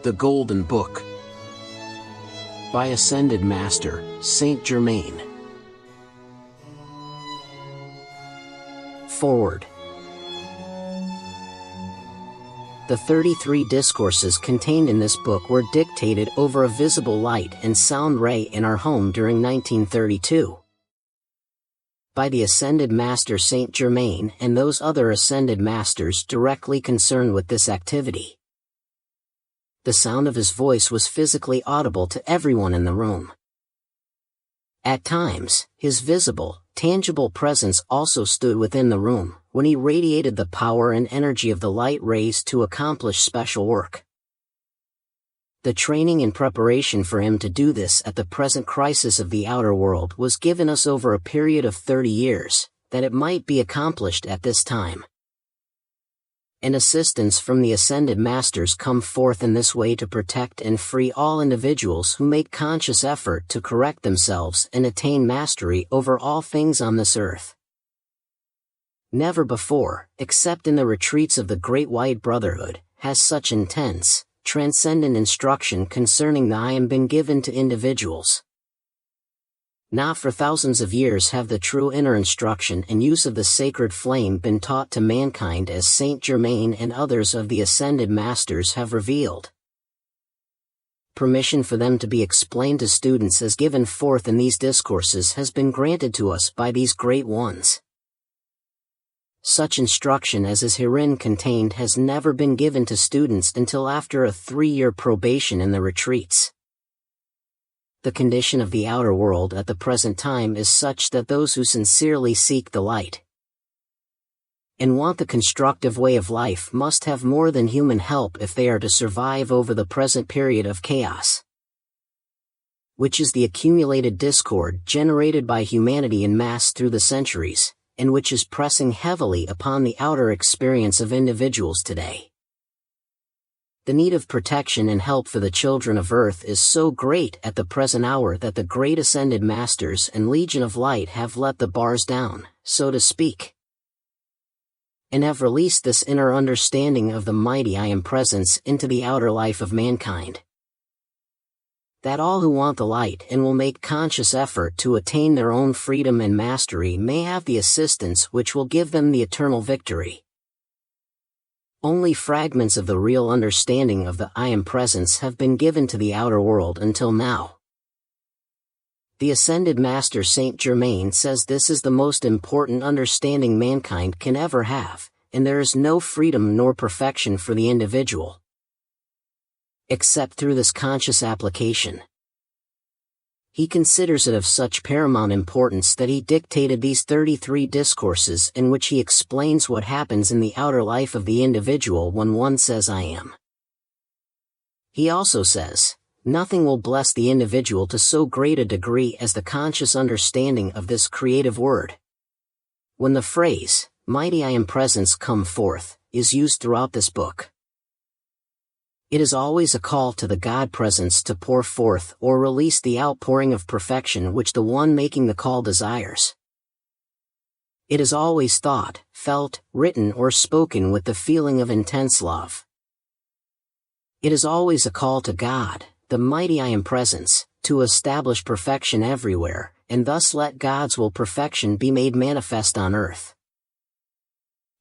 The Golden Book by Ascended Master, Saint Germain. Forward. The 33 discourses contained in this book were dictated over a visible light and sound ray in our home during 1932. By the Ascended Master Saint Germain and those other Ascended Masters directly concerned with this activity. The sound of his voice was physically audible to everyone in the room. At times, his visible, tangible presence also stood within the room, when he radiated the power and energy of the light rays to accomplish special work. The training and preparation for him to do this at the present crisis of the outer world was given us over a period of 30 years, that it might be accomplished at this time. And assistance from the Ascended Masters come forth in this way to protect and free all individuals who make conscious effort to correct themselves and attain mastery over all things on this earth. Never before, except in the retreats of the Great White Brotherhood, has such intense, transcendent instruction concerning the I Am been given to individuals. Not for thousands of years have the true inner instruction and use of the sacred flame been taught to mankind as Saint Germain and others of the Ascended Masters have revealed. Permission for them to be explained to students as given forth in these discourses has been granted to us by these great ones. Such instruction as is herein contained has never been given to students until after a 3-year probation in the retreats. The condition of the outer world at the present time is such that those who sincerely seek the light and want the constructive way of life must have more than human help if they are to survive over the present period of chaos, which is the accumulated discord generated by humanity en masse through the centuries, and which is pressing heavily upon the outer experience of individuals today. The need of protection and help for the children of Earth is so great at the present hour that the great Ascended Masters and Legion of Light have let the bars down, so to speak, and have released this inner understanding of the mighty I Am presence into the outer life of mankind. That all who want the light and will make conscious effort to attain their own freedom and mastery may have the assistance which will give them the eternal victory. Only fragments of the real understanding of the I Am presence have been given to the outer world until now. The Ascended Master Saint Germain says this is the most important understanding mankind can ever have, and there is no freedom nor perfection for the individual except through this conscious application. He considers it of such paramount importance that he dictated these 33 discourses in which he explains what happens in the outer life of the individual when one says I am. He also says, nothing will bless the individual to so great a degree as the conscious understanding of this creative word. When the phrase, mighty I Am presence come forth, is used throughout this book, it is always a call to the God presence to pour forth or release the outpouring of perfection which the one making the call desires. It is always thought, felt, written or spoken with the feeling of intense love. It is always a call to God, the mighty I Am presence, to establish perfection everywhere, and thus let God's will perfection be made manifest on earth.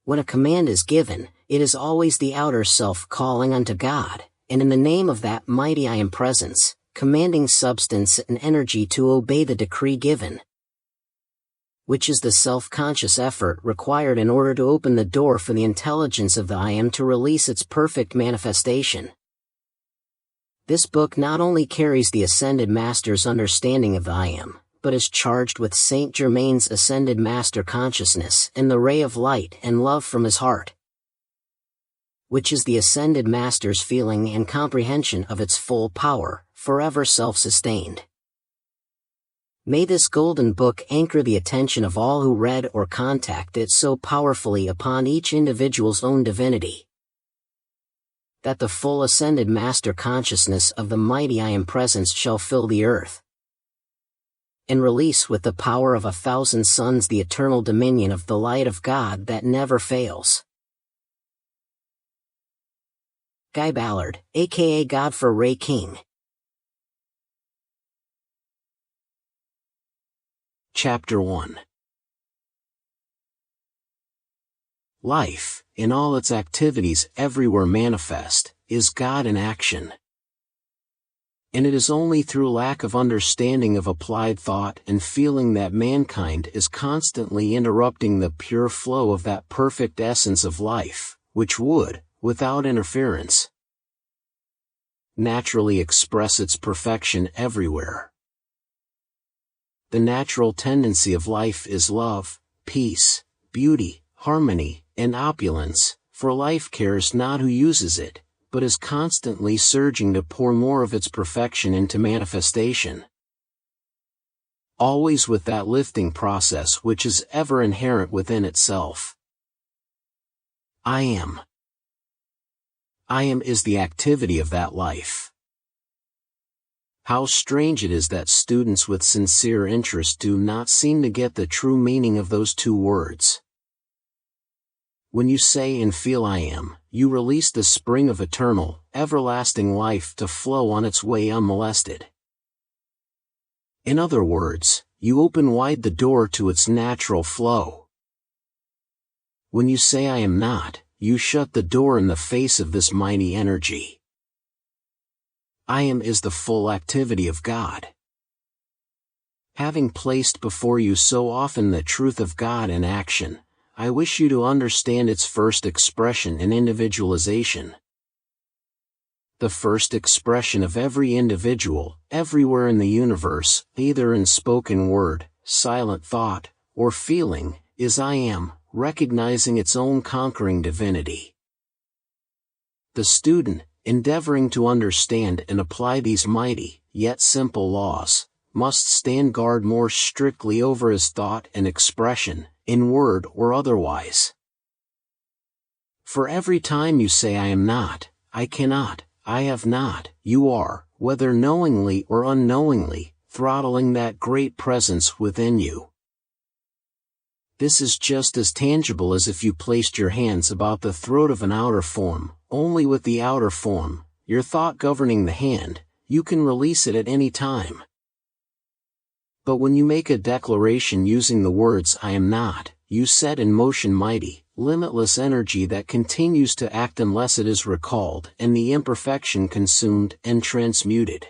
When a command is given, it is always the outer self calling unto God, and in the name of that mighty I Am presence, commanding substance and energy to obey the decree given, which is the self-conscious effort required in order to open the door for the intelligence of the I Am to release its perfect manifestation. This book not only carries the Ascended Master's understanding of the I Am, but is charged with Saint Germain's Ascended Master consciousness and the ray of light and love from his heart, which is the Ascended Master's feeling and comprehension of its full power, forever self-sustained. May this golden book anchor the attention of all who read or contact it so powerfully upon each individual's own divinity, that the full Ascended Master consciousness of the mighty I Am presence shall fill the earth, and release with the power of 1,000 suns the eternal dominion of the light of God that never fails. Guy Ballard, aka God for Ray King. Chapter 1. Life, in all its activities everywhere manifest, is God in action. And it is only through lack of understanding of applied thought and feeling that mankind is constantly interrupting the pure flow of that perfect essence of life, which would, without interference, naturally express its perfection everywhere. The natural tendency of life is love, peace, beauty, harmony, and opulence, for life cares not who uses it, but is constantly surging to pour more of its perfection into manifestation. Always with that lifting process which is ever inherent within itself. I am. I am is the activity of that life. How strange it is that students with sincere interest do not seem to get the true meaning of those two words. When you say and feel I am, you release the spring of eternal, everlasting life to flow on its way unmolested. In other words, you open wide the door to its natural flow. When you say I am not, you shut the door in the face of this mighty energy. I am is the full activity of God. Having placed before you so often the truth of God in action, I wish you to understand its first expression in individualization. The first expression of every individual, everywhere in the universe, either in spoken word, silent thought, or feeling, is I am, recognizing its own conquering divinity. The student, endeavoring to understand and apply these mighty, yet simple laws, must stand guard more strictly over his thought and expression, in word or otherwise. For every time you say I am not, I cannot, I have not, you are, whether knowingly or unknowingly, throttling that great presence within you. This is just as tangible as if you placed your hands about the throat of an outer form, only with the outer form, your thought governing the hand, you can release it at any time. But when you make a declaration using the words I am not, you set in motion mighty, limitless energy that continues to act unless it is recalled and the imperfection consumed and transmuted.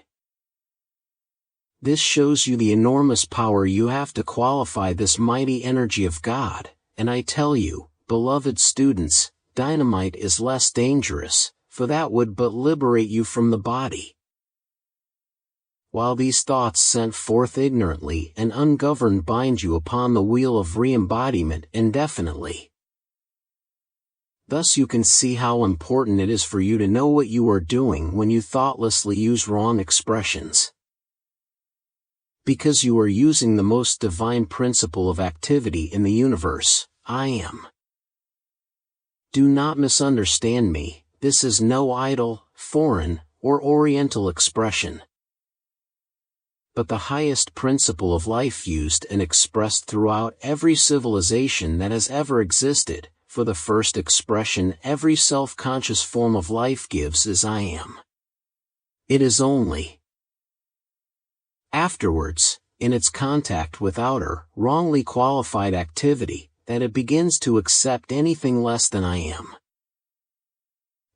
This shows you the enormous power you have to qualify this mighty energy of God, and I tell you, beloved students, dynamite is less dangerous, for that would but liberate you from the body. While these thoughts sent forth ignorantly and ungoverned bind you upon the wheel of re-embodiment indefinitely. Thus you can see how important it is for you to know what you are doing when you thoughtlessly use wrong expressions. Because you are using the most divine principle of activity in the universe, I am. Do not misunderstand me, this is no idle, foreign, or oriental expression, but the highest principle of life used and expressed throughout every civilization that has ever existed, for the first expression every self-conscious form of life gives is I am. It is only afterwards, in its contact with outer, wrongly qualified activity, that it begins to accept anything less than I am.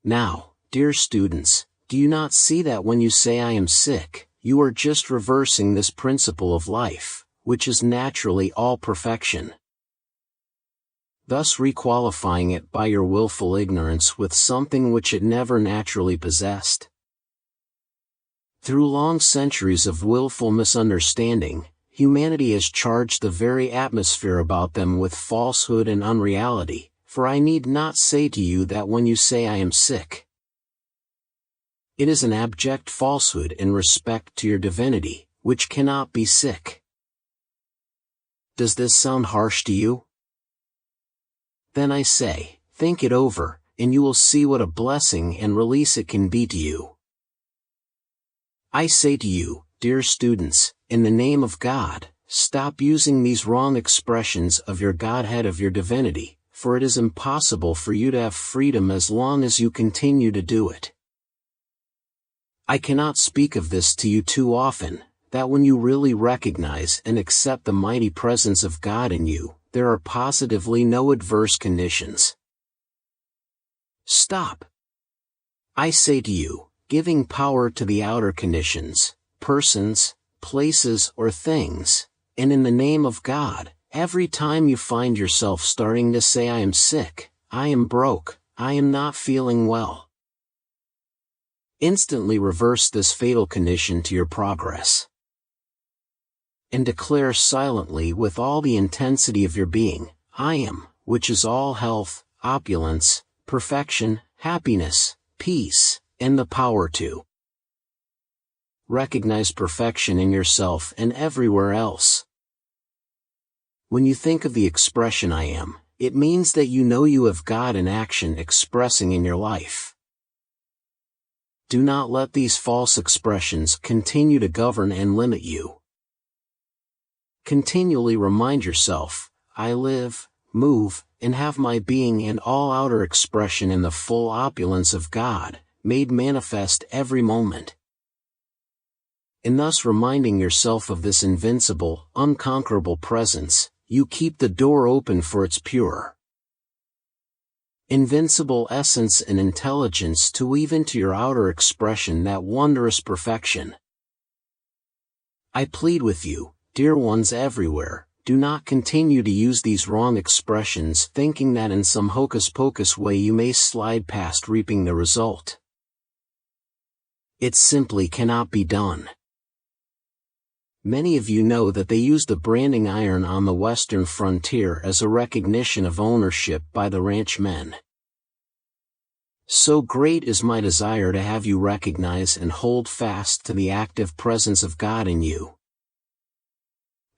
Now, dear students, do you not see that when you say I am sick, you are just reversing this principle of life, which is naturally all perfection, thus requalifying it by your willful ignorance with something which it never naturally possessed? Through long centuries of willful misunderstanding, humanity has charged the very atmosphere about them with falsehood and unreality, for I need not say to you that when you say I am sick, it is an abject falsehood in respect to your divinity, which cannot be sick. Does this sound harsh to you? Then I say, think it over, and you will see what a blessing and release it can be to you. I say to you, dear students, in the name of God, stop using these wrong expressions of your Godhead of your divinity, for it is impossible for you to have freedom as long as you continue to do it. I cannot speak of this to you too often, that when you really recognize and accept the mighty presence of God in you, there are positively no adverse conditions. Stop. I say to you, giving power to the outer conditions, persons, places or things, and in the name of God, every time you find yourself starting to say I am sick, I am broke, I am not feeling well. Instantly reverse this fatal condition to your progress. And declare silently with all the intensity of your being, I am, which is all health, opulence, perfection, happiness, peace, and the power to recognize perfection in yourself and everywhere else. When you think of the expression I am, it means that you know you have God in action expressing in your life. Do not let these false expressions continue to govern and limit you. Continually remind yourself, I live, move, and have my being and all outer expression in the full opulence of God, made manifest every moment. In thus reminding yourself of this invincible, unconquerable presence, you keep the door open for its pure, invincible essence and intelligence to weave into your outer expression that wondrous perfection. I plead with you, dear ones everywhere, do not continue to use these wrong expressions thinking that in some hocus-pocus way you may slide past reaping the result. It simply cannot be done. Many of you know that they use the branding iron on the western frontier as a recognition of ownership by the ranchmen. So great is my desire to have you recognize and hold fast to the active presence of God in you,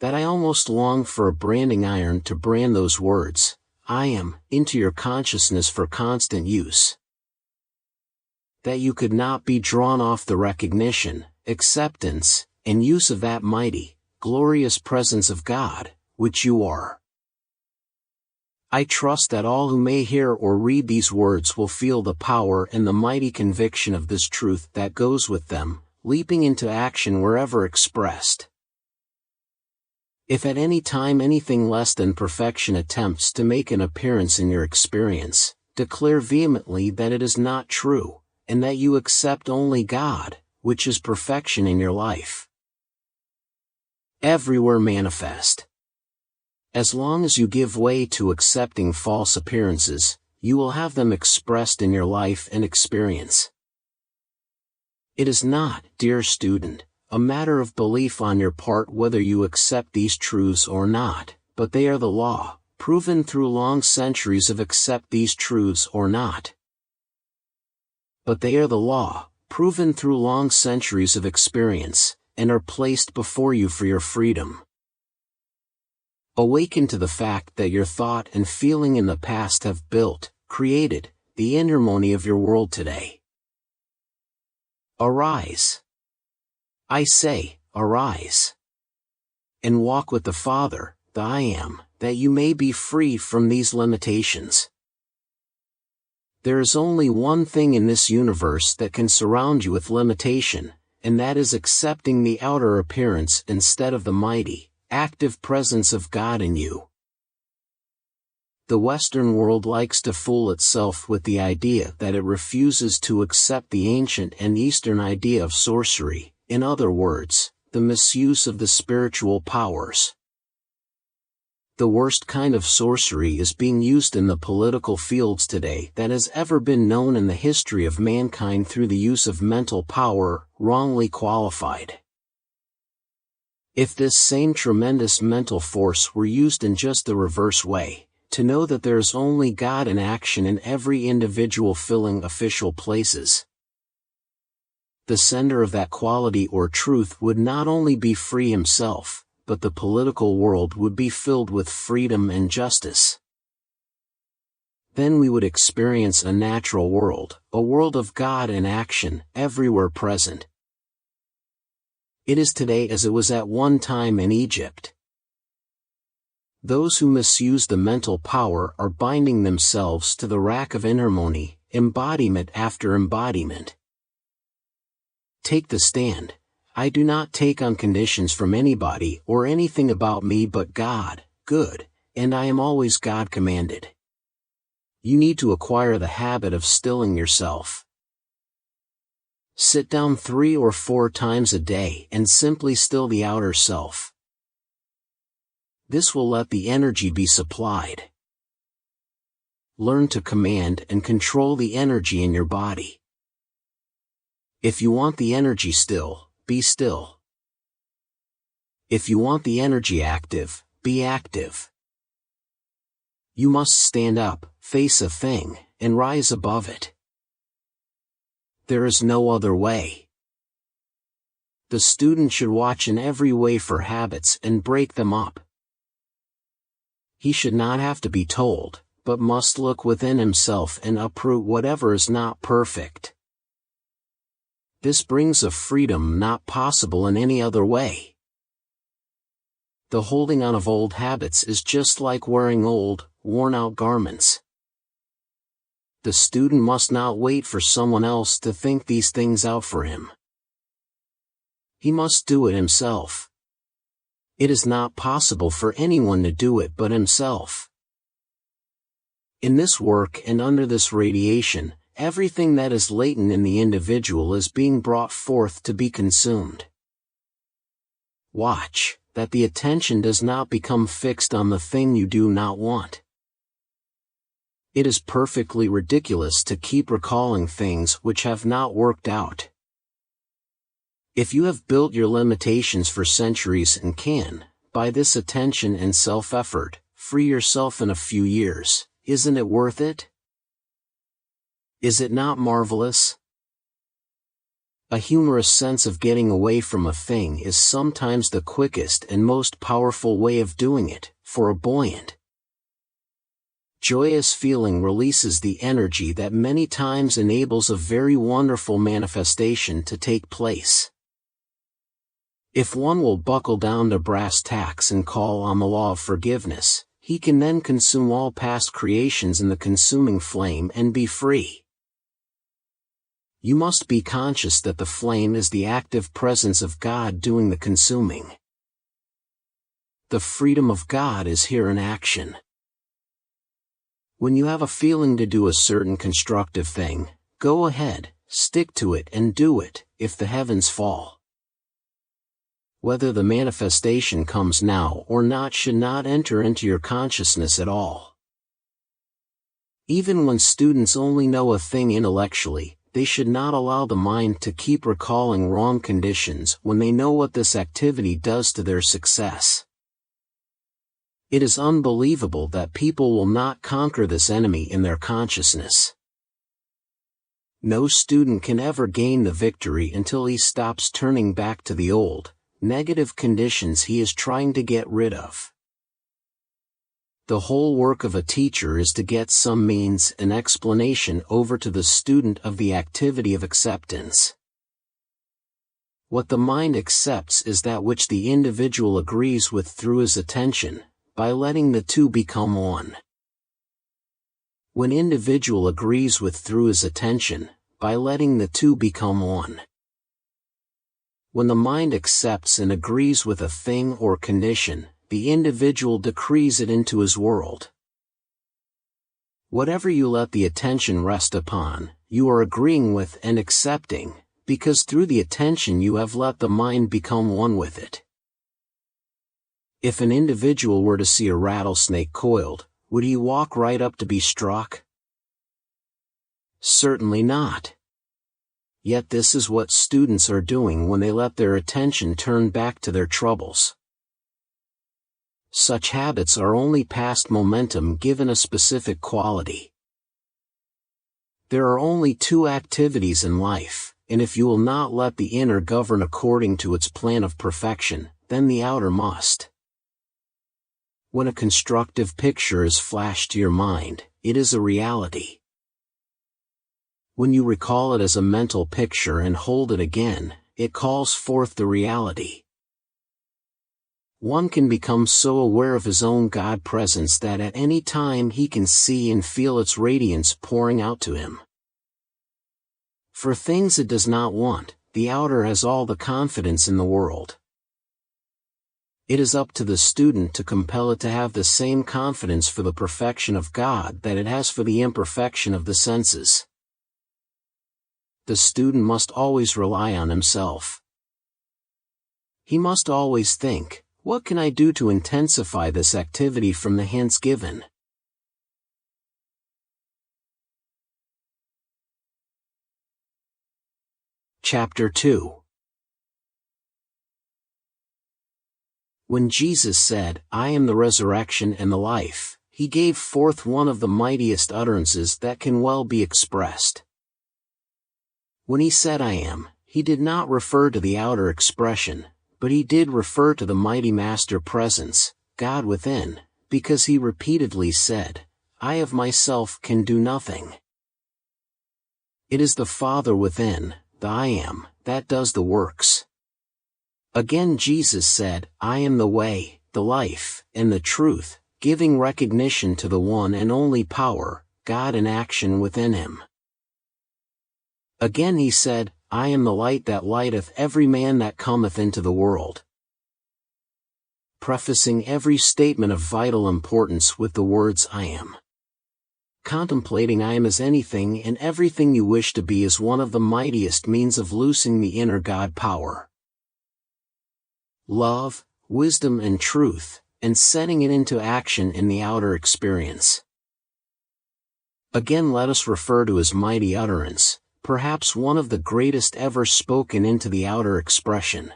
that I almost long for a branding iron to brand those words, I am, into your consciousness for constant use. That you could not be drawn off the recognition, acceptance, and use of that mighty, glorious presence of God, which you are. I trust that all who may hear or read these words will feel the power and the mighty conviction of this truth that goes with them, leaping into action wherever expressed. If at any time anything less than perfection attempts to make an appearance in your experience, declare vehemently that it is not true, and that you accept only God, which is perfection in your life. Everywhere manifest. As long as you give way to accepting false appearances, you will have them expressed in your life and experience. It is not, dear student, a matter of belief on your part whether you accept these truths or not, but they are the law, proven through long centuries of accept these truths or not. But they are the law, proven through long centuries of experience, and are placed before you for your freedom. Awaken to the fact that your thought and feeling in the past have built, created, the inharmony of your world today. Arise. I say, arise. And walk with the Father, the I Am, that you may be free from these limitations. There is only one thing in this universe that can surround you with limitation, and that is accepting the outer appearance instead of the mighty, active presence of God in you. The Western world likes to fool itself with the idea that it refuses to accept the ancient and Eastern idea of sorcery, in other words, the misuse of the spiritual powers. The worst kind of sorcery is being used in the political fields today that has ever been known in the history of mankind through the use of mental power, wrongly qualified. If this same tremendous mental force were used in just the reverse way, to know that there is only God in action in every individual filling official places, the sender of that quality or truth would not only be free himself, but the political world would be filled with freedom and justice. Then we would experience a natural world, a world of God in action, everywhere present. It is today as it was at one time in Egypt. Those who misuse the mental power are binding themselves to the rack of inharmony, embodiment after embodiment. Take the stand. I do not take on conditions from anybody or anything about me but God, good, and I am always God commanded. You need to acquire the habit of stilling yourself. Sit down 3 or 4 times a day and simply still the outer self. This will let the energy be supplied. Learn to command and control the energy in your body. If you want the energy still, be still. If you want the energy active, be active. You must stand up, face a thing, and rise above it. There is no other way. The student should watch in every way for habits and break them up. He should not have to be told, but must look within himself and uproot whatever is not perfect. This brings a freedom not possible in any other way. The holding on of old habits is just like wearing old, worn-out garments. The student must not wait for someone else to think these things out for him. He must do it himself. It is not possible for anyone to do it but himself. In this work and under this radiation, everything that is latent in the individual is being brought forth to be consumed. Watch that the attention does not become fixed on the thing you do not want. It is perfectly ridiculous to keep recalling things which have not worked out. If you have built your limitations for centuries and can, by this attention and self-effort, free yourself in a few years, isn't it worth it? Is it not marvelous? A humorous sense of getting away from a thing is sometimes the quickest and most powerful way of doing it, for a buoyant, joyous feeling releases the energy that many times enables a very wonderful manifestation to take place. If one will buckle down to brass tacks and call on the law of forgiveness, he can then consume all past creations in the consuming flame and be free. You must be conscious that the flame is the active presence of God doing the consuming. The freedom of God is here in action. When you have a feeling to do a certain constructive thing, go ahead, stick to it and do it, if the heavens fall. Whether the manifestation comes now or not should not enter into your consciousness at all. Even when students only know a thing intellectually, they should not allow the mind to keep recalling wrong conditions when they know what this activity does to their success. It is unbelievable that people will not conquer this enemy in their consciousness. No student can ever gain the victory until he stops turning back to the old, negative conditions he is trying to get rid of. The whole work of a teacher is to get some means and explanation over to the student of the activity of acceptance. What the mind accepts is that which the individual agrees with through his attention, by letting the two become one. When individual agrees with through his attention, by letting the two become one. When the mind accepts and agrees with a thing or condition, the individual decrees it into his world. Whatever you let the attention rest upon, you are agreeing with and accepting, because through the attention you have let the mind become one with it. If an individual were to see a rattlesnake coiled, would he walk right up to be struck? Certainly not. Yet this is what students are doing when they let their attention turn back to their troubles. Such habits are only past momentum given a specific quality. There are only 2 activities in life, and if you will not let the inner govern according to its plan of perfection, then the outer must. When a constructive picture is flashed to your mind, it is a reality. When you recall it as a mental picture and hold it again, it calls forth the reality. One can become so aware of his own God presence that at any time he can see and feel its radiance pouring out to him. For things it does not want, the outer has all the confidence in the world. It is up to the student to compel it to have the same confidence for the perfection of God that it has for the imperfection of the senses. The student must always rely on himself. He must always think, what can I do to intensify this activity from the hints given? Chapter 2. When Jesus said, I am the resurrection and the life, he gave forth one of the mightiest utterances that can well be expressed. When he said I am, he did not refer to the outer expression, but he did refer to the mighty master presence, God within, because he repeatedly said, I of myself can do nothing. It is the Father within, the I am, that does the works. Again Jesus said, I am the way, the life, and the truth, giving recognition to the one and only power, God in action within him. Again he said, I am the light that lighteth every man that cometh into the world. Prefacing every statement of vital importance with the words I am. Contemplating I am as anything and everything you wish to be is one of the mightiest means of loosing the inner God power. Love, wisdom and truth, and setting it into action in the outer experience. Again let us refer to his mighty utterance, perhaps one of the greatest ever spoken into the outer expression.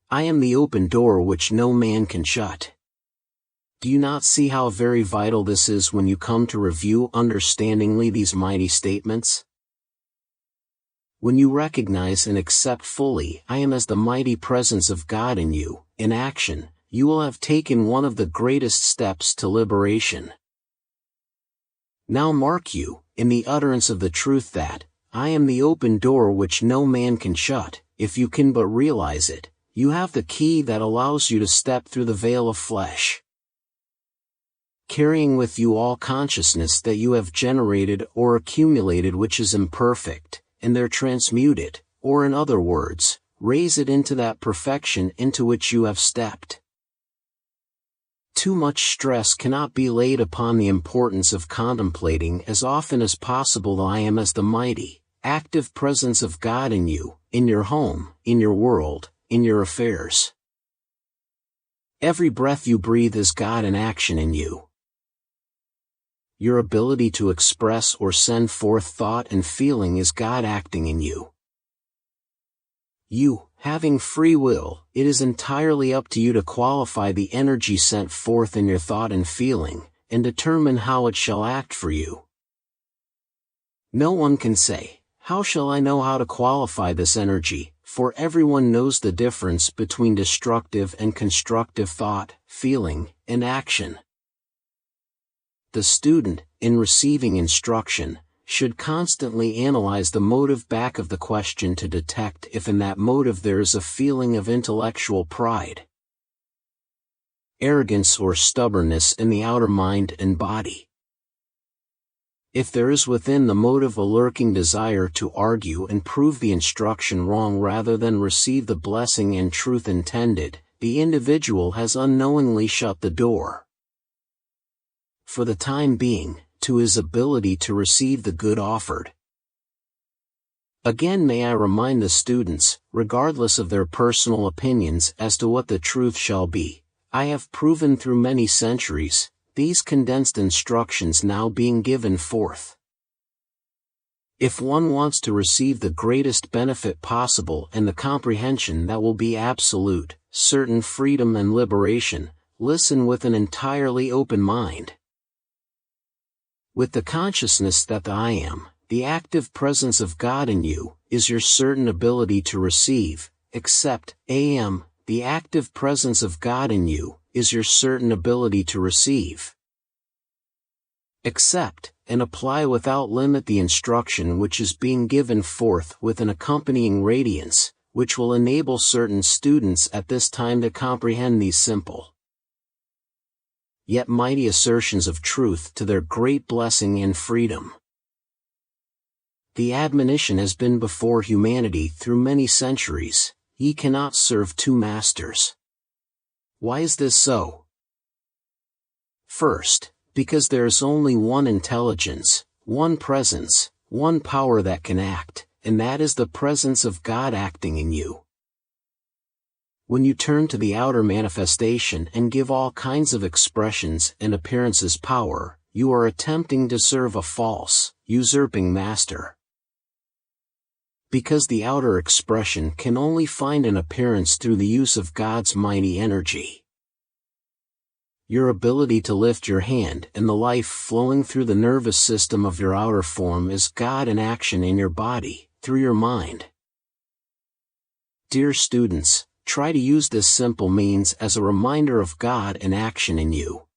I am the open door which no man can shut. Do you not see how very vital this is when you come to review understandingly these mighty statements? When you recognize and accept fully I am as the mighty presence of God in you, in action, you will have taken one of the greatest steps to liberation. Now mark you, in the utterance of the truth that, I am the open door which no man can shut, if you can but realize it, you have the key that allows you to step through the veil of flesh. Carrying with you all consciousness that you have generated or accumulated which is imperfect, and there transmute it, or in other words, raise it into that perfection into which you have stepped. Too much stress cannot be laid upon the importance of contemplating as often as possible the I am as the mighty, active presence of God in you, in your home, in your world, in your affairs. Every breath you breathe is God in action in you. Your ability to express or send forth thought and feeling is God acting in you. You, having free will, it is entirely up to you to qualify the energy sent forth in your thought and feeling, and determine how it shall act for you. No one can say, how shall I know how to qualify this energy, for everyone knows the difference between destructive and constructive thought, feeling, and action. The student, in receiving instruction, should constantly analyze the motive back of the question to detect if in that motive there is a feeling of intellectual pride, arrogance or stubbornness in the outer mind and body. If there is within the motive a lurking desire to argue and prove the instruction wrong rather than receive the blessing and truth intended, the individual has unknowingly shut the door, for the time being, to his ability to receive the good offered. Again may I remind the students, regardless of their personal opinions as to what the truth shall be, I have proven through many centuries, these condensed instructions now being given forth. If one wants to receive the greatest benefit possible and the comprehension that will be absolute, certain freedom and liberation, listen with an entirely open mind. With the consciousness that the I am, the active presence of God in you, is your certain ability to receive, accept, am, the active presence of God in you, is your certain ability to receive, accept, and apply without limit the instruction which is being given forth with an accompanying radiance, which will enable certain students at this time to comprehend these simple, yet mighty assertions of truth to their great blessing and freedom. The admonition has been before humanity through many centuries: ye cannot serve two masters. Why is this so? First, because there is only one intelligence, one presence, one power that can act, and that is the presence of God acting in you. When you turn to the outer manifestation and give all kinds of expressions and appearances power, you are attempting to serve a false, usurping master. Because the outer expression can only find an appearance through the use of God's mighty energy. Your ability to lift your hand and the life flowing through the nervous system of your outer form is God in action in your body, through your mind. Dear students, try to use this simple means as a reminder of God in action in you.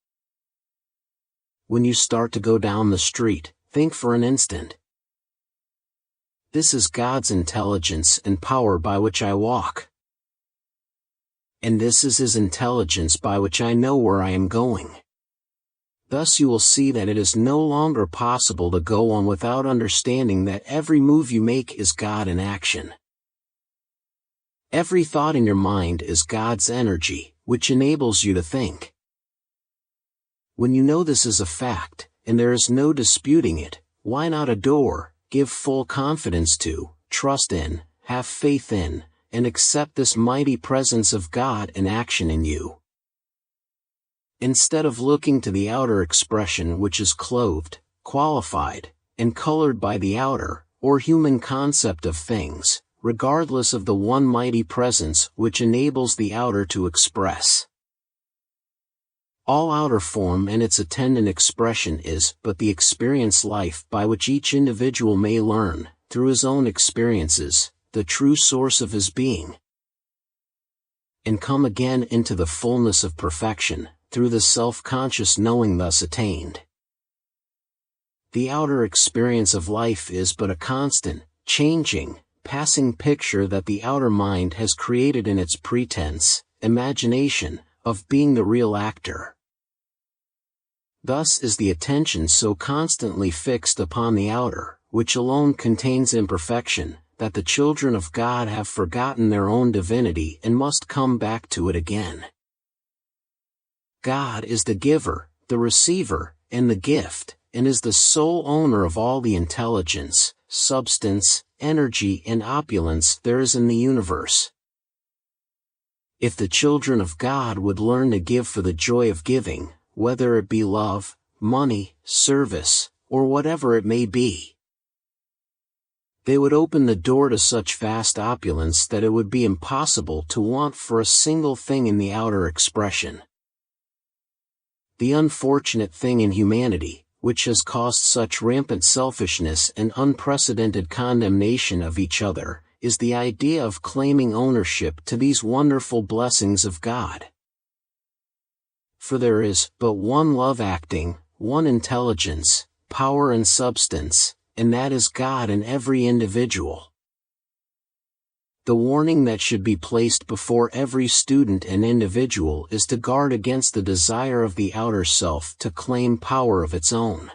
When you start to go down the street, think for an instant. This is God's intelligence and power by which I walk. And this is His intelligence by which I know where I am going. Thus you will see that it is no longer possible to go on without understanding that every move you make is God in action. Every thought in your mind is God's energy, which enables you to think. When you know this is a fact, and there is no disputing it, why not adore, give full confidence to, trust in, have faith in, and accept this mighty presence of God in action in you? Instead of looking to the outer expression which is clothed, qualified, and colored by the outer, or human concept of things, regardless of the one mighty presence which enables the outer to express. All outer form and its attendant expression is but the experience life by which each individual may learn, through his own experiences, the true source of his being, and come again into the fullness of perfection, through the self-conscious knowing thus attained. The outer experience of life is but a constant, changing, passing picture that the outer mind has created in its pretense, imagination, of being the real actor. Thus is the attention so constantly fixed upon the outer, which alone contains imperfection, that the children of God have forgotten their own divinity and must come back to it again. God is the giver, the receiver, and the gift, and is the sole owner of all the intelligence, substance, energy and opulence there is in the universe. If the children of God would learn to give for the joy of giving, whether it be love, money, service, or whatever it may be, they would open the door to such vast opulence that it would be impossible to want for a single thing in the outer expression. The unfortunate thing in humanity, which has caused such rampant selfishness and unprecedented condemnation of each other, is the idea of claiming ownership to these wonderful blessings of God. For there is but one love acting, one intelligence, power and substance, and that is God in every individual. The warning that should be placed before every student and individual is to guard against the desire of the outer self to claim power of its own.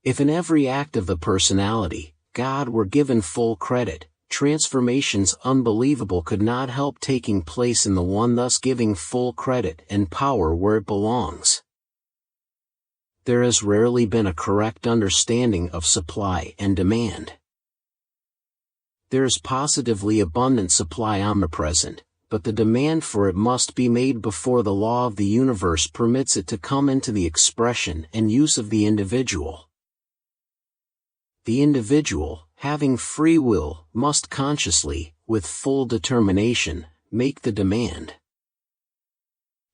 If in every act of the personality, God were given full credit, transformations unbelievable could not help taking place in the one thus giving full credit and power where it belongs. There has rarely been a correct understanding of supply and demand. There is positively abundant supply omnipresent, but the demand for it must be made before the law of the universe permits it to come into the expression and use of the individual. The individual, having free will, must consciously, with full determination, make the demand.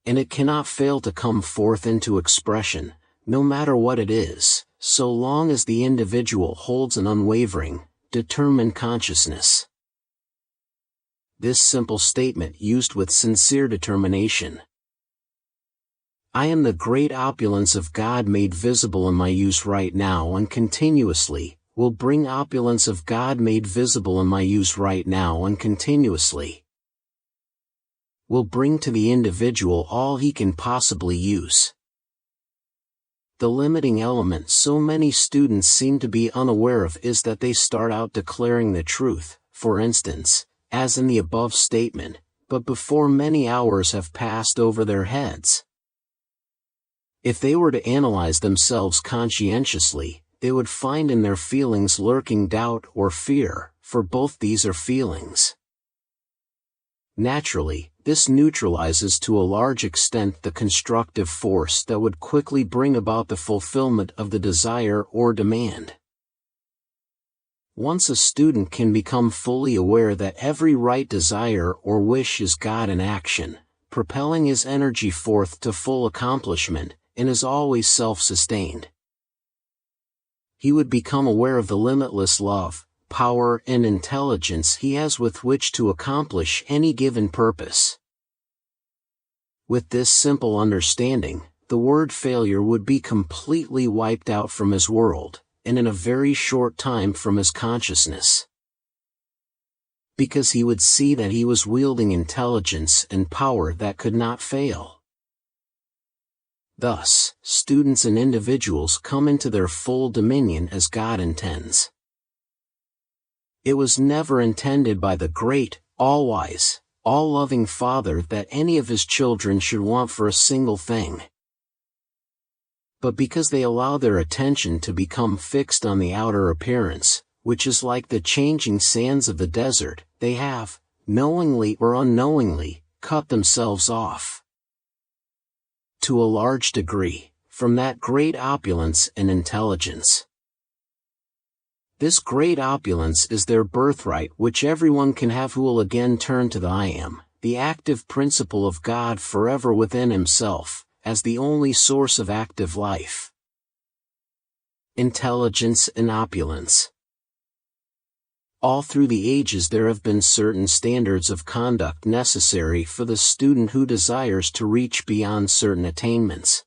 And it cannot fail to come forth into expression, no matter what it is, so long as the individual holds an unwavering, determined consciousness. This simple statement used with sincere determination. I am the great opulence of God made visible in my use right now and continuously, will bring opulence of God made visible in my use right now and continuously. Will bring to the individual all he can possibly use. the limiting element so many students seem to be unaware of is that they start out declaring the truth, for instance, as in the above statement, but before many hours have passed over their heads. If they were to analyze themselves conscientiously, they would find in their feelings lurking doubt or fear, for both these are feelings. Naturally, this neutralizes to a large extent the constructive force that would quickly bring about the fulfillment of the desire or demand. Once a student can become fully aware that every right desire or wish is God in action, propelling his energy forth to full accomplishment, and is always self-sustained, he would become aware of the limitless love, power and intelligence he has with which to accomplish any given purpose. With this simple understanding, the word failure would be completely wiped out from his world, and in a very short time from his consciousness. Because he would see that he was wielding intelligence and power that could not fail. Thus, students and individuals come into their full dominion as God intends. It was never intended by the great, all-wise, all-loving Father that any of his children should want for a single thing. But because they allow their attention to become fixed on the outer appearance, which is like the changing sands of the desert, they have, knowingly or unknowingly, cut themselves off, to a large degree, from that great opulence and intelligence. This great opulence is their birthright, which everyone can have who will again turn to the I Am, the active principle of God forever within himself, as the only source of active life. Intelligence and opulence. All through the ages there have been certain standards of conduct necessary for the student who desires to reach beyond certain attainments.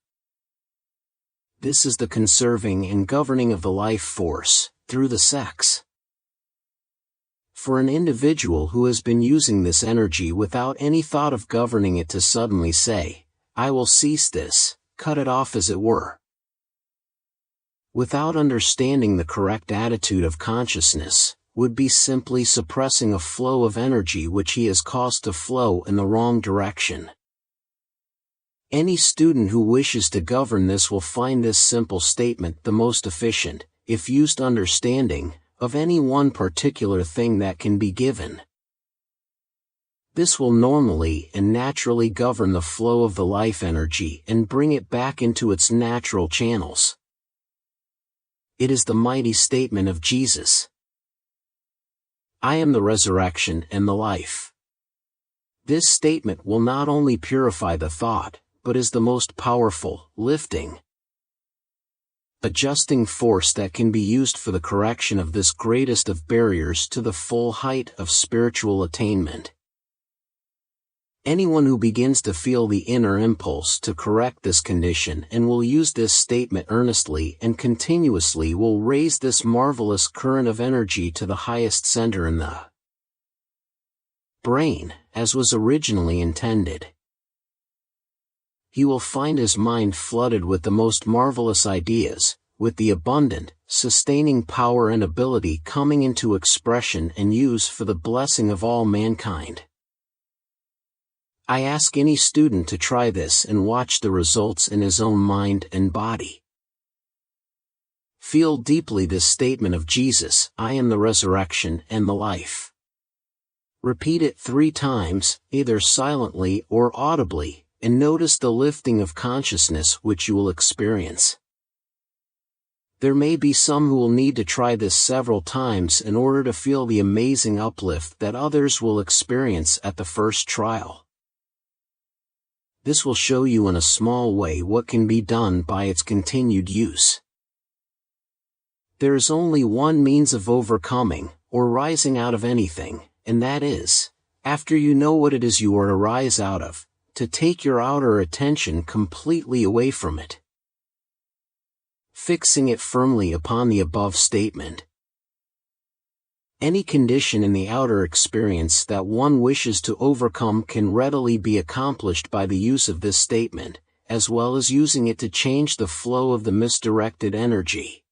This is the conserving and governing of the life force, through the sex. For an individual who has been using this energy without any thought of governing it to suddenly say, I will cease this, cut it off as it were, without understanding the correct attitude of consciousness, would be simply suppressing a flow of energy which he has caused to flow in the wrong direction. Any student who wishes to govern this will find this simple statement the most efficient, if used understanding, of any one particular thing that can be given. This will normally and naturally govern the flow of the life energy and bring it back into its natural channels. It is the mighty statement of Jesus. I am the resurrection and the life. This statement will not only purify the thought, but is the most powerful, lifting, adjusting force that can be used for the correction of this greatest of barriers to the full height of spiritual attainment. Anyone who begins to feel the inner impulse to correct this condition and will use this statement earnestly and continuously will raise this marvelous current of energy to the highest center in the brain, as was originally intended. He will find his mind flooded with the most marvelous ideas, with the abundant, sustaining power and ability coming into expression and use for the blessing of all mankind. I ask any student to try this and watch the results in his own mind and body. Feel deeply this statement of Jesus, I am the resurrection and the life. Repeat it 3 times, either silently or audibly, and notice the lifting of consciousness which you will experience. There may be some who will need to try this several times in order to feel the amazing uplift that others will experience at the first trial. This will show you in a small way what can be done by its continued use. There is only one means of overcoming, or rising out of anything, and that is, after you know what it is you are to rise out of, to take your outer attention completely away from it, fixing it firmly upon the above statement. Any condition in the outer experience that one wishes to overcome can readily be accomplished by the use of this statement, as well as using it to change the flow of the misdirected energy.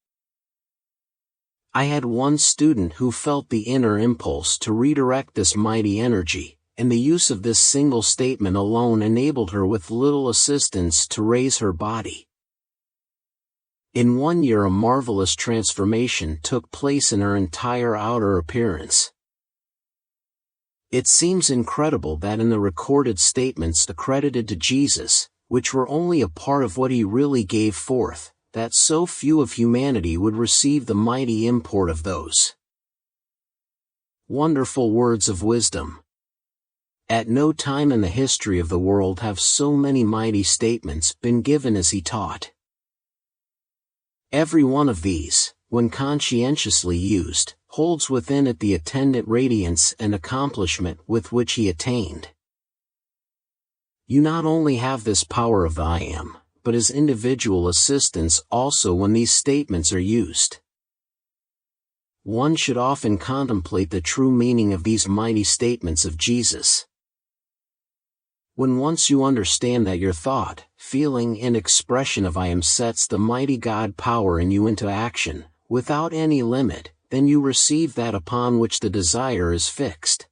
I had one student who felt the inner impulse to redirect this mighty energy, and the use of this single statement alone enabled her with little assistance to raise her body. In 1 year, a marvelous transformation took place in her entire outer appearance. It seems incredible that in the recorded statements accredited to Jesus, which were only a part of what he really gave forth, that so few of humanity would receive the mighty import of those wonderful words of wisdom. At no time in the history of the world have so many mighty statements been given as he taught. Every one of these, when conscientiously used, holds within it the attendant radiance and accomplishment with which he attained. You not only have this power of the I Am, but as individual assistance also when these statements are used. One should often contemplate the true meaning of these mighty statements of Jesus. When once you understand that your thought, feeling and expression of I Am sets the mighty God power in you into action, without any limit, then you receive that upon which the desire is fixed.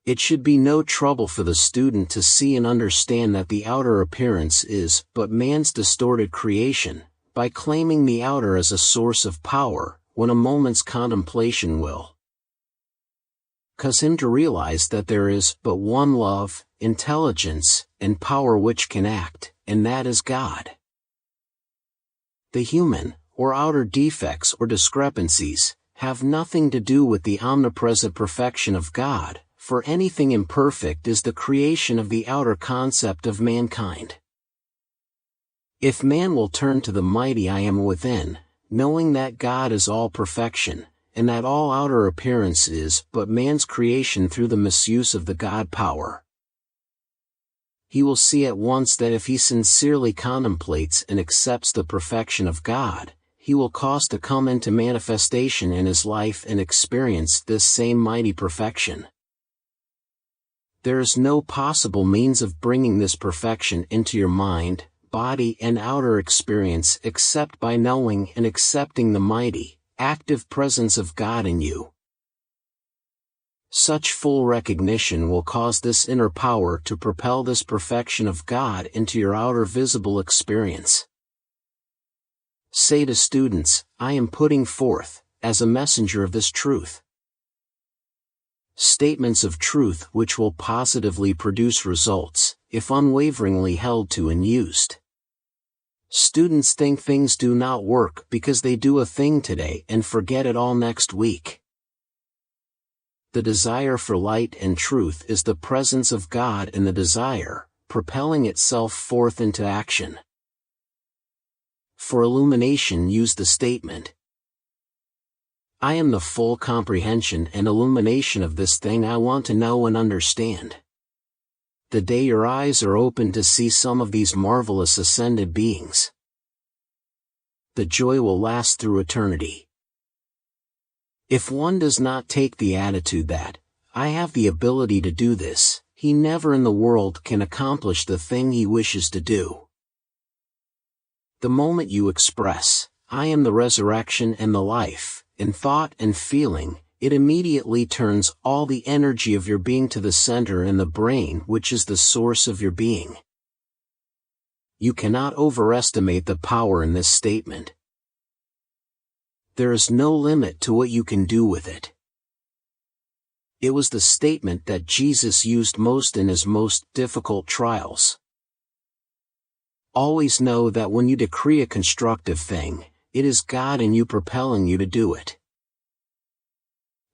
It should be no trouble for the student to see and understand that the outer appearance is but man's distorted creation, by claiming the outer as a source of power, when a moment's contemplation will cause him to realize that there is but one love, intelligence, and power which can act, and that is God. The human, or outer defects or discrepancies, have nothing to do with the omnipresent perfection of God, for anything imperfect is the creation of the outer concept of mankind. If man will turn to the mighty I Am within, knowing that God is all perfection, and that all outer appearance is but man's creation through the misuse of the God power, he will see at once that if he sincerely contemplates and accepts the perfection of God, he will cause to come into manifestation in his life and experience this same mighty perfection. There is no possible means of bringing this perfection into your mind, body and outer experience except by knowing and accepting the mighty, active presence of God in you. Such full recognition will cause this inner power to propel this perfection of God into your outer visible experience. Say to students, I am putting forth, as a messenger of this truth, statements of truth which will positively produce results, if unwaveringly held to and used. Students think things do not work because they do a thing today and forget it all next week. The desire for light and truth is the presence of God in the desire, propelling itself forth into action. For illumination, use the statement, I am the full comprehension and illumination of this thing I want to know and understand. The day your eyes are open to see some of these marvelous ascended beings, the joy will last through eternity. If one does not take the attitude that, I have the ability to do this, he never in the world can accomplish the thing he wishes to do. The moment you express, I am the resurrection and the life, in thought and feeling, it immediately turns all the energy of your being to the center in the brain, which is the source of your being. You cannot overestimate the power in this statement. There is no limit to what you can do with it. It was the statement that Jesus used most in his most difficult trials. Always know that when you decree a constructive thing, it is God in you propelling you to do it.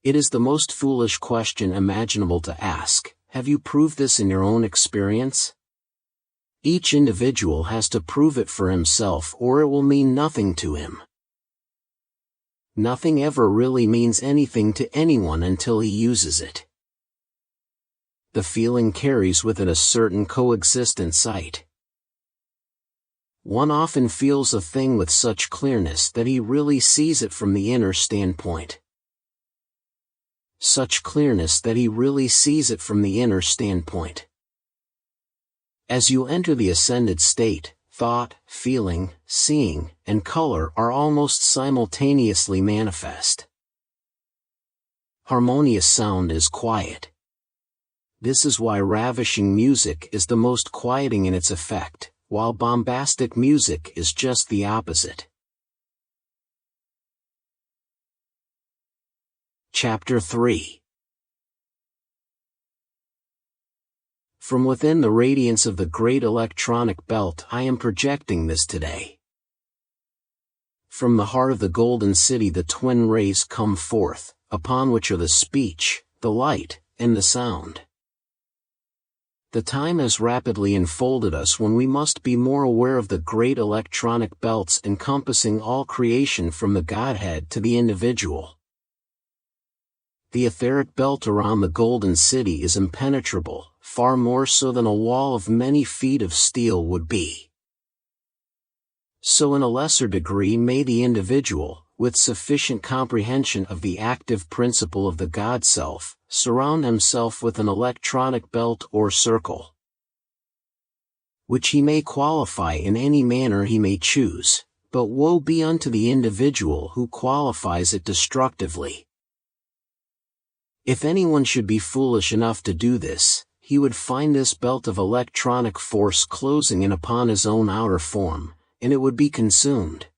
It is the most foolish question imaginable to ask. Have you proved this in your own experience? Each individual has to prove it for himself, or it will mean nothing to him. Nothing ever really means anything to anyone until he uses it. The feeling carries with it a certain coexistent sight. One often feels a thing with such clearness that he really sees it from the inner standpoint. Such clearness that he really sees it from the inner standpoint. As you enter the ascended state, thought, feeling, seeing, and color are almost simultaneously manifest. Harmonious sound is quiet. This is why ravishing music is the most quieting in its effect, while bombastic music is just the opposite. Chapter 3. From within the radiance of the great electronic belt I am projecting this today. From the heart of the golden city the twin rays come forth, upon which are the speech, the light, and the sound. The time has rapidly enfolded us when we must be more aware of the great electronic belts encompassing all creation from the Godhead to the individual. The etheric belt around the golden city is impenetrable, far more so than a wall of many feet of steel would be. So in a lesser degree may the individual, with sufficient comprehension of the active principle of the God-self, surround himself with an electronic belt or circle, which he may qualify in any manner he may choose, but woe be unto the individual who qualifies it destructively. If anyone should be foolish enough to do this, he would find this belt of electronic force closing in upon his own outer form, and it would be consumed.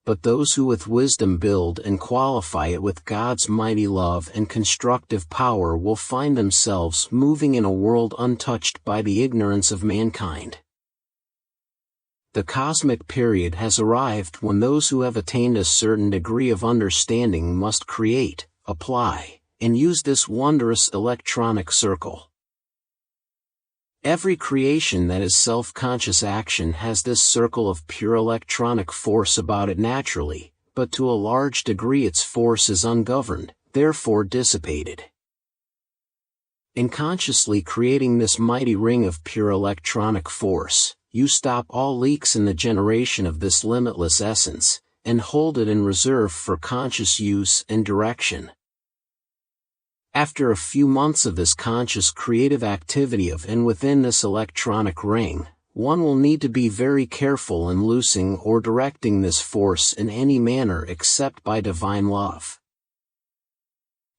But those who with wisdom build and qualify it with God's mighty love and constructive power will find themselves moving in a world untouched by the ignorance of mankind. The cosmic period has arrived when those who have attained a certain degree of understanding must create, apply, and use this wondrous electronic circle. Every creation that is self-conscious action has this circle of pure electronic force about it naturally, but to a large degree its force is ungoverned, therefore dissipated. In consciously creating this mighty ring of pure electronic force, you stop all leaks in the generation of this limitless essence, and hold it in reserve for conscious use and direction. After a few months of this conscious creative activity of and within this electronic ring, one will need to be very careful in loosing or directing this force in any manner except by divine love.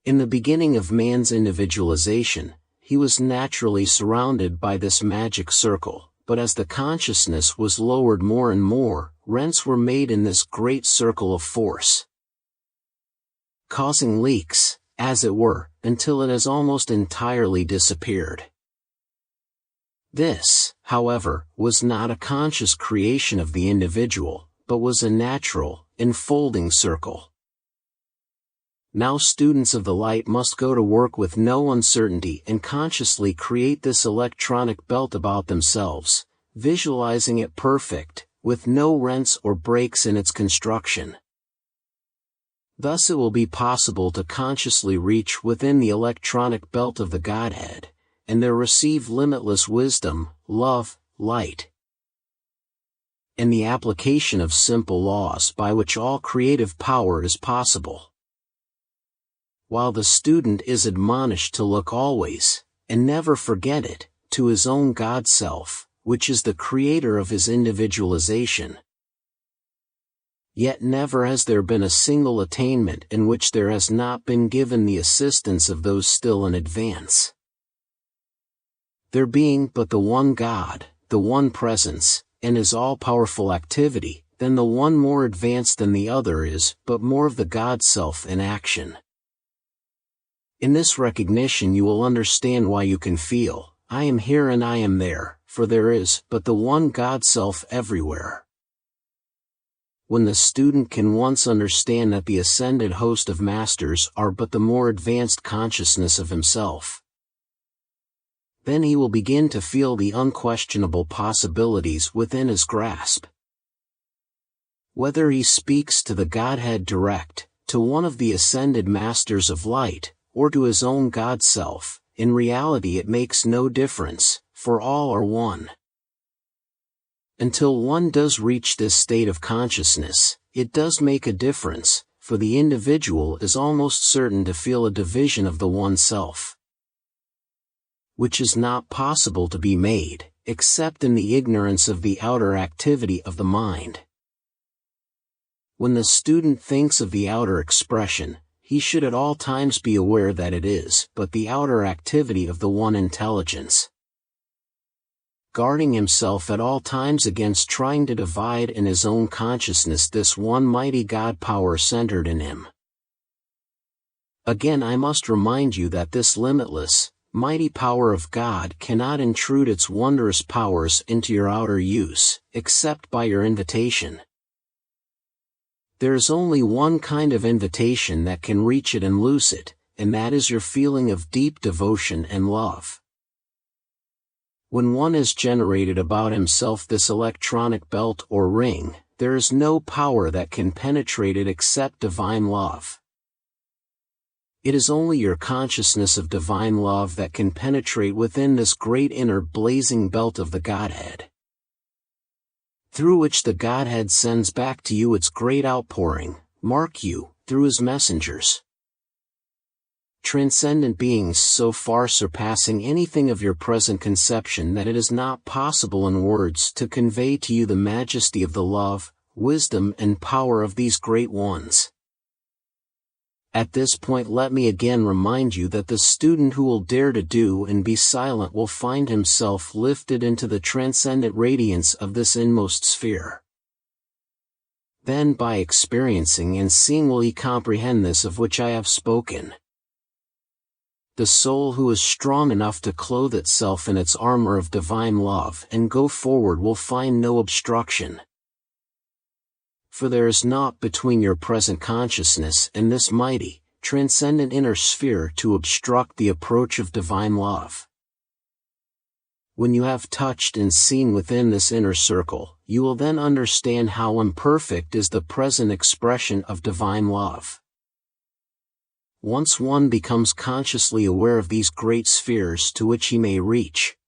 In the beginning of man's individualization, he was naturally surrounded by this magic circle, but as the consciousness was lowered more and more, rents were made in this great circle of force, causing leaks, as it were, until it has almost entirely disappeared. This, however, was not a conscious creation of the individual, but was a natural, enfolding circle. Now students of the light must go to work with no uncertainty and consciously create this electronic belt about themselves, visualizing it perfect, with no rents or breaks in its construction. Thus it will be possible to consciously reach within the electronic belt of the Godhead, and there receive limitless wisdom, love, light, and the application of simple laws by which all creative power is possible. While the student is admonished to look always, and never forget it, to his own God-self, which is the creator of his individualization. Yet never has there been a single attainment in which there has not been given the assistance of those still in advance. There being but the one God, the one presence, and his all-powerful activity, then the one more advanced than the other is but more of the God-self in action. In this recognition you will understand why you can feel, I am here and I am there, for there is but the one God-self everywhere. When the student can once understand that the ascended host of masters are but the more advanced consciousness of himself, then he will begin to feel the unquestionable possibilities within his grasp. Whether he speaks to the Godhead direct, to one of the ascended masters of light, or to his own God-self, in reality it makes no difference, for all are one. Until one does reach this state of consciousness, it does make a difference, for the individual is almost certain to feel a division of the one self. which is not possible to be made, except in the ignorance of the outer activity of the mind. When the student thinks of the outer expression, he should at all times be aware that it is but the outer activity of the one intelligence. Guarding himself at all times against trying to divide in his own consciousness this one mighty God power centered in him. Again, I must remind you that this limitless, mighty power of God cannot intrude its wondrous powers into your outer use, except by your invitation. There is only one kind of invitation that can reach it and loose it, and that is your feeling of deep devotion and love. When one has generated about himself this electronic belt or ring, there is no power that can penetrate it except divine love. It is only your consciousness of divine love that can penetrate within this great inner blazing belt of the Godhead, through which the Godhead sends back to you its great outpouring, mark you, through his messengers. Transcendent beings so far surpassing anything of your present conception that it is not possible in words to convey to you the majesty of the love, wisdom and power of these great ones. At this point let me again remind you that the student who will dare to do and be silent will find himself lifted into the transcendent radiance of this inmost sphere. Then by experiencing and seeing will he comprehend this of which I have spoken. The soul who is strong enough to clothe itself in its armor of divine love and go forward will find no obstruction. For there is naught between your present consciousness and this mighty, transcendent inner sphere to obstruct the approach of divine love. When you have touched and seen within this inner circle, you will then understand how imperfect is the present expression of divine love. Once one becomes consciously aware of these great spheres to which he may reach,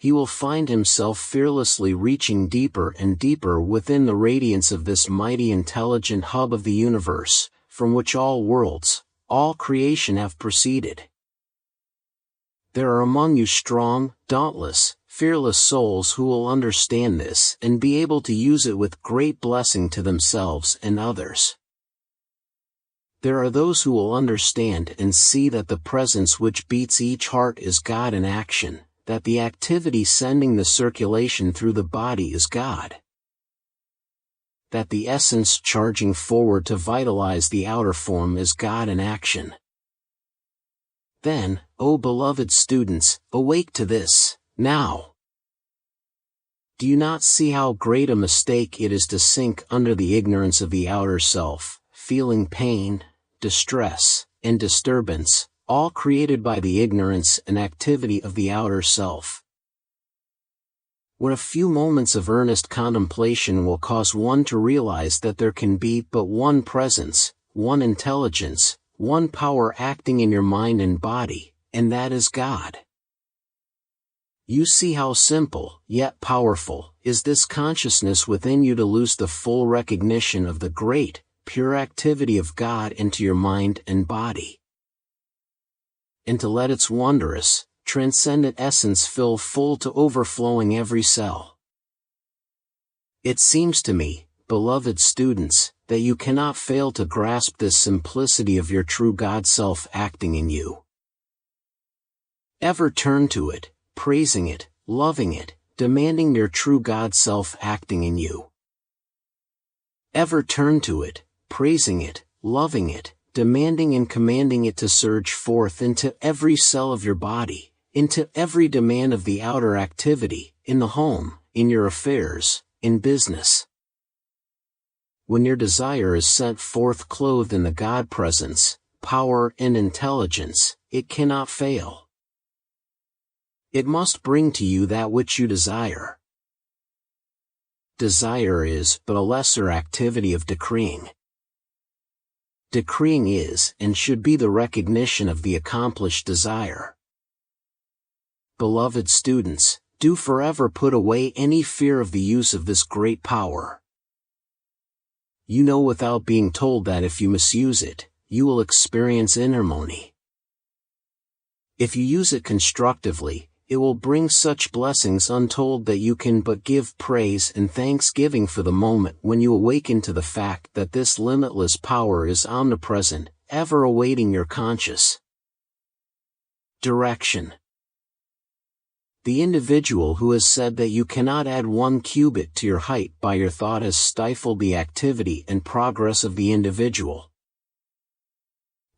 he will find himself fearlessly reaching deeper and deeper within the radiance of this mighty intelligent hub of the universe, from which all worlds, all creation have proceeded. There are among you strong, dauntless, fearless souls who will understand this and be able to use it with great blessing to themselves and others. There are those who will understand and see that the presence which beats each heart is God in action, that the activity sending the circulation through the body is God, that the essence charging forward to vitalize the outer form is God in action. Then, O beloved students, awake to this, now. Do you not see how great a mistake it is to sink under the ignorance of the outer self, feeling pain, distress, and disturbance, all created by the ignorance and activity of the outer self? When a few moments of earnest contemplation will cause one to realize that there can be but one presence, one intelligence, one power acting in your mind and body, and that is God. You see how simple, yet powerful, is this consciousness within you to lose the full recognition of the great, pure activity of God into your mind and body, and to let its wondrous, transcendent essence fill full to overflowing every cell. It seems to me, beloved students, that you cannot fail to grasp this simplicity of your true God self acting in you. Ever turn to it, praising it, loving it, demanding your true God self acting in you. Ever turn to it, praising it, loving it, demanding and commanding it to surge forth into every cell of your body, into every demand of the outer activity, in the home, in your affairs, in business. When your desire is sent forth clothed in the God presence, power and intelligence, it cannot fail. It must bring to you that which you desire. Desire is but a lesser activity of decreeing. Decreeing is and should be the recognition of the accomplished desire. Beloved students, do forever put away any fear of the use of this great power. You know without being told that if you misuse it, you will experience inharmony. If you use it constructively, it will bring such blessings untold that you can but give praise and thanksgiving for the moment when you awaken to the fact that this limitless power is omnipresent, ever awaiting your conscious direction. The individual who has said that you cannot add 1 cubit to your height by your thought has stifled the activity and progress of the individual.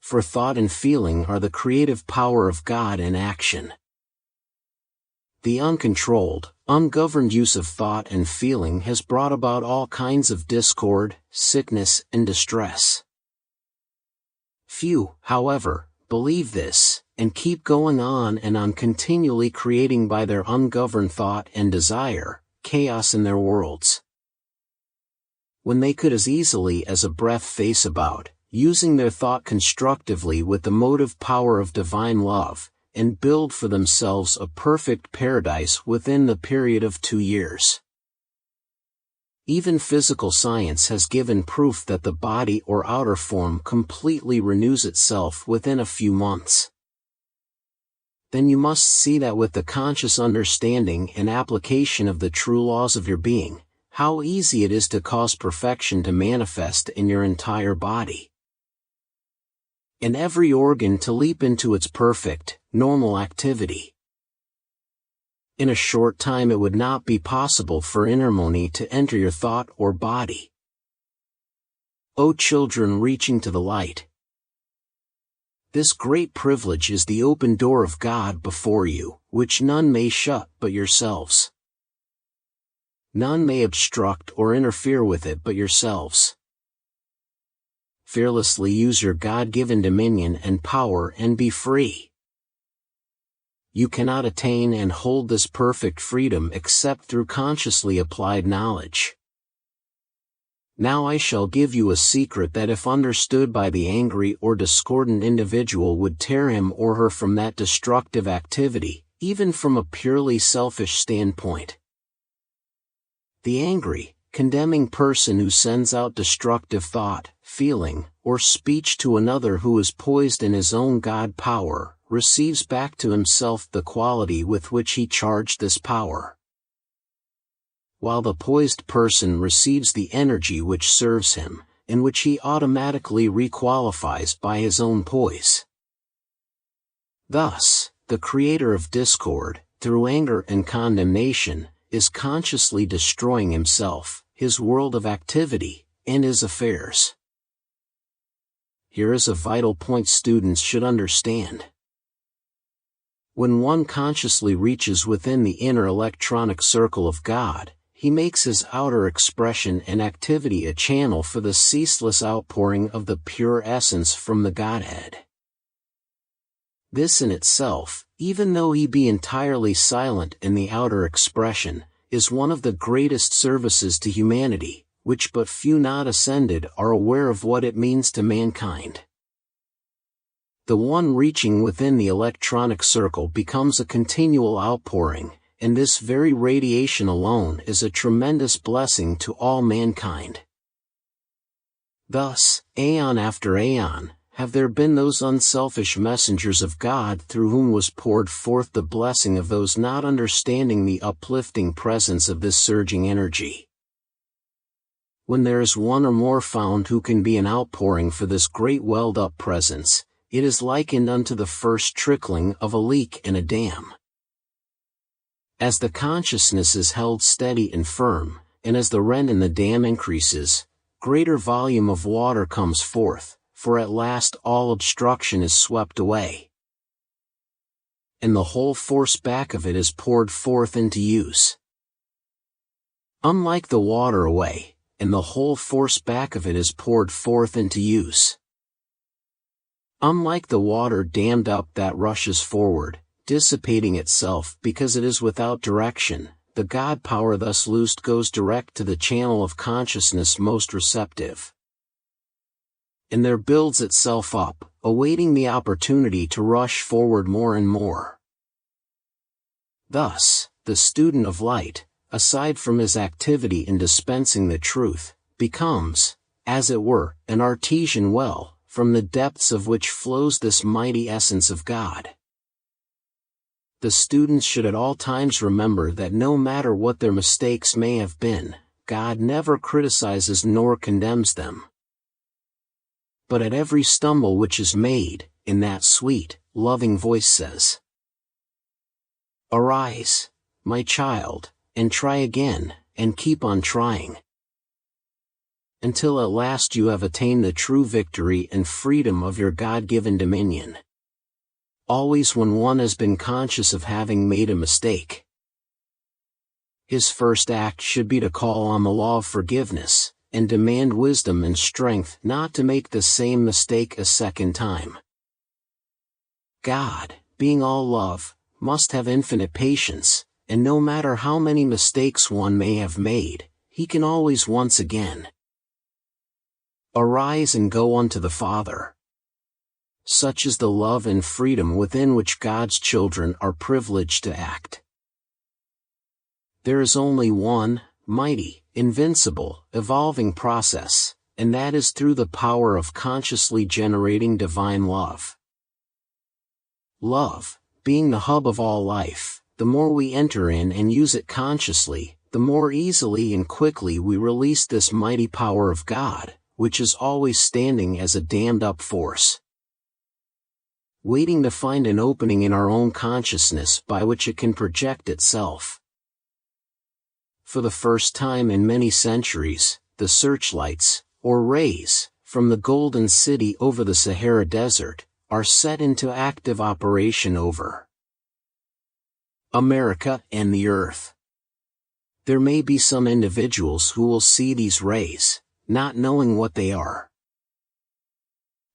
For thought and feeling are the creative power of God in action. The uncontrolled, ungoverned use of thought and feeling has brought about all kinds of discord, sickness, and distress. Few, however, believe this, and keep going on and on continually creating by their ungoverned thought and desire, chaos in their worlds. When they could as easily as a breath face about, using their thought constructively with the motive power of divine love, and build for themselves a perfect paradise within the period of 2 years. Even physical science has given proof that the body or outer form completely renews itself within a few months. Then you must see that with the conscious understanding and application of the true laws of your being, how easy it is to cause perfection to manifest in your entire body. And every organ to leap into its perfect, normal activity. In a short time it would not be possible for inharmony to enter your thought or body. O children reaching to the light! This great privilege is the open door of God before you, which none may shut but yourselves. None may obstruct or interfere with it but yourselves. Fearlessly use your God-given dominion and power and be free. You cannot attain and hold this perfect freedom except through consciously applied knowledge. Now I shall give you a secret that if understood by the angry or discordant individual would tear him or her from that destructive activity, even from a purely selfish standpoint. The angry, condemning person who sends out destructive thought, feeling, or speech to another who is poised in his own God power, receives back to himself the quality with which he charged this power. While the poised person receives the energy which serves him, in which he automatically requalifies by his own poise. Thus, the creator of discord, through anger and condemnation, is consciously destroying himself, his world of activity, and his affairs. Here is a vital point students should understand. When one consciously reaches within the inner electronic circle of God, he makes his outer expression and activity a channel for the ceaseless outpouring of the pure essence from the Godhead. This in itself, even though he be entirely silent in the outer expression, is one of the greatest services to humanity, which but few not ascended are aware of what it means to mankind. The one reaching within the electronic circle becomes a continual outpouring, and this very radiation alone is a tremendous blessing to all mankind. Thus, aeon after aeon, have there been those unselfish messengers of God through whom was poured forth the blessing of those not understanding the uplifting presence of this surging energy. When there is one or more found who can be an outpouring for this great welled-up presence, it is likened unto the first trickling of a leak in a dam. As the consciousness is held steady and firm, and as the rent in the dam increases, greater volume of water comes forth, for at last all obstruction is swept away. And the whole force back of it is poured forth into use. Unlike the water away, and the whole force back of it is poured forth into use. Unlike the water dammed up that rushes forward, dissipating itself because it is without direction, the God power thus loosed goes direct to the channel of consciousness most receptive. And there builds itself up, awaiting the opportunity to rush forward more and more. Thus, the student of light, aside from his activity in dispensing the truth, becomes, as it were, an artesian well, from the depths of which flows this mighty essence of God. the students should at all times remember that no matter what their mistakes may have been, God never criticizes nor condemns them. But at every stumble which is made, in that sweet, loving voice says, "Arise, my child, and try again, and keep on trying, until at last you have attained the true victory and freedom of your God-given dominion." Always when one has been conscious of having made a mistake, his first act should be to call on the law of forgiveness, and demand wisdom and strength not to make the same mistake a second time. God, being all love, must have infinite patience, and no matter how many mistakes one may have made, he can always once again arise and go unto the Father. Such is the love and freedom within which God's children are privileged to act. There is only one, mighty, invincible, evolving process, and that is through the power of consciously generating divine love. Love, being the hub of all life, the more we enter in and use it consciously, the more easily and quickly we release this mighty power of God, which is always standing as a dammed-up force, waiting to find an opening in our own consciousness by which it can project itself. For the first time in many centuries, the searchlights, or rays, from the Golden City over the Sahara Desert, are set into active operation over America and the Earth. There may be some individuals who will see these rays, not knowing what they are.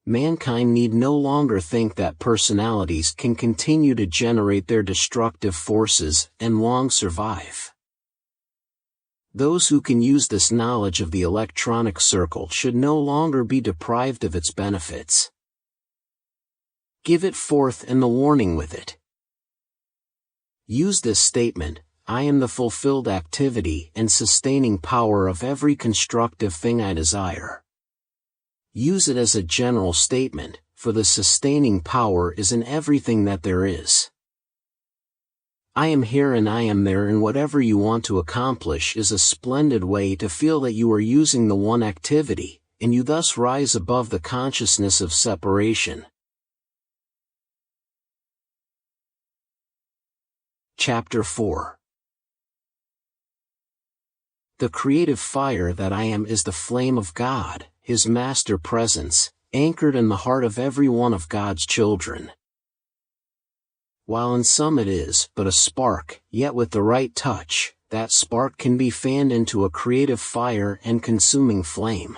Mankind need no longer think that personalities can continue to generate their destructive forces and long survive. Those who can use this knowledge of the electronic circle should no longer be deprived of its benefits. Give it forth and the warning with it. Use this statement, "I am the fulfilled activity and sustaining power of every constructive thing I desire." Use it as a general statement, for the sustaining power is in everything that there is. I am here and I am there, and whatever you want to accomplish is a splendid way to feel that you are using the one activity, and you thus rise above the consciousness of separation. Chapter 4. The creative fire that I am is the flame of God, His master presence, anchored in the heart of every one of God's children. While in some it is but a spark, yet with the right touch, that spark can be fanned into a creative fire and consuming flame.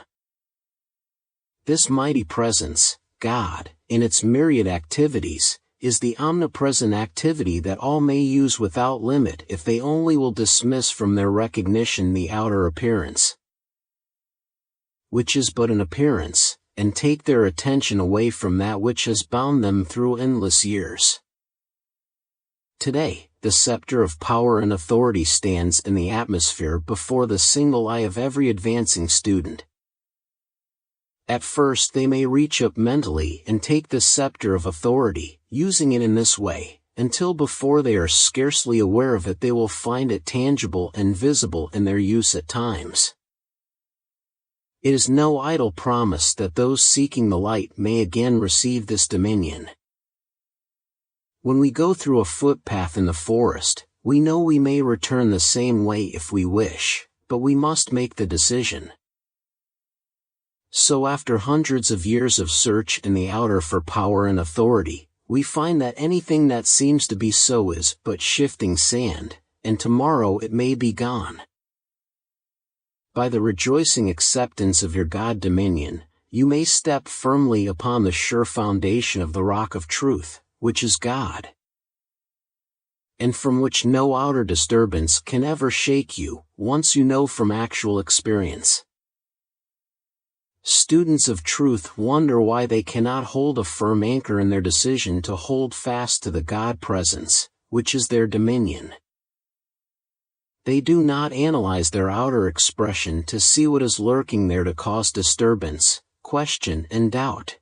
This mighty presence, God, in its myriad activities, is the omnipresent activity that all may use without limit if they only will dismiss from their recognition the outer appearance, which is but an appearance, and take their attention away from that which has bound them through endless years. Today, the scepter of power and authority stands in the atmosphere before the single eye of every advancing student. At first they may reach up mentally and take the scepter of authority, using it in this way, until before they are scarcely aware of it they will find it tangible and visible in their use at times. It is no idle promise that those seeking the light may again receive this dominion. When we go through a footpath in the forest, we know we may return the same way if we wish, but we must make the decision. So after hundreds of years of search in the outer for power and authority, we find that anything that seems to be so is but shifting sand, and tomorrow it may be gone. By the rejoicing acceptance of your God dominion, you may step firmly upon the sure foundation of the rock of truth, which is God, and from which no outer disturbance can ever shake you, once you know from actual experience. Students of truth wonder why they cannot hold a firm anchor in their decision to hold fast to the God presence, which is their dominion. They do not analyze their outer expression to see what is lurking there to cause disturbance, question and doubt.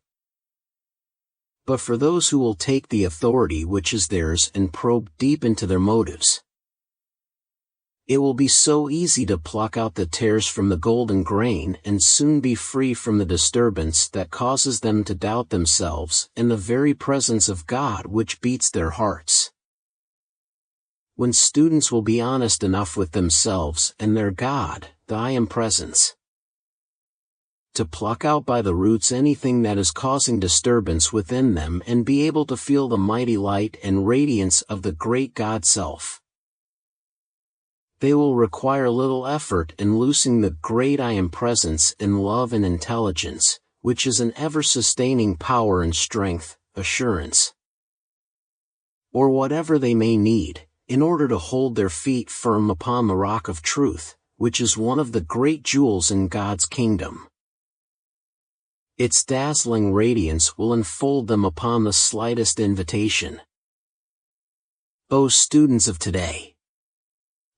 but for those who will take the authority which is theirs and probe deep into their motives. It will be so easy to pluck out the tares from the golden grain and soon be free from the disturbance that causes them to doubt themselves and the very presence of God which beats their hearts. When students will be honest enough with themselves and their God, the I Am Presence, to pluck out by the roots anything that is causing disturbance within them and be able to feel the mighty light and radiance of the great God Self, they will require little effort in loosing the great I Am Presence in love and intelligence, which is an ever-sustaining power and strength, assurance, or whatever they may need, in order to hold their feet firm upon the rock of truth, which is one of the great jewels in God's kingdom. Its dazzling radiance will enfold them upon the slightest invitation. O students of today!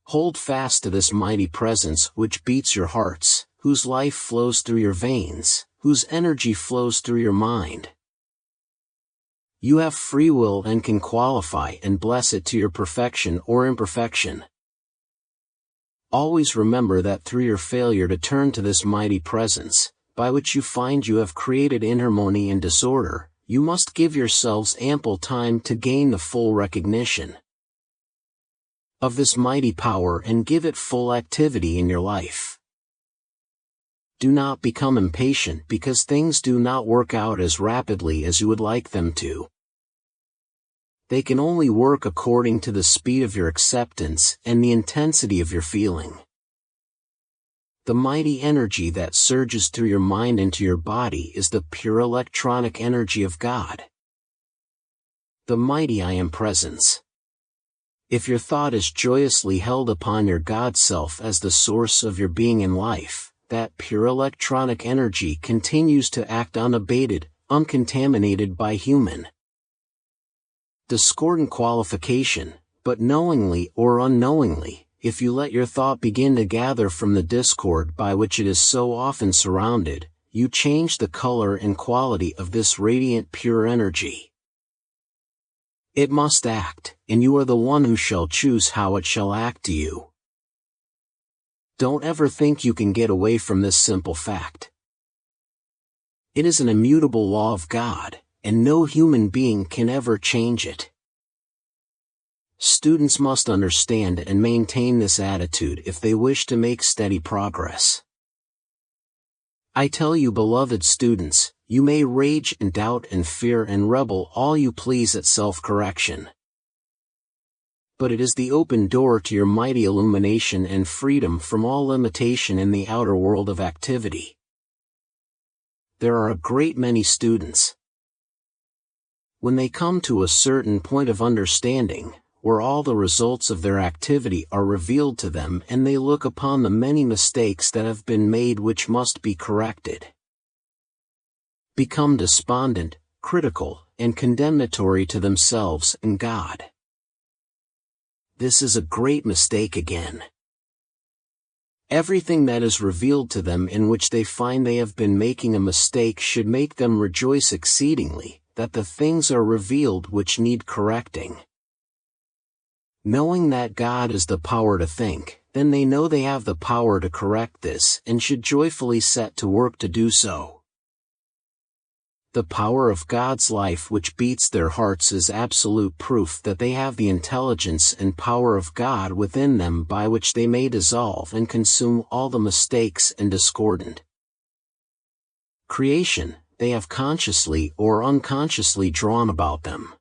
Hold fast to this mighty presence which beats your hearts, whose life flows through your veins, whose energy flows through your mind. You have free will and can qualify and bless it to your perfection or imperfection. Always remember that through your failure to turn to this mighty presence, by which you find you have created inharmony and disorder, you must give yourselves ample time to gain the full recognition of this mighty power and give it full activity in your life. Do not become impatient because things do not work out as rapidly as you would like them to. They can only work according to the speed of your acceptance and the intensity of your feeling. The mighty energy that surges through your mind into your body is the pure electronic energy of God, the mighty I Am Presence. If your thought is joyously held upon your God Self as the source of your being in life, that pure electronic energy continues to act unabated, uncontaminated by human discordant qualification, but knowingly or unknowingly, if you let your thought begin to gather from the discord by which it is so often surrounded, you change the color and quality of this radiant pure energy. It must act, and you are the one who shall choose how it shall act to you. Don't ever think you can get away from this simple fact. It is an immutable law of God, and no human being can ever change it. Students must understand and maintain this attitude if they wish to make steady progress. I tell you, beloved students, you may rage and doubt and fear and rebel all you please at self-correction. But it is the open door to your mighty illumination and freedom from all limitation in the outer world of activity. There are a great many students, when they come to a certain point of understanding, where all the results of their activity are revealed to them and they look upon the many mistakes that have been made which must be corrected, become despondent, critical, and condemnatory to themselves and God. This is a great mistake again. Everything that is revealed to them in which they find they have been making a mistake should make them rejoice exceedingly, that the things are revealed which need correcting. Knowing that God is the power to think, then they know they have the power to correct this and should joyfully set to work to do so. The power of God's life which beats their hearts is absolute proof that they have the intelligence and power of God within them by which they may dissolve and consume all the mistakes and discordant creation they have consciously or unconsciously drawn about them.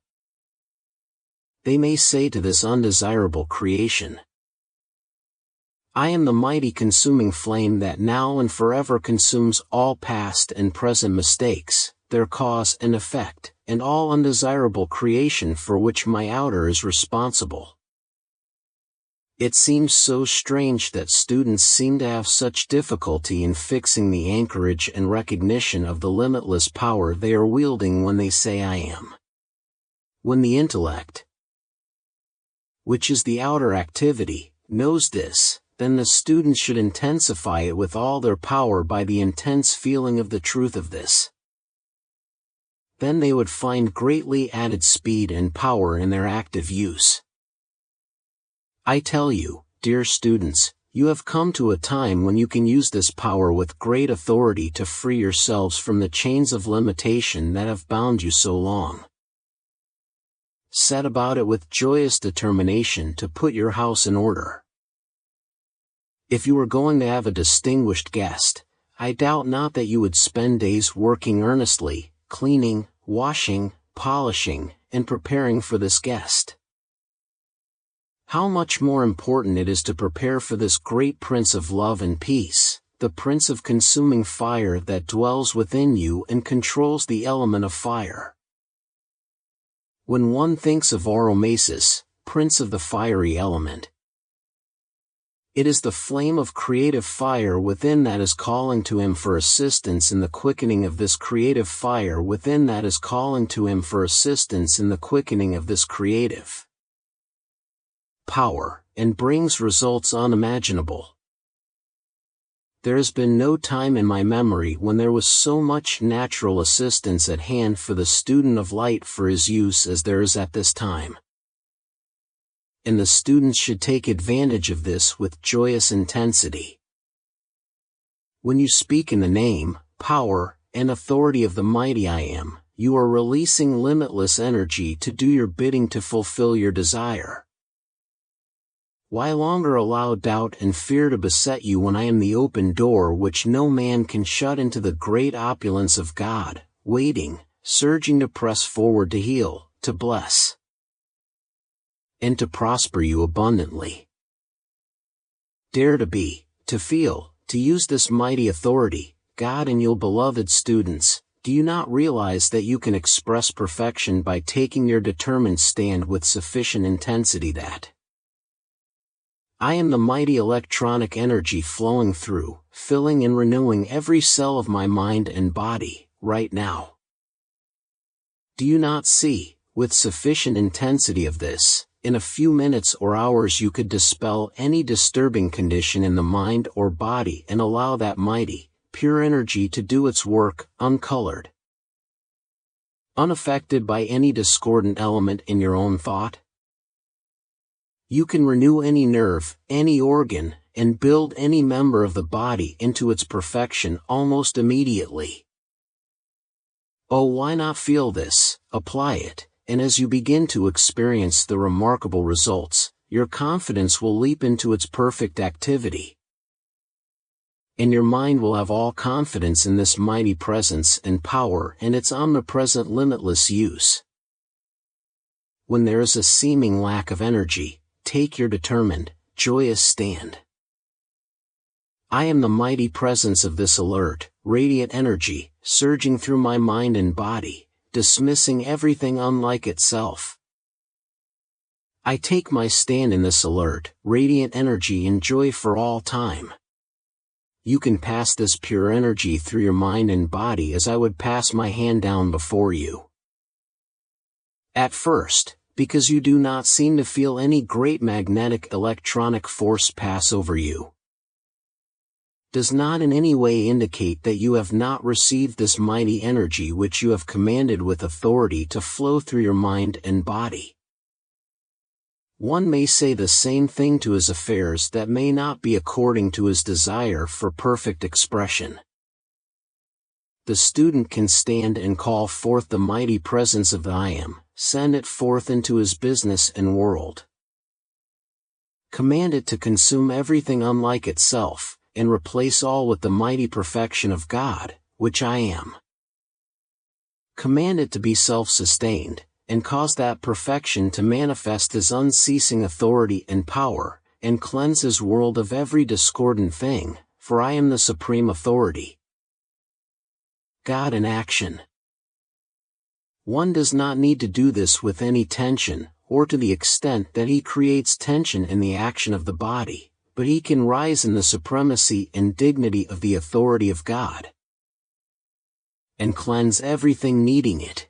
They may say to this undesirable creation, I am the mighty consuming flame that now and forever consumes all past and present mistakes, their cause and effect, and all undesirable creation for which my outer is responsible. It seems so strange that students seem to have such difficulty in fixing the anchorage and recognition of the limitless power they are wielding when they say I am. When the intellect, which is the outer activity, knows this, then the students should intensify it with all their power by the intense feeling of the truth of this. then they would find greatly added speed and power in their active use. I tell you, dear students, you have come to a time when you can use this power with great authority to free yourselves from the chains of limitation that have bound you so long. Set about it with joyous determination to put your house in order. If you were going to have a distinguished guest, I doubt not that you would spend days working earnestly, cleaning, washing, polishing, and preparing for this guest. How much more important it is to prepare for this great Prince of love and peace, the Prince of consuming fire that dwells within you and controls the element of fire. When one thinks of Oromasis, Prince of the fiery element, it is the flame of creative fire within that is calling to him for assistance in the quickening of this creative fire within that is calling to him for assistance in the quickening of this creative power, and brings results unimaginable. There has been no time in my memory when there was so much natural assistance at hand for the student of light for his use as there is at this time. And the students should take advantage of this with joyous intensity. When you speak in the name, power, and authority of the mighty I Am, you are releasing limitless energy to do your bidding to fulfill your desire. Why longer allow doubt and fear to beset you when I am the open door which no man can shut into the great opulence of God, waiting, surging to press forward to heal, to bless, and to prosper you abundantly? Dare to be, to feel, to use this mighty authority, God and your beloved students. Do you not realize that you can express perfection by taking your determined stand with sufficient intensity that I am the mighty electronic energy flowing through, filling and renewing every cell of my mind and body, right now? Do you not see, with sufficient intensity of this, in a few minutes or hours you could dispel any disturbing condition in the mind or body and allow that mighty, pure energy to do its work, uncolored, unaffected by any discordant element in your own thought? You can renew any nerve, any organ, and build any member of the body into its perfection almost immediately. Oh, why not feel this, apply it, and as you begin to experience the remarkable results, your confidence will leap into its perfect activity. And your mind will have all confidence in this mighty presence and power and its omnipresent limitless use. When there is a seeming lack of energy, take your determined, joyous stand. I am the mighty presence of this alert, radiant energy, surging through my mind and body, dismissing everything unlike itself. I take my stand in this alert, radiant energy in joy for all time. You can pass this pure energy through your mind and body as I would pass my hand down before you. At first, because you do not seem to feel any great magnetic electronic force pass over you, does not in any way indicate that you have not received this mighty energy which you have commanded with authority to flow through your mind and body. One may say the same thing to his affairs that may not be according to his desire for perfect expression. The student can stand and call forth the mighty presence of the I Am, send it forth into his business and world. Command it to consume everything unlike itself, and replace all with the mighty perfection of God, which I am. Command it to be self-sustained, and cause that perfection to manifest his unceasing authority and power, and cleanse his world of every discordant thing, for I am the supreme authority. God in action. One does not need to do this with any tension, or to the extent that he creates tension in the action of the body, but he can rise in the supremacy and dignity of the authority of God, and cleanse everything needing it.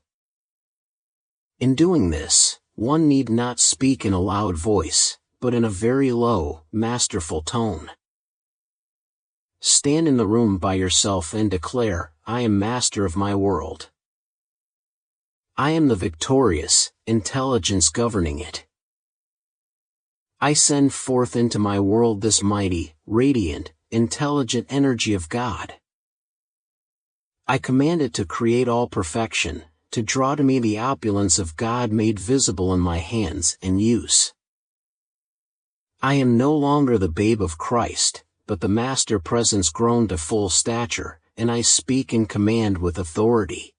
In doing this, one need not speak in a loud voice, but in a very low, masterful tone. Stand in the room by yourself and declare, I am master of my world. I am the victorious intelligence governing it. I send forth into my world this mighty, radiant, intelligent energy of God. I command it to create all perfection, to draw to me the opulence of God made visible in my hands and use. I am no longer the babe of Christ, but the Master Presence grown to full stature, and I speak and command with authority.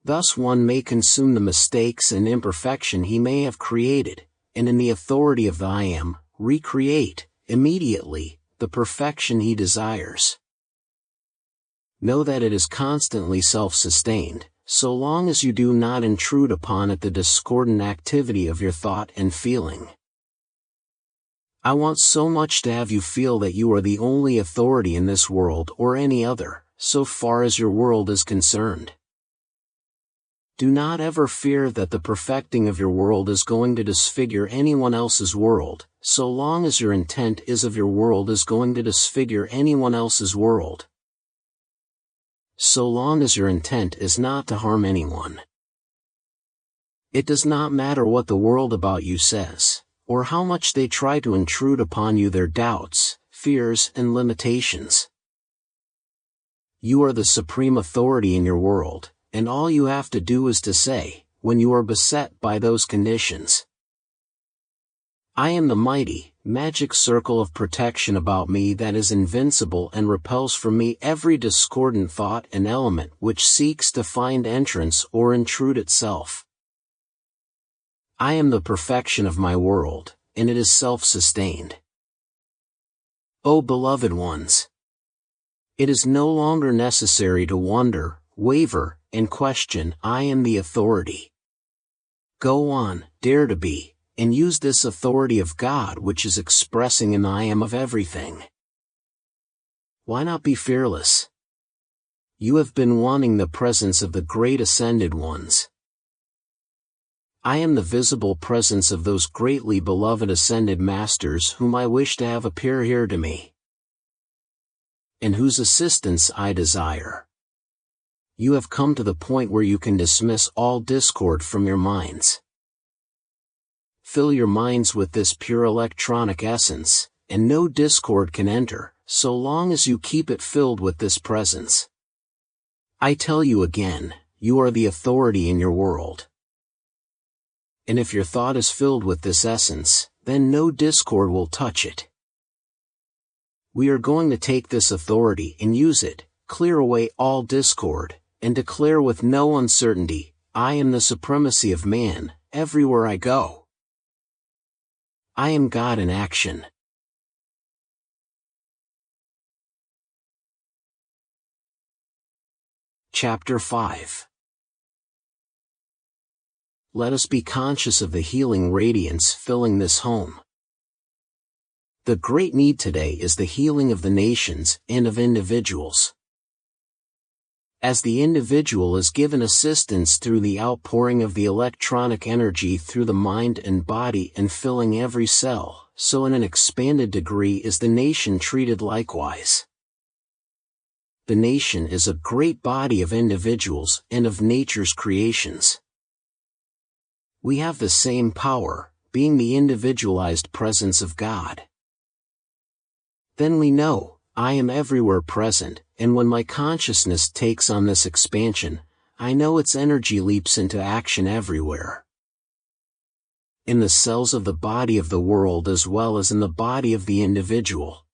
Thus one may consume the mistakes and imperfection he may have created, and in the authority of the I Am, recreate, immediately, the perfection he desires. Know that it is constantly self-sustained, so long as you do not intrude upon it the discordant activity of your thought and feeling. I want so much to have you feel that you are the only authority in this world or any other, so far as your world is concerned. Do not ever fear that the perfecting of your world is going to disfigure anyone else's world, so long as your intent is of your world is going to disfigure anyone else's world. So long as your intent is not to harm anyone. It does not matter what the world about you says, or how much they try to intrude upon you their doubts, fears, and limitations. You are the supreme authority in your world, and all you have to do is to say, when you are beset by those conditions, I am the mighty, magic circle of protection about me that is invincible and repels from me every discordant thought and element which seeks to find entrance or intrude itself. I am the perfection of my world, and it is self-sustained. O beloved ones! It is no longer necessary to wonder, waver, and question. I am the authority. Go on, dare to be, and use this authority of God which is expressing an I am of everything. Why not be fearless? You have been wanting the presence of the great ascended ones. I am the visible presence of those greatly beloved ascended masters whom I wish to have appear here to me, and whose assistance I desire. You have come to the point where you can dismiss all discord from your minds. Fill your minds with this pure electronic essence, and no discord can enter, so long as you keep it filled with this presence. I tell you again, you are the authority in your world. And if your thought is filled with this essence, then no discord will touch it. We are going to take this authority and use it, clear away all discord, and declare with no uncertainty, I am the supremacy of man, everywhere I go. I am God in action. Chapter 5. Let us be conscious of the healing radiance filling this home. The great need today is the healing of the nations and of individuals. As the individual is given assistance through the outpouring of the electronic energy through the mind and body and filling every cell, so in an expanded degree is the nation treated likewise. The nation is a great body of individuals and of nature's creations. We have the same power, being the individualized presence of God. Then we know, I am everywhere present, and when my consciousness takes on this expansion, I know its energy leaps into action everywhere. In the cells of the body of the world as well as in the body of the individual.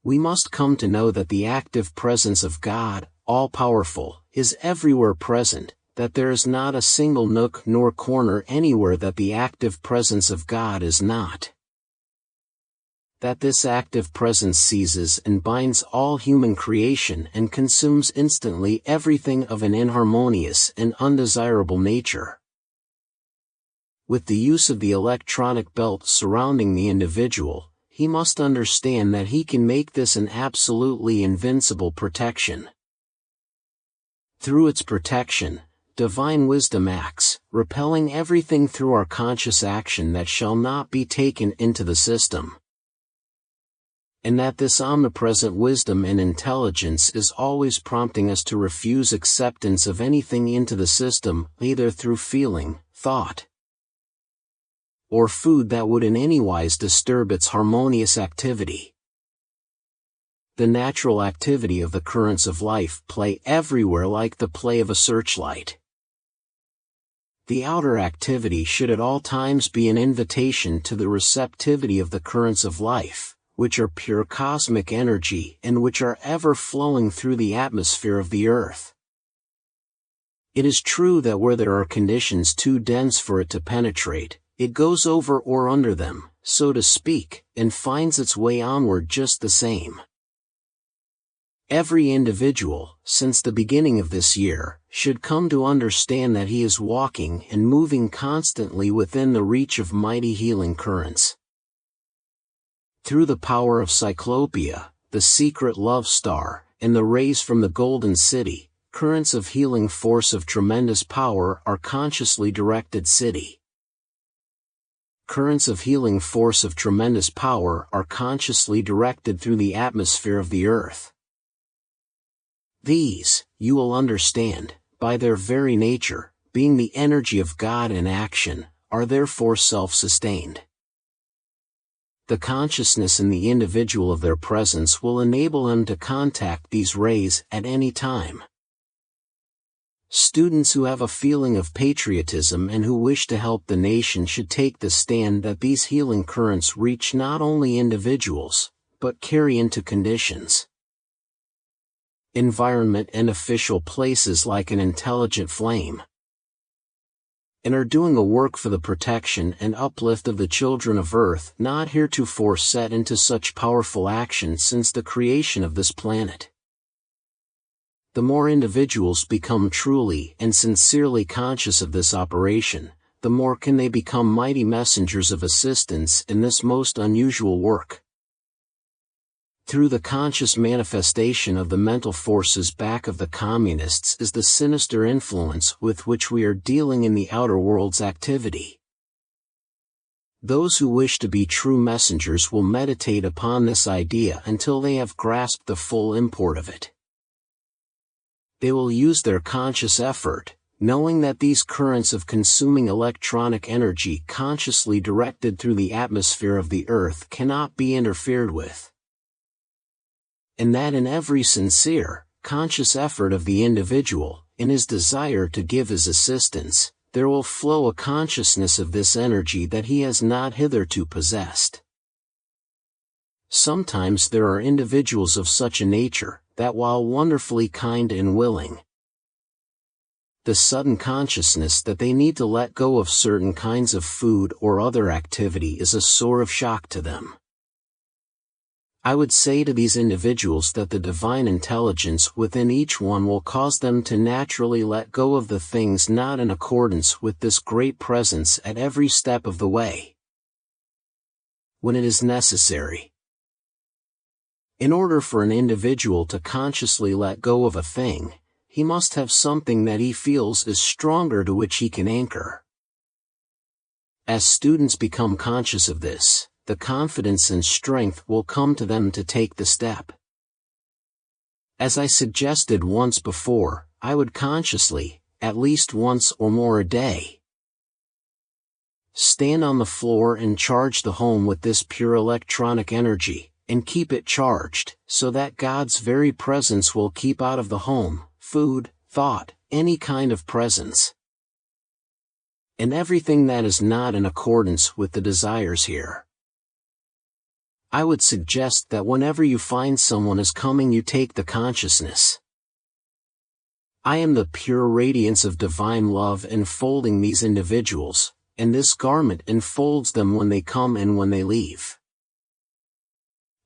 We must come to know that the active presence of God, all-powerful, is everywhere present, that there is not a single nook nor corner anywhere that the active presence of God is not. That this active presence seizes and binds all human creation and consumes instantly everything of an inharmonious and undesirable nature. With the use of the electronic belt surrounding the individual, he must understand that he can make this an absolutely invincible protection. Through its protection, divine wisdom acts, repelling everything through our conscious action that shall not be taken into the system. and that this omnipresent wisdom and intelligence is always prompting us to refuse acceptance of anything into the system, either through feeling, thought, or food that would in any wise disturb its harmonious activity. The natural activity of the currents of life play everywhere like the play of a searchlight. The outer activity should at all times be an invitation to the receptivity of the currents of life, which are pure cosmic energy and which are ever flowing through the atmosphere of the earth. It is true that where there are conditions too dense for it to penetrate, it goes over or under them, so to speak, and finds its way onward just the same. Every individual, since the beginning of this year, should come to understand that he is walking and moving constantly within the reach of mighty healing currents. Through the power of Cyclopia, the secret love star, and the rays from the Golden City, currents of healing force of tremendous power are consciously directed city. Currents of healing force of tremendous power are consciously directed through the atmosphere of the earth. These, you will understand, by their very nature, being the energy of God in action, are therefore self-sustained. The consciousness in the individual of their presence will enable them to contact these rays at any time. Students who have a feeling of patriotism and who wish to help the nation should take the stand that these healing currents reach not only individuals, but carry into conditions, environment and official places like an intelligent flame, and are doing a work for the protection and uplift of the children of Earth not heretofore set into such powerful action since the creation of this planet. The more individuals become truly and sincerely conscious of this operation, the more can they become mighty messengers of assistance in this most unusual work. Through the conscious manifestation of the mental forces back of the communists is the sinister influence with which we are dealing in the outer world's activity. Those who wish to be true messengers will meditate upon this idea until they have grasped the full import of it. They will use their conscious effort, knowing that these currents of consuming electronic energy consciously directed through the atmosphere of the earth cannot be interfered with, and that in every sincere, conscious effort of the individual, in his desire to give his assistance, there will flow a consciousness of this energy that he has not hitherto possessed. Sometimes there are individuals of such a nature, that while wonderfully kind and willing, the sudden consciousness that they need to let go of certain kinds of food or other activity is a sort of shock to them. I would say to these individuals that the divine intelligence within each one will cause them to naturally let go of the things not in accordance with this great presence at every step of the way, when it is necessary. In order for an individual to consciously let go of a thing, he must have something that he feels is stronger to which he can anchor. As students become conscious of this, the confidence and strength will come to them to take the step. As I suggested once before, I would consciously, at least once or more a day, stand on the floor and charge the home with this pure electronic energy, and keep it charged, so that God's very presence will keep out of the home, food, thought, any kind of presence, and everything that is not in accordance with the desires here. I would suggest that whenever you find someone is coming, you take the consciousness, I am the pure radiance of divine love enfolding these individuals, and this garment enfolds them when they come and when they leave.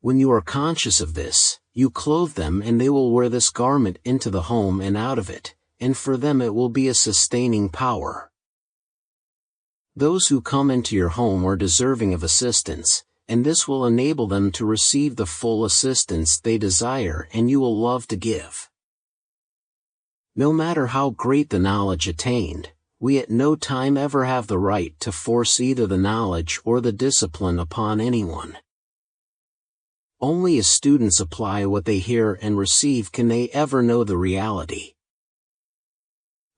When you are conscious of this, you clothe them and they will wear this garment into the home and out of it, and for them it will be a sustaining power. Those who come into your home are deserving of assistance, and this will enable them to receive the full assistance they desire and you will love to give. No matter how great the knowledge attained, we at no time ever have the right to force either the knowledge or the discipline upon anyone. Only as students apply what they hear and receive can they ever know the reality.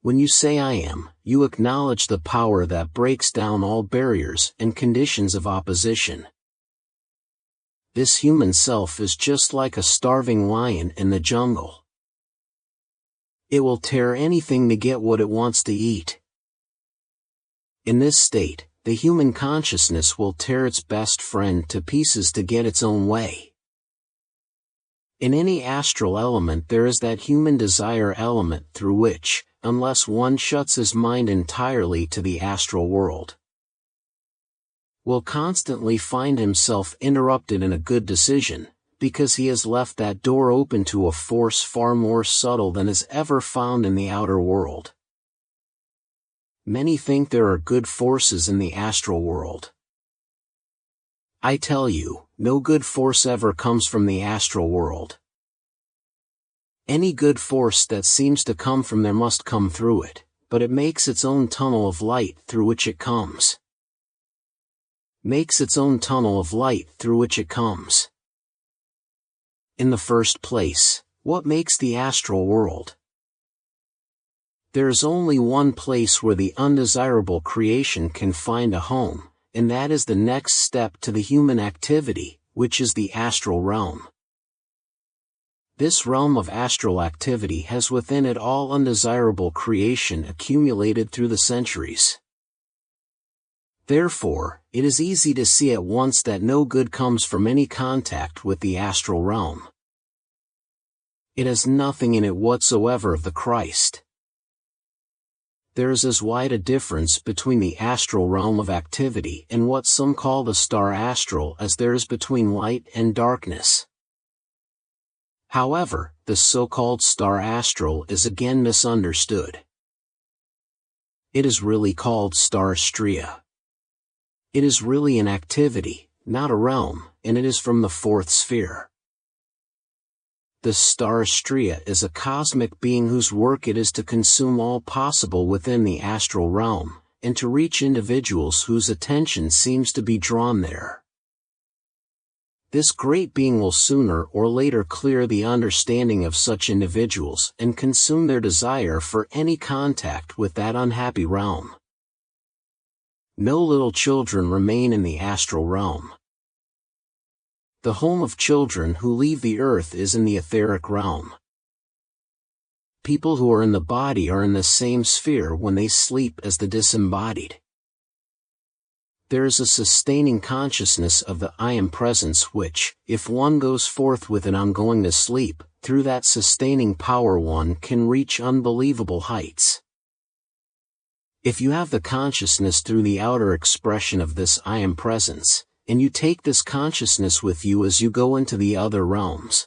When you say I am, you acknowledge the power that breaks down all barriers and conditions of opposition. This human self is just like a starving lion in the jungle. It will tear anything to get what it wants to eat. In this state, the human consciousness will tear its best friend to pieces to get its own way. In any astral element there is that human desire element through which, unless one shuts his mind entirely to the astral world, will constantly find himself interrupted in a good decision, because he has left that door open to a force far more subtle than is ever found in the outer world. Many think there are good forces in the astral world. I tell you, no good force ever comes from the astral world. Any good force that seems to come from there must come through it, but it makes its own tunnel of light through which it comes. In the first place, what makes the astral world? There is only one place where the undesirable creation can find a home, and that is the next step to the human activity, which is the astral realm. This realm of astral activity has within it all undesirable creation accumulated through the centuries. Therefore, it is easy to see at once that no good comes from any contact with the astral realm. It has nothing in it whatsoever of the Christ. There is as wide a difference between the astral realm of activity and what some call the star astral as there is between light and darkness. However, the so-called star astral is again misunderstood. It is really called star stria. It is really an activity, not a realm, and it is from the fourth sphere. The star stria is a cosmic being whose work it is to consume all possible within the astral realm, and to reach individuals whose attention seems to be drawn there. This great being will sooner or later clear the understanding of such individuals and consume their desire for any contact with that unhappy realm. No little children remain in the astral realm. The home of children who leave the earth is in the etheric realm. People who are in the body are in the same sphere when they sleep as the disembodied. There is a sustaining consciousness of the I am presence which, if one goes forth with it on going to sleep, through that sustaining power one can reach unbelievable heights. If you have the consciousness through the outer expression of this I am presence, and you take this consciousness with you as you go into the other realms,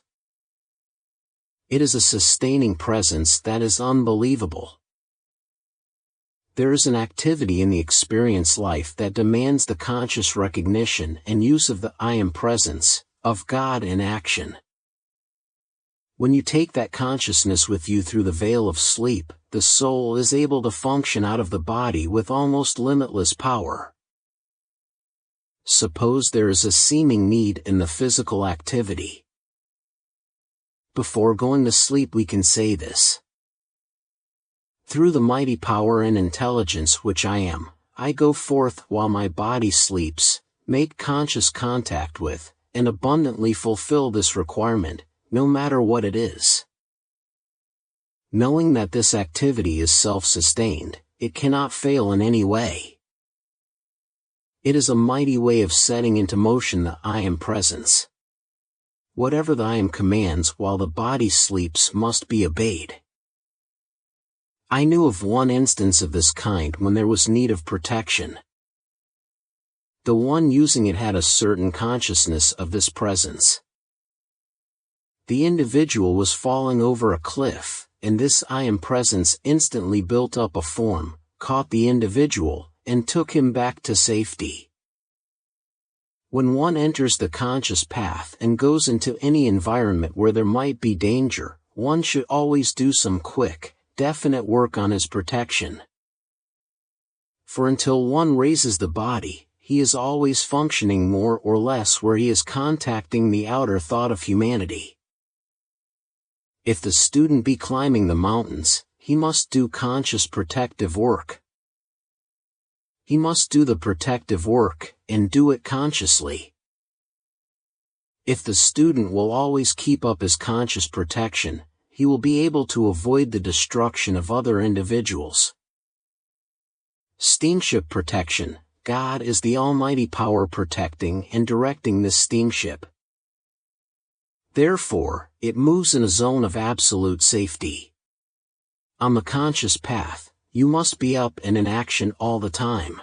it is a sustaining presence that is unbelievable. There is an activity in the experience life that demands the conscious recognition and use of the I am presence, of God in action. When you take that consciousness with you through the veil of sleep, the soul is able to function out of the body with almost limitless power. Suppose there is a seeming need in the physical activity. Before going to sleep we can say this. Through the mighty power and intelligence which I am, I go forth while my body sleeps, make conscious contact with, and abundantly fulfill this requirement, no matter what it is. Knowing that this activity is self-sustained, it cannot fail in any way. It is a mighty way of setting into motion the I am presence. Whatever the I am commands while the body sleeps must be obeyed. I knew of one instance of this kind when there was need of protection. The one using it had a certain consciousness of this presence. The individual was falling over a cliff, and this I am presence instantly built up a form, caught the individual, and took him back to safety. When one enters the conscious path and goes into any environment where there might be danger, one should always do some quick, definite work on his protection. For until one raises the body, he is always functioning more or less where he is contacting the outer thought of humanity. If the student be climbing the mountains, he must do conscious protective work. He must do the protective work, and do it consciously. If the student will always keep up his conscious protection, he will be able to avoid the destruction of other individuals. Steamship protection. God is the almighty power protecting and directing this steamship. Therefore, it moves in a zone of absolute safety. On the conscious path, you must be up and in action all the time.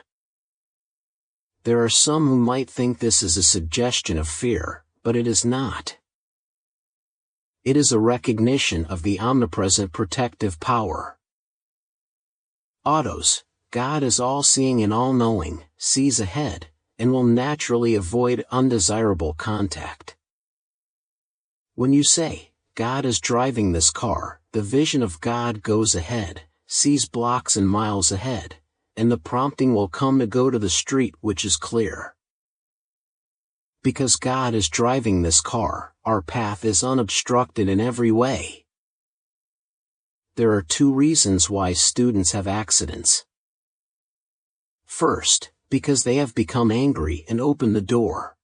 There are some who might think this is a suggestion of fear, but it is not. It is a recognition of the omnipresent protective power. Autos. God is all-seeing and all-knowing, sees ahead, and will naturally avoid undesirable contact. When you say, God is driving this car, the vision of God goes ahead, sees blocks and miles ahead, and the prompting will come to go to the street which is clear. Because God is driving this car, our path is unobstructed in every way. There are two reasons why students have accidents. First, because they have become angry and opened the door.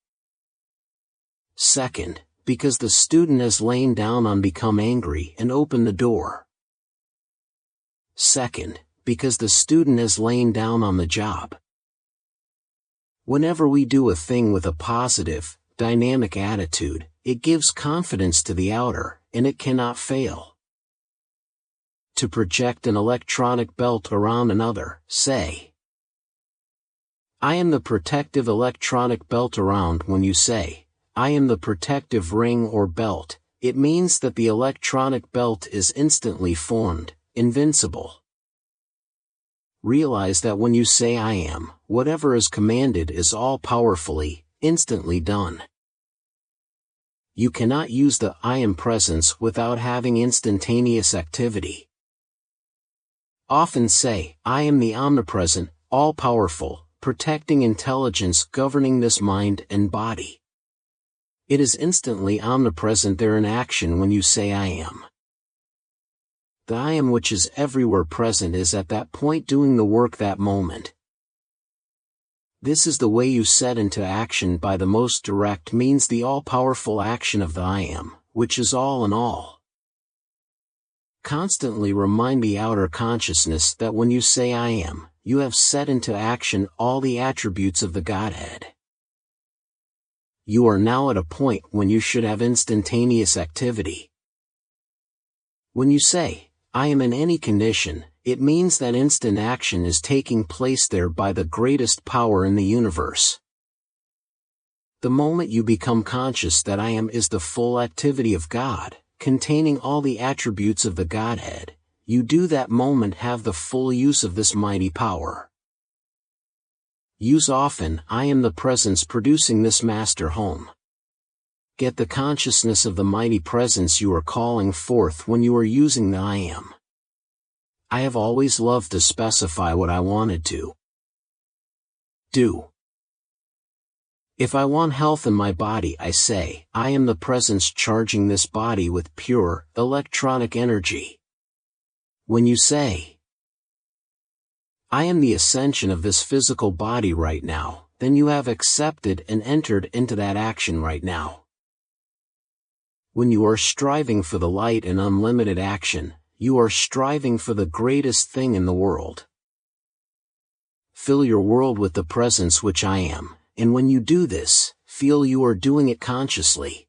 Second, because the student has lain down on become angry and opened the door. Second, because the student has lain down on the job. Whenever we do a thing with a positive, dynamic attitude, it gives confidence to the outer, and it cannot fail. To project an electronic belt around another, say, I am the protective electronic belt around. When you say, I am the protective ring or belt, it means that the electronic belt is instantly formed, invincible. Realize that when you say I am, whatever is commanded is all-powerfully, instantly done. You cannot use the I am presence without having instantaneous activity. Often say, I am the omnipresent, all-powerful, protecting intelligence governing this mind and body. It is instantly omnipresent there in action when you say I am. The I am which is everywhere present is at that point doing the work that moment. This is the way you set into action by the most direct means the all-powerful action of the I am, which is all in all. Constantly remind the outer consciousness that when you say I am, you have set into action all the attributes of the Godhead. You are now at a point when you should have instantaneous activity. When you say, I am in any condition, it means that instant action is taking place there by the greatest power in the universe. The moment you become conscious that I am is the full activity of God, containing all the attributes of the Godhead, you do that moment have the full use of this mighty power. Use often, I am the presence producing this master home. Get the consciousness of the mighty presence you are calling forth when you are using the I am. I have always loved to specify what I wanted to do. If I want health in my body, I say, I am the presence charging this body with pure, electronic energy. When you say, I am the ascension of this physical body right now, then you have accepted and entered into that action right now. When you are striving for the light and unlimited action, you are striving for the greatest thing in the world. Fill your world with the presence which I am, and when you do this, feel you are doing it consciously.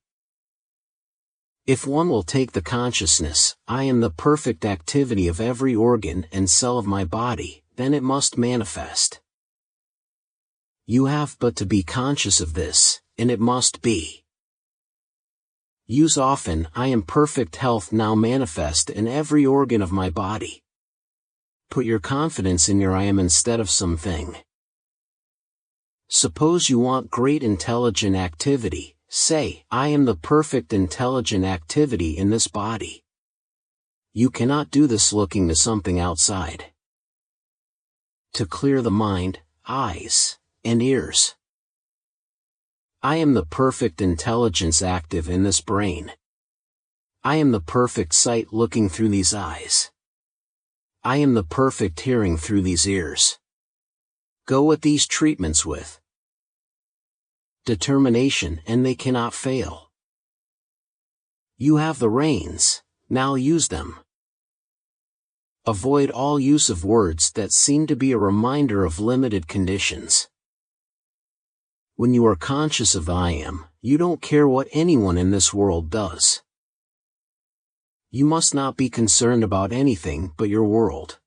If one will take the consciousness, I am the perfect activity of every organ and cell of my body, then it must manifest. You have but to be conscious of this, and it must be. Use often, I am perfect health now manifest in every organ of my body. Put your confidence in your I am instead of something. Suppose you want great intelligent activity, say, I am the perfect intelligent activity in this body. You cannot do this looking to something outside. To clear the mind, eyes, and ears. I am the perfect intelligence active in this brain. I am the perfect sight looking through these eyes. I am the perfect hearing through these ears. Go at these treatments with determination, and they cannot fail. You have the reins, now use them. Avoid all use of words that seem to be a reminder of limited conditions. When you are conscious of I am, you don't care what anyone in this world does. You must not be concerned about anything but your world.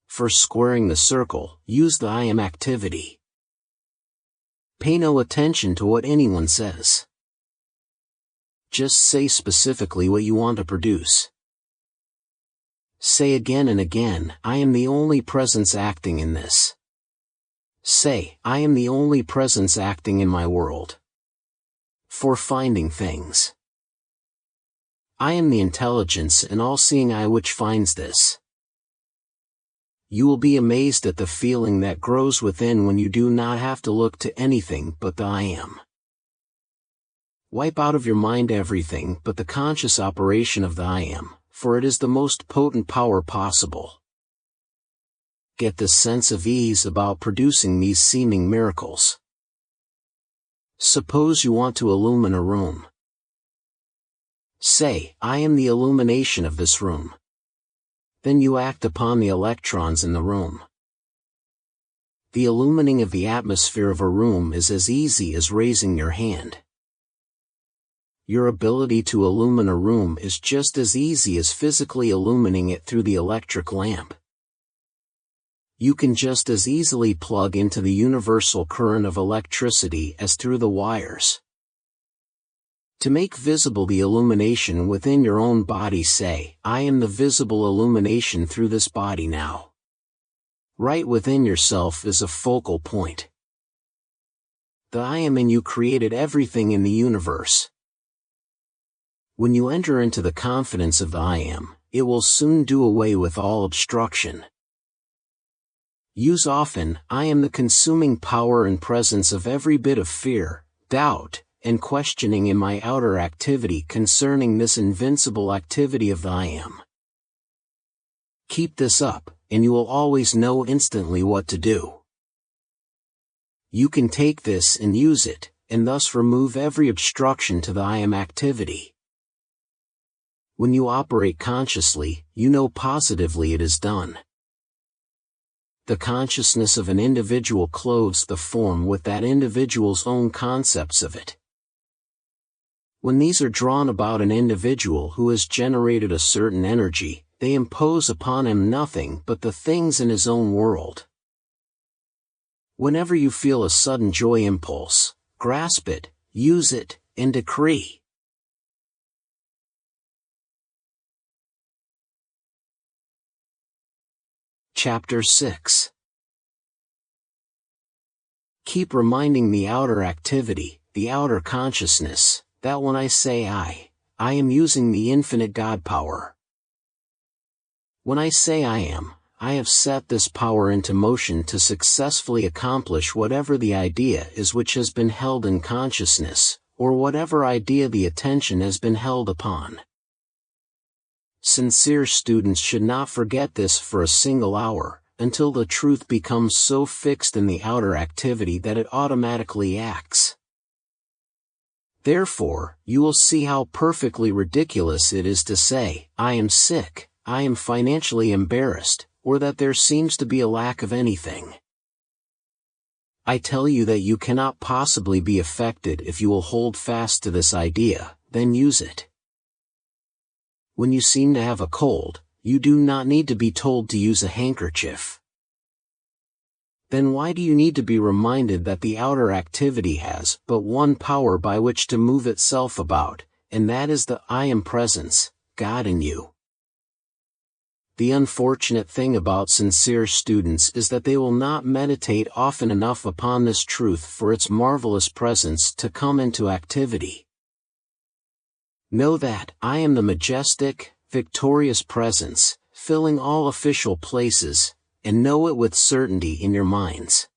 For squaring the circle, use the I am activity. Pay no attention to what anyone says. Just say specifically what you want to produce. Say again and again, I am the only presence acting in this. Say, I am the only presence acting in my world. For finding things. I am the intelligence and all-seeing I which finds this. You will be amazed at the feeling that grows within when you do not have to look to anything but the I am. Wipe out of your mind everything but the conscious operation of the I am, for it is the most potent power possible. Get the sense of ease about producing these seeming miracles. Suppose you want to illumine a room. Say, I am the illumination of this room. Then you act upon the electrons in the room. The illumining of the atmosphere of a room is as easy as raising your hand. Your ability to illumine a room is just as easy as physically illumining it through the electric lamp. You can just as easily plug into the universal current of electricity as through the wires. To make visible the illumination within your own body, say, I am the visible illumination through this body now. Right within yourself is a focal point. The I am in you created everything in the universe. When you enter into the confidence of the I am, it will soon do away with all obstruction. Use often, I am the consuming power and presence of every bit of fear, doubt, and questioning in my outer activity concerning this invincible activity of the I am. Keep this up, and you will always know instantly what to do. You can take this and use it, and thus remove every obstruction to the I am activity. When you operate consciously, you know positively it is done. The consciousness of an individual clothes the form with that individual's own concepts of it. When these are drawn about an individual who has generated a certain energy, they impose upon him nothing but the things in his own world. Whenever you feel a sudden joy impulse, grasp it, use it, and decree. Chapter 6. Keep reminding the outer activity, the outer consciousness, that when I say I am using the infinite God power. When I say I am, I have set this power into motion to successfully accomplish whatever the idea is which has been held in consciousness, or whatever idea the attention has been held upon. Sincere students should not forget this for a single hour, until the truth becomes so fixed in the outer activity that it automatically acts. Therefore, you will see how perfectly ridiculous it is to say, I am sick, I am financially embarrassed, or that there seems to be a lack of anything. I tell you that you cannot possibly be affected if you will hold fast to this idea, then use it. When you seem to have a cold, you do not need to be told to use a handkerchief. Then why do you need to be reminded that the outer activity has but one power by which to move itself about, and that is the I am presence, God in you? The unfortunate thing about sincere students is that they will not meditate often enough upon this truth for its marvelous presence to come into activity. Know that I am the majestic, victorious presence, filling all official places, and know it with certainty in your minds.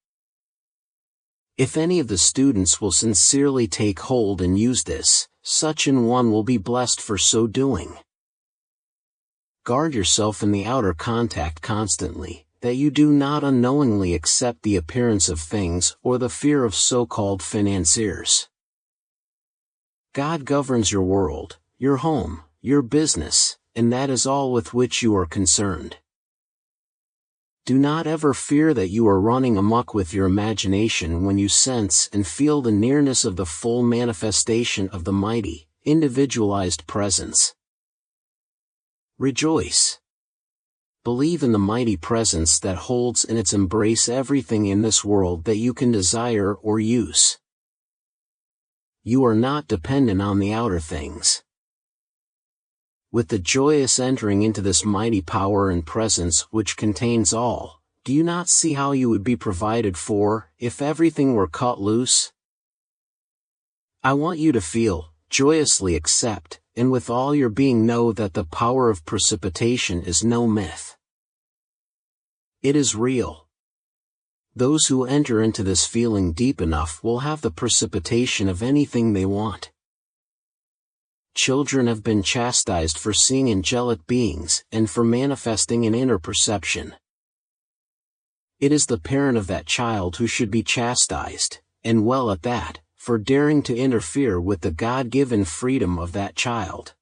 If any of the students will sincerely take hold and use this, such an one will be blessed for so doing. Guard yourself in the outer contact constantly, that you do not unknowingly accept the appearance of things or the fear of so-called financiers. God governs your world, your home, your business, and that is all with which you are concerned. Do not ever fear that you are running amok with your imagination when you sense and feel the nearness of the full manifestation of the mighty, individualized presence. Rejoice. Believe in the mighty presence that holds in its embrace everything in this world that you can desire or use. You are not dependent on the outer things. With the joyous entering into this mighty power and presence which contains all, do you not see how you would be provided for, if everything were cut loose? I want you to feel, joyously accept, and with all your being know that the power of precipitation is no myth. It is real. Those who enter into this feeling deep enough will have the precipitation of anything they want. Children have been chastised for seeing angelic beings and for manifesting an inner perception. It is the parent of that child who should be chastised, and well at that, for daring to interfere with the God-given freedom of that child.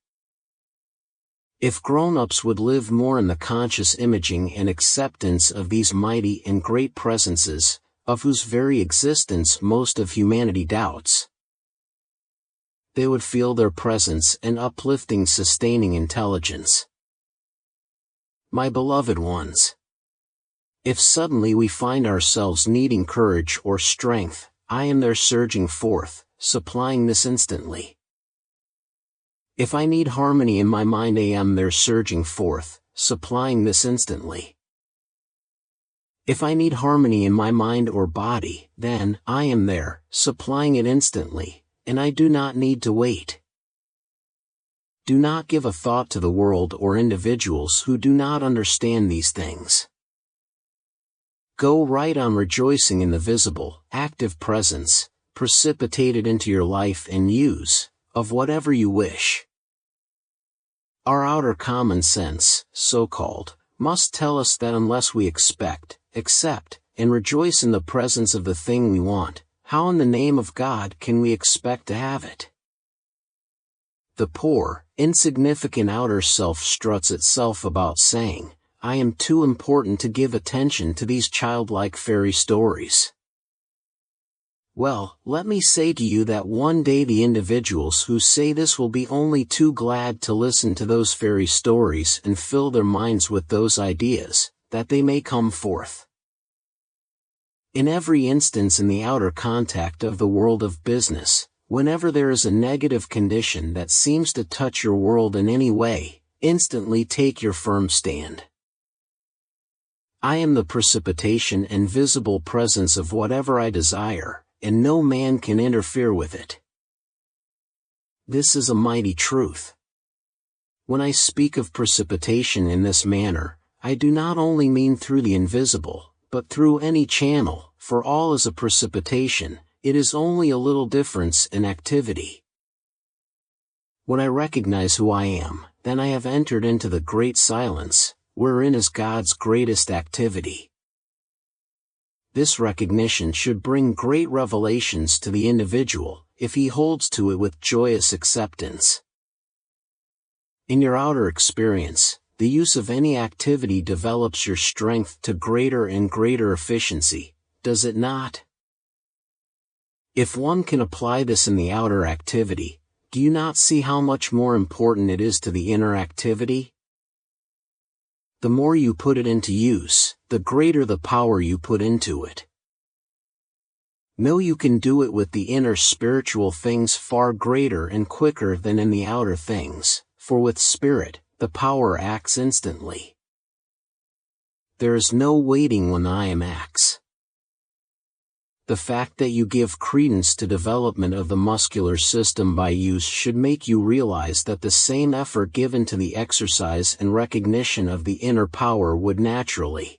If grown-ups would live more in the conscious imaging and acceptance of these mighty and great presences, of whose very existence most of humanity doubts, they would feel their presence and uplifting sustaining intelligence. My beloved ones, if suddenly we find ourselves needing courage or strength, I am there surging forth, supplying this instantly. If I need harmony in my mind, I am there surging forth, supplying this instantly. If I need harmony in my mind or body, then I am there, supplying it instantly, and I do not need to wait. Do not give a thought to the world or individuals who do not understand these things. Go right on rejoicing in the visible, active presence, precipitated into your life and use, of whatever you wish. Our outer common sense, so-called, must tell us that unless we expect, accept, and rejoice in the presence of the thing we want, how in the name of God can we expect to have it? The poor, insignificant outer self struts itself about saying, I am too important to give attention to these childlike fairy stories. Well, let me say to you that one day the individuals who say this will be only too glad to listen to those fairy stories and fill their minds with those ideas, that they may come forth. In every instance in the outer contact of the world of business, whenever there is a negative condition that seems to touch your world in any way, instantly take your firm stand. I am the precipitation and visible presence of whatever I desire, and no man can interfere with it. This is a mighty truth. When I speak of precipitation in this manner, I do not only mean through the invisible, but through any channel, for all is a precipitation, it is only a little difference in activity. When I recognize who I am, then I have entered into the great silence, wherein is God's greatest activity. This recognition should bring great revelations to the individual, if he holds to it with joyous acceptance. In your outer experience, the use of any activity develops your strength to greater and greater efficiency, does it not? If one can apply this in the outer activity, do you not see how much more important it is to the inner activity? The more you put it into use, the greater the power you put into it. Know you can do it with the inner spiritual things far greater and quicker than in the outer things, for with spirit, the power acts instantly. There is no waiting when I am acts. The fact that you give credence to development of the muscular system by use should make you realize that the same effort given to the exercise and recognition of the inner power would naturally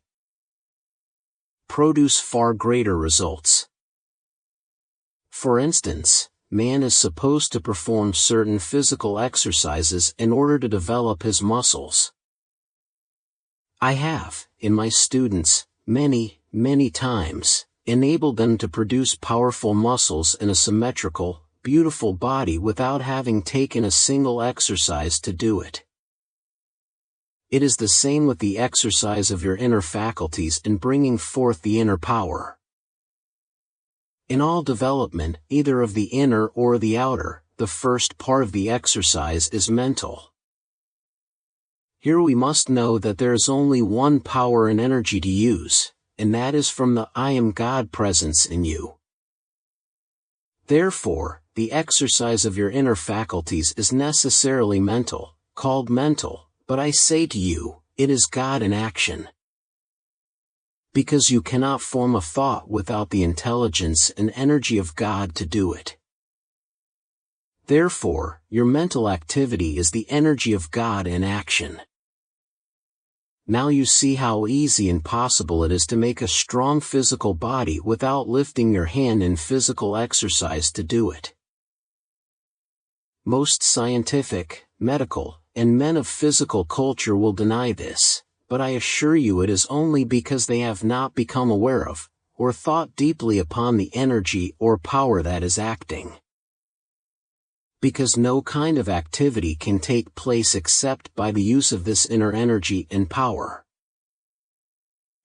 produce far greater results. For instance, man is supposed to perform certain physical exercises in order to develop his muscles. I have, in my students, many times, enabled them to produce powerful muscles in a symmetrical, beautiful body without having taken a single exercise to do it. It is the same with the exercise of your inner faculties in bringing forth the inner power. In all development, either of the inner or the outer, the first part of the exercise is mental. Here we must know that there is only one power and energy to use, and that is from the I am God presence in you. Therefore, the exercise of your inner faculties is necessarily mental, called mental, but I say to you, it is God in action. Because you cannot form a thought without the intelligence and energy of God to do it. Therefore, your mental activity is the energy of God in action. Now you see how easy and possible it is to make a strong physical body without lifting your hand in physical exercise to do it. Most scientific, medical, and men of physical culture will deny this, but I assure you it is only because they have not become aware of, or thought deeply upon the energy or power that is acting. Because no kind of activity can take place except by the use of this inner energy and power.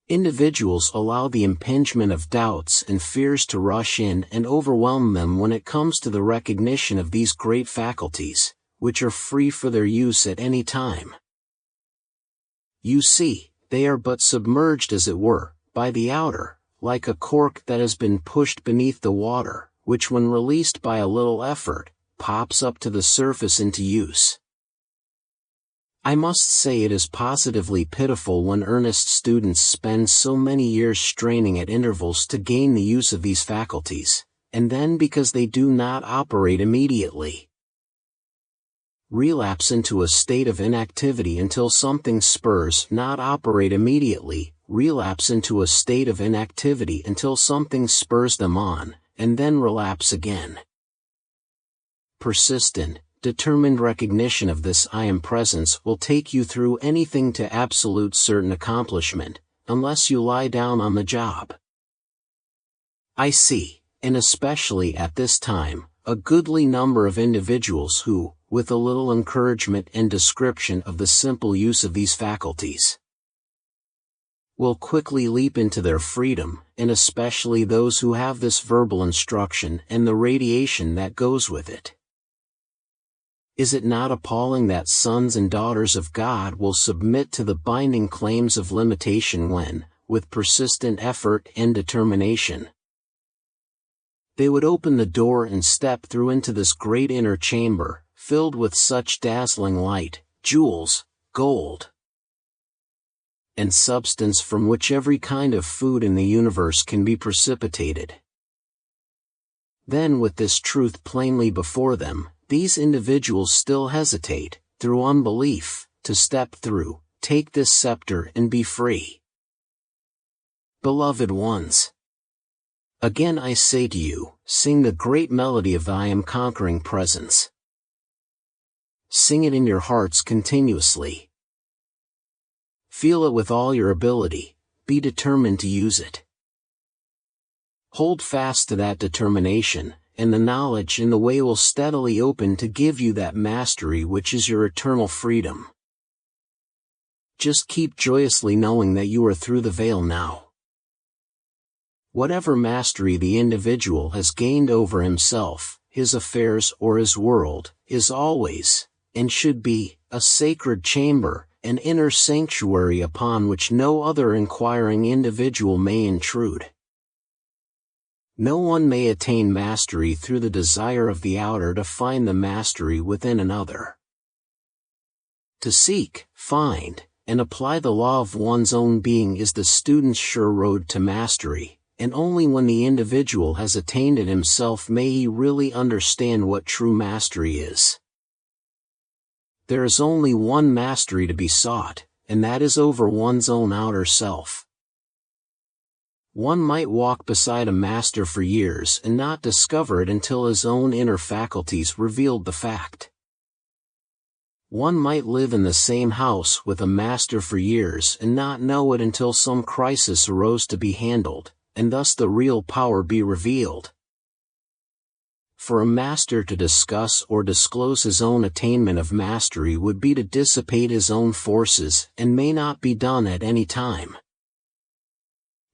Individuals allow the impingement of doubts and fears to rush in and overwhelm them when it comes to the recognition of these great faculties, which are free for their use at any time. You see, they are but submerged as it were, by the outer, like a cork that has been pushed beneath the water, which when released by a little effort, pops up to the surface into use. I must say it is positively pitiful when earnest students spend so many years straining at intervals to gain the use of these faculties, and then because they do not operate immediately, relapse into a state of inactivity until something spurs, not operate immediately, relapse into a state of inactivity until something spurs them on, and then relapse again. Persistent, determined recognition of this I am presence will take you through anything to absolute certain accomplishment, unless you lie down on the job. I see, and especially at this time, a goodly number of individuals who, with a little encouragement and description of the simple use of these faculties, will quickly leap into their freedom, and especially those who have this verbal instruction and the radiation that goes with it. Is it not appalling that sons and daughters of God will submit to the binding claims of limitation when, with persistent effort and determination, they would open the door and step through into this great inner chamber, filled with such dazzling light, jewels, gold, and substance from which every kind of food in the universe can be precipitated? Then with this truth plainly before them, these individuals still hesitate, through unbelief, to step through, take this scepter and be free. Beloved ones, again I say to you, sing the great melody of the I am conquering presence. Sing it in your hearts continuously. Feel it with all your ability, be determined to use it. Hold fast to that determination, and the knowledge and the way will steadily open to give you that mastery which is your eternal freedom. Just keep joyously knowing that you are through the veil now. Whatever mastery the individual has gained over himself, his affairs or his world, is always, and should be, a sacred chamber, an inner sanctuary upon which no other inquiring individual may intrude. No one may attain mastery through the desire of the outer to find the mastery within another. To seek, find, and apply the law of one's own being is the student's sure road to mastery, and only when the individual has attained it himself may he really understand what true mastery is. There is only one mastery to be sought, and that is over one's own outer self. One might walk beside a master for years and not discover it until his own inner faculties revealed the fact. One might live in the same house with a master for years and not know it until some crisis arose to be handled, and thus the real power be revealed. For a master to discuss or disclose his own attainment of mastery would be to dissipate his own forces and may not be done at any time.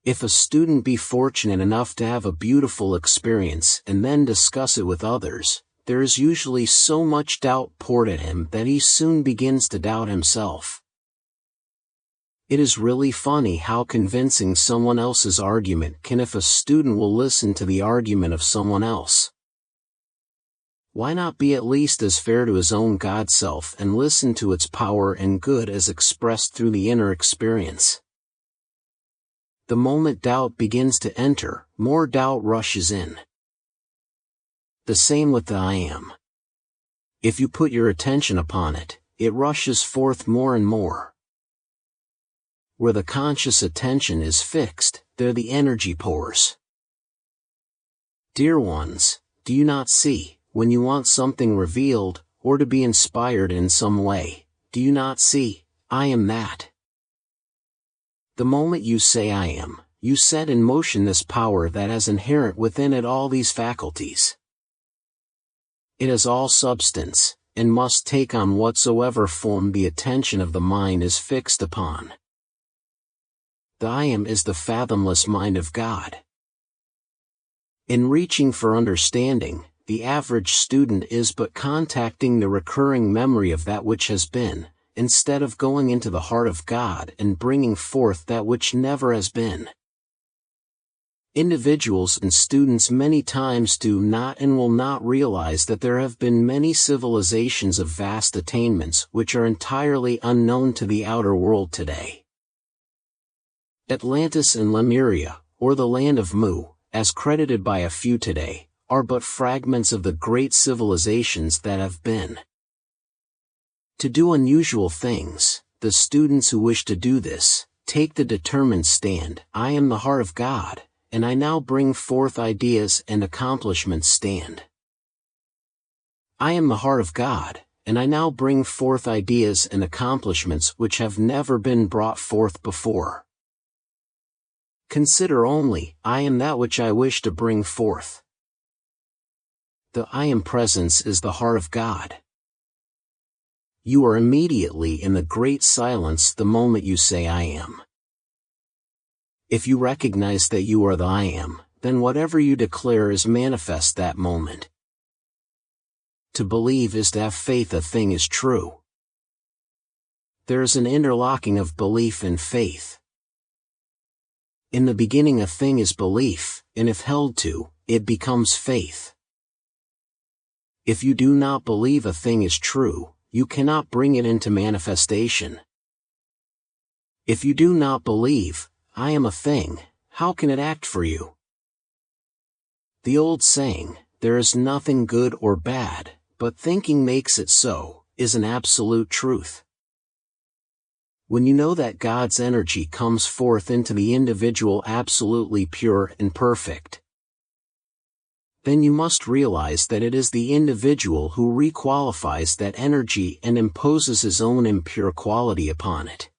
If a student be fortunate enough to have a beautiful experience and then discuss it with others, there is usually so much doubt poured at him that he soon begins to doubt himself. It is really funny how convincing someone else's argument can if a student will listen to the argument of someone else. Why not be at least as fair to his own God self and listen to its power and good as expressed through the inner experience? The moment doubt begins to enter, more doubt rushes in. The same with the I am. If you put your attention upon it, it rushes forth more and more. Where the conscious attention is fixed, there the energy pours. Dear ones, do you not see, when you want something revealed, or to be inspired in some way, do you not see, I am that? The moment you say I am, you set in motion this power that has inherent within it all these faculties. It has all substance, and must take on whatsoever form the attention of the mind is fixed upon. The I am is the fathomless mind of God. In reaching for understanding, the average student is but contacting the recurring memory of that which has been, instead of going into the heart of God and bringing forth that which never has been. Individuals and students many times do not and will not realize that there have been many civilizations of vast attainments which are entirely unknown to the outer world today. Atlantis and Lemuria, or the land of Mu, as credited by a few today, are but fragments of the great civilizations that have been. To do unusual things, the students who wish to do this, take the determined stand, I am the heart of God, and I now bring forth ideas and accomplishments stand. I am the heart of God, and I now bring forth ideas and accomplishments which have never been brought forth before. Consider only, I am that which I wish to bring forth. The I am presence is the heart of God. You are immediately in the great silence the moment you say I am. If you recognize that you are the I am, then whatever you declare is manifest that moment. To believe is to have faith a thing is true. There is an interlocking of belief and faith. In the beginning a thing is belief, and if held to, it becomes faith. If you do not believe a thing is true, you cannot bring it into manifestation. If you do not believe, I am a thing, how can it act for you? The old saying, there is nothing good or bad, but thinking makes it so, is an absolute truth. When you know that God's energy comes forth into the individual absolutely pure and perfect, then you must realize that it is the individual who requalifies that energy and imposes his own impure quality upon it.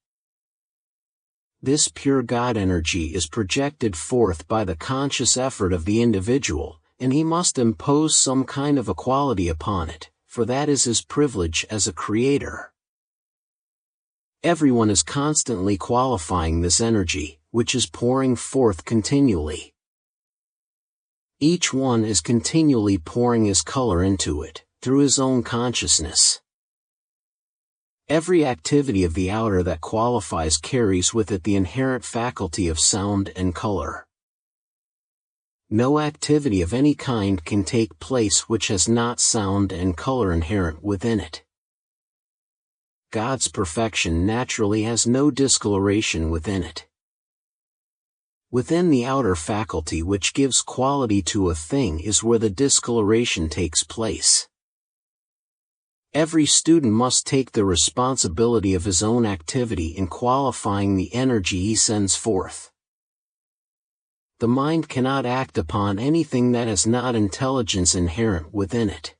This pure God energy is projected forth by the conscious effort of the individual, and he must impose some kind of a quality upon it, for that is his privilege as a creator. Everyone is constantly qualifying this energy, which is pouring forth continually. Each one is continually pouring his color into it, through his own consciousness. Every activity of the outer that qualifies carries with it the inherent faculty of sound and color. No activity of any kind can take place which has not sound and color inherent within it. God's perfection naturally has no discoloration within it. Within the outer faculty which gives quality to a thing is where the discoloration takes place. Every student must take the responsibility of his own activity in qualifying the energy he sends forth. the mind cannot act upon anything that has not intelligence inherent within it.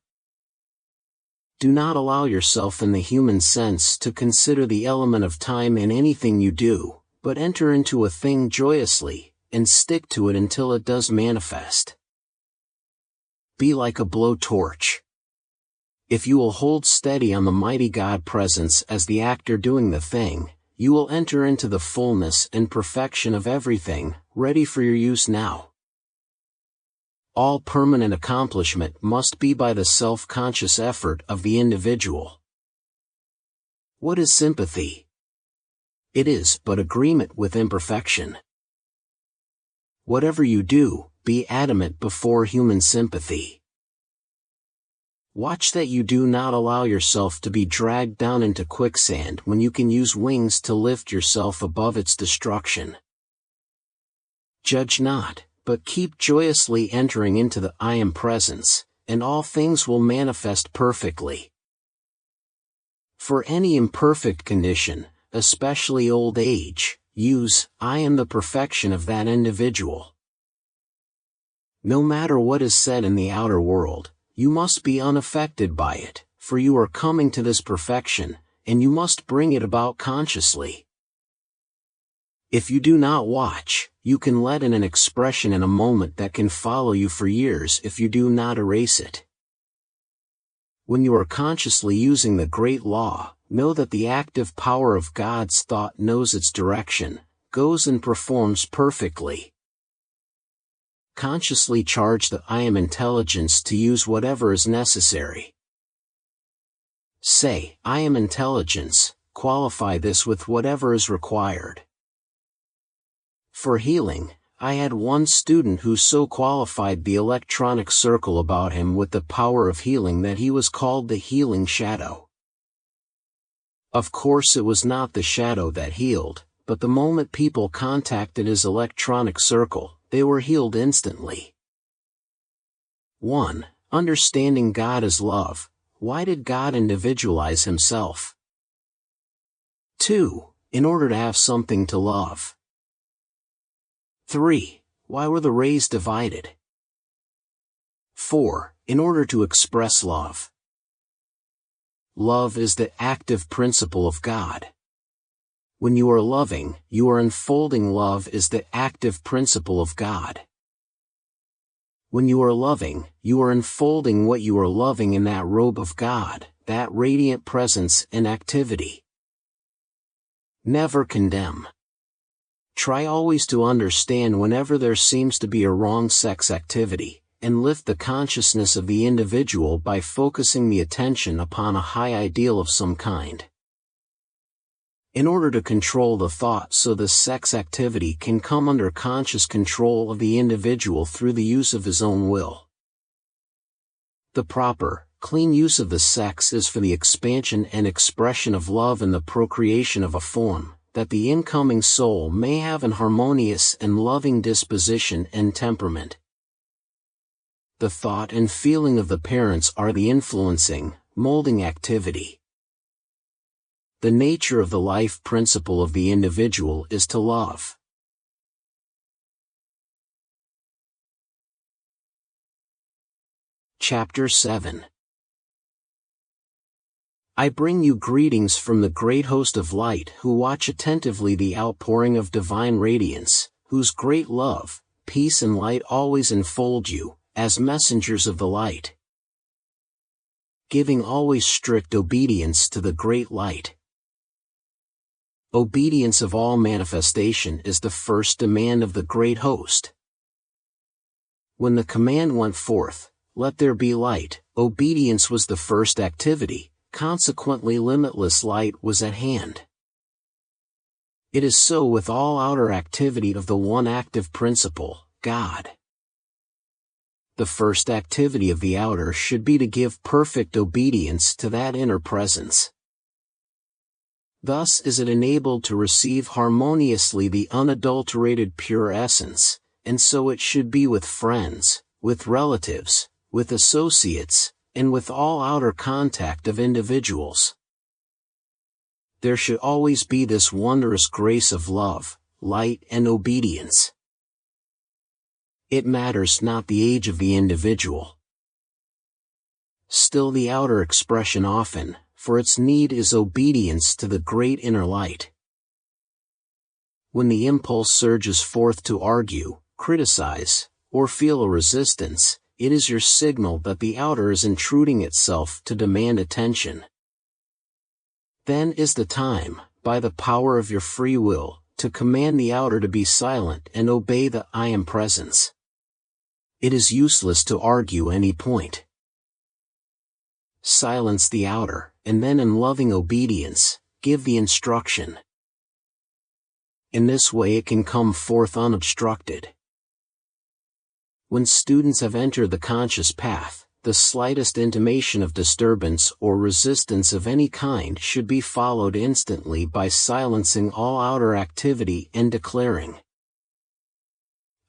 Do not allow yourself in the human sense to consider the element of time in anything you do, but enter into a thing joyously, and stick to it until it does manifest. Be like a blowtorch. If you will hold steady on the mighty God presence as the actor doing the thing, you will enter into the fullness and perfection of everything, ready for your use now. All permanent accomplishment must be by the self-conscious effort of the individual. What is sympathy? It is but agreement with imperfection. Whatever you do, be adamant before human sympathy. Watch that you do not allow yourself to be dragged down into quicksand when you can use wings to lift yourself above its destruction. Judge not, but keep joyously entering into the I am presence, and all things will manifest perfectly. For any imperfect condition, especially old age, use I am the perfection of that individual. No matter what is said in the outer world, you must be unaffected by it, for you are coming to this perfection, and you must bring it about consciously. If you do not watch, you can let in an expression in a moment that can follow you for years if you do not erase it. When you are consciously using the great law, know that the active power of God's thought knows its direction, goes and performs perfectly. Consciously charge the I am intelligence to use whatever is necessary. Say, I am intelligence, qualify this with whatever is required. For healing, I had one student who so qualified the electronic circle about him with the power of healing that he was called the healing shadow. Of course it was not the shadow that healed, but the moment people contacted his electronic circle, they were healed instantly. 1. Understanding God as love. Why did God individualize himself? 2. In order to have something to love. 3. Why were the rays divided? 4. In order to express love. Love is the active principle of God. When you are loving, you are unfolding. Love is the active principle of God. When you are loving, you are unfolding what you are loving in that robe of God, that radiant presence and activity. Never condemn. Try always to understand whenever there seems to be a wrong sex activity, and lift the consciousness of the individual by focusing the attention upon a high ideal of some kind. In order to control the thought so the sex activity can come under conscious control of the individual through the use of his own will. The proper, clean use of the sex is for the expansion and expression of love and the procreation of a form, that the incoming soul may have an harmonious and loving disposition and temperament. The thought and feeling of the parents are the influencing, molding activity. The nature of the life principle of the individual is to love. Chapter 7. I bring you greetings from the great host of light who watch attentively the outpouring of divine radiance, whose great love, peace and light always enfold you, as messengers of the light. Giving always strict obedience to the great light. Obedience of all manifestation is the first demand of the great host. When the command went forth, let there be light, obedience was the first activity. Consequently limitless light was at hand. It is so with all outer activity of the one active principle, God. The first activity of the outer should be to give perfect obedience to that inner presence. Thus is it enabled to receive harmoniously the unadulterated pure essence, and so it should be with friends, with relatives, with associates, and with all outer contact of individuals. There should always be this wondrous grace of love, light and obedience. It matters not the age of the individual. Still the outer expression often, for its need is obedience to the great inner light. When the impulse surges forth to argue, criticize, or feel a resistance, it is your signal that the outer is intruding itself to demand attention. Then is the time, by the power of your free will, to command the outer to be silent and obey the I am presence. It is useless to argue any point. Silence the outer, and then in loving obedience, give the instruction. In this way it can come forth unobstructed. When students have entered the conscious path, the slightest intimation of disturbance or resistance of any kind should be followed instantly by silencing all outer activity and declaring,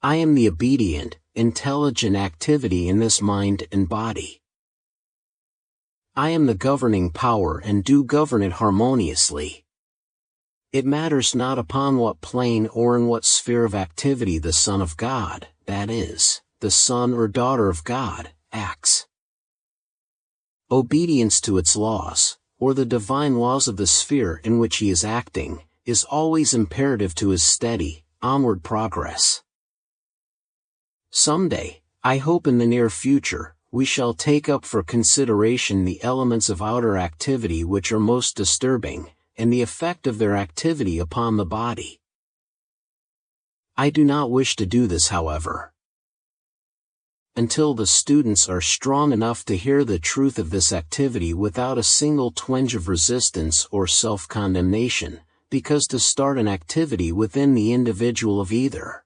I am the obedient, intelligent activity in this mind and body. I am the governing power and do govern it harmoniously. It matters not upon what plane or in what sphere of activity the Son of God, that is, the son or daughter of God, acts. Obedience to its laws, or the divine laws of the sphere in which he is acting, is always imperative to his steady, onward progress. Someday, I hope in the near future, we shall take up for consideration the elements of outer activity which are most disturbing, and the effect of their activity upon the body. I do not wish to do this, however, until the students are strong enough to hear the truth of this activity without a single twinge of resistance or self-condemnation, because to start an activity within the individual of either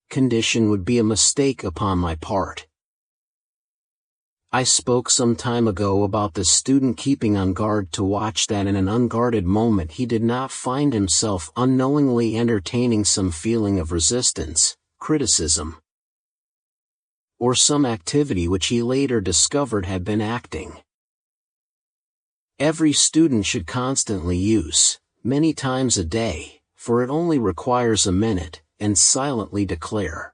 condition would be a mistake upon my part. I spoke some time ago about the student keeping on guard to watch that in an unguarded moment he did not find himself unknowingly entertaining some feeling of resistance, criticism, or some activity which he later discovered had been acting. Every student should constantly use, many times a day, for it only requires a minute, and silently declare,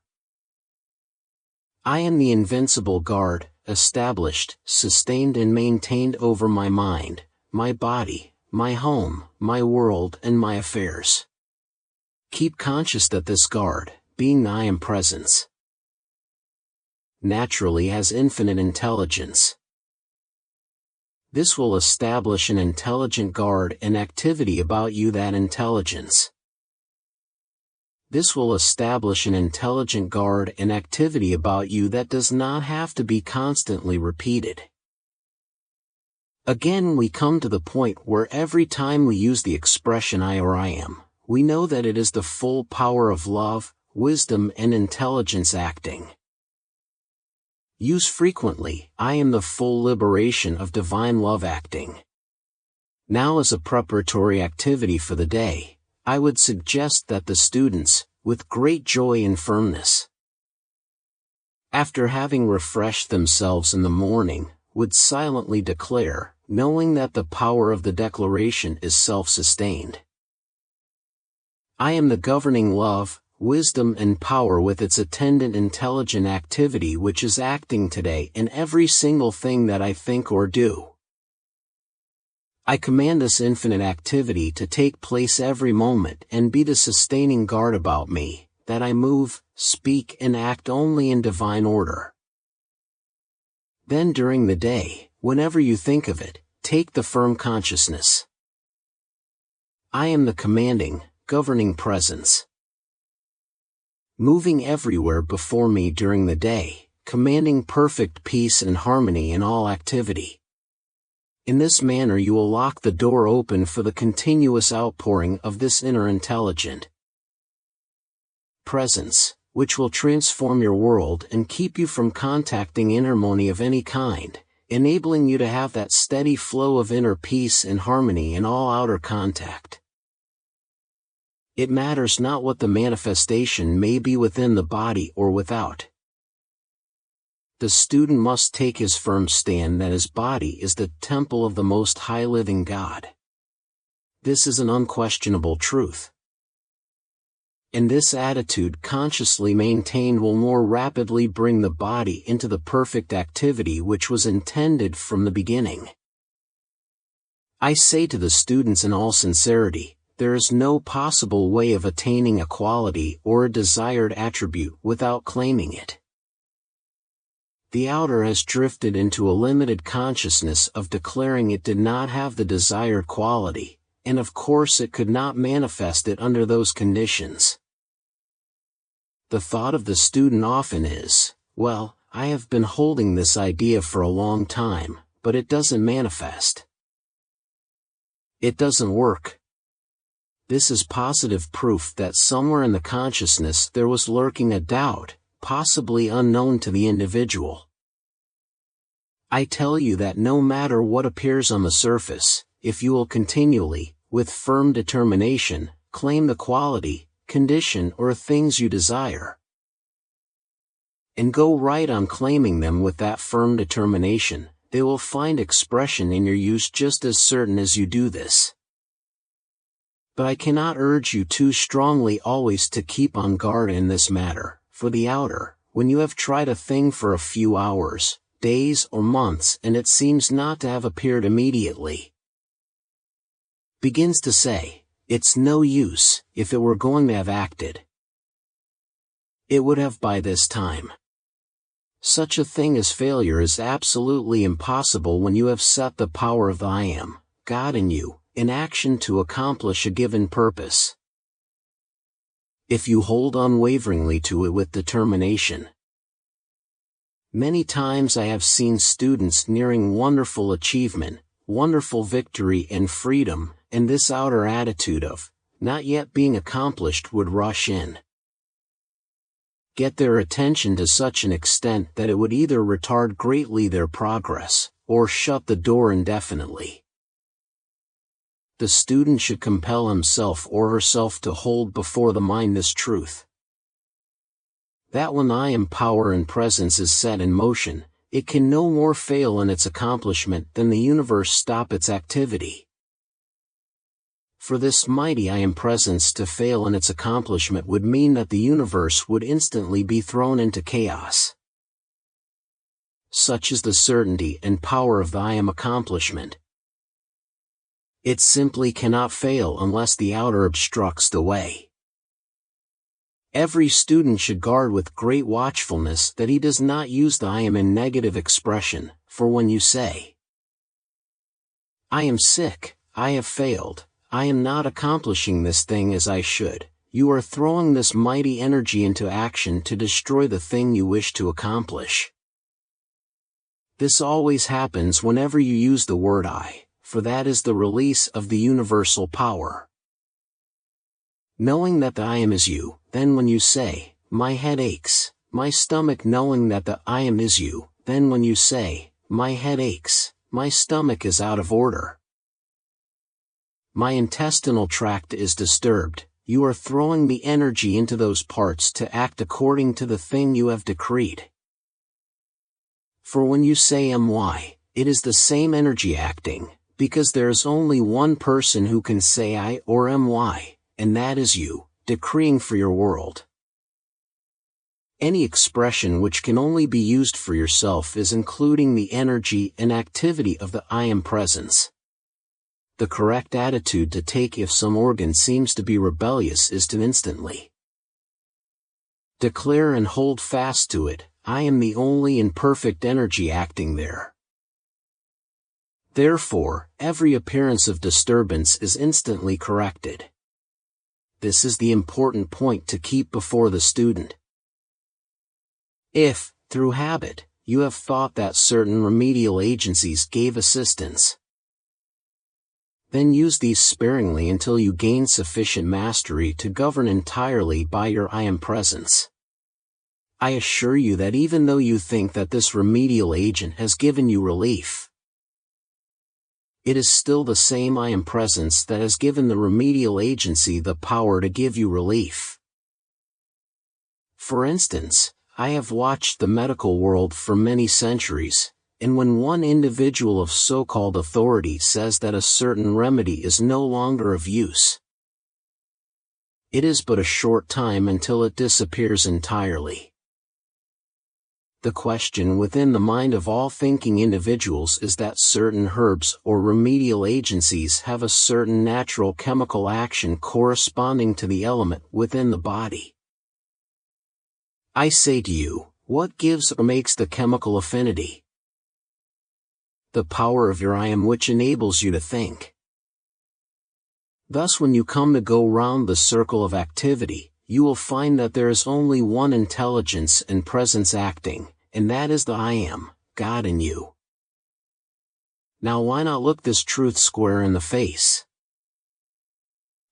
I am the invincible guard, established, sustained and maintained over my mind, my body, my home, my world and my affairs. Keep conscious that this guard, being the I am presence, naturally has infinite intelligence. This will establish an intelligent guard and activity about you that intelligence. This will establish an intelligent guard and activity about you that does not have to be constantly repeated. Again we come to the point where every time we use the expression I or I am, we know that it is the full power of love, wisdom and intelligence acting. Use frequently, I am the full liberation of divine love acting. Now as a preparatory activity for the day, I would suggest that the students, with great joy and firmness, after having refreshed themselves in the morning, would silently declare, knowing that the power of the declaration is self-sustained, I am the governing love, wisdom and power with its attendant intelligent activity which is acting today in every single thing that I think or do. I command this infinite activity to take place every moment and be the sustaining guard about me, that I move, speak and act only in divine order. Then during the day, whenever you think of it, take the firm consciousness, I am the commanding, governing presence, moving everywhere before me during the day, commanding perfect peace and harmony in all activity. In this manner you will lock the door open for the continuous outpouring of this inner intelligent presence, which will transform your world and keep you from contacting inharmony of any kind, enabling you to have that steady flow of inner peace and harmony in all outer contact. It matters not what the manifestation may be within the body or without. The student must take his firm stand that his body is the temple of the Most High Living God. This is an unquestionable truth. And this attitude consciously maintained will more rapidly bring the body into the perfect activity which was intended from the beginning. I say to the students in all sincerity, there is no possible way of attaining a quality or a desired attribute without claiming it. The outer has drifted into a limited consciousness of declaring it did not have the desired quality, and of course it could not manifest it under those conditions. The thought of the student often is, well, I have been holding this idea for a long time, but it doesn't manifest. It doesn't work. This is positive proof that somewhere in the consciousness there was lurking a doubt, possibly unknown to the individual. I tell you that no matter what appears on the surface, if you will continually, with firm determination, claim the quality, condition or things you desire, and go right on claiming them with that firm determination, they will find expression in your use just as certain as you do this. But I cannot urge you too strongly always to keep on guard in this matter, for the outer, when you have tried a thing for a few hours, days or months and it seems not to have appeared immediately, begins to say, it's no use, if it were going to have acted, it would have by this time. Such a thing as failure is absolutely impossible when you have set the power of the I Am, God in you, in action to accomplish a given purpose. If you hold unwaveringly to it with determination. Many times I have seen students nearing wonderful achievement, wonderful victory and freedom, and this outer attitude of, not yet being accomplished would rush in. Get their attention to such an extent that it would either retard greatly their progress, or shut the door indefinitely. The student should compel himself or herself to hold before the mind this truth. That when I Am power and presence is set in motion, it can no more fail in its accomplishment than the universe stop its activity. For this mighty I Am presence to fail in its accomplishment would mean that the universe would instantly be thrown into chaos. Such is the certainty and power of the I Am accomplishment. It simply cannot fail unless the outer obstructs the way. Every student should guard with great watchfulness that he does not use the I Am in negative expression, for when you say, I am sick, I have failed, I am not accomplishing this thing as I should, you are throwing this mighty energy into action to destroy the thing you wish to accomplish. This always happens whenever you use the word I, for that is the release of the universal power. Knowing that the I Am is you, then when you say, my head aches, my stomach, knowing that the I Am is you, then when you say, my head aches, my stomach is out of order, my intestinal tract is disturbed, you are throwing the energy into those parts to act according to the thing you have decreed. For when you say my, it is the same energy acting, because there is only one person who can say I or my, and that is you, decreeing for your world. Any expression which can only be used for yourself is including the energy and activity of the I Am presence. The correct attitude to take if some organ seems to be rebellious is to instantly declare and hold fast to it, I am the only and perfect energy acting there. Therefore, every appearance of disturbance is instantly corrected. This is the important point to keep before the student. If, through habit, you have thought that certain remedial agencies gave assistance, then use these sparingly until you gain sufficient mastery to govern entirely by your I Am presence. I assure you that even though you think that this remedial agent has given you relief, it is still the same I Am presence that has given the remedial agency the power to give you relief. For instance, I have watched the medical world for many centuries, and when one individual of so-called authority says that a certain remedy is no longer of use, it is but a short time until it disappears entirely. The question within the mind of all thinking individuals is that certain herbs or remedial agencies have a certain natural chemical action corresponding to the element within the body. I say to you, what gives or makes the chemical affinity? The power of your I am, which enables you to think. Thus, when you come to go round the circle of activity, you will find that there is only one intelligence and presence acting, and that is the I am, God in you. Now why not look this truth square in the face?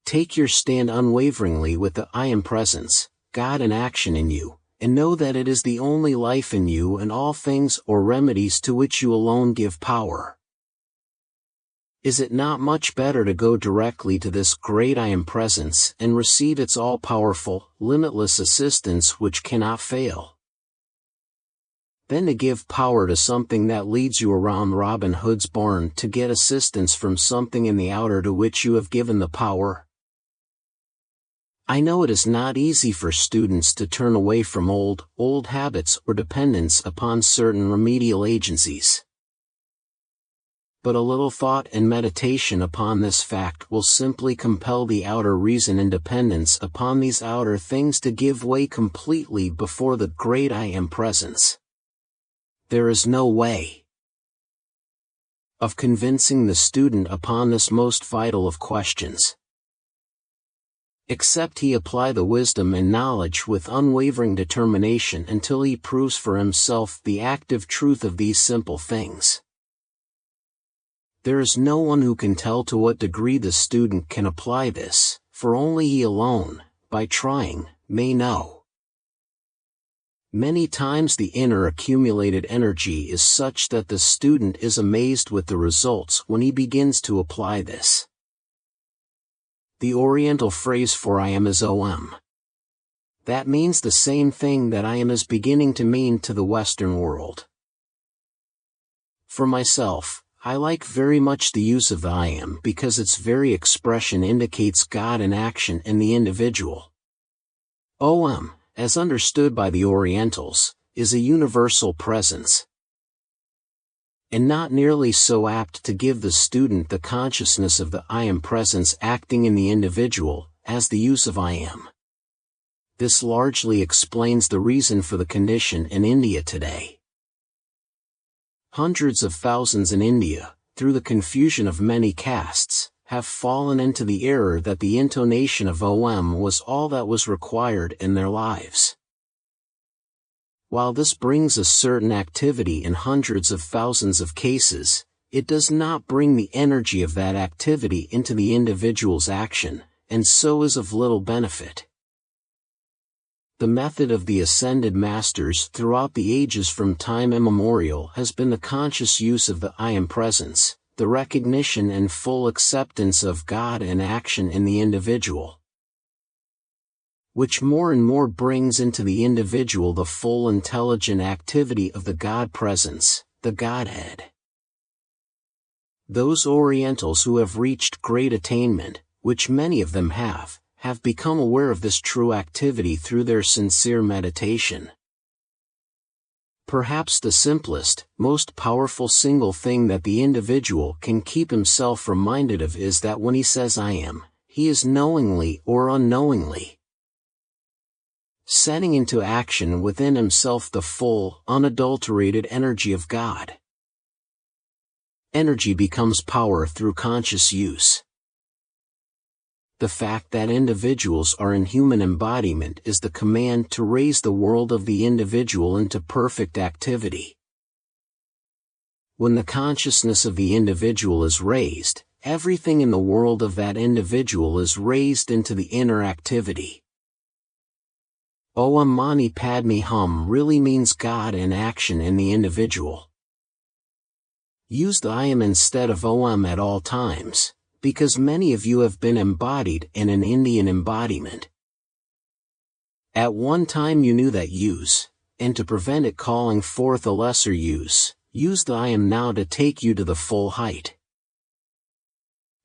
Take your stand unwaveringly with the I am presence, God in action in you, and know that it is the only life in you and all things or remedies to which you alone give power. Is it not much better to go directly to this great I am presence and receive its all-powerful, limitless assistance which cannot fail, than to give power to something that leads you around Robin Hood's barn to get assistance from something in the outer to which you have given the power? I know it is not easy for students to turn away from old habits or dependence upon certain remedial agencies. But a little thought and meditation upon this fact will simply compel the outer reason and dependence upon these outer things to give way completely before the great I am presence. There is no way of convincing the student upon this most vital of questions, except he apply the wisdom and knowledge with unwavering determination until he proves for himself the active truth of these simple things. There is no one who can tell to what degree the student can apply this, for only he alone, by trying, may know. Many times the inner accumulated energy is such that the student is amazed with the results when he begins to apply this. The Oriental phrase for I am is Om. That means the same thing that I am is beginning to mean to the Western world. For myself, I like very much the use of the I am because its very expression indicates God in action in the individual. Om, as understood by the Orientals, is a universal presence, and not nearly so apt to give the student the consciousness of the I am presence acting in the individual, as the use of I am. This largely explains the reason for the condition in India today. Hundreds of thousands in India, through the confusion of many castes, have fallen into the error that the intonation of Om was all that was required in their lives. While this brings a certain activity in hundreds of thousands of cases, it does not bring the energy of that activity into the individual's action, and so is of little benefit. The method of the ascended masters throughout the ages from time immemorial has been the conscious use of the I am presence, the recognition and full acceptance of God in action in the individual, which more and more brings into the individual the full intelligent activity of the God presence, the Godhead. Those Orientals who have reached great attainment, which many of them have become aware of this true activity through their sincere meditation. Perhaps the simplest, most powerful single thing that the individual can keep himself reminded of is that when he says I am, he is knowingly or unknowingly setting into action within himself the full, unadulterated energy of God. Energy becomes power through conscious use. The fact that individuals are in human embodiment is the command to raise the world of the individual into perfect activity. When the consciousness of the individual is raised, everything in the world of that individual is raised into the inner activity. Om Mani Padme Hum really means God in action in the individual. Use the I am instead of Om at all times, because many of you have been embodied in an Indian embodiment. At one time you knew that use, and to prevent it calling forth a lesser use, use the I am now to take you to the full height.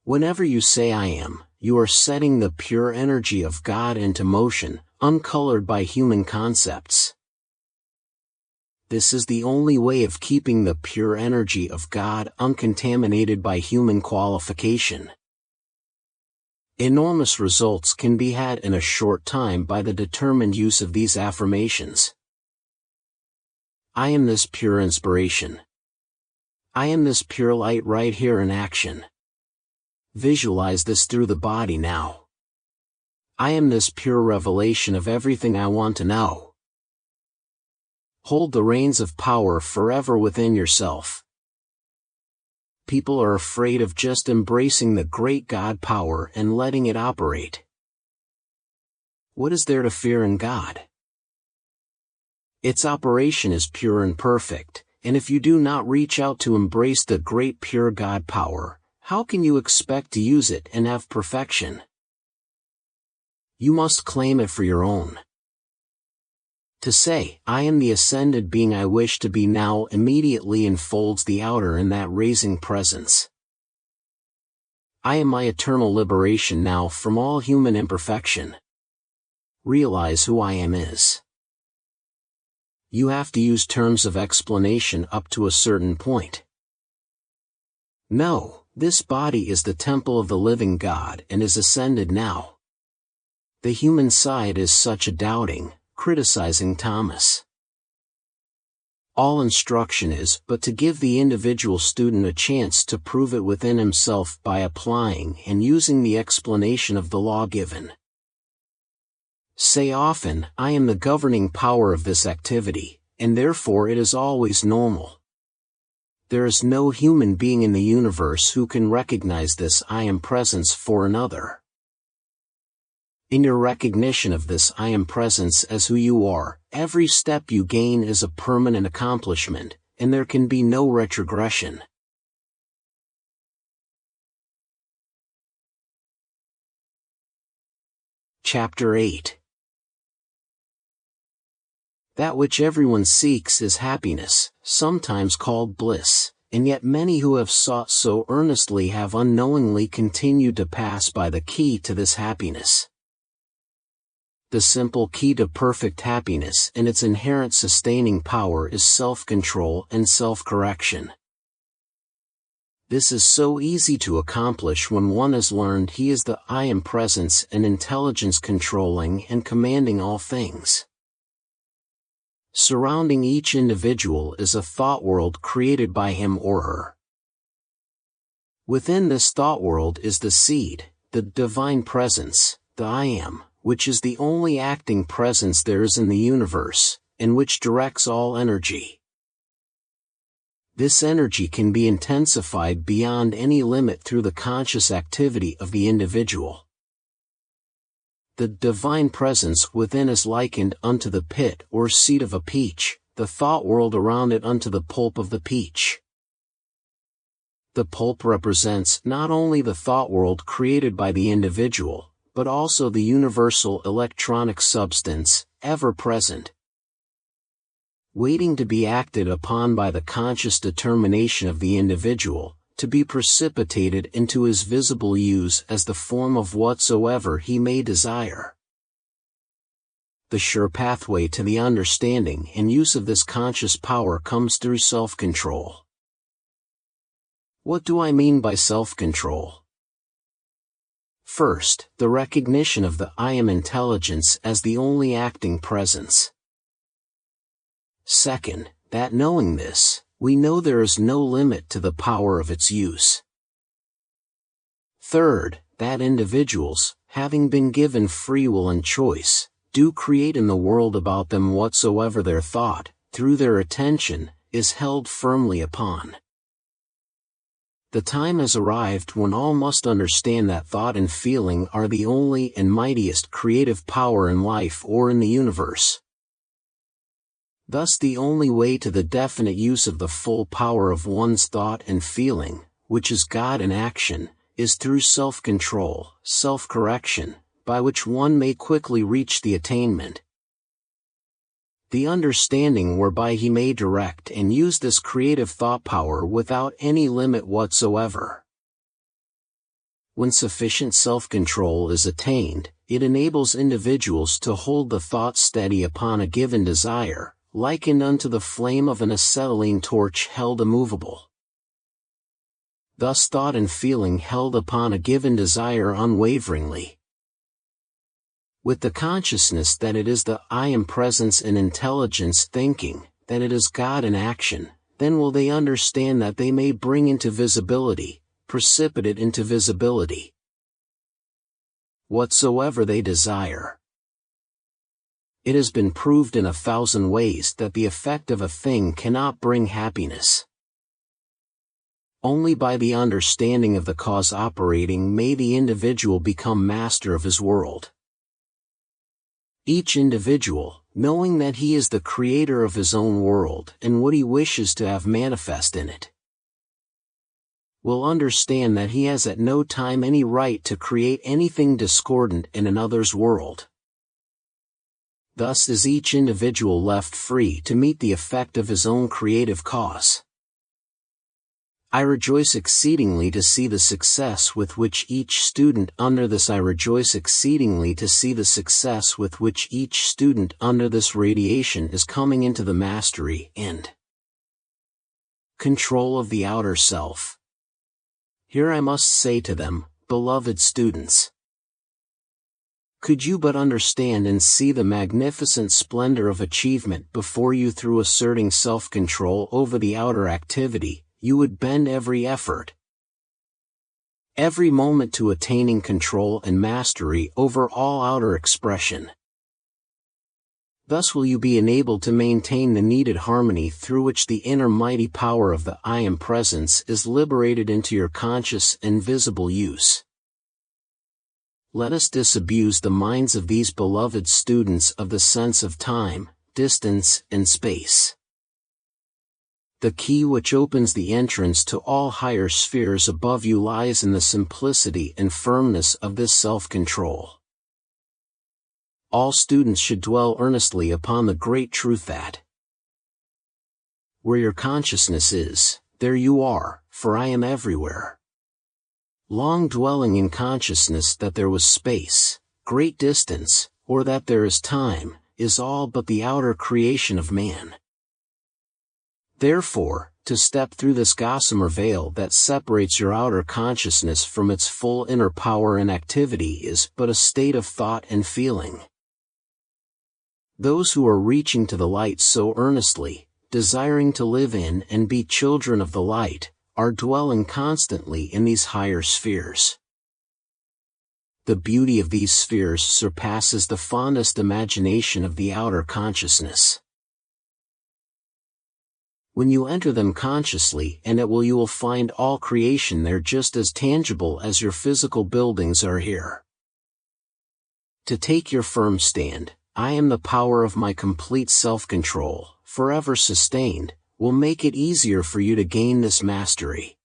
Whenever you say I am, You are setting the pure energy of God into motion, uncolored by human concepts. This is the only way of keeping the pure energy of God uncontaminated by human qualification. Enormous results can be had in a short time by the determined use of these affirmations. I am this pure inspiration. I am this pure light right here in action. Visualize this through the body now. I am this pure revelation of everything I want to know. Hold the reins of power forever within yourself. People are afraid of just embracing the great God power and letting it operate. What is there to fear in God? Its operation is pure and perfect, and if you do not reach out to embrace the great pure God power, how can you expect to use it and have perfection? You must claim it for your own. To say, I am the ascended being I wish to be now immediately enfolds the outer in that raising presence. I am my eternal liberation now from all human imperfection. Realize who I am is. You have to use terms of explanation up to a certain point. No, this body is the temple of the living God and is ascended now. The human side is such a doubting, criticizing Thomas. All instruction is but to give the individual student a chance to prove it within himself by applying and using the explanation of the law given. Say often, I am the governing power of this activity, and therefore it is always normal. There is no human being in the universe who can recognize this I am presence for another. In your recognition of this I am presence as who you are, every step you gain is a permanent accomplishment, and there can be no retrogression. Chapter 8. That which everyone seeks is happiness, sometimes called bliss, and yet many who have sought so earnestly have unknowingly continued to pass by the key to this happiness. The simple key to perfect happiness and its inherent sustaining power is self-control and self-correction. This is so easy to accomplish when one has learned he is the I am presence and intelligence controlling and commanding all things. Surrounding each individual is a thought world created by him or her. Within this thought world is the seed, the divine presence, the I am, which is the only acting presence there is in the universe, and which directs all energy. This energy can be intensified beyond any limit through the conscious activity of the individual. The divine presence within is likened unto the pit or seed of a peach, the thought world around it unto the pulp of the peach. The pulp represents not only the thought world created by the individual, but also the universal electronic substance, ever present, waiting to be acted upon by the conscious determination of the individual, to be precipitated into his visible use as the form of whatsoever he may desire. The sure pathway to the understanding and use of this conscious power comes through self-control. What do I mean by self-control? First, the recognition of the I am intelligence as the only acting presence. Second, that knowing this, we know there is no limit to the power of its use. Third, that individuals, having been given free will and choice, do create in the world about them whatsoever their thought, through their attention, is held firmly upon. The time has arrived when all must understand that thought and feeling are the only and mightiest creative power in life or in the universe. Thus the only way to the definite use of the full power of one's thought and feeling, which is God in action, is through self-control, self-correction, by which one may quickly reach the attainment. The understanding whereby he may direct and use this creative thought power without any limit whatsoever. When sufficient self-control is attained, it enables individuals to hold the thought steady upon a given desire, likened unto the flame of an acetylene torch held immovable. Thus thought and feeling held upon a given desire unwaveringly. With the consciousness that it is the I am presence in intelligence thinking, that it is God in action, then will they understand that they may bring into visibility, precipitate into visibility, whatsoever they desire. It has been proved in 1,000 ways that the effect of a thing cannot bring happiness. Only by the understanding of the cause operating may the individual become master of his world. Each individual, knowing that he is the creator of his own world and what he wishes to have manifest in it, will understand that he has at no time any right to create anything discordant in another's world. Thus is each individual left free to meet the effect of his own creative cause. I rejoice exceedingly to see the success with which each student under this radiation is coming into the mastery and control of the outer self. Here I must say to them, beloved students, could you but understand and see the magnificent splendor of achievement before you through asserting self-control over the outer activity, you would bend every effort, every moment to attaining control and mastery over all outer expression. Thus will you be enabled to maintain the needed harmony through which the inner mighty power of the I Am Presence is liberated into your conscious and visible use. Let us disabuse the minds of these beloved students of the sense of time, distance, and space. The key which opens the entrance to all higher spheres above you lies in the simplicity and firmness of this self-control. All students should dwell earnestly upon the great truth that where your consciousness is, there you are, for I am everywhere. Long dwelling in consciousness that there was space, great distance, or that there is time, is all but the outer creation of man. Therefore, to step through this gossamer veil that separates your outer consciousness from its full inner power and activity is but a state of thought and feeling. Those who are reaching to the light so earnestly, desiring to live in and be children of the light, are dwelling constantly in these higher spheres. The beauty of these spheres surpasses the fondest imagination of the outer consciousness. When you enter them consciously you will find all creation there just as tangible as your physical buildings are here. To take your firm stand, I am the power of my complete self-control, forever sustained, will make it easier for you to gain this mastery.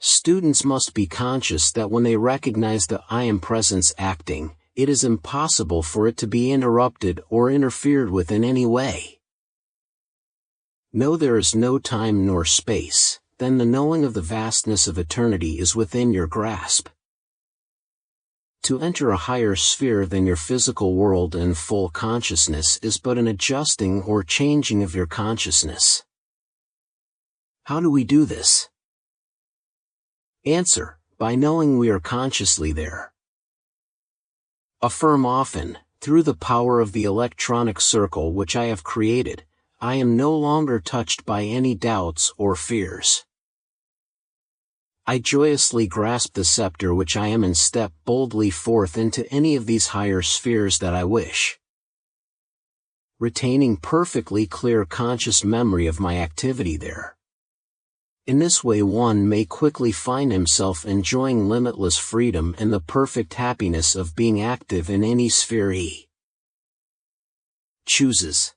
Students must be conscious that when they recognize the I Am Presence acting, it is impossible for it to be interrupted or interfered with in any way. Know there is no time nor space, then the knowing of the vastness of eternity is within your grasp. To enter a higher sphere than your physical world in full consciousness is but an adjusting or changing of your consciousness. How do we do this? Answer: by knowing we are consciously there. Affirm often, through the power of the electronic circle which I have created, I am no longer touched by any doubts or fears. I joyously grasp the scepter which I am and step boldly forth into any of these higher spheres that I wish. Retaining perfectly clear conscious memory of my activity there. In this way one may quickly find himself enjoying limitless freedom and the perfect happiness of being active in any sphere he chooses.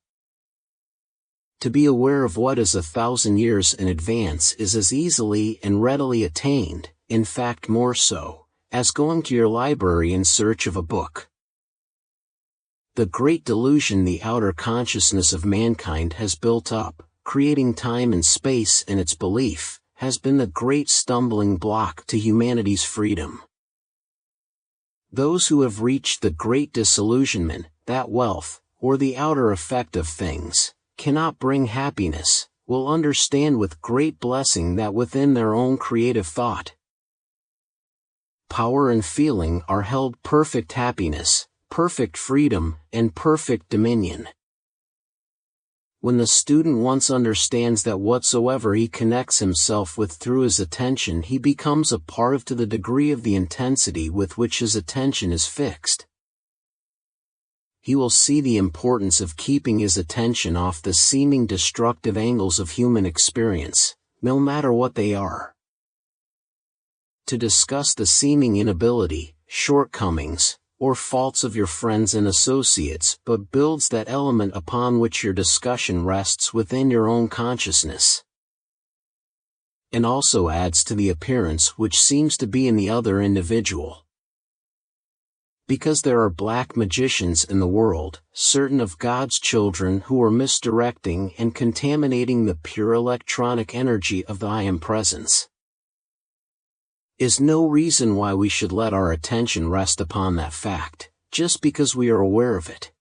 To be aware of what is 1,000 years in advance is as easily and readily attained, in fact more so, as going to your library in search of a book. The great delusion the outer consciousness of mankind has built up, creating time and space in its belief, has been the great stumbling block to humanity's freedom. Those who have reached the great disillusionment that wealth, or the outer effect of things, cannot bring happiness, will understand with great blessing that within their own creative thought, power and feeling are held perfect happiness, perfect freedom, and perfect dominion. When the student once understands that whatsoever he connects himself with through his attention he becomes a part of to the degree of the intensity with which his attention is fixed, he will see the importance of keeping his attention off the seeming destructive angles of human experience, no matter what they are. To discuss the seeming inability, shortcomings, or faults of your friends and associates but builds that element upon which your discussion rests within your own consciousness, and also adds to the appearance which seems to be in the other individual. Because there are black magicians in the world, certain of God's children who are misdirecting and contaminating the pure electronic energy of the I Am Presence, is no reason why we should let our attention rest upon that fact, just because we are aware of it.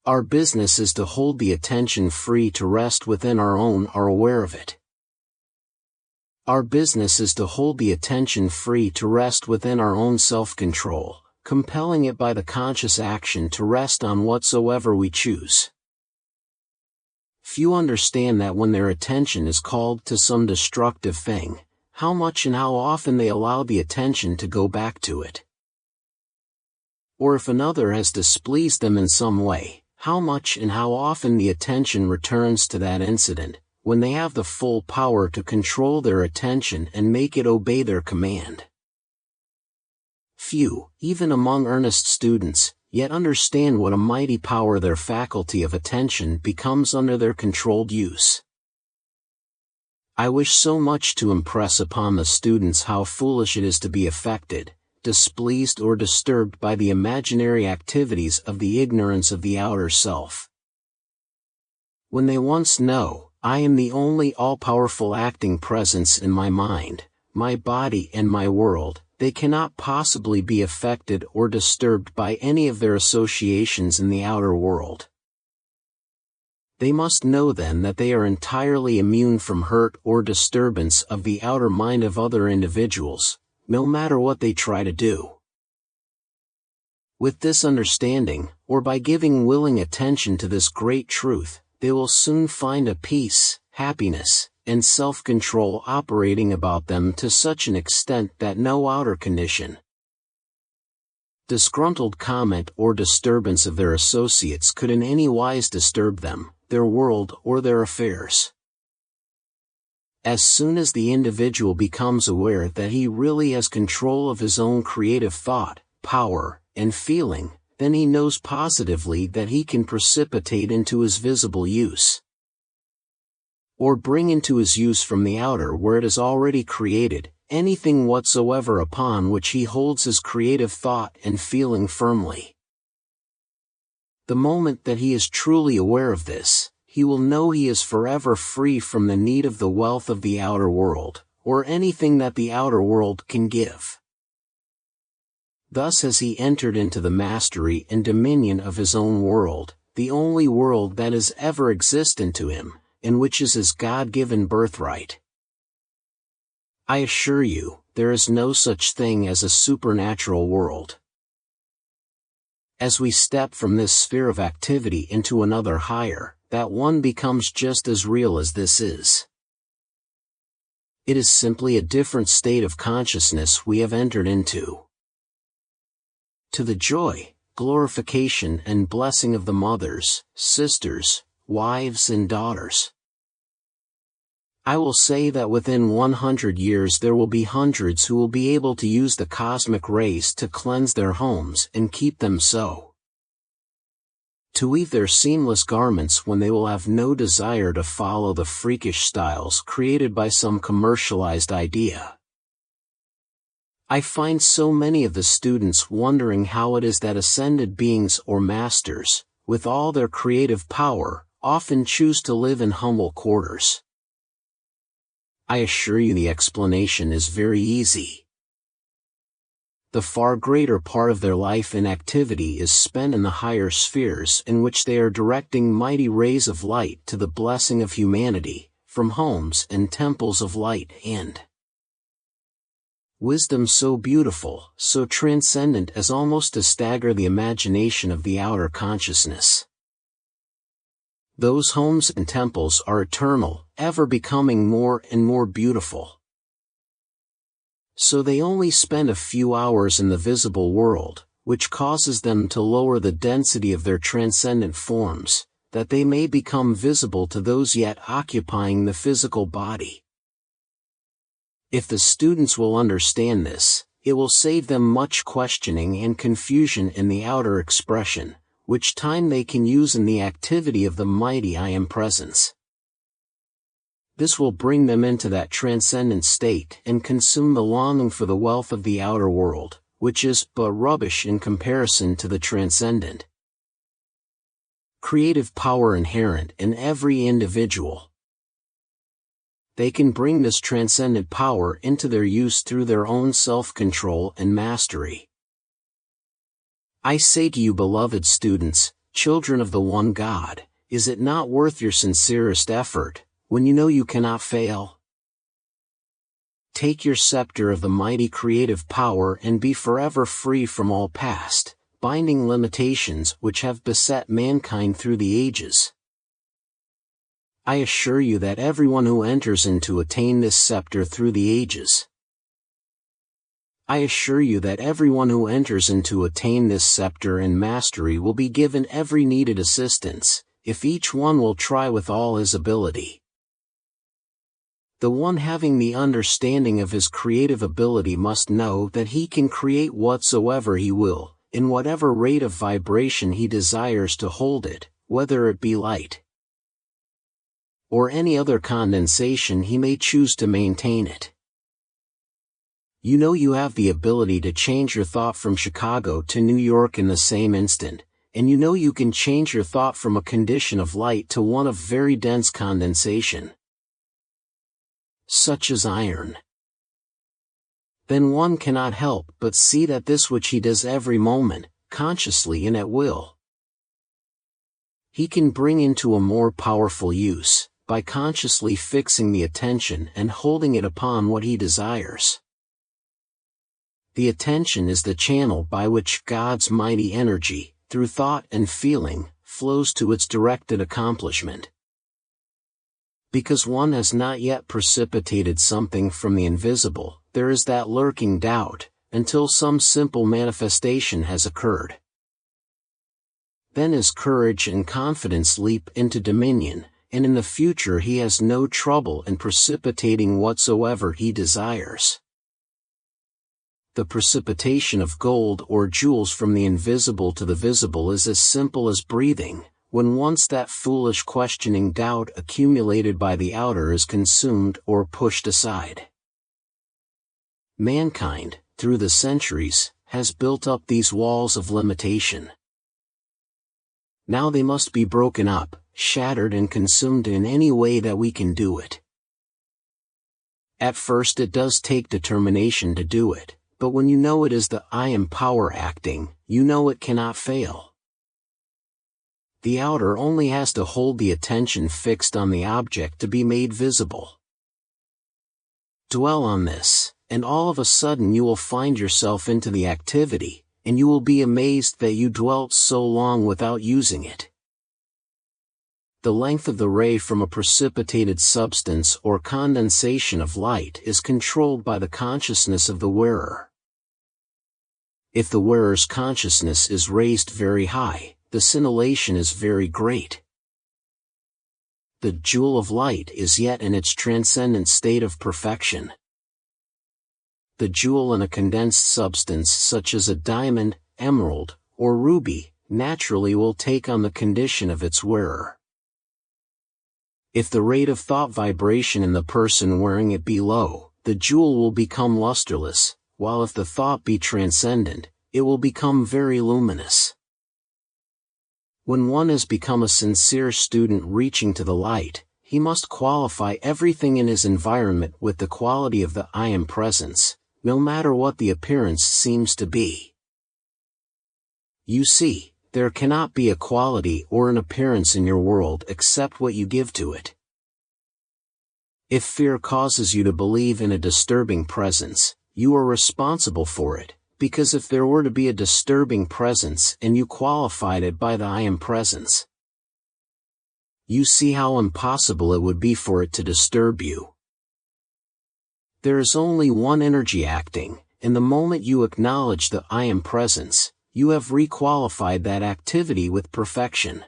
Our business is to hold the attention free to rest within our own are aware of it. Our business is to hold the attention free to rest within our own self-control, compelling it by the conscious action to rest on whatsoever we choose. Few understand that when their attention is called to some destructive thing, how much and how often they allow the attention to go back to it. Or if another has displeased them in some way, how much and how often the attention returns to that incident, when they have the full power to control their attention and make it obey their command. Few, even among earnest students, yet understand what a mighty power their faculty of attention becomes under their controlled use. I wish so much to impress upon the students how foolish it is to be affected, displeased or disturbed by the imaginary activities of the ignorance of the outer self. When they once know, I am the only all-powerful acting presence in my mind, my body and my world, they cannot possibly be affected or disturbed by any of their associations in the outer world. They must know then that they are entirely immune from hurt or disturbance of the outer mind of other individuals, no matter what they try to do. With this understanding, or by giving willing attention to this great truth, they will soon find a peace, happiness, and self-control operating about them to such an extent that no outer condition, disgruntled comment or disturbance of their associates could in any wise disturb them, their world or their affairs. As soon as the individual becomes aware that he really has control of his own creative thought, power, and feeling, then he knows positively that he can precipitate into his visible use, or bring into his use from the outer where it is already created, anything whatsoever upon which he holds his creative thought and feeling firmly. The moment that he is truly aware of this, he will know he is forever free from the need of the wealth of the outer world, or anything that the outer world can give. Thus has he entered into the mastery and dominion of his own world, the only world that is ever existent to him, and which is his God-given birthright. I assure you, there is no such thing as a supernatural world. As we step from this sphere of activity into another higher, that one becomes just as real as this is. It is simply a different state of consciousness we have entered into. To the joy, glorification and blessing of the mothers, sisters, wives and daughters, I will say that within 100 years there will be hundreds who will be able to use the cosmic rays to cleanse their homes and keep them so, to weave their seamless garments when they will have no desire to follow the freakish styles created by some commercialized idea. I find so many of the students wondering how it is that ascended beings or masters, with all their creative power, often choose to live in humble quarters. I assure you the explanation is very easy. The far greater part of their life and activity is spent in the higher spheres in which they are directing mighty rays of light to the blessing of humanity, from homes and temples of light and wisdom so beautiful, so transcendent as almost to stagger the imagination of the outer consciousness. Those homes and temples are eternal, ever becoming more and more beautiful. So they only spend a few hours in the visible world, which causes them to lower the density of their transcendent forms, that they may become visible to those yet occupying the physical body. If the students will understand this, it will save them much questioning and confusion in the outer expression, which time they can use in the activity of the mighty I Am Presence. This will bring them into that transcendent state and consume the longing for the wealth of the outer world, which is but rubbish in comparison to the transcendent creative power inherent in every individual. They can bring this transcendent power into their use through their own self-control and mastery. I say to you, beloved students, children of the one God, is it not worth your sincerest effort, when you know you cannot fail? Take your scepter of the mighty creative power and be forever free from all past, binding limitations which have beset mankind through the ages. I assure you that everyone who enters in to attain this scepter through the ages, I assure you that everyone who enters in to attain this scepter and mastery will be given every needed assistance, if each one will try with all his ability. The one having the understanding of his creative ability must know that he can create whatsoever he will, in whatever rate of vibration he desires to hold it, whether it be light or any other condensation he may choose to maintain it. You know you have the ability to change your thought from Chicago to New York in the same instant, and you know you can change your thought from a condition of light to one of very dense condensation, such as iron. Then one cannot help but see that this which he does every moment, consciously and at will, he can bring into a more powerful use, by consciously fixing the attention and holding it upon what he desires. The attention is the channel by which God's mighty energy, through thought and feeling, flows to its directed accomplishment. Because one has not yet precipitated something from the invisible, there is that lurking doubt, until some simple manifestation has occurred. Then his courage and confidence leap into dominion, and in the future he has no trouble in precipitating whatsoever he desires. The precipitation of gold or jewels from the invisible to the visible is as simple as breathing, when once that foolish questioning doubt accumulated by the outer is consumed or pushed aside. Mankind, through the centuries, has built up these walls of limitation. Now they must be broken up, shattered and consumed in any way that we can do it. At first it does take determination to do it, but when you know it is the I Am power acting, you know it cannot fail. The outer only has to hold the attention fixed on the object to be made visible. Dwell on this, and all of a sudden you will find yourself into the activity, and you will be amazed that you dwelt so long without using it. The length of the ray from a precipitated substance or condensation of light is controlled by the consciousness of the wearer. If the wearer's consciousness is raised very high, the scintillation is very great. The jewel of light is yet in its transcendent state of perfection. The jewel in a condensed substance such as a diamond, emerald, or ruby, naturally will take on the condition of its wearer. If the rate of thought vibration in the person wearing it be low, the jewel will become lusterless, while if the thought be transcendent, it will become very luminous. When one has become a sincere student reaching to the light, he must qualify everything in his environment with the quality of the I am presence, no matter what the appearance seems to be. You see, there cannot be a quality or an appearance in your world except what you give to it. If fear causes you to believe in a disturbing presence, you are responsible for it, because if there were to be a disturbing presence and you qualified it by the I am presence, you see how impossible it would be for it to disturb you. There is only one energy acting, and the moment you acknowledge the I am presence, you have requalified that activity with perfection.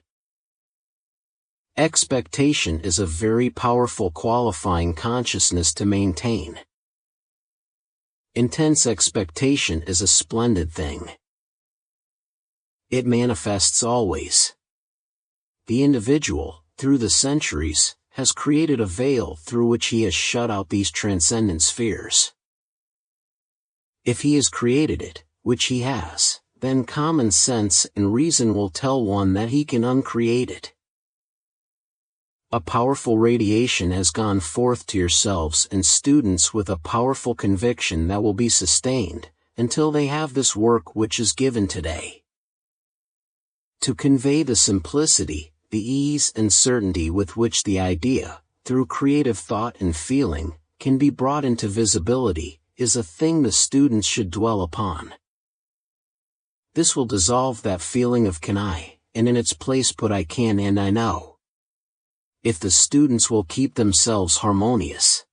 Expectation is a very powerful qualifying consciousness to maintain. Intense expectation is a splendid thing. It manifests always. The individual, through the centuries, has created a veil through which he has shut out these transcendent spheres. If he has created it, which he has, then common sense and reason will tell one that he can uncreate it. A powerful radiation has gone forth to yourselves and students with a powerful conviction that will be sustained, until they have this work which is given today. To convey the simplicity, the ease and certainty with which the idea, through creative thought and feeling, can be brought into visibility, is a thing the students should dwell upon. This will dissolve that feeling of can I, and in its place put I can and I know. If the students will keep themselves harmonious.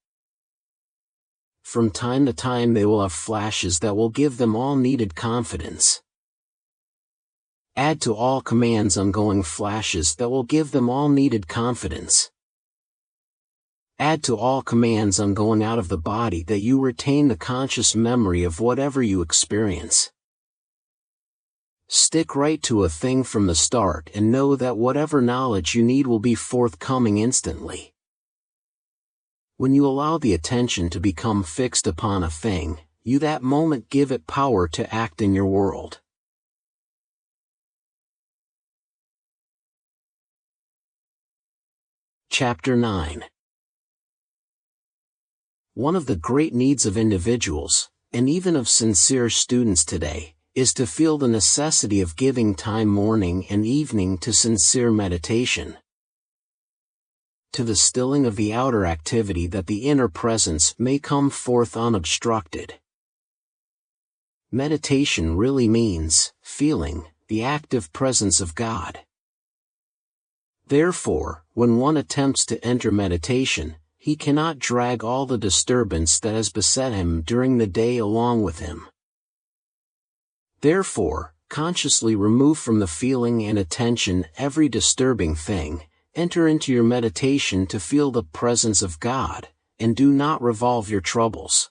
From time to time they will have flashes that will give them all needed confidence. Add to all commands ongoing flashes that will give them all needed confidence. Add to all commands on going out of the body that you retain the conscious memory of whatever you experience. Stick right to a thing from the start and know that whatever knowledge you need will be forthcoming instantly. When you allow the attention to become fixed upon a thing, you that moment give it power to act in your world. Chapter 9. One of the great needs of individuals, and even of sincere students today, is to feel the necessity of giving time morning and evening to sincere meditation. To the stilling of the outer activity that the inner presence may come forth unobstructed. Meditation really means feeling the active presence of God. Therefore, when one attempts to enter meditation, he cannot drag all the disturbance that has beset him during the day along with him. Therefore, consciously remove from the feeling and attention every disturbing thing, enter into your meditation to feel the presence of God, and do not revolve your troubles.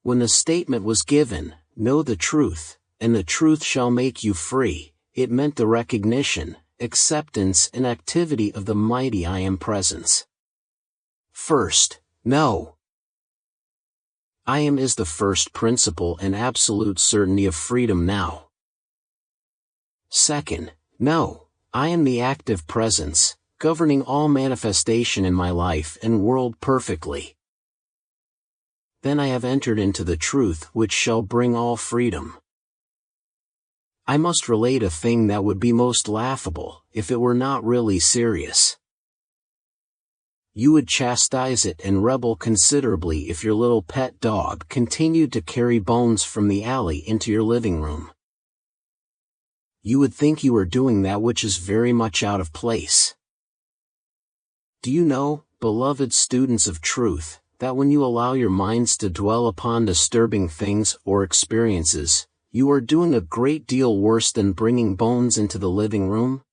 When the statement was given, "Know the truth, and the truth shall make you free," it meant the recognition, acceptance and activity of the mighty I Am presence. First, know. I Am is the first principle and absolute certainty of freedom now. Second, know, I am the active presence, governing all manifestation in my life and world perfectly. Then I have entered into the truth which shall bring all freedom. I must relate a thing that would be most laughable, if it were not really serious. You would chastise it and rebel considerably if your little pet dog continued to carry bones from the alley into your living room. You would think you were doing that which is very much out of place. Do you know, beloved students of truth, that when you allow your minds to dwell upon disturbing things or experiences, you are doing a great deal worse than bringing bones into the living room?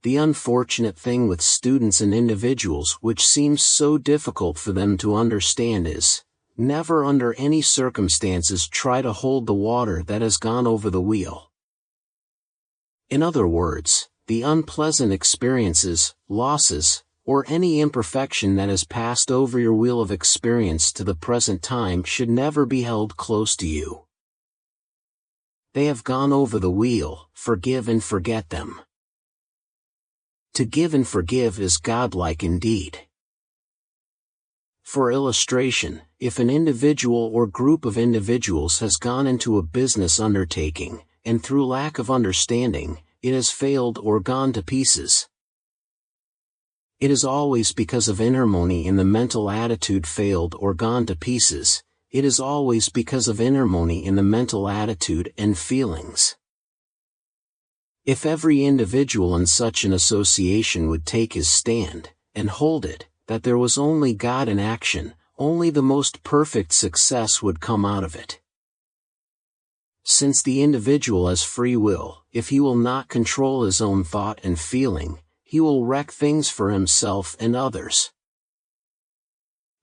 The unfortunate thing with students and individuals which seems so difficult for them to understand is, never under any circumstances try to hold the water that has gone over the wheel. In other words, the unpleasant experiences, losses, or any imperfection that has passed over your wheel of experience to the present time should never be held close to you. They have gone over the wheel, forgive and forget them. To give and forgive is godlike indeed. For illustration, if an individual or group of individuals has gone into a business undertaking, and through lack of understanding, it has failed or gone to pieces, it is always because of inharmony in the mental attitude failed or gone to pieces. It is always because of inharmony in the mental attitude and feelings. If every individual in such an association would take his stand, and hold it, that there was only God in action, only the most perfect success would come out of it. Since the individual has free will, if he will not control his own thought and feeling, he will wreck things for himself and others.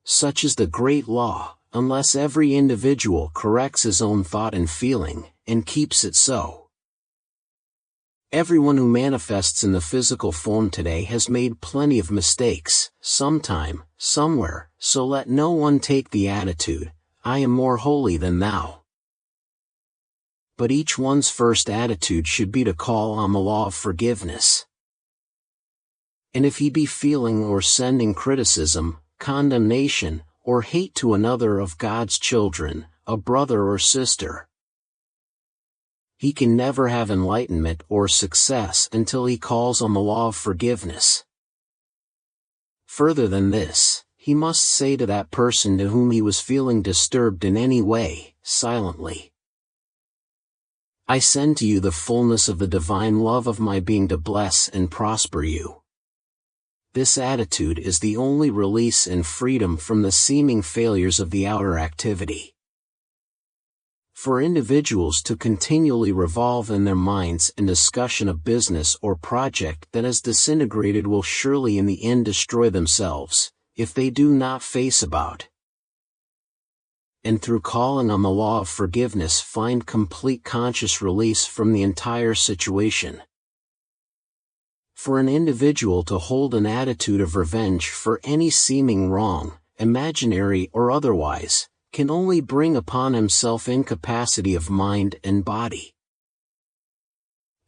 Such is the great law. Unless every individual corrects his own thought and feeling, and keeps it so. Everyone who manifests in the physical form today has made plenty of mistakes, sometime, somewhere, so let no one take the attitude, I am more holy than thou. But each one's first attitude should be to call on the law of forgiveness. And if he be feeling or sending criticism, condemnation, or hate to another of God's children, a brother or sister, he can never have enlightenment or success until he calls on the law of forgiveness. Further than this, he must say to that person to whom he was feeling disturbed in any way, silently, I send to you the fullness of the divine love of my being to bless and prosper you. This attitude is the only release and freedom from the seeming failures of the outer activity. For individuals to continually revolve in their minds in discussion of business or project that has disintegrated will surely in the end destroy themselves, if they do not face about, and through calling on the law of forgiveness find complete conscious release from the entire situation. For an individual to hold an attitude of revenge for any seeming wrong, imaginary or otherwise, can only bring upon himself incapacity of mind and body.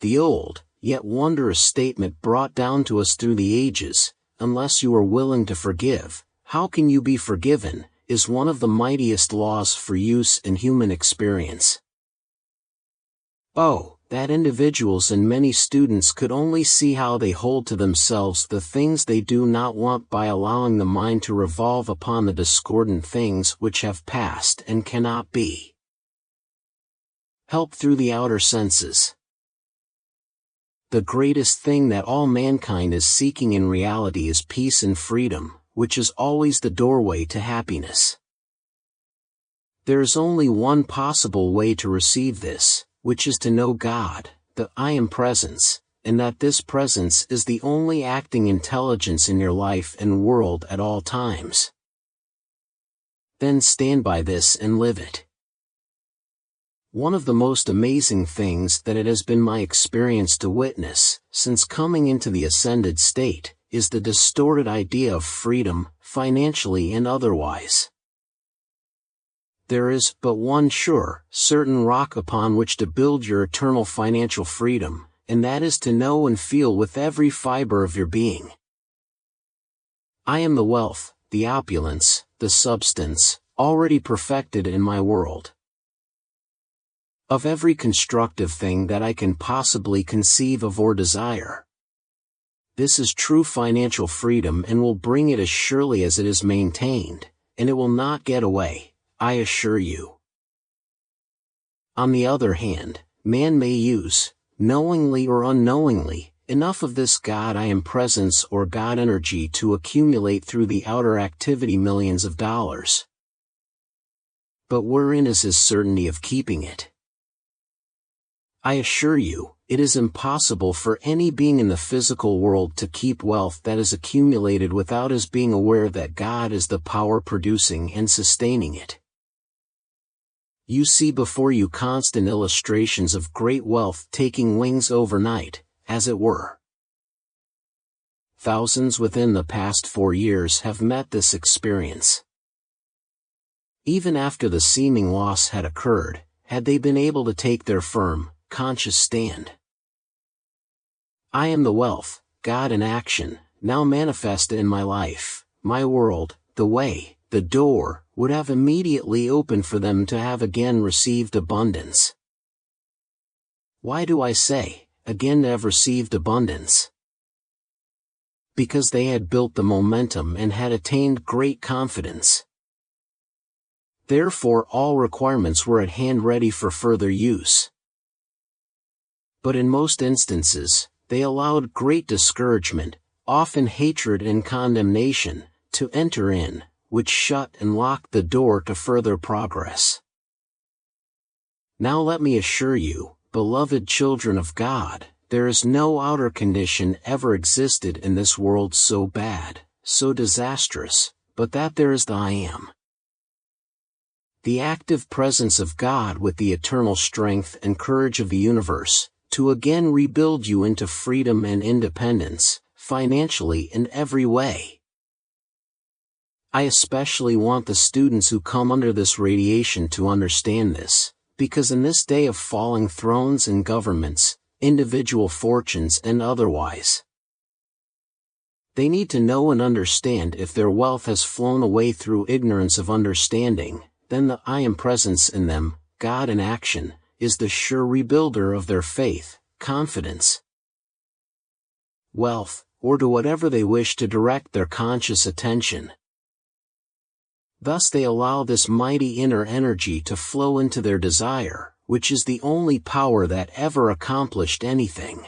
The old, yet wondrous statement brought down to us through the ages, unless you are willing to forgive, how can you be forgiven, is one of the mightiest laws for use in human experience. Oh, that individuals and many students could only see how they hold to themselves the things they do not want by allowing the mind to revolve upon the discordant things which have passed and cannot be. Help through the outer senses. The greatest thing that all mankind is seeking in reality is peace and freedom, which is always the doorway to happiness. There is only one possible way to receive this, which is to know God, the I Am Presence, and that this presence is the only acting intelligence in your life and world at all times. Then stand by this and live it. One of the most amazing things that it has been my experience to witness, since coming into the ascended state, is the distorted idea of freedom, financially and otherwise. There is but one sure, certain rock upon which to build your eternal financial freedom, and that is to know and feel with every fiber of your being. I am the wealth, the opulence, the substance, already perfected in my world. Of every constructive thing that I can possibly conceive of or desire. This is true financial freedom and will bring it as surely as it is maintained, and it will not get away, I assure you. On the other hand, man may use, knowingly or unknowingly, enough of this God I Am Presence or God energy to accumulate through the outer activity millions of dollars. But wherein is his certainty of keeping it? I assure you, it is impossible for any being in the physical world to keep wealth that is accumulated without his being aware that God is the power producing and sustaining it. You see before you constant illustrations of great wealth taking wings overnight, as it were. Thousands within the past 4 years have met this experience. Even after the seeming loss had occurred, had they been able to take their firm, conscious stand. I am the wealth, God in action, now manifested in my life, my world, the way, the door, would have immediately opened for them to have again received abundance. Why do I say, again to have received abundance? Because they had built the momentum and had attained great confidence. Therefore all requirements were at hand ready for further use. But in most instances, they allowed great discouragement, often hatred and condemnation, to enter in, which shut and locked the door to further progress. Now let me assure you, beloved children of God, there is no outer condition ever existed in this world so bad, so disastrous, but that there is the I Am. The active presence of God with the eternal strength and courage of the universe, to again rebuild you into freedom and independence, financially in every way. I especially want the students who come under this radiation to understand this, because in this day of falling thrones and governments, individual fortunes and otherwise, they need to know and understand if their wealth has flown away through ignorance of understanding, then the I Am presence in them, God in action, is the sure rebuilder of their faith, confidence, wealth, or to whatever they wish to direct their conscious attention. Thus they allow this mighty inner energy to flow into their desire, which is the only power that ever accomplished anything.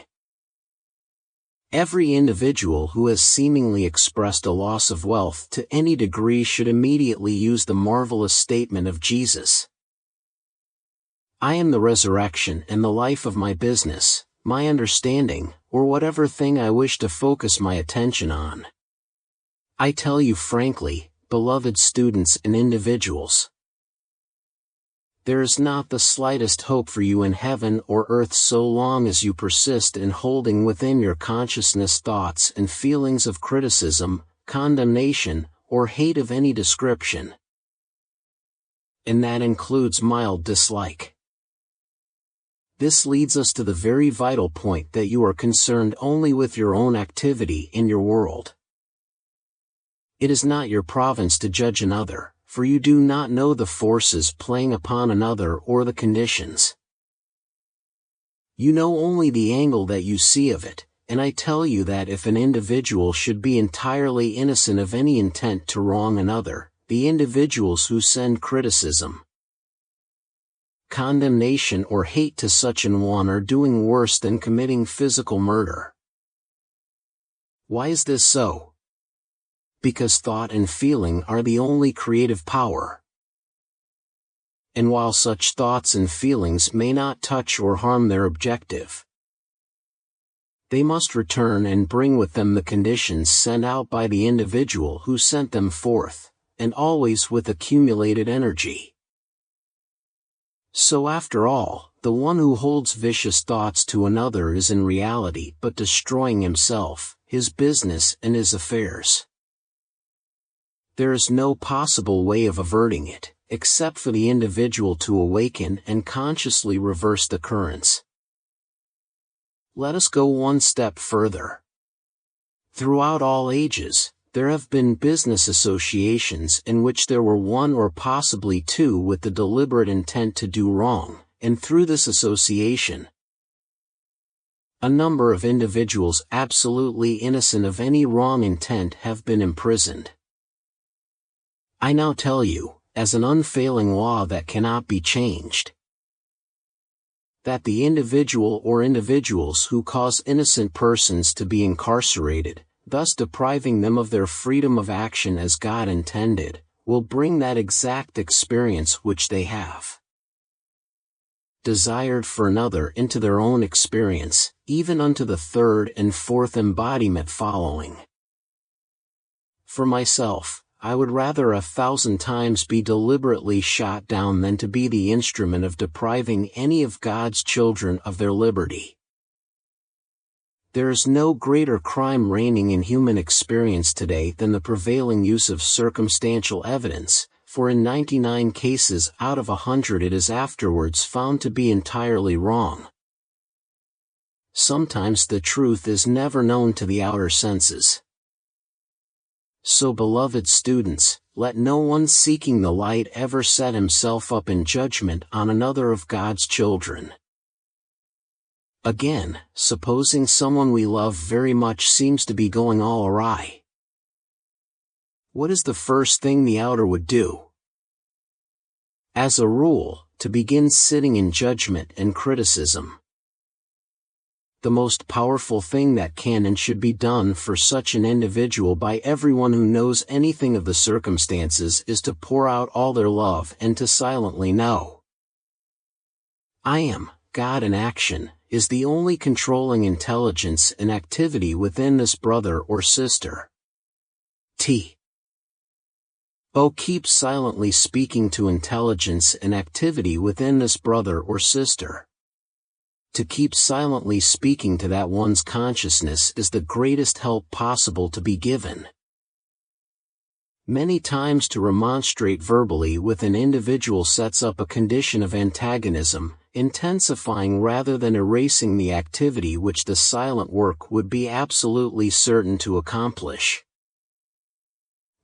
Every individual who has seemingly expressed a loss of wealth to any degree should immediately use the marvelous statement of Jesus. I am the resurrection and the life of my business, my understanding, or whatever thing I wish to focus my attention on. I tell you frankly, beloved students and individuals, there is not the slightest hope for you in heaven or earth so long as you persist in holding within your consciousness thoughts and feelings of criticism, condemnation, or hate of any description. And that includes mild dislike. This leads us to the very vital point that you are concerned only with your own activity in your world. It is not your province to judge another, for you do not know the forces playing upon another or the conditions. You know only the angle that you see of it, and I tell you that if an individual should be entirely innocent of any intent to wrong another, the individuals who send criticism, condemnation or hate to such an one are doing worse than committing physical murder. Why is this so? Because thought and feeling are the only creative power. And while such thoughts and feelings may not touch or harm their objective, they must return and bring with them the conditions sent out by the individual who sent them forth, and always with accumulated energy. So after all, the one who holds vicious thoughts to another is in reality but destroying himself, his business and his affairs. There is no possible way of averting it, except for the individual to awaken and consciously reverse the currents. Let us go one step further. Throughout all ages, there have been business associations in which there were one or possibly two with the deliberate intent to do wrong, and through this association, a number of individuals absolutely innocent of any wrong intent have been imprisoned. I now tell you, as an unfailing law that cannot be changed, that the individual or individuals who cause innocent persons to be incarcerated, thus depriving them of their freedom of action as God intended, will bring that exact experience which they have desired for another into their own experience, even unto the third and fourth embodiment following. For myself, I would rather 1,000 times be deliberately shot down than to be the instrument of depriving any of God's children of their liberty. There is no greater crime reigning in human experience today than the prevailing use of circumstantial evidence, for in 99 cases out of 100 it is afterwards found to be entirely wrong. sometimes the truth is never known to the outer senses. So beloved students, let no one seeking the light ever set himself up in judgment on another of God's children. Again, supposing someone we love very much seems to be going all awry. What is the first thing the outer would do? As a rule, to begin sitting in judgment and criticism. The most powerful thing that can and should be done for such an individual by everyone who knows anything of the circumstances is to pour out all their love and to silently know. I am, God in action, is the only controlling intelligence and activity within this brother or sister. Keep silently speaking to intelligence and activity within this brother or sister. To keep silently speaking to that one's consciousness is the greatest help possible to be given. Many times to remonstrate verbally with an individual sets up a condition of antagonism, intensifying rather than erasing the activity which the silent work would be absolutely certain to accomplish.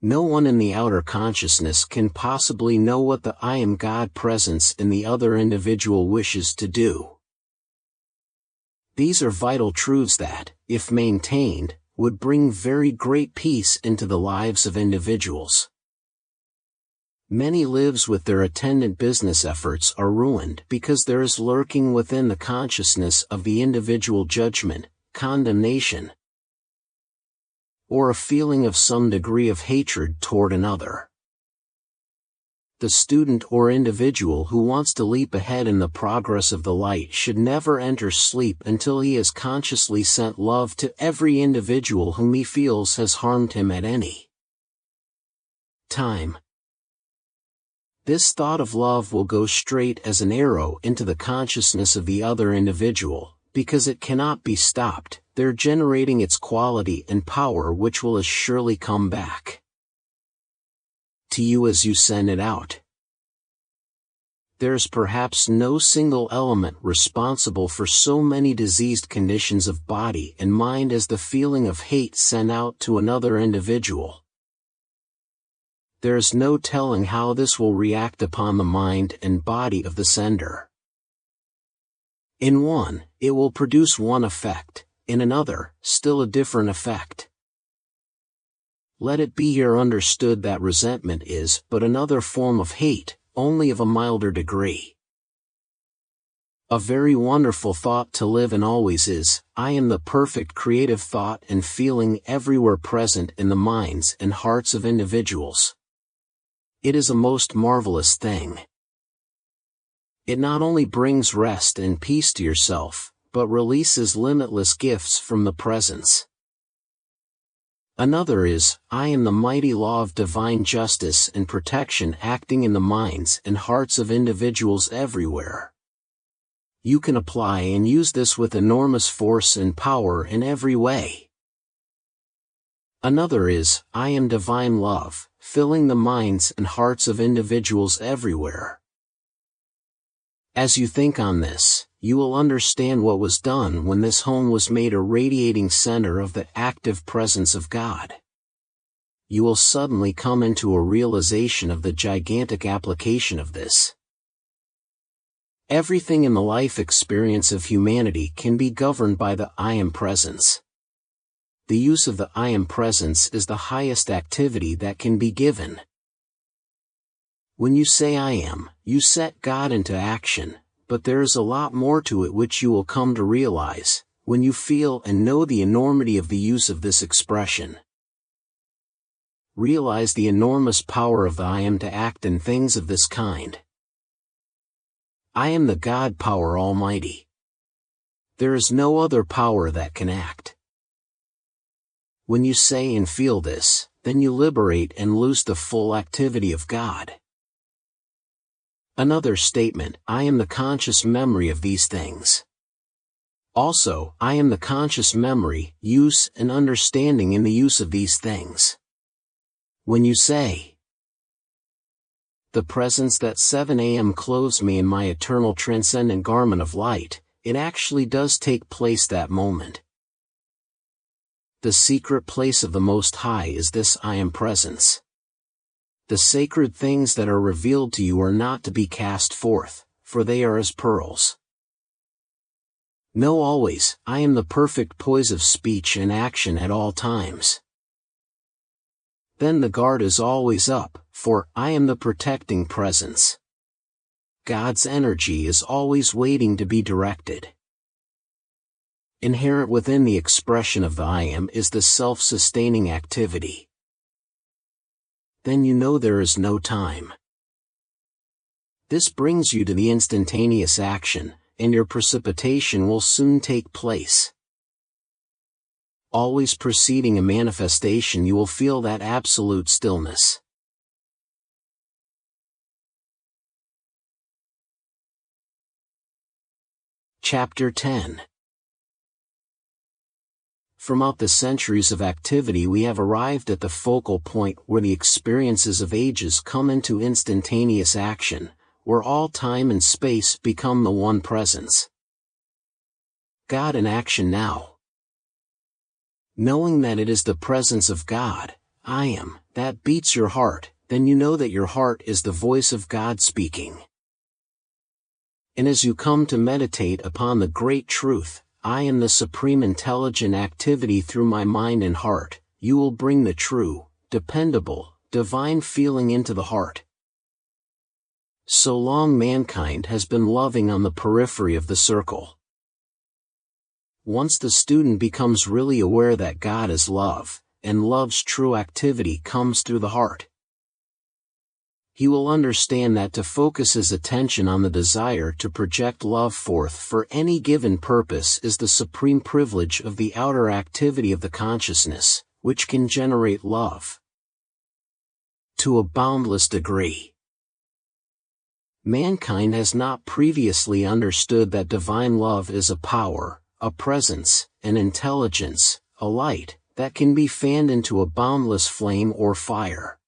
No one in the outer consciousness can possibly know what the I am God presence in the other individual wishes to do. These are vital truths that, if maintained, would bring very great peace into the lives of individuals. Many lives with their attendant business efforts are ruined because there is lurking within the consciousness of the individual judgment, condemnation, or a feeling of some degree of hatred toward another. The student or individual who wants to leap ahead in the progress of the light should never enter sleep until he has consciously sent love to every individual whom he feels has harmed him at any time. This thought of love will go straight as an arrow into the consciousness of the other individual, because it cannot be stopped, there generating its quality and power which will as surely come back to you as you send it out. There's perhaps no single element responsible for so many diseased conditions of body and mind as the feeling of hate sent out to another individual. There's no telling how this will react upon the mind and body of the sender. In one, it will produce one effect, in another, still a different effect. Let it be here understood that resentment is but another form of hate, only of a milder degree. A very wonderful thought to live in always is, I am the perfect creative thought and feeling everywhere present in the minds and hearts of individuals. It is a most marvelous thing. It not only brings rest and peace to yourself, but releases limitless gifts from the presence. Another is, I am the mighty law of divine justice and protection acting in the minds and hearts of individuals everywhere. You can apply and use this with enormous force and power in every way. Another is, I am divine love, filling the minds and hearts of individuals everywhere. As you think on this, you will understand what was done when this home was made a radiating center of the active presence of God. You will suddenly come into a realization of the gigantic application of this. Everything in the life experience of humanity can be governed by the I am presence. The use of the I am presence is the highest activity that can be given. When you say I am, you set God into action, but there is a lot more to it which you will come to realize, when you feel and know the enormity of the use of this expression. Realize the enormous power of the I am to act in things of this kind. I am the God power Almighty. There is no other power that can act. When you say and feel this, then you liberate and loose the full activity of God. Another statement, I am the conscious memory of these things. Also, I am the conscious memory, use and understanding in the use of these things. When you say, the presence that 7 a.m. clothes me in my eternal transcendent garment of light, it actually does take place that moment. The secret place of the Most High is this I Am presence. The sacred things that are revealed to you are not to be cast forth, for they are as pearls. Know always, I am the perfect poise of speech and action at all times. Then the guard is always up, for I am the protecting presence. God's energy is always waiting to be directed. Inherent within the expression of the I Am is the self-sustaining activity. Then you know there is no time. This brings you to the instantaneous action, and your precipitation will soon take place. Always preceding a manifestation, you will feel that absolute stillness. Chapter 10. From out the centuries of activity we have arrived at the focal point where the experiences of ages come into instantaneous action, where all time and space become the one presence. God in action now. Knowing that it is the presence of God, I Am, that beats your heart, then you know that your heart is the voice of God speaking. And as you come to meditate upon the great truth, I am the supreme intelligent activity through my mind and heart, you will bring the true, dependable, divine feeling into the heart. So long mankind has been loving on the periphery of the circle. Once the student becomes really aware that God is love, and love's true activity comes through the heart, he will understand that to focus his attention on the desire to project love forth for any given purpose is the supreme privilege of the outer activity of the consciousness, which can generate love to a boundless degree. Mankind has not previously understood that divine love is a power, a presence, an intelligence, a light, that can be fanned into a boundless flame or fire.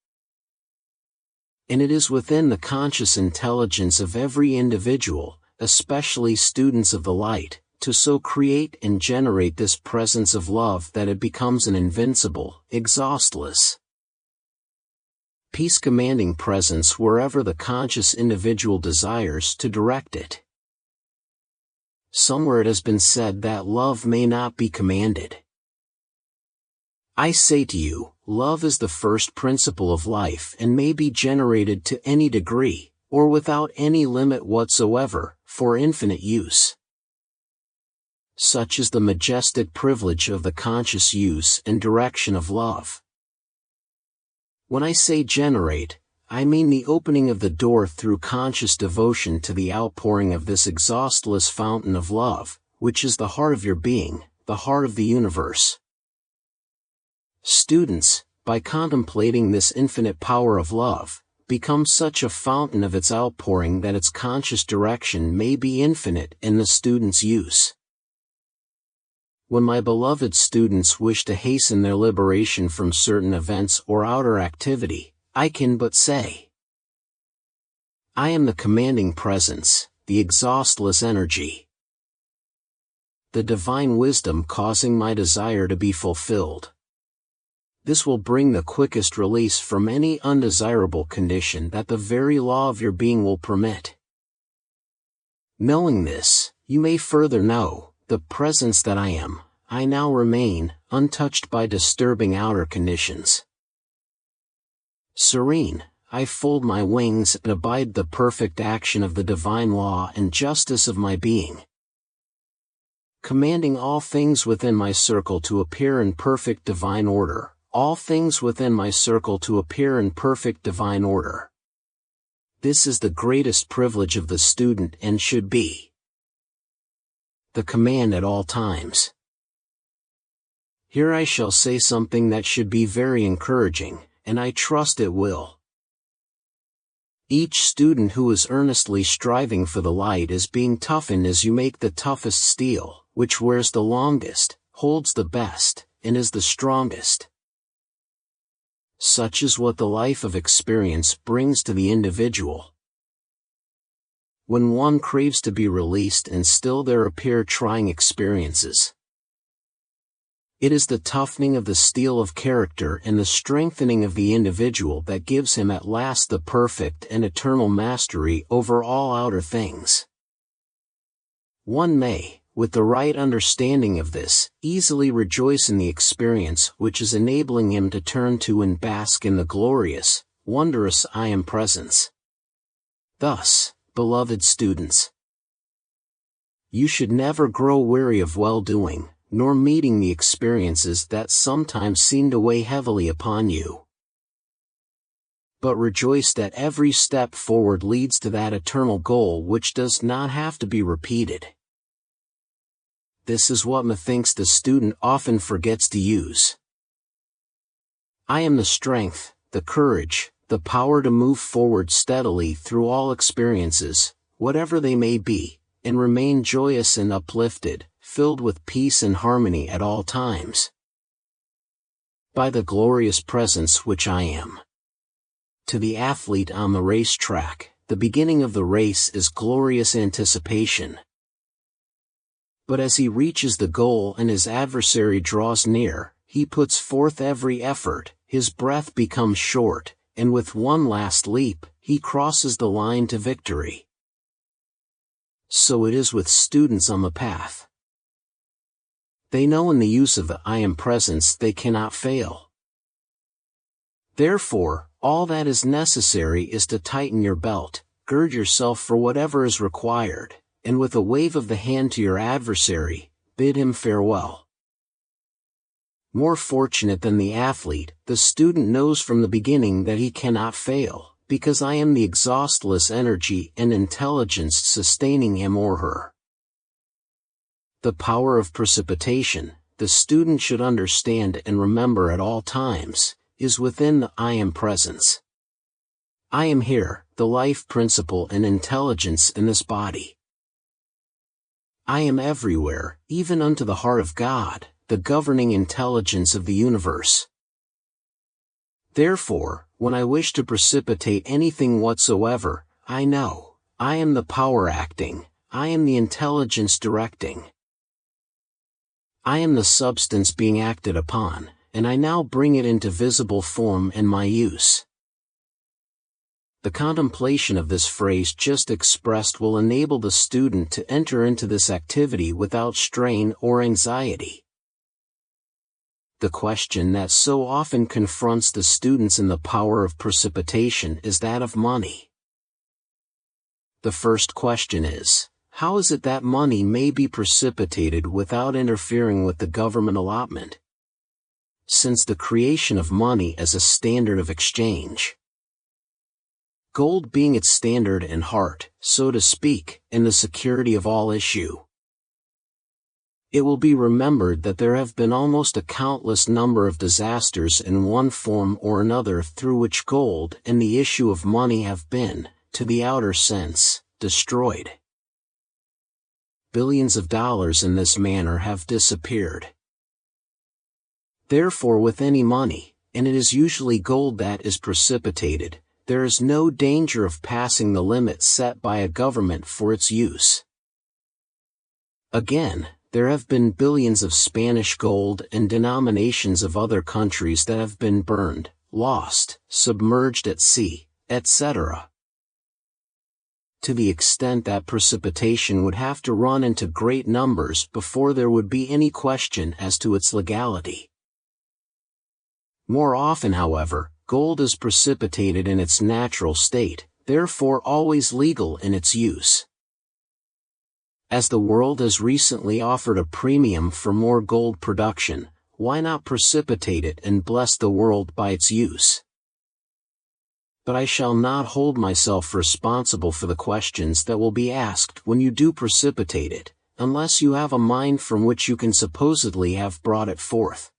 And it is within the conscious intelligence of every individual, especially students of the light, to so create and generate this presence of love that it becomes an invincible, exhaustless, peace-commanding presence wherever the conscious individual desires to direct it. Somewhere it has been said that love may not be commanded. I say to you, love is the first principle of life and may be generated to any degree, or without any limit whatsoever, for infinite use. Such is the majestic privilege of the conscious use and direction of love. When I say generate, I mean the opening of the door through conscious devotion to the outpouring of this exhaustless fountain of love, which is the heart of your being, the heart of the universe. Students, by contemplating this infinite power of love, become such a fountain of its outpouring that its conscious direction may be infinite in the student's use. When my beloved students wish to hasten their liberation from certain events or outer activity, I can but say, I am the commanding presence, the exhaustless energy, the divine wisdom causing my desire to be fulfilled. This will bring the quickest release from any undesirable condition that the very law of your being will permit. Knowing this, you may further know, the presence that I am, I now remain, untouched by disturbing outer conditions. Serene, I fold my wings and abide the perfect action of the divine law and justice of my being. Commanding all things within my circle to appear in perfect divine order. All things within my circle to appear in perfect divine order. This is the greatest privilege of the student and should be the command at all times. Here I shall say something that should be very encouraging, and I trust it will. Each student who is earnestly striving for the light is being toughened as you make the toughest steel, which wears the longest, holds the best, and is the strongest. Such is what the life of experience brings to the individual. when one craves to be released and still there appear trying experiences. It is the toughening of the steel of character and the strengthening of the individual that gives him at last the perfect and eternal mastery over all outer things. One may, with the right understanding of this, easily rejoice in the experience which is enabling him to turn to and bask in the glorious, wondrous I Am presence. Thus, beloved students, you should never grow weary of well-doing, nor meeting the experiences that sometimes seem to weigh heavily upon you. But rejoice that every step forward leads to that eternal goal which does not have to be repeated. This is what methinks the student often forgets to use. I am the strength, the courage, the power to move forward steadily through all experiences, whatever they may be, and remain joyous and uplifted, filled with peace and harmony at all times. By the glorious presence which I am. To the athlete on the racetrack, the beginning of the race is glorious anticipation. But as he reaches the goal and his adversary draws near, he puts forth every effort, his breath becomes short, and with one last leap, he crosses the line to victory. So it is with students on the path. They know in the use of the I Am presence they cannot fail. Therefore, all that is necessary is to tighten your belt, gird yourself for whatever is required, and with a wave of the hand to your adversary, bid him farewell. More fortunate than the athlete, the student knows from the beginning that he cannot fail, because I am the exhaustless energy and intelligence sustaining him or her. The power of precipitation, the student should understand and remember at all times, is within the I Am presence. I am here, the life principle and intelligence in this body. I am everywhere, even unto the heart of God, the governing intelligence of the universe. Therefore, when I wish to precipitate anything whatsoever, I know, I am the power acting, I am the intelligence directing. I am the substance being acted upon, and I now bring it into visible form in my use. The contemplation of this phrase just expressed will enable the student to enter into this activity without strain or anxiety. The question that so often confronts the students in the power of precipitation is that of money. The first question is, how is it that money may be precipitated without interfering with the government allotment? Since the creation of money as a standard of exchange. Gold being its standard and heart, so to speak, and the security of all issue. It will be remembered that there have been almost a countless number of disasters in one form or another through which gold and the issue of money have been, to the outer sense, destroyed. Billions of dollars in this manner have disappeared. Therefore with any money, and it is usually gold that is precipitated, there is no danger of passing the limit set by a government for its use. Again, there have been billions of Spanish gold and denominations of other countries that have been burned, lost, submerged at sea, etc. To the extent that precipitation would have to run into great numbers before there would be any question as to its legality. More often, however, gold is precipitated in its natural state, therefore always legal in its use. As the world has recently offered a premium for more gold production, why not precipitate it and bless the world by its use? But I shall not hold myself responsible for the questions that will be asked when you do precipitate it, unless you have a mind from which you can supposedly have brought it forth.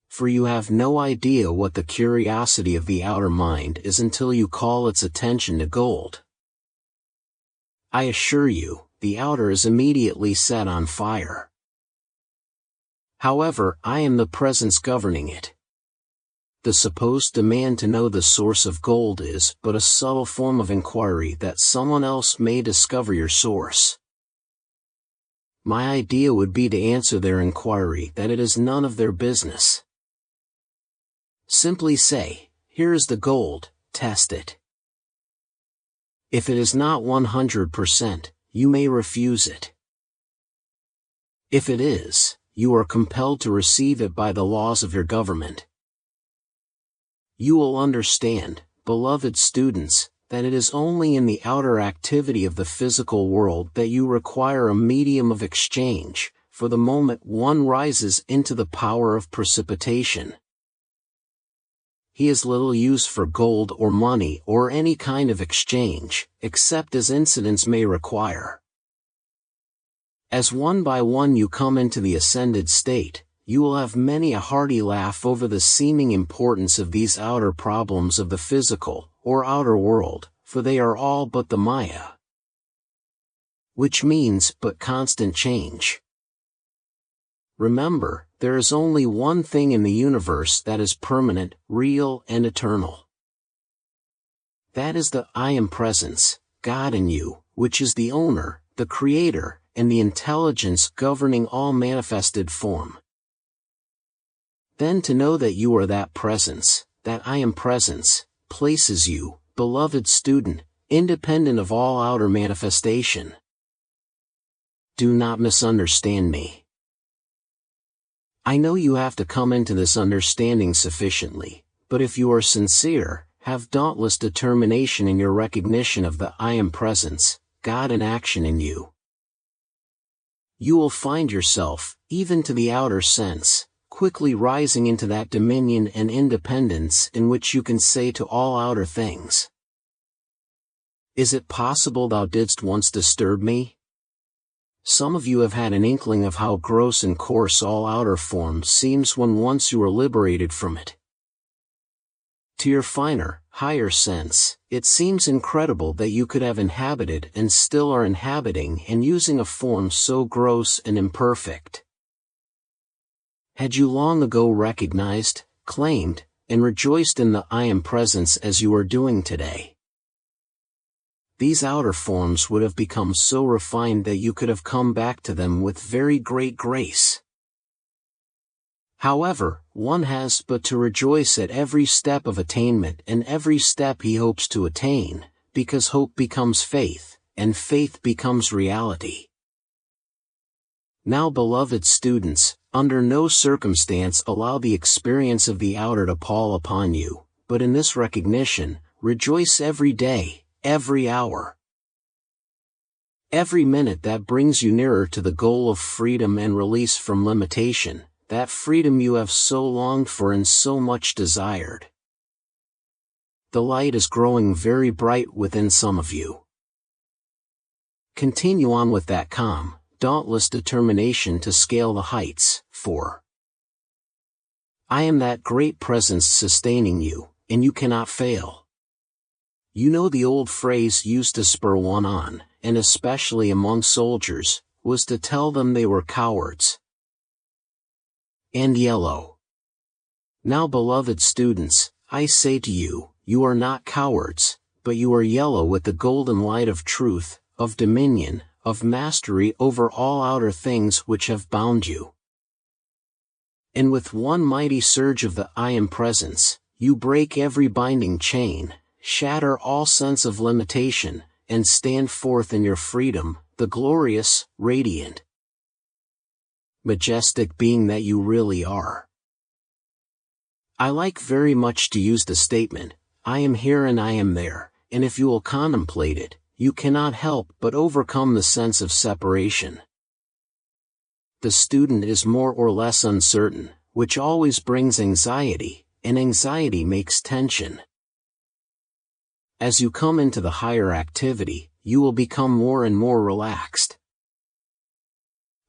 For you have no idea what the curiosity of the outer mind is until you call its attention to gold. I assure you, the outer is immediately set on fire. However, I am the presence governing it. the supposed demand to know the source of gold is but a subtle form of inquiry that someone else may discover your source. My idea would be to answer their inquiry that it is none of their business. Simply say, here is the gold, test it. If it is not 100%, you may refuse it. If it is, you are compelled to receive it by the laws of your government. You will understand, beloved students, that it is only in the outer activity of the physical world that you require a medium of exchange, for the moment one rises into the power of precipitation. He has little use for gold or money or any kind of exchange, except as incidents may require. As one by one you come into the ascended state, you will have many a hearty laugh over the seeming importance of these outer problems of the physical, or outer world, for they are all but the Maya. Which means but constant change. Remember, there is only one thing in the universe that is permanent, real, and eternal. That is the I Am Presence, God in you, which is the owner, the creator, and the intelligence governing all manifested form. Then to know that you are that presence, that I Am Presence, places you, beloved student, independent of all outer manifestation. Do not misunderstand me. I know you have to come into this understanding sufficiently, but if you are sincere, have dauntless determination in your recognition of the I Am Presence, God in action in you. You will find yourself, even to the outer sense, quickly rising into that dominion and independence in which you can say to all outer things, is it possible thou didst once disturb me? Some of you have had an inkling of how gross and coarse all outer form seems when once you are liberated from it. To your finer, higher sense, it seems incredible that you could have inhabited and still are inhabiting and using a form so gross and imperfect. Had you long ago recognized, claimed, and rejoiced in the I Am Presence as you are doing today, these outer forms would have become so refined that you could have come back to them with very great grace. However, one has but to rejoice at every step of attainment and every step he hopes to attain, because hope becomes faith, and faith becomes reality. Now, beloved students, under no circumstance allow the experience of the outer to pall upon you, but in this recognition, rejoice every day, every hour. Every minute that brings you nearer to the goal of freedom and release from limitation, that freedom you have so longed for and so much desired. The light is growing very bright within some of you. Continue on with that calm, dauntless determination to scale the heights, for I am that great presence sustaining you, and you cannot fail. You know the old phrase used to spur one on, and especially among soldiers, was to tell them they were cowards and yellow. Now, beloved students, I say to you, you are not cowards, but you are yellow with the golden light of truth, of dominion, of mastery over all outer things which have bound you. And with one mighty surge of the I Am Presence, you break every binding chain, shatter all sense of limitation, and stand forth in your freedom, the glorious, radiant, majestic being that you really are. I like very much to use the statement, I am here and I am there, and if you will contemplate it, you cannot help but overcome the sense of separation. The student is more or less uncertain, which always brings anxiety, and anxiety makes tension. As you come into the higher activity, you will become more and more relaxed.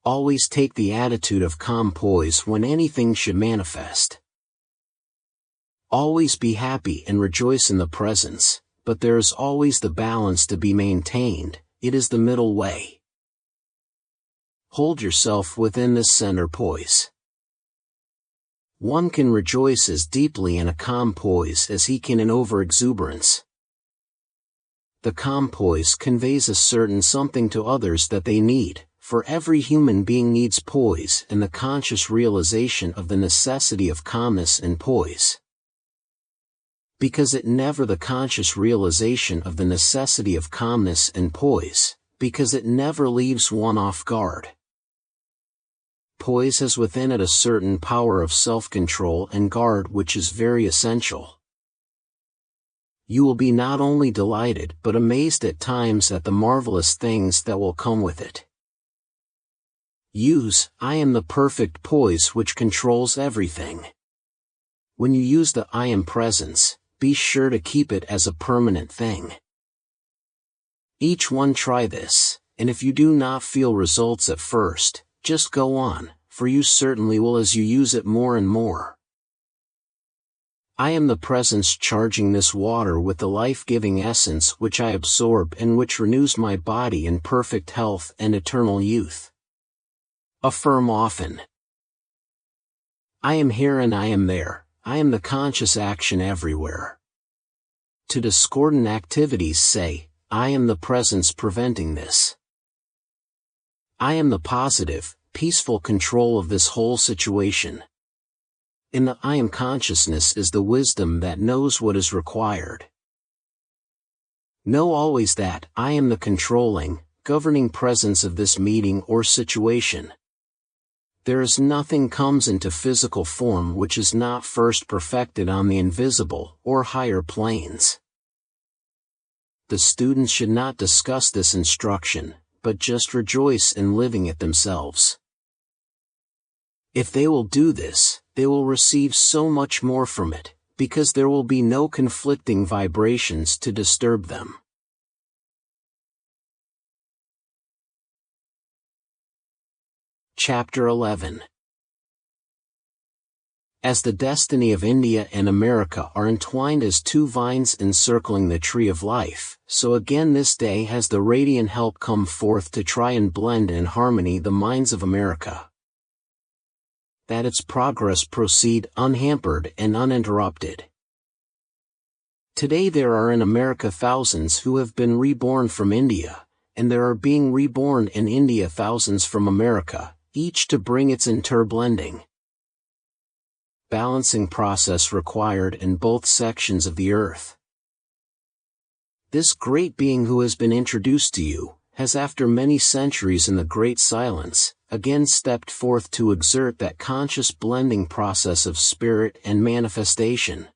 Always take the attitude of calm poise when anything should manifest. Always be happy and rejoice in the presence, but there is always the balance to be maintained, it is the middle way. Hold yourself within this center poise. One can rejoice as deeply in a calm poise as he can in over-exuberance. The calm poise conveys a certain something to others that they need, for every human being needs poise and the conscious realization of the necessity of calmness and poise. Because it never the conscious realization of the necessity of calmness and poise, because it never leaves one off guard. Poise has within it a certain power of self-control and guard which is very essential. You will be not only delighted but amazed at times at the marvelous things that will come with it. Use, I am the perfect poise which controls everything. When you use the I am presence, be sure to keep it as a permanent thing. Each one try this, and if you do not feel results at first, just go on, for you certainly will as you use it more and more. I am the presence charging this water with the life-giving essence which I absorb and which renews my body in perfect health and eternal youth. Affirm often. I am here and I am there, I am the conscious action everywhere. To discordant activities say, I am the presence preventing this. I am the positive, peaceful control of this whole situation. In the I am consciousness is the wisdom that knows what is required. Know always that I am the controlling, governing presence of this meeting or situation. There is nothing comes into physical form which is not first perfected on the invisible or higher planes. The students should not discuss this instruction, but just rejoice in living it themselves. If they will do this, they will receive so much more from it, because there will be no conflicting vibrations to disturb them. Chapter 11. As the destiny of India and America are entwined as two vines encircling the tree of life, so again this day has the radiant help come forth to try and blend in harmony the minds of America, that its progress proceed unhampered and uninterrupted. Today there are in America thousands who have been reborn from India, and there are being reborn in India thousands from America, each to bring its interblending, balancing process required in both sections of the earth. This great being who has been introduced to you, has after many centuries in the great silence, again stepped forth to exert that conscious blending process of spirit and manifestation.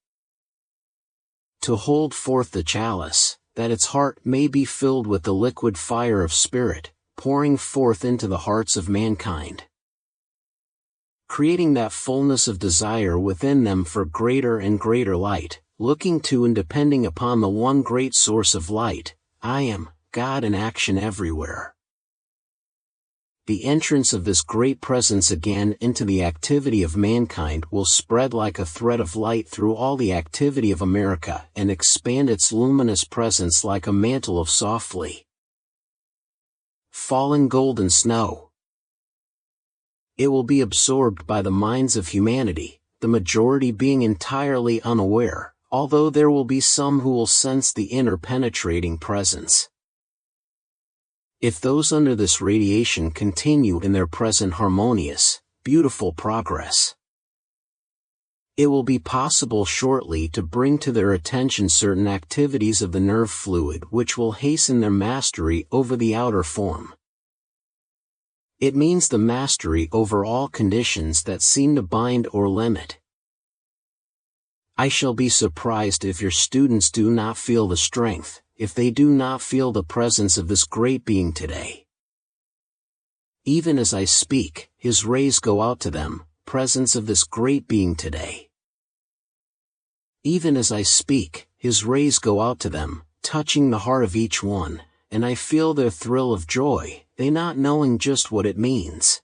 To hold forth the chalice, that its heart may be filled with the liquid fire of spirit, pouring forth into the hearts of mankind, creating that fullness of desire within them for greater and greater light, looking to and depending upon the one great source of light, I am, God in action everywhere. The entrance of this great presence again into the activity of mankind will spread like a thread of light through all the activity of America and expand its luminous presence like a mantle of softly falling golden snow. It will be absorbed by the minds of humanity, the majority being entirely unaware, although there will be some who will sense the inner penetrating presence. If those under this radiation continue in their present harmonious, beautiful progress, it will be possible shortly to bring to their attention certain activities of the nerve fluid which will hasten their mastery over the outer form. It means the mastery over all conditions that seem to bind or limit. I shall be surprised if your students do not feel the strength, if they do not feel the presence of this great being today. Even as I speak, his rays go out to them, presence of this great being today. Even as I speak, his rays go out to them, touching the heart of each one, and I feel their thrill of joy, they not knowing just what it means.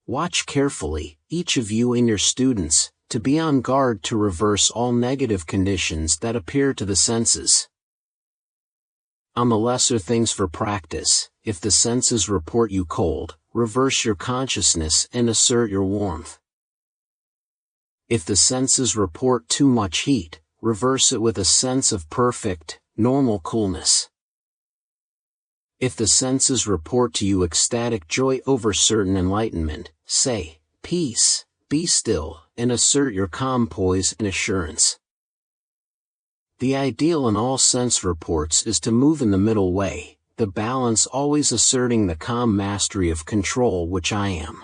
Watch carefully, each of you and your students, to be on guard to reverse all negative conditions that appear to the senses. On the lesser things for practice, if the senses report you cold, reverse your consciousness and assert your warmth. If the senses report too much heat, reverse it with a sense of perfect, normal coolness. If the senses report to you ecstatic joy over certain enlightenment, say, peace, be still, and assert your calm poise and assurance. The ideal in all sense reports is to move in the middle way, the balance always asserting the calm mastery of control which I am.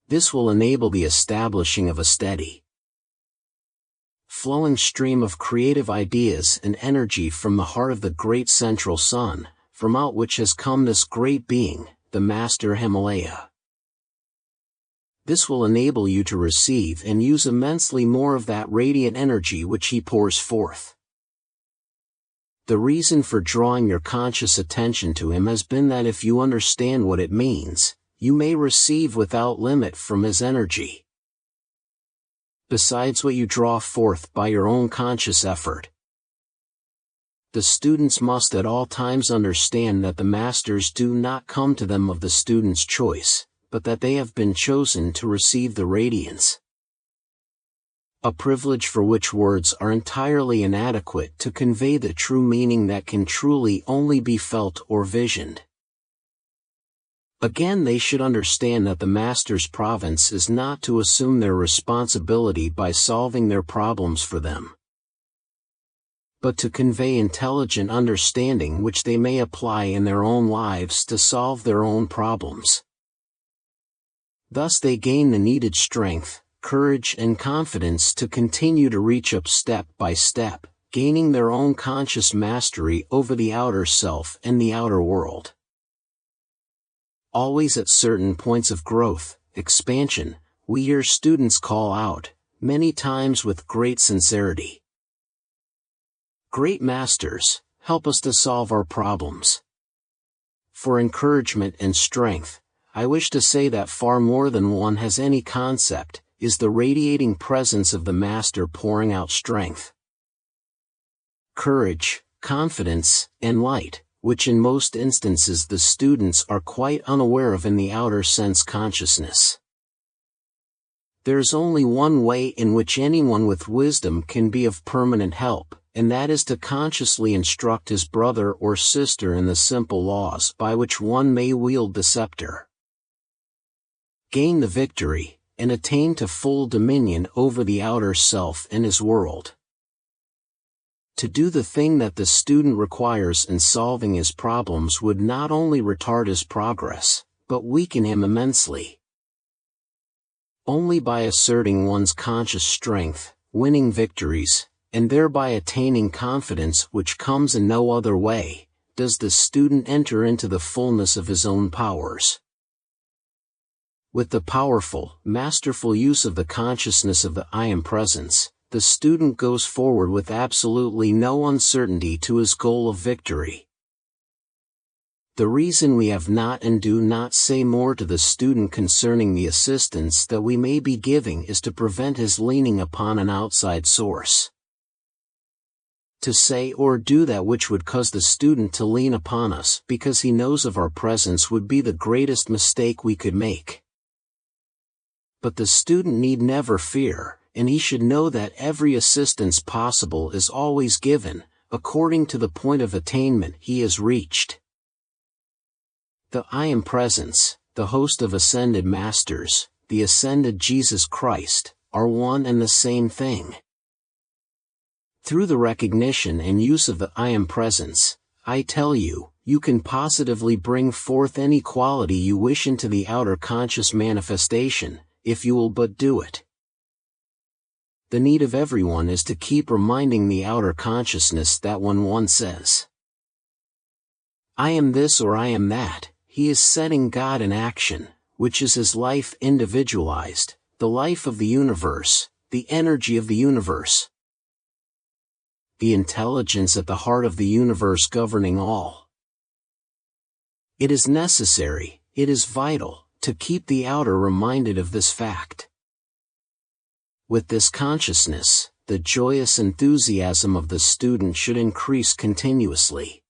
This will enable the establishing of a steady, flowing stream of creative ideas and energy from the heart of the great central sun, from out which has come this great being, the Master Himalaya. This will enable you to receive and use immensely more of that radiant energy which he pours forth. The reason for drawing your conscious attention to him has been that if you understand what it means, you may receive without limit from his energy, besides what you draw forth by your own conscious effort. The students must at all times understand that the masters do not come to them of the student's choice, but that they have been chosen to receive the radiance. A privilege for which words are entirely inadequate to convey the true meaning that can truly only be felt or visioned. Again, they should understand that the master's province is not to assume their responsibility by solving their problems for them, but to convey intelligent understanding which they may apply in their own lives to solve their own problems. Thus they gain the needed strength, courage and confidence to continue to reach up step by step, gaining their own conscious mastery over the outer self and the outer world. Always at certain points of growth, expansion, we hear students call out, many times with great sincerity, "Great masters, help us to solve our problems." For encouragement and strength, I wish to say that far more than one has any concept, is the radiating presence of the master pouring out strength, courage, confidence, and light, which in most instances the students are quite unaware of in the outer sense consciousness. There's only one way in which anyone with wisdom can be of permanent help, and that is to consciously instruct his brother or sister in the simple laws by which one may wield the scepter, gain the victory, and attain to full dominion over the outer self and his world. To do the thing that the student requires in solving his problems would not only retard his progress, but weaken him immensely. Only by asserting one's conscious strength, winning victories, and thereby attaining confidence which comes in no other way, does the student enter into the fullness of his own powers. With the powerful, masterful use of the consciousness of the I Am Presence, the student goes forward with absolutely no uncertainty to his goal of victory. The reason we have not and do not say more to the student concerning the assistance that we may be giving is to prevent his leaning upon an outside source. To say or do that which would cause the student to lean upon us because he knows of our presence would be the greatest mistake we could make. But the student need never fear, and he should know that every assistance possible is always given, according to the point of attainment he has reached. The I Am Presence, the host of ascended masters, the ascended Jesus Christ, are one and the same thing. Through the recognition and use of the I Am Presence, I tell you, you can positively bring forth any quality you wish into the outer conscious manifestation, if you will but do it. The need of everyone is to keep reminding the outer consciousness that when one says, "I am this" or "I am that," he is setting God in action, which is his life individualized, the life of the universe, the energy of the universe, the intelligence at the heart of the universe governing all. It is necessary, it is vital, to keep the outer reminded of this fact. With this consciousness, the joyous enthusiasm of the student should increase continuously.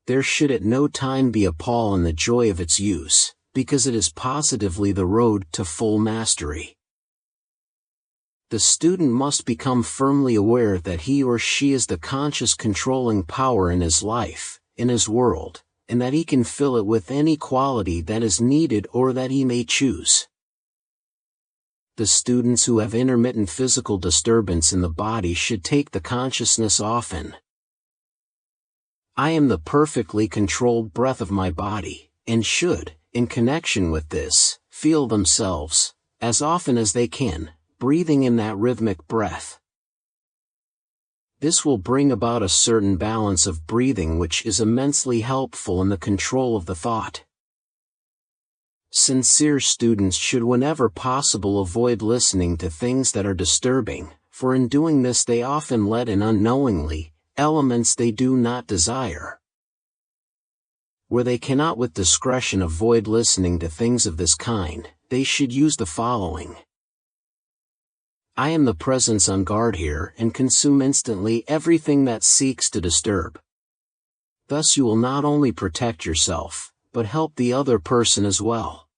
There should at no time be a pall in the joy of its use, because it is positively the road to full mastery. The student must become firmly aware that he or she is the conscious controlling power in his life, in his world, and that he can fill it with any quality that is needed or that he may choose. The students who have intermittent physical disturbance in the body should take the consciousness often. I am the perfectly controlled breath of my body, and should, in connection with this, feel themselves, as often as they can, breathing in that rhythmic breath. This will bring about a certain balance of breathing which is immensely helpful in the control of the thought. Sincere students should whenever possible avoid listening to things that are disturbing, for in doing this they often let in unknowingly elements they do not desire. Where they cannot with discretion avoid listening to things of this kind, they should use the following. I am the presence on guard here and consume instantly everything that seeks to disturb. Thus you will not only protect yourself, but help the other person as well.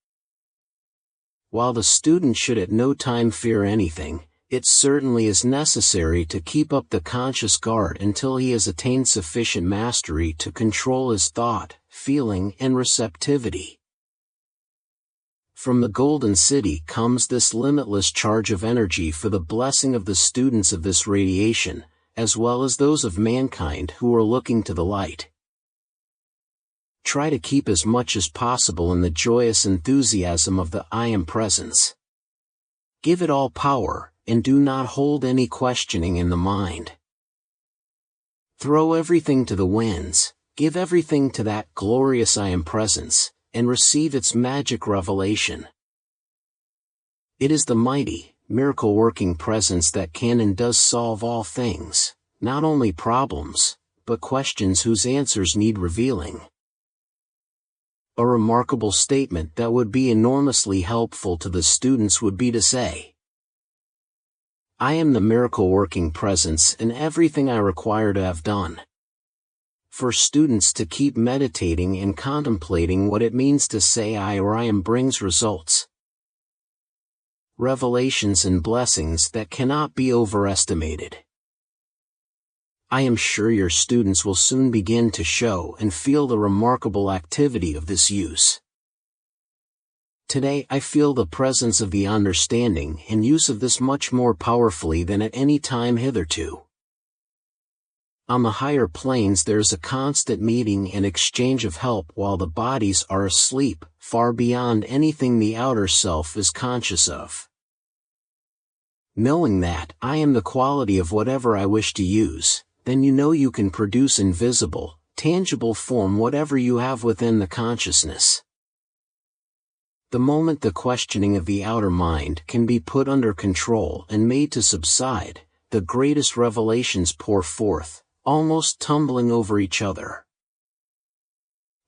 While the student should at no time fear anything, it certainly is necessary to keep up the conscious guard until he has attained sufficient mastery to control his thought, feeling, and receptivity. From the Golden City comes this limitless charge of energy for the blessing of the students of this radiation, as well as those of mankind who are looking to the light. Try to keep as much as possible in the joyous enthusiasm of the I Am presence. Give it all power, and do not hold any questioning in the mind. Throw everything to the winds, give everything to that glorious I Am presence, and receive its magic revelation. It is the mighty, miracle-working presence that can and does solve all things, not only problems, but questions whose answers need revealing. A remarkable statement that would be enormously helpful to the students would be to say, I am the miracle-working presence in everything I require to have done. For students to keep meditating and contemplating what it means to say I or I am brings results. Revelations and blessings that cannot be overestimated. I am sure your students will soon begin to show and feel the remarkable activity of this use. Today I feel the presence of the understanding and use of this much more powerfully than at any time hitherto. On the higher planes there is a constant meeting and exchange of help while the bodies are asleep, far beyond anything the outer self is conscious of. Knowing that I am the quality of whatever I wish to use, then you know you can produce in visible, tangible form whatever you have within the consciousness. The moment the questioning of the outer mind can be put under control and made to subside, the greatest revelations pour forth, almost tumbling over each other.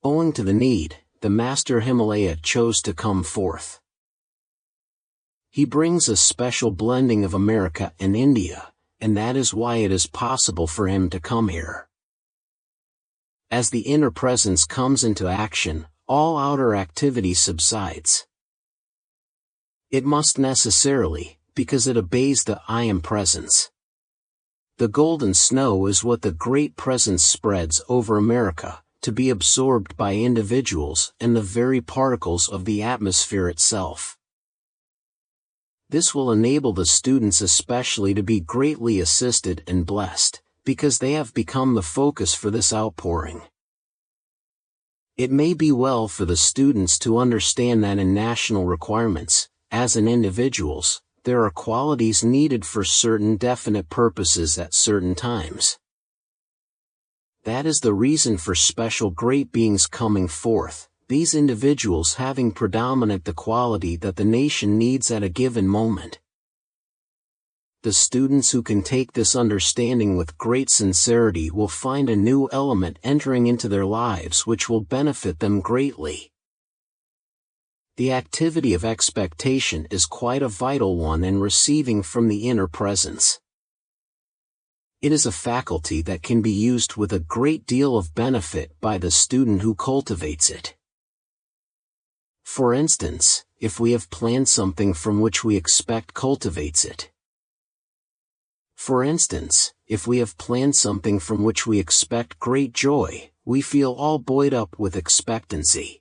Owing to the need, the Master Himalaya chose to come forth. He brings a special blending of America and India, and that is why it is possible for him to come here. As the inner presence comes into action, all outer activity subsides. It must necessarily, because it obeys the I Am presence. The golden snow is what the great presence spreads over America, to be absorbed by individuals and the very particles of the atmosphere itself. This will enable the students especially to be greatly assisted and blessed, because they have become the focus for this outpouring. It may be well for the students to understand that in national requirements, as in individuals, there are qualities needed for certain definite purposes at certain times. That is the reason for special great beings coming forth, these individuals having predominant the quality that the nation needs at a given moment. The students who can take this understanding with great sincerity will find a new element entering into their lives which will benefit them greatly. The activity of expectation is quite a vital one in receiving from the inner presence. It is a faculty that can be used with a great deal of benefit by the student who cultivates it. For instance, if we have planned something from which we expect cultivates it. For instance, if we have planned something from which we expect great joy, we feel all buoyed up with expectancy.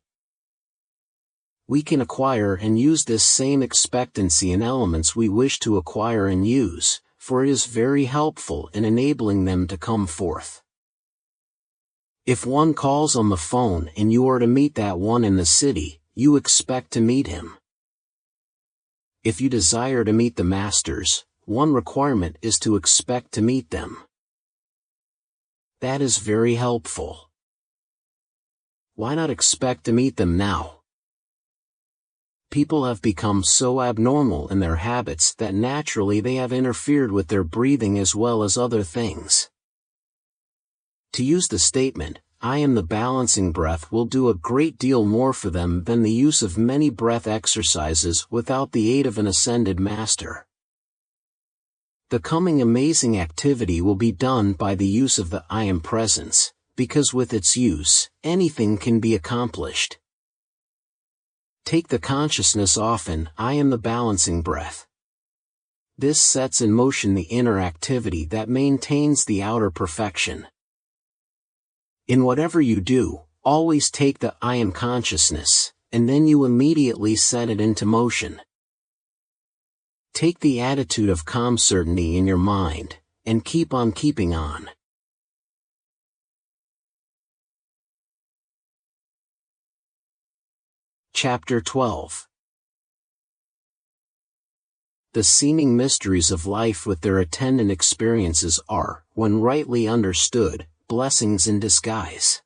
We can acquire and use this same expectancy in elements we wish to acquire and use, for it is very helpful in enabling them to come forth. If one calls on the phone and you are to meet that one in the city, you expect to meet him. If you desire to meet the masters, one requirement is to expect to meet them. That is very helpful. Why not expect to meet them now? People have become so abnormal in their habits that naturally they have interfered with their breathing as well as other things. To use the statement, "I am the balancing breath," will do a great deal more for them than the use of many breath exercises without the aid of an ascended master. The coming amazing activity will be done by the use of the I am presence, because with its use, anything can be accomplished. Take the consciousness often, "I am the balancing breath." This sets in motion the inner activity that maintains the outer perfection. In whatever you do, always take the I am consciousness, and then you immediately set it into motion. Take the attitude of calm certainty in your mind, and keep on keeping on. Chapter 12. The seeming mysteries of life with their attendant experiences are, when rightly understood, blessings in disguise.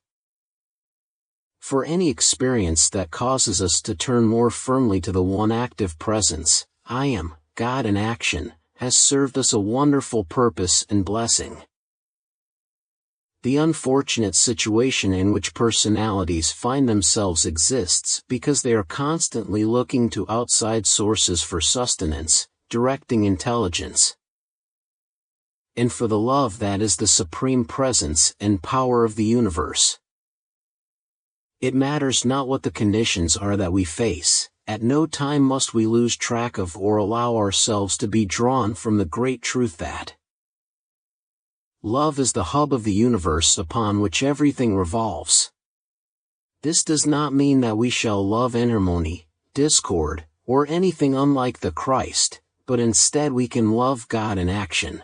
For any experience that causes us to turn more firmly to the one active presence, I am, God in action, has served us a wonderful purpose and blessing. The unfortunate situation in which personalities find themselves exists because they are constantly looking to outside sources for sustenance, directing intelligence, and for the love that is the supreme presence and power of the universe. It matters not what the conditions are that we face, at no time must we lose track of or allow ourselves to be drawn from the great truth that love is the hub of the universe upon which everything revolves. This does not mean that we shall love inharmony, discord, or anything unlike the Christ, but instead we can love God in action.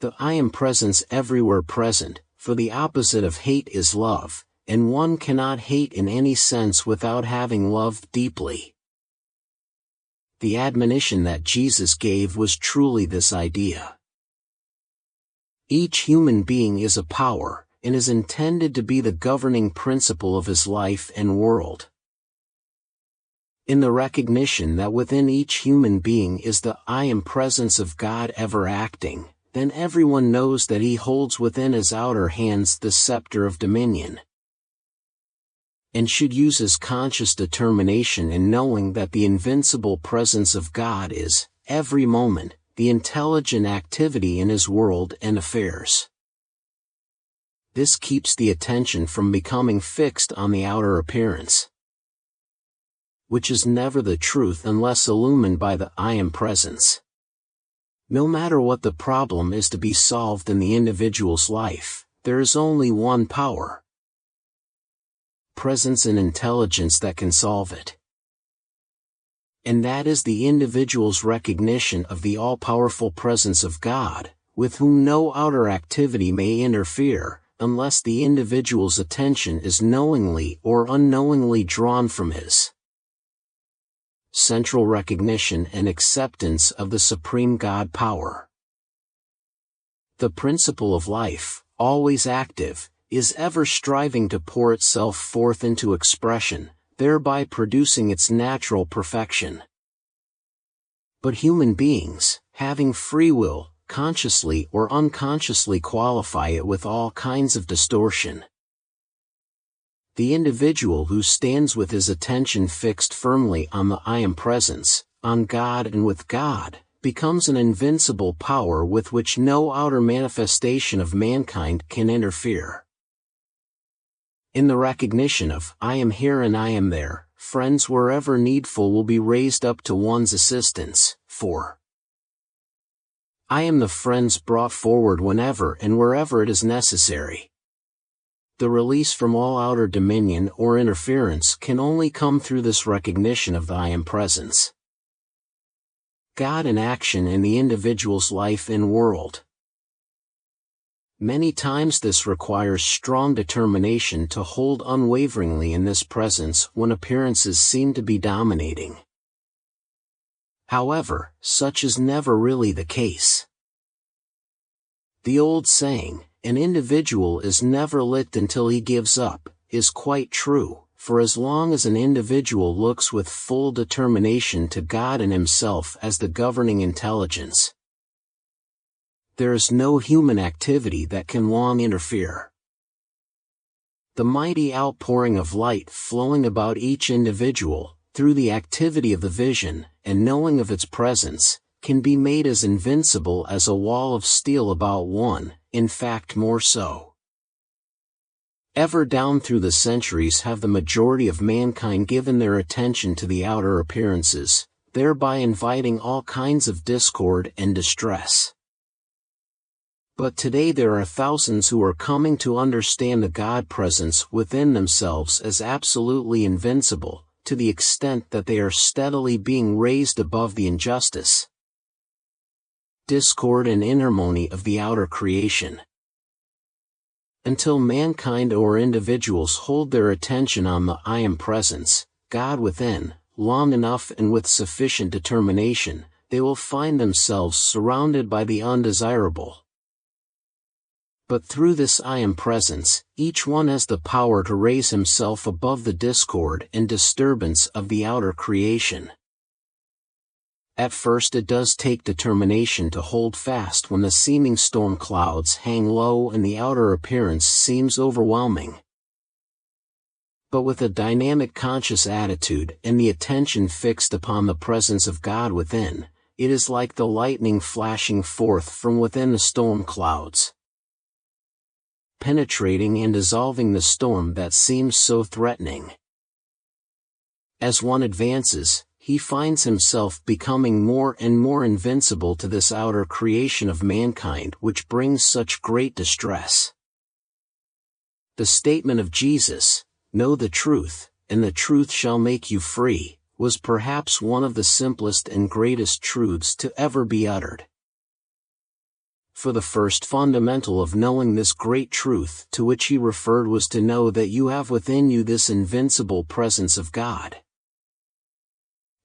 The I am presence everywhere present, for the opposite of hate is love, and one cannot hate in any sense without having loved deeply. The admonition that Jesus gave was truly this idea. Each human being is a power, and is intended to be the governing principle of his life and world. In the recognition that within each human being is the I am presence of God ever acting, then everyone knows that he holds within his outer hands the scepter of dominion, and should use his conscious determination in knowing that the invincible presence of God is, every moment, the intelligent activity in his world and affairs. This keeps the attention from becoming fixed on the outer appearance, which is never the truth unless illumined by the I am presence. No matter what the problem is to be solved in the individual's life, there is only one power, presence and intelligence, that can solve it. And that is the individual's recognition of the all-powerful presence of God, with whom no outer activity may interfere, unless the individual's attention is knowingly or unknowingly drawn from his central recognition and acceptance of the supreme God power. The principle of life, always active, is ever striving to pour itself forth into expression, thereby producing its natural perfection. But human beings, having free will, consciously or unconsciously qualify it with all kinds of distortion. The individual who stands with his attention fixed firmly on the I am presence, on God and with God, becomes an invincible power with which no outer manifestation of mankind can interfere. In the recognition of I am here and I am there, friends wherever needful will be raised up to one's assistance, for I am the friends brought forward whenever and wherever it is necessary. The release from all outer dominion or interference can only come through this recognition of the I am presence. God in action in the individual's life and world. Many times this requires strong determination to hold unwaveringly in this presence when appearances seem to be dominating. However, such is never really the case. The old saying, "An individual is never lit until he gives up," is quite true, for as long as an individual looks with full determination to God and himself as the governing intelligence, there is no human activity that can long interfere. The mighty outpouring of light flowing about each individual, through the activity of the vision, and knowing of its presence, can be made as invincible as a wall of steel about one, in fact more so. Ever down through the centuries have the majority of mankind given their attention to the outer appearances, thereby inviting all kinds of discord and distress. But today there are thousands who are coming to understand the God presence within themselves as absolutely invincible, to the extent that they are steadily being raised above the injustice, discord and inharmony of the outer creation. Until mankind or individuals hold their attention on the I am presence, God within, long enough and with sufficient determination, they will find themselves surrounded by the undesirable. But through this I am presence, each one has the power to raise himself above the discord and disturbance of the outer creation. At first it does take determination to hold fast when the seeming storm clouds hang low and the outer appearance seems overwhelming. But with a dynamic conscious attitude and the attention fixed upon the presence of God within, it is like the lightning flashing forth from within the storm clouds, penetrating and dissolving the storm that seems so threatening. As one advances, he finds himself becoming more and more invincible to this outer creation of mankind which brings such great distress. The statement of Jesus, "Know the truth, and the truth shall make you free," was perhaps one of the simplest and greatest truths to ever be uttered. For the first fundamental of knowing this great truth to which he referred was to know that you have within you this invincible presence of God.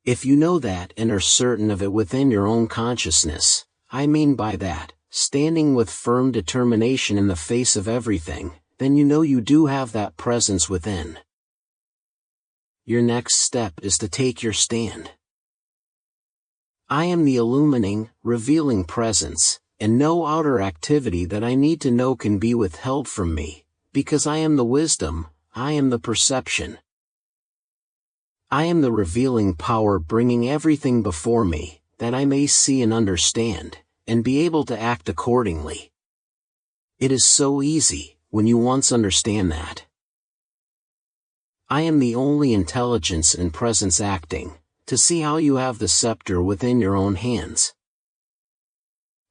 If you know that and are certain of it within your own consciousness, I mean by that, standing with firm determination in the face of everything, then you know you do have that presence within. Your next step is to take your stand. I am the illumining, revealing presence, and no outer activity that I need to know can be withheld from me, because I am the wisdom, I am the perception. I am the revealing power bringing everything before me, that I may see and understand, and be able to act accordingly. It is so easy, when you once understand that. I am the only intelligence and presence acting, to see how you have the scepter within your own hands.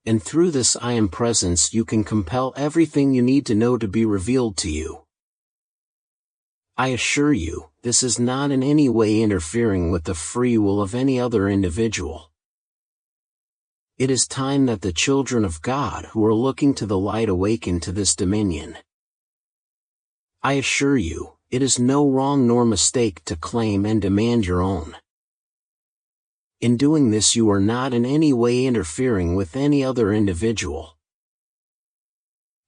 And through this I am presence you can compel everything you need to know to be revealed to you. I assure you, this is not in any way interfering with the free will of any other individual. It is time that the children of God who are looking to the light awaken to this dominion. I assure you, it is no wrong nor mistake to claim and demand your own. In doing this you are not in any way interfering with any other individual.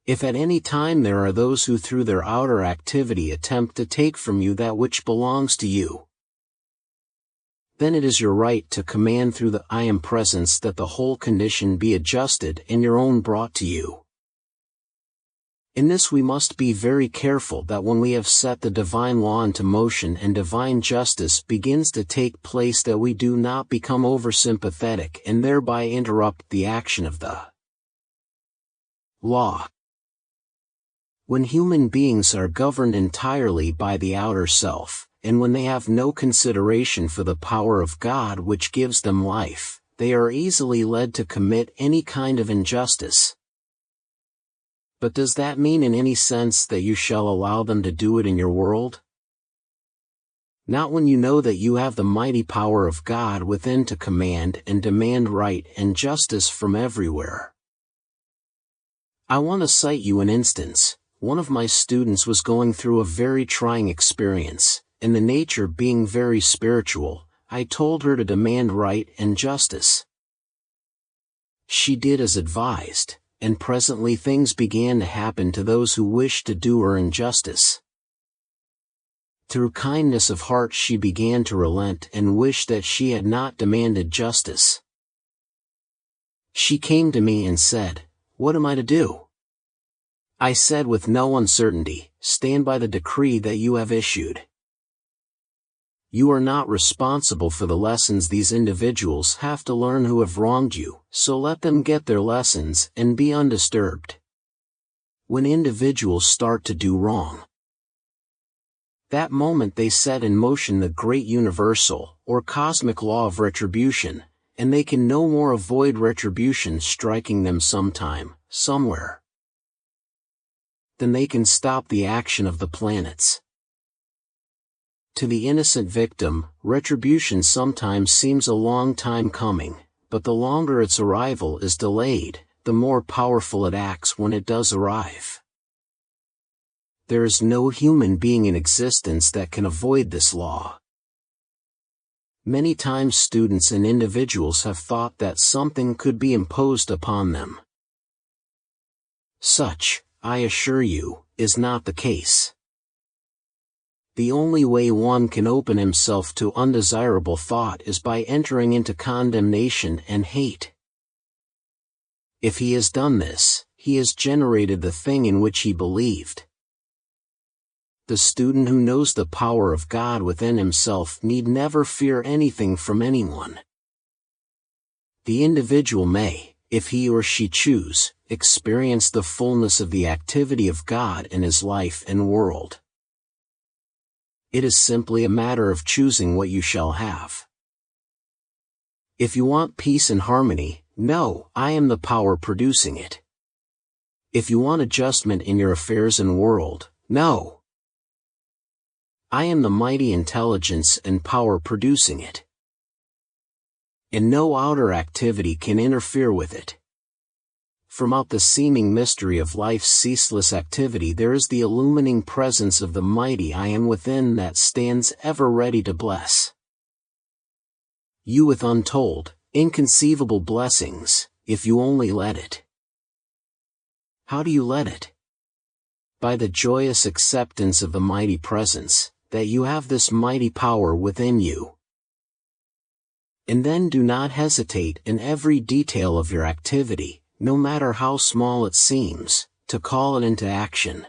If at any time there are those who through their outer activity attempt to take from you that which belongs to you, then it is your right to command through the I am presence that the whole condition be adjusted and your own brought to you. In this we must be very careful that when we have set the divine law into motion and divine justice begins to take place that we do not become oversympathetic and thereby interrupt the action of the law. When human beings are governed entirely by the outer self, and when they have no consideration for the power of God which gives them life, they are easily led to commit any kind of injustice. But does that mean in any sense that you shall allow them to do it in your world? Not when you know that you have the mighty power of God within to command and demand right and justice from everywhere. I want to cite you an instance. One of my students was going through a very trying experience, and the nature being very spiritual, I told her to demand right and justice. She did as advised, and presently things began to happen to those who wished to do her injustice. Through kindness of heart she began to relent and wish that she had not demanded justice. She came to me and said, "What am I to do?" I said with no uncertainty, "Stand by the decree that you have issued. You are not responsible for the lessons these individuals have to learn who have wronged you, so let them get their lessons and be undisturbed." When individuals start to do wrong, that moment they set in motion the great universal, or cosmic law of retribution, and they can no more avoid retribution striking them sometime, somewhere, than they can stop the action of the planets. To the innocent victim, retribution sometimes seems a long time coming, but the longer its arrival is delayed, the more powerful it acts when it does arrive. There is no human being in existence that can avoid this law. Many times students and individuals have thought that something could be imposed upon them. Such, I assure you, is not the case. The only way one can open himself to undesirable thought is by entering into condemnation and hate. If he has done this, he has generated the thing in which he believed. The student who knows the power of God within himself need never fear anything from anyone. The individual may, if he or she choose, experience the fullness of the activity of God in his life and world. It is simply a matter of choosing what you shall have. If you want peace and harmony, know, I am the power producing it. If you want adjustment in your affairs and world, know, I am the mighty intelligence and power producing it. And no outer activity can interfere with it. From out the seeming mystery of life's ceaseless activity there is the illumining presence of the mighty I am within that stands ever ready to bless you with untold, inconceivable blessings, if you only let it. How do you let it? By the joyous acceptance of the mighty presence, that you have this mighty power within you. And then do not hesitate in every detail of your activity, no matter how small it seems, to call it into action.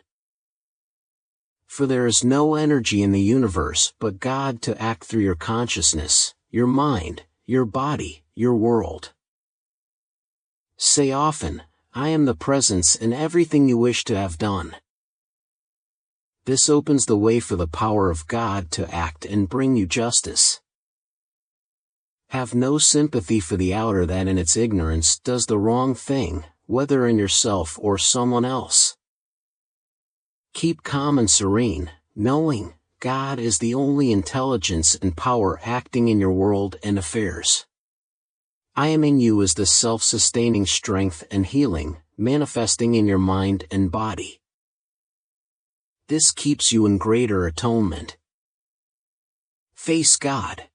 For there is no energy in the universe but God to act through your consciousness, your mind, your body, your world. Say often, I am the presence in everything you wish to have done. This opens the way for the power of God to act and bring you justice. Have no sympathy for the outer that in its ignorance does the wrong thing, whether in yourself or someone else. Keep calm and serene, knowing, God is the only intelligence and power acting in your world and affairs. I am in you as the self-sustaining strength and healing, manifesting in your mind and body. This keeps you in greater atonement. Face God.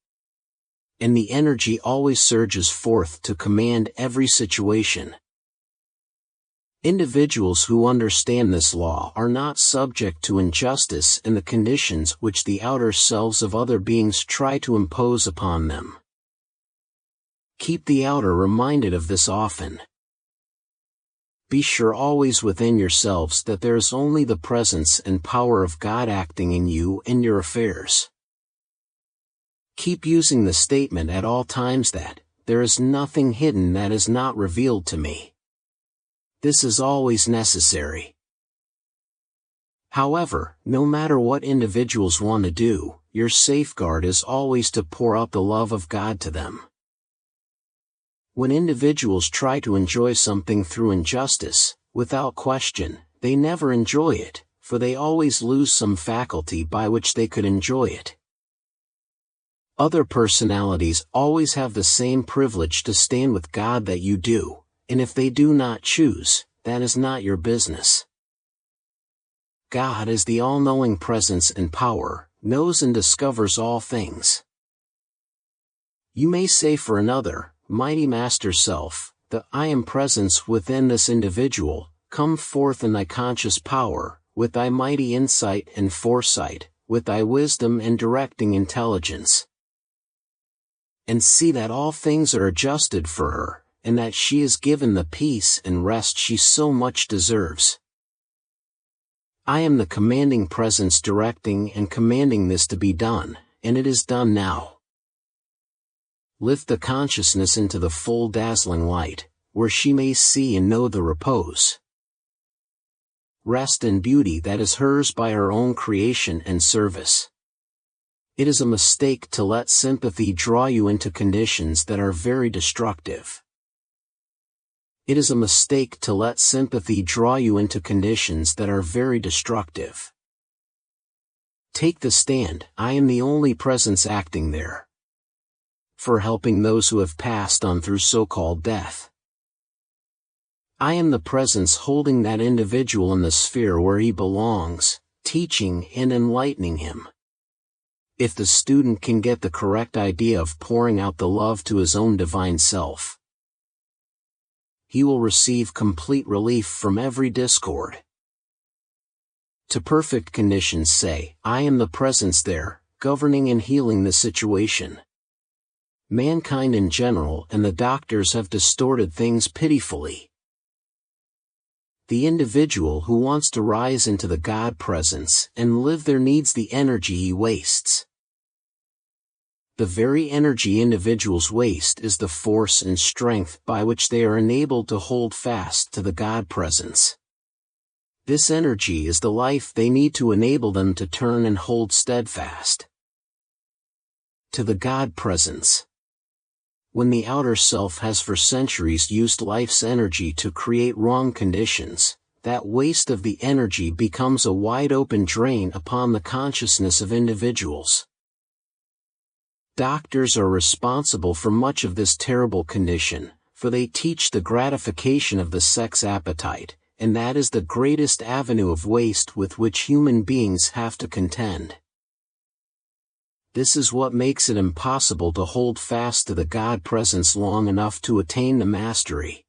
And the energy always surges forth to command every situation. Individuals who understand this law are not subject to injustice and the conditions which the outer selves of other beings try to impose upon them. Keep the outer reminded of this often. Be sure always within yourselves that there is only the presence and power of God acting in you and your affairs. Keep using the statement at all times that, there is nothing hidden that is not revealed to me. This is always necessary. However, no matter what individuals want to do, your safeguard is always to pour out the love of God to them. When individuals try to enjoy something through injustice, without question, they never enjoy it, for they always lose some faculty by which they could enjoy it. Other personalities always have the same privilege to stand with God that you do, and if they do not choose, that is not your business. God is the all-knowing presence and power, knows and discovers all things. You may say for another, mighty Master Self, the I am presence within this individual, come forth in thy conscious power, with thy mighty insight and foresight, with thy wisdom and directing intelligence. And see that all things are adjusted for her, and that she is given the peace and rest she so much deserves. I am the commanding presence directing and commanding this to be done, and it is done now. Lift the consciousness into the full dazzling light, where she may see and know the repose, rest and beauty that is hers by her own creation and service. It is a mistake to let sympathy draw you into conditions that are very destructive. It is a mistake to let sympathy draw you into conditions that are very destructive. Take the stand, I am the only presence acting there, for helping those who have passed on through so-called death. I am the presence holding that individual in the sphere where he belongs, teaching and enlightening him. If the student can get the correct idea of pouring out the love to his own divine self, he will receive complete relief from every discord. To perfect conditions say, I am the presence there, governing and healing the situation. Mankind in general and the doctors have distorted things pitifully. The individual who wants to rise into the God presence and live there needs the energy he wastes. The very energy individuals waste is the force and strength by which they are enabled to hold fast to the God presence. This energy is the life they need to enable them to turn and hold steadfast to the God presence. When the outer self has for centuries used life's energy to create wrong conditions, that waste of the energy becomes a wide-open drain upon the consciousness of individuals. Doctors are responsible for much of this terrible condition, for they teach the gratification of the sex appetite, and that is the greatest avenue of waste with which human beings have to contend. This is what makes it impossible to hold fast to the God presence long enough to attain the mastery.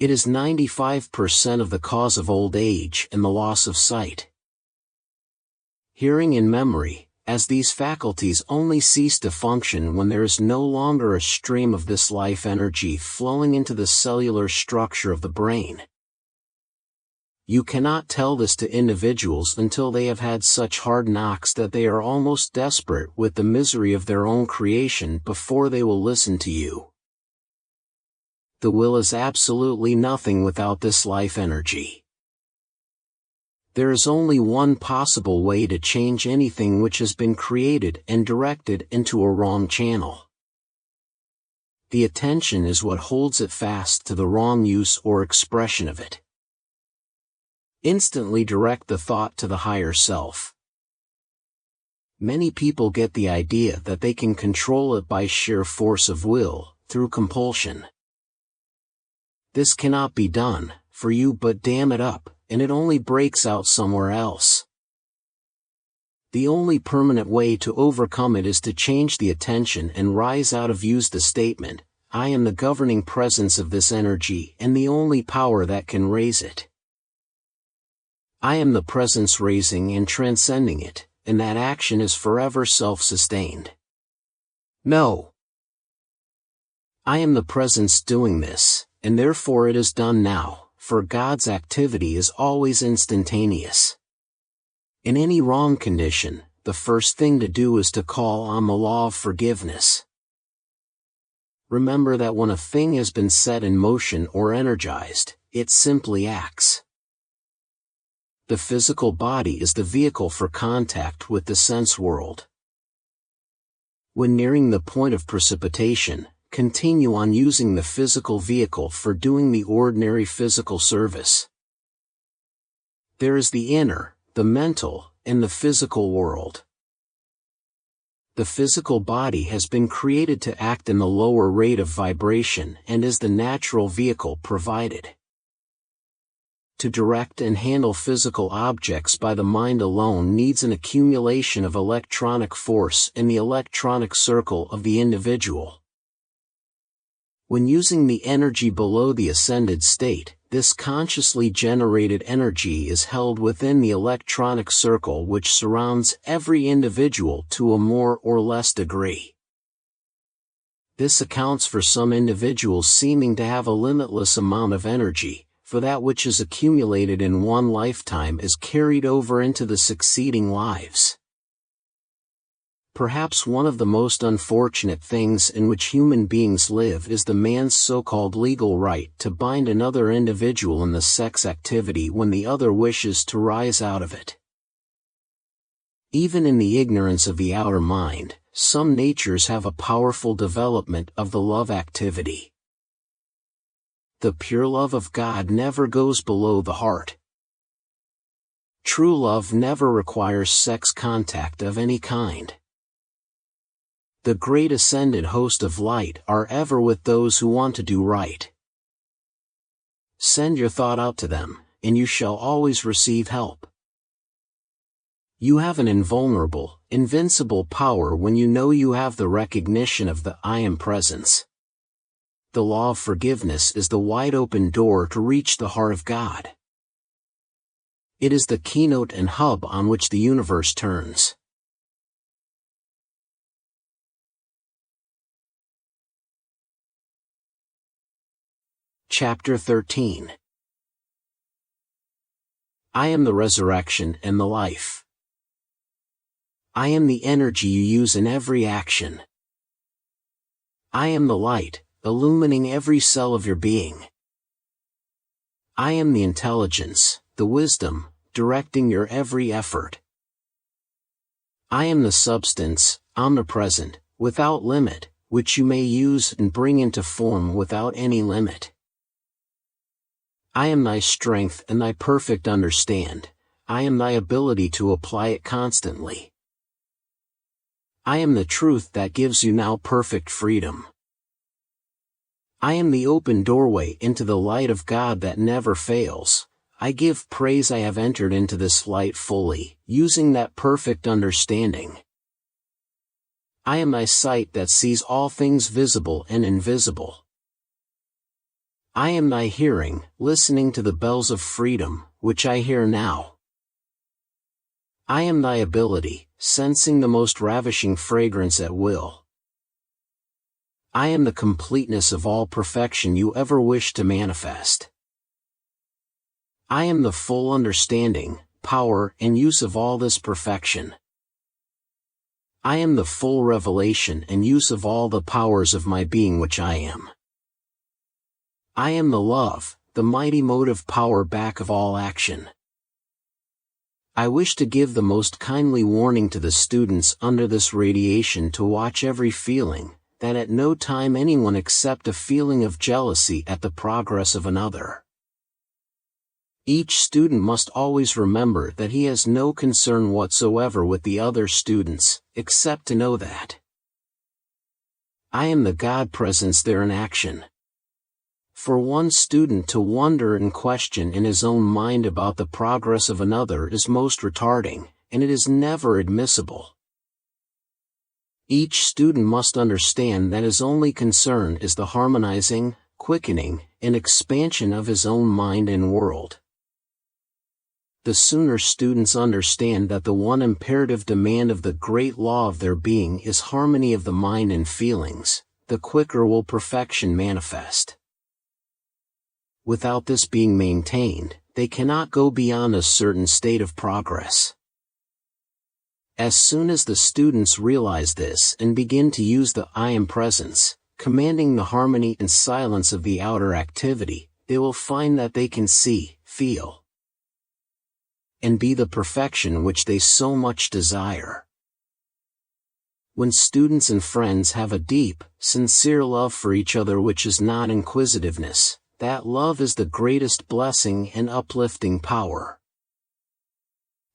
It is 95% of the cause of old age and the loss of sight. Hearing and memory, as these faculties only cease to function when there is no longer a stream of this life energy flowing into the cellular structure of the brain. You cannot tell this to individuals until they have had such hard knocks that they are almost desperate with the misery of their own creation before they will listen to you. The will is absolutely nothing without this life energy. There is only one possible way to change anything which has been created and directed into a wrong channel. The attention is what holds it fast to the wrong use or expression of it. Instantly direct the thought to the higher self. Many people get the idea that they can control it by sheer force of will, through compulsion. This cannot be done, for you but dam it up, and it only breaks out somewhere else. The only permanent way to overcome it is to change the attention and rise out of use the statement, I am the governing presence of this energy and the only power that can raise it. I am the presence raising and transcending it, and that action is forever self-sustained. No. I am the presence doing this, and therefore it is done now, for God's activity is always instantaneous. In any wrong condition, the first thing to do is to call on the law of forgiveness. Remember that when a thing has been set in motion or energized, it simply acts. The physical body is the vehicle for contact with the sense world. When nearing the point of precipitation, continue on using the physical vehicle for doing the ordinary physical service. There is the inner, the mental, and the physical world. The physical body has been created to act in the lower rate of vibration and is the natural vehicle provided. To direct and handle physical objects by the mind alone needs an accumulation of electronic force in the electronic circle of the individual. When using the energy below the ascended state, this consciously generated energy is held within the electronic circle which surrounds every individual to a more or less degree. This accounts for some individuals seeming to have a limitless amount of energy, for that which is accumulated in one lifetime is carried over into the succeeding lives. Perhaps one of the most unfortunate things in which human beings live is the man's so-called legal right to bind another individual in the sex activity when the other wishes to rise out of it. Even in the ignorance of the outer mind, some natures have a powerful development of the love activity. The pure love of God never goes below the heart. True love never requires sex contact of any kind. The great ascended host of light are ever with those who want to do right. Send your thought out to them, and you shall always receive help. You have an invulnerable, invincible power when you know you have the recognition of the I Am presence. The law of forgiveness is the wide open door to reach the heart of God. It is the keynote and hub on which the universe turns. Chapter 13. I am the resurrection and the life. I am the energy you use in every action. I am the light, illumining every cell of your being. I am the intelligence, the wisdom, directing your every effort. I am the substance, omnipresent, without limit, which you may use and bring into form without any limit. I am thy strength and thy perfect understand. I am thy ability to apply it constantly. I am the truth that gives you now perfect freedom. I am the open doorway into the light of God that never fails. I give praise I have entered into this light fully, using that perfect understanding. I am thy sight that sees all things visible and invisible. I am thy hearing, listening to the bells of freedom, which I hear now. I am thy ability, sensing the most ravishing fragrance at will. I am the completeness of all perfection you ever wished to manifest. I am the full understanding, power, and use of all this perfection. I am the full revelation and use of all the powers of my being which I am. I am the love, the mighty motive power back of all action. I wish to give the most kindly warning to the students under this radiation to watch every feeling, that at no time anyone accept a feeling of jealousy at the progress of another. Each student must always remember that he has no concern whatsoever with the other students, except to know that I am the God presence there in action. For one student to wonder and question in his own mind about the progress of another is most retarding, and it is never admissible. Each student must understand that his only concern is the harmonizing, quickening, and expansion of his own mind and world. The sooner students understand that the one imperative demand of the great law of their being is harmony of the mind and feelings, the quicker will perfection manifest. Without this being maintained, they cannot go beyond a certain state of progress. As soon as the students realize this and begin to use the I Am presence, commanding the harmony and silence of the outer activity, they will find that they can see, feel, and be the perfection which they so much desire. When students and friends have a deep, sincere love for each other which is not inquisitiveness, that love is the greatest blessing and uplifting power.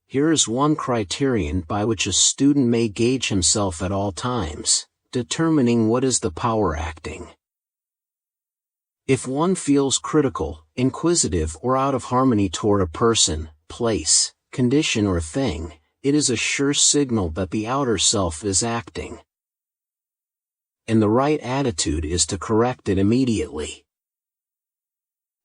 Here is one criterion by which a student may gauge himself at all times, determining what is the power acting. If one feels critical, inquisitive or out of harmony toward a person, place, condition or thing, it is a sure signal that the outer self is acting. And the right attitude is to correct it immediately.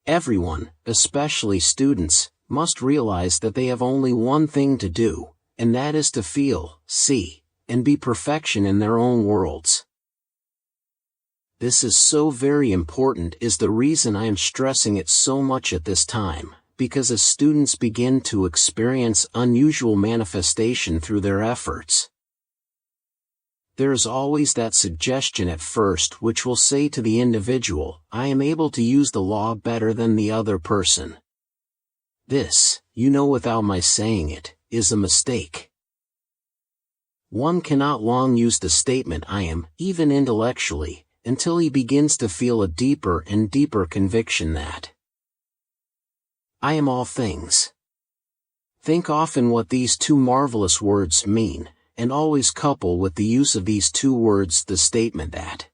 Everyone, especially students, must realize that they have only one thing to do, and that is to feel, see, and be perfection in their own worlds. This is so very important is the reason I am stressing it so much at this time. Because as students begin to experience unusual manifestation through their efforts, there is always that suggestion at first which will say to the individual, I am able to use the law better than the other person. This, you know without my saying it, is a mistake. One cannot long use the statement I am, even intellectually, until he begins to feel a deeper and deeper conviction that I am all things. Think often what these two marvelous words mean, and always couple with the use of these two words the statement that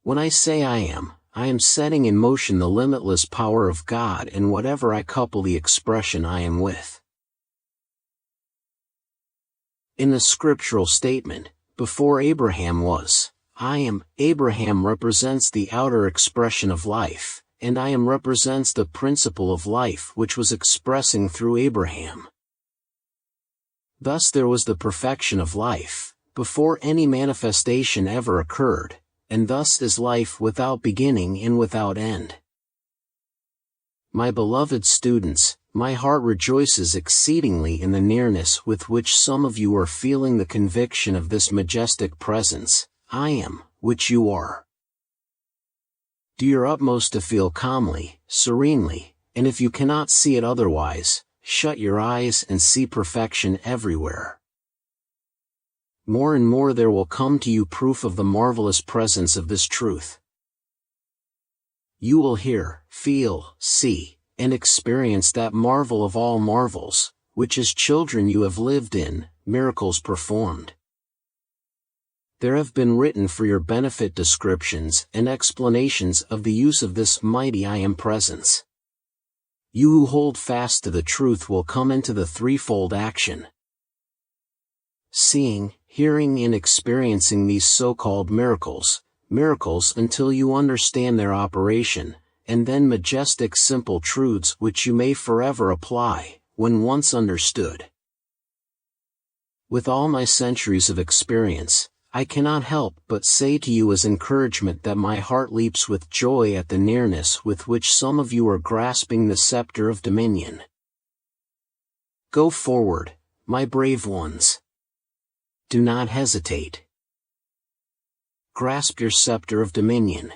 when I say I am setting in motion the limitless power of God and whatever I couple the expression I am with. In the scriptural statement, before Abraham was, I am, Abraham represents the outer expression of life, and I am represents the principle of life which was expressing through Abraham. Thus there was the perfection of life, before any manifestation ever occurred, and thus is life without beginning and without end. My beloved students, my heart rejoices exceedingly in the nearness with which some of you are feeling the conviction of this majestic presence, I am, which you are. Do your utmost to feel calmly, serenely, and if you cannot see it otherwise, shut your eyes and see perfection everywhere. More and more there will come to you proof of the marvelous presence of this truth. You will hear, feel, see, and experience that marvel of all marvels, which as children you have lived in, miracles performed. There have been written for your benefit descriptions and explanations of the use of this mighty I am presence. You who hold fast to the truth will come into the threefold action. Seeing, hearing and experiencing these so-called miracles until you understand their operation, and then majestic simple truths which you may forever apply, when once understood. With all my centuries of experience, I cannot help but say to you as encouragement that my heart leaps with joy at the nearness with which some of you are grasping the scepter of dominion. Go forward, my brave ones. Do not hesitate. Grasp your scepter of dominion.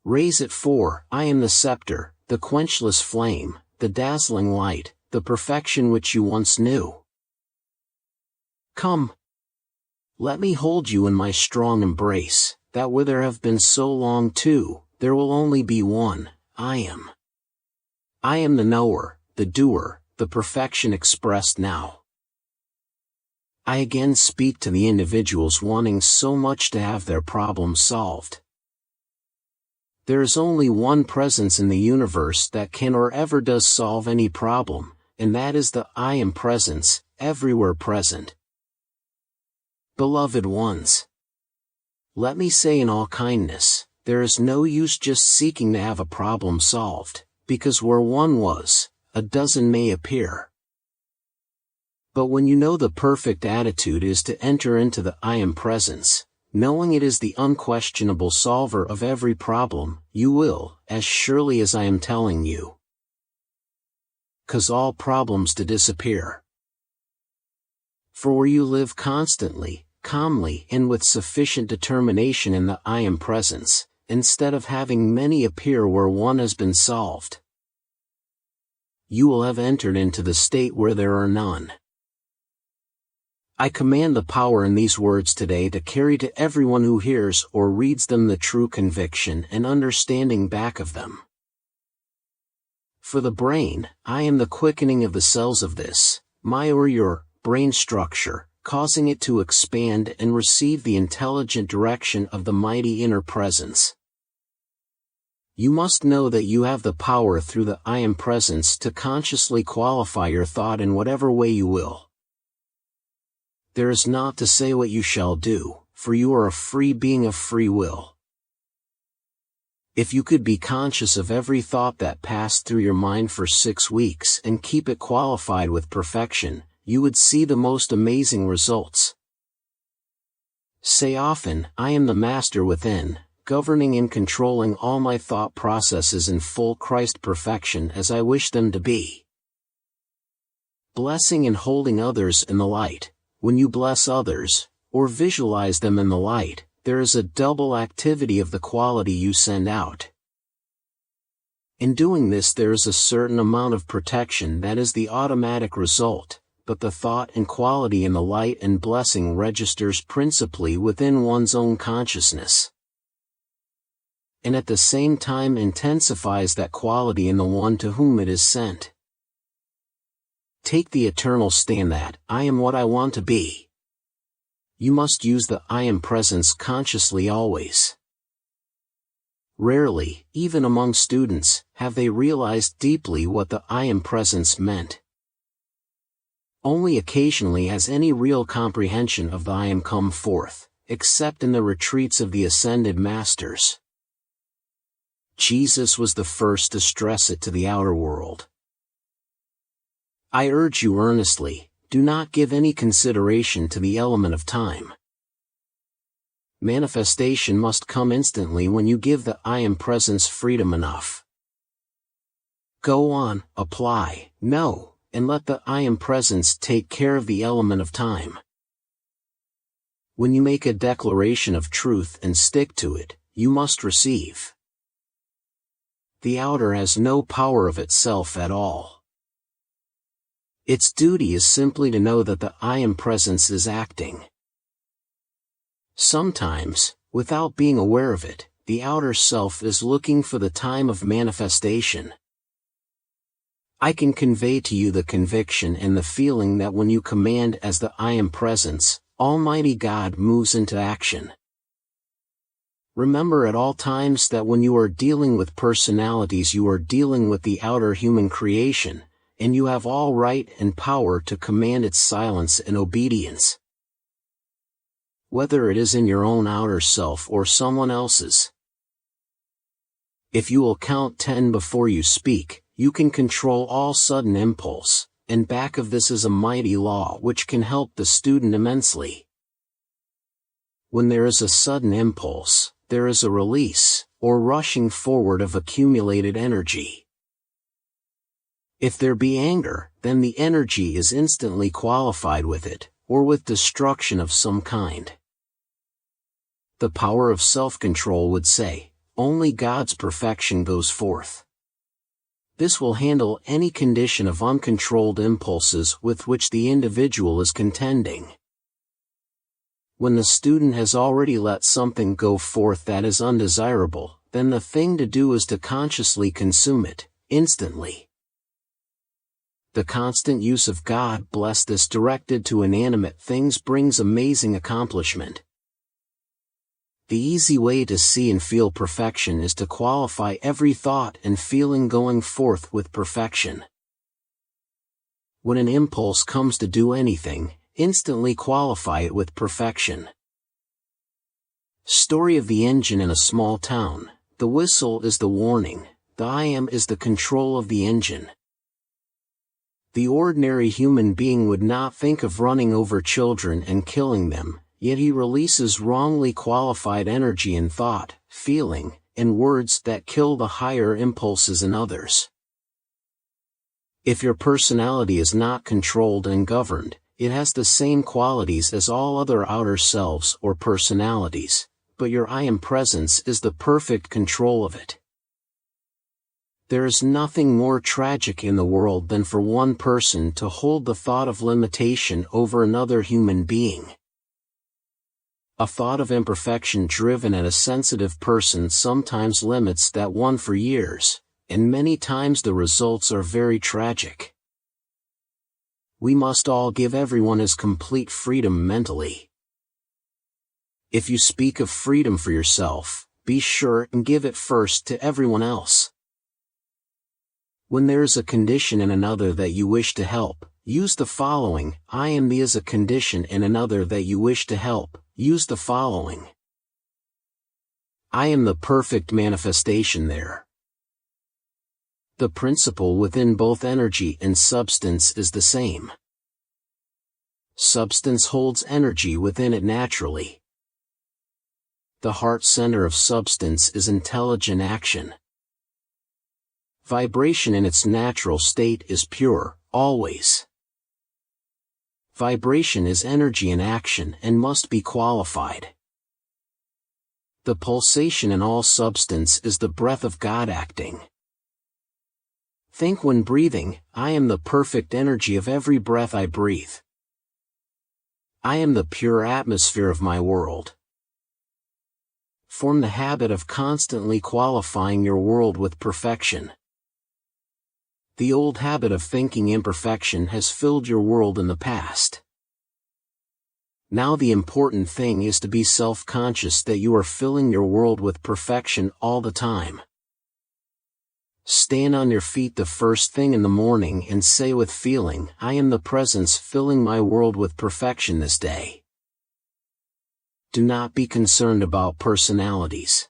Raise it, for I am the scepter, the quenchless flame, the dazzling light, the perfection which you once knew. Come. Let me hold you in my strong embrace, that where there have been so long two, there will only be one, I am. I am the knower, the doer, the perfection expressed now. I again speak to the individuals wanting so much to have their problem solved. There is only one presence in the universe that can or ever does solve any problem, and that is the I am presence, everywhere present. Beloved ones, let me say in all kindness, there is no use just seeking to have a problem solved, because where one was, a dozen may appear. But when you know the perfect attitude is to enter into the I am presence, knowing it is the unquestionable solver of every problem, you will, as surely as I am telling you, cause all problems to disappear. For where you live constantly, calmly and with sufficient determination in the I am presence, instead of having many appear where one has been solved, you will have entered into the state where there are none. I command the power in these words today to carry to everyone who hears or reads them the true conviction and understanding back of them. For the brain, I am the quickening of the cells of this, my or your, brain structure, causing it to expand and receive the intelligent direction of the mighty inner presence. You must know that you have the power through the I Am Presence to consciously qualify your thought in whatever way you will. There is not to say what you shall do, for you are a free being of free will. If you could be conscious of every thought that passed through your mind for 6 weeks and keep it qualified with perfection, you would see the most amazing results. Say often, I am the master within, governing and controlling all my thought processes in full Christ perfection as I wish them to be. Blessing and holding others in the light. When you bless others, or visualize them in the light, there is a double activity of the quality you send out. In doing this there is a certain amount of protection that is the automatic result, but the thought and quality in the light and blessing registers principally within one's own consciousness, and at the same time intensifies that quality in the one to whom it is sent. Take the eternal stand that, I am what I want to be. You must use the I Am Presence consciously always. Rarely, even among students, have they realized deeply what the I Am Presence meant. Only occasionally has any real comprehension of the I Am come forth, except in the retreats of the ascended masters. Jesus was the first to stress it to the outer world. I urge you earnestly, do not give any consideration to the element of time. Manifestation must come instantly when you give the I Am Presence freedom enough. Go on, apply, know, and let the I Am Presence take care of the element of time. When you make a declaration of truth and stick to it, you must receive. The outer has no power of itself at all. Its duty is simply to know that the I Am Presence is acting. Sometimes, without being aware of it, the outer self is looking for the time of manifestation. I can convey to you the conviction and the feeling that when you command as the I Am Presence, Almighty God moves into action. Remember at all times that when you are dealing with personalities you are dealing with the outer human creation, and you have all right and power to command its silence and obedience. Whether it is in your own outer self or someone else's. If you will count 10 before you speak, you can control all sudden impulse, and back of this is a mighty law which can help the student immensely. When there is a sudden impulse, there is a release, or rushing forward of accumulated energy. If there be anger, then the energy is instantly qualified with it, or with destruction of some kind. The power of self-control would say, only God's perfection goes forth. This will handle any condition of uncontrolled impulses with which the individual is contending. When the student has already let something go forth that is undesirable, then the thing to do is to consciously consume it, instantly. The constant use of God bless this directed to inanimate things brings amazing accomplishment. The easy way to see and feel perfection is to qualify every thought and feeling going forth with perfection. When an impulse comes to do anything, instantly qualify it with perfection. Story of the engine in a small town. The whistle is the warning, the I Am is the control of the engine. The ordinary human being would not think of running over children and killing them, yet he releases wrongly qualified energy in thought, feeling, and words that kill the higher impulses in others. If your personality is not controlled and governed, it has the same qualities as all other outer selves or personalities, but your I Am Presence is the perfect control of it. There is nothing more tragic in the world than for one person to hold the thought of limitation over another human being. A thought of imperfection driven at a sensitive person sometimes limits that one for years, and many times the results are very tragic. We must all give everyone his complete freedom mentally. If you speak of freedom for yourself, be sure and give it first to everyone else. When there is a condition in another that you wish to help, use the following. I am the is a condition in another that you wish to help, use the following. I am the perfect manifestation there. The principle within both energy and substance is the same. Substance holds energy within it naturally. The heart center of substance is intelligent action. Vibration in its natural state is pure, always. Vibration is energy in action and must be qualified. The pulsation in all substance is the breath of God acting. Think when breathing, I am the perfect energy of every breath I breathe. I am the pure atmosphere of my world. Form the habit of constantly qualifying your world with perfection. The old habit of thinking imperfection has filled your world in the past. Now the important thing is to be self-conscious that you are filling your world with perfection all the time. Stand on your feet the first thing in the morning and say with feeling, I am the presence filling my world with perfection this day. Do not be concerned about personalities.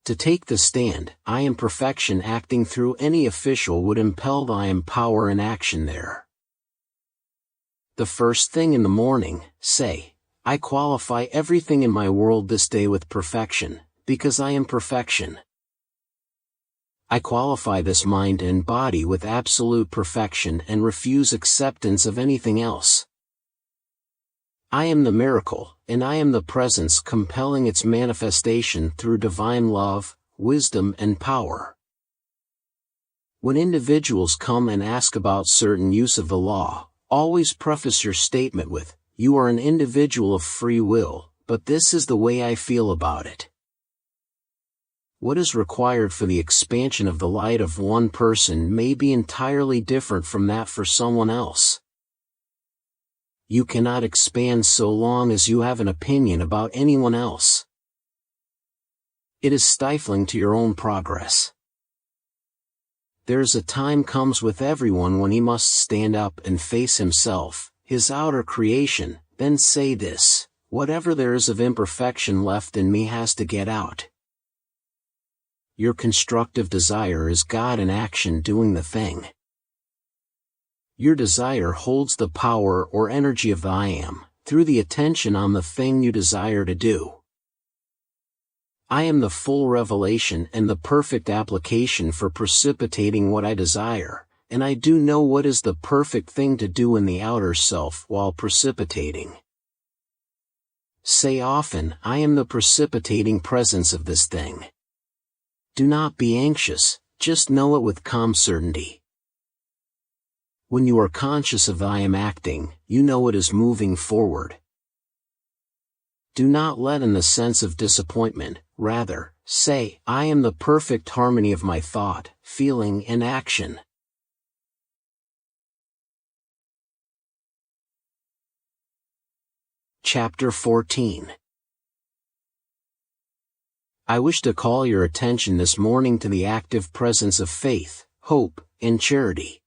To take the stand, I am perfection acting through any official would impel the I am power in action there. The first thing in the morning, say, I qualify everything in my world this day with perfection, because I am perfection. I qualify this mind and body with absolute perfection and refuse acceptance of anything else. I am the miracle, and I am the presence compelling its manifestation through divine love, wisdom and power. When individuals come and ask about certain use of the law, always preface your statement with, you are an individual of free will, but this is the way I feel about it. What is required for the expansion of the light of one person may be entirely different from that for someone else. You cannot expand so long as you have an opinion about anyone else. It is stifling to your own progress. There's a time comes with everyone when he must stand up and face himself, his outer creation, then say this, whatever there is of imperfection left in me has to get out. Your constructive desire is God in action doing the thing. Your desire holds the power or energy of the I am, through the attention on the thing you desire to do. I am the full revelation and the perfect application for precipitating what I desire, and I do know what is the perfect thing to do in the outer self while precipitating. Say often, I am the precipitating presence of this thing. Do not be anxious, just know it with calm certainty. When you are conscious of I am acting, you know it is moving forward. Do not let in the sense of disappointment, rather, say, I am the perfect harmony of my thought, feeling and action. Chapter 14. I wish to call your attention this morning to the active presence of faith, hope, and charity.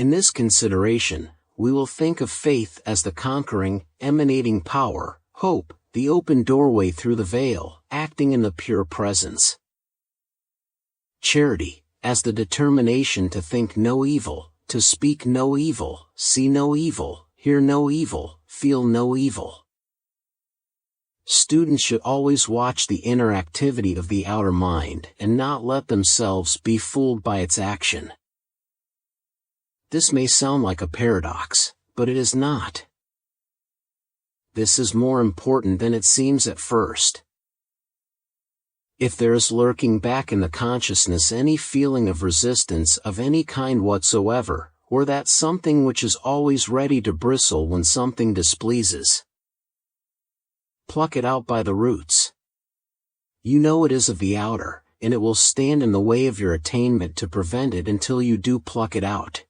In this consideration, we will think of faith as the conquering, emanating power, hope, the open doorway through the veil, acting in the pure presence. Charity, as the determination to think no evil, to speak no evil, see no evil, hear no evil, feel no evil. Students should always watch the inner activity of the outer mind and not let themselves be fooled by its action. This may sound like a paradox, but it is not. This is more important than it seems at first. If there is lurking back in the consciousness any feeling of resistance of any kind whatsoever, or that something which is always ready to bristle when something displeases, pluck it out by the roots. You know it is of the outer, and it will stand in the way of your attainment to prevent it until you do pluck it out.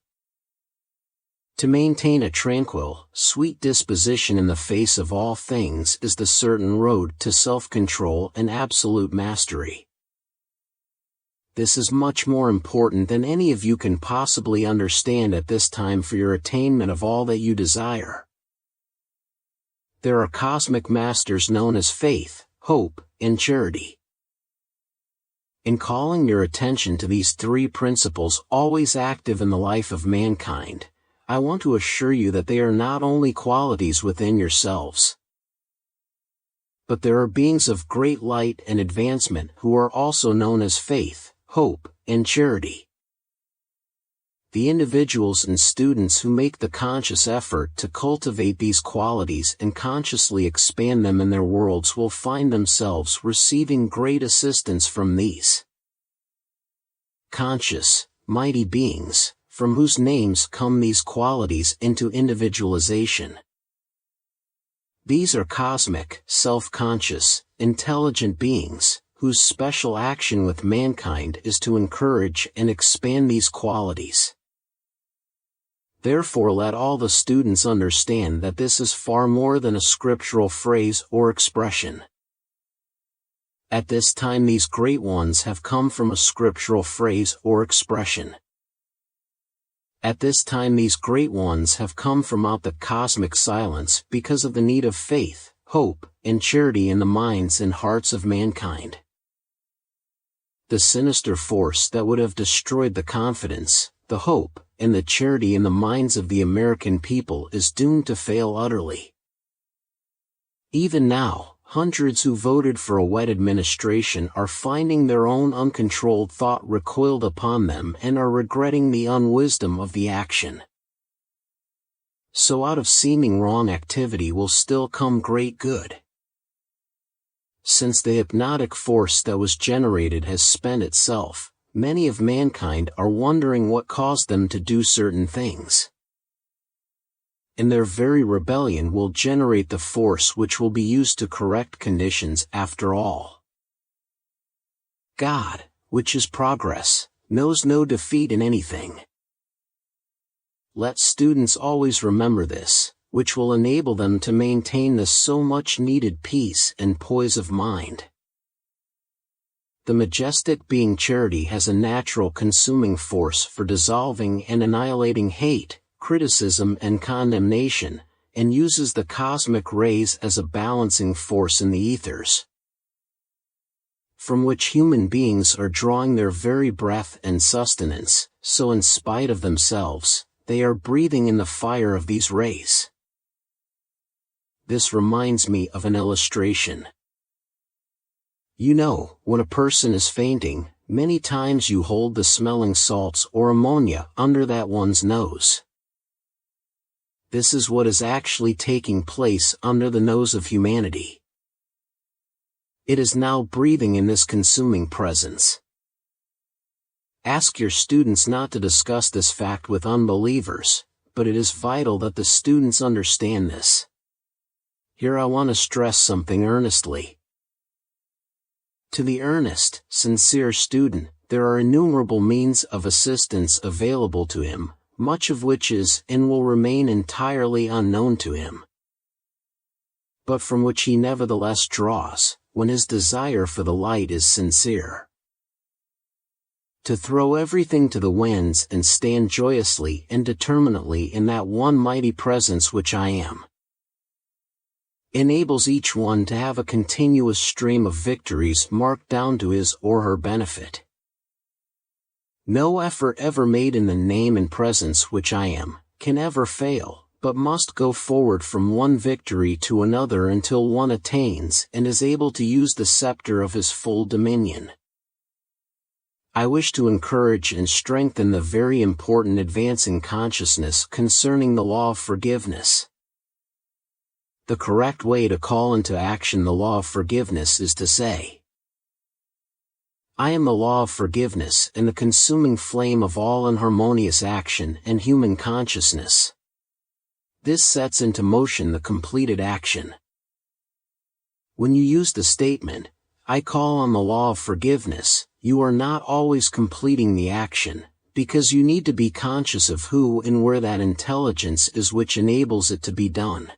To maintain a tranquil, sweet disposition in the face of all things is the certain road to self-control and absolute mastery. This is much more important than any of you can possibly understand at this time for your attainment of all that you desire. There are cosmic masters known as faith, hope, and charity. In calling your attention to these three principles always active in the life of mankind, I want to assure you that they are not only qualities within yourselves, but there are beings of great light and advancement who are also known as faith, hope, and charity. The individuals and students who make the conscious effort to cultivate these qualities and consciously expand them in their worlds will find themselves receiving great assistance from these conscious, mighty beings, from whose names come these qualities into individualization. These are cosmic, self-conscious, intelligent beings, whose special action with mankind is to encourage and expand these qualities. Therefore, let all the students understand that this is far more than a scriptural phrase or expression. At this time these great ones have come from a scriptural phrase or expression. At this time these great ones have come from out the cosmic silence because of the need of faith, hope, and charity in the minds and hearts of mankind. The sinister force that would have destroyed the confidence, the hope, and the charity in the minds of the American people is doomed to fail utterly. Even now, hundreds who voted for a wet administration are finding their own uncontrolled thought recoiled upon them and are regretting the unwisdom of the action. So out of seeming wrong activity will still come great good. Since the hypnotic force that was generated has spent itself, many of mankind are wondering what caused them to do certain things. And their very rebellion will generate the force which will be used to correct conditions after all. God, which is progress, knows no defeat in anything. Let students always remember this, which will enable them to maintain the so much needed peace and poise of mind. The majestic being charity has a natural consuming force for dissolving and annihilating hate, criticism and condemnation, and uses the cosmic rays as a balancing force in the ethers, from which human beings are drawing their very breath and sustenance, so in spite of themselves, they are breathing in the fire of these rays. This reminds me of an illustration. You know, when a person is fainting, many times you hold the smelling salts or ammonia under that one's nose. This is what is actually taking place under the nose of humanity. It is now breathing in this consuming presence. Ask your students not to discuss this fact with unbelievers, but it is vital that the students understand this. Here I want to stress something earnestly. To the earnest, sincere student, there are innumerable means of assistance available to him, much of which is and will remain entirely unknown to him, but from which he nevertheless draws, when his desire for the light is sincere. To throw everything to the winds and stand joyously and determinately in that one mighty presence which I am, enables each one to have a continuous stream of victories marked down to his or her benefit. No effort ever made in the name and presence which I am, can ever fail, but must go forward from one victory to another until one attains and is able to use the scepter of his full dominion. I wish to encourage and strengthen the very important advancing consciousness concerning the law of forgiveness. The correct way to call into action the law of forgiveness is to say, I am the law of forgiveness and the consuming flame of all inharmonious action and human consciousness. This sets into motion the completed action. When you use the statement, I call on the law of forgiveness, you are not always completing the action, because you need to be conscious of who and where that intelligence is which enables it to be done.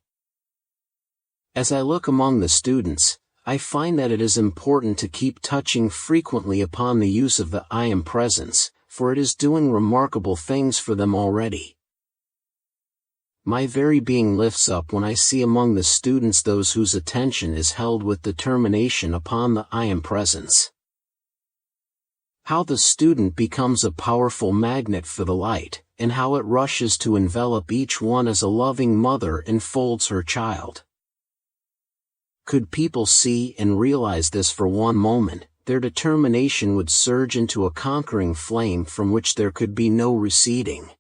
As I look among the students, I find that it is important to keep touching frequently upon the use of the I am presence, for it is doing remarkable things for them already. My very being lifts up when I see among the students those whose attention is held with determination upon the I am presence. How the student becomes a powerful magnet for the light, and how it rushes to envelop each one as a loving mother enfolds her child. Could people see and realize this for one moment, their determination would surge into a conquering flame from which there could be no receding.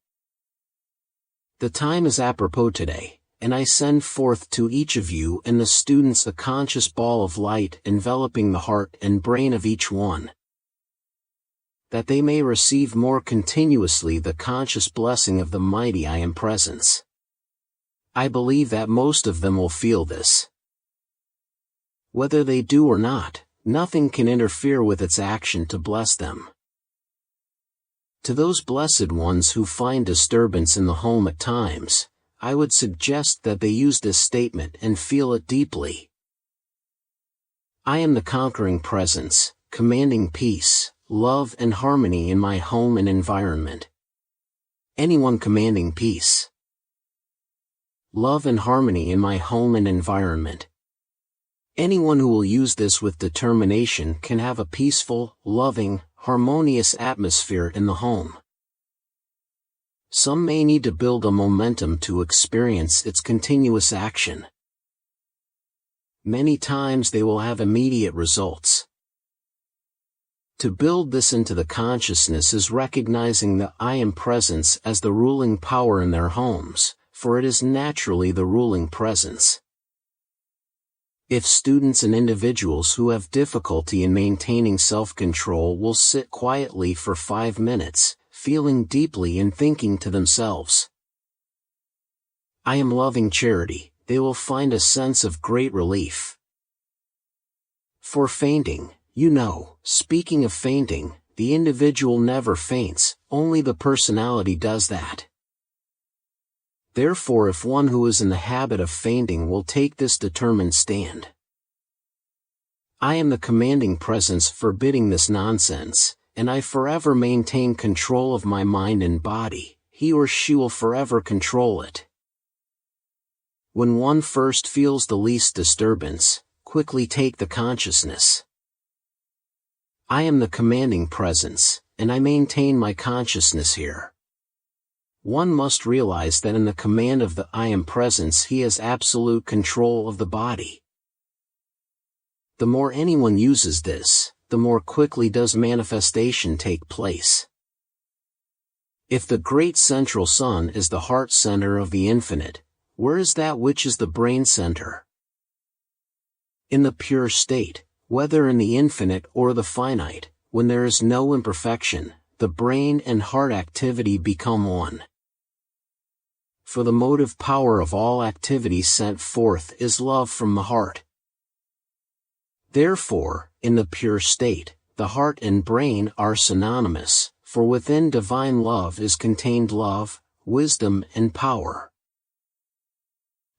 The time is apropos today, and I send forth to each of you and the students a conscious ball of light enveloping the heart and brain of each one, that they may receive more continuously the conscious blessing of the mighty I am presence. I believe that most of them will feel this. Whether they do or not, nothing can interfere with its action to bless them. To those blessed ones who find disturbance in the home at times, I would suggest that they use this statement and feel it deeply. I am the conquering presence, commanding peace, love and harmony in my home and environment. Anyone commanding peace, love and harmony in my home and environment. Anyone who will use this with determination can have a peaceful, loving, harmonious atmosphere in the home. Some may need to build a momentum to experience its continuous action. Many times they will have immediate results. To build this into the consciousness is recognizing the I am presence as the ruling power in their homes, for it is naturally the ruling presence. If students and individuals who have difficulty in maintaining self-control will sit quietly for 5 minutes, feeling deeply and thinking to themselves, I am loving charity, they will find a sense of great relief. For fainting, speaking of fainting, the individual never faints, only the personality does that. Therefore, if one who is in the habit of fainting will take this determined stand, I am the commanding presence forbidding this nonsense, and I forever maintain control of my mind and body, he or she will forever control it. When one first feels the least disturbance, quickly take the consciousness. I am the commanding presence, and I maintain my consciousness here. One must realize that in the command of the I am presence he has absolute control of the body. The more anyone uses this, the more quickly does manifestation take place. If the great central sun is the heart center of the infinite, where is that which is the brain center? In the pure state, whether in the infinite or the finite, when there is no imperfection, the brain and heart activity become one. For the motive power of all activity sent forth is love from the heart. Therefore, in the pure state, the heart and brain are synonymous, for within divine love is contained love, wisdom and power.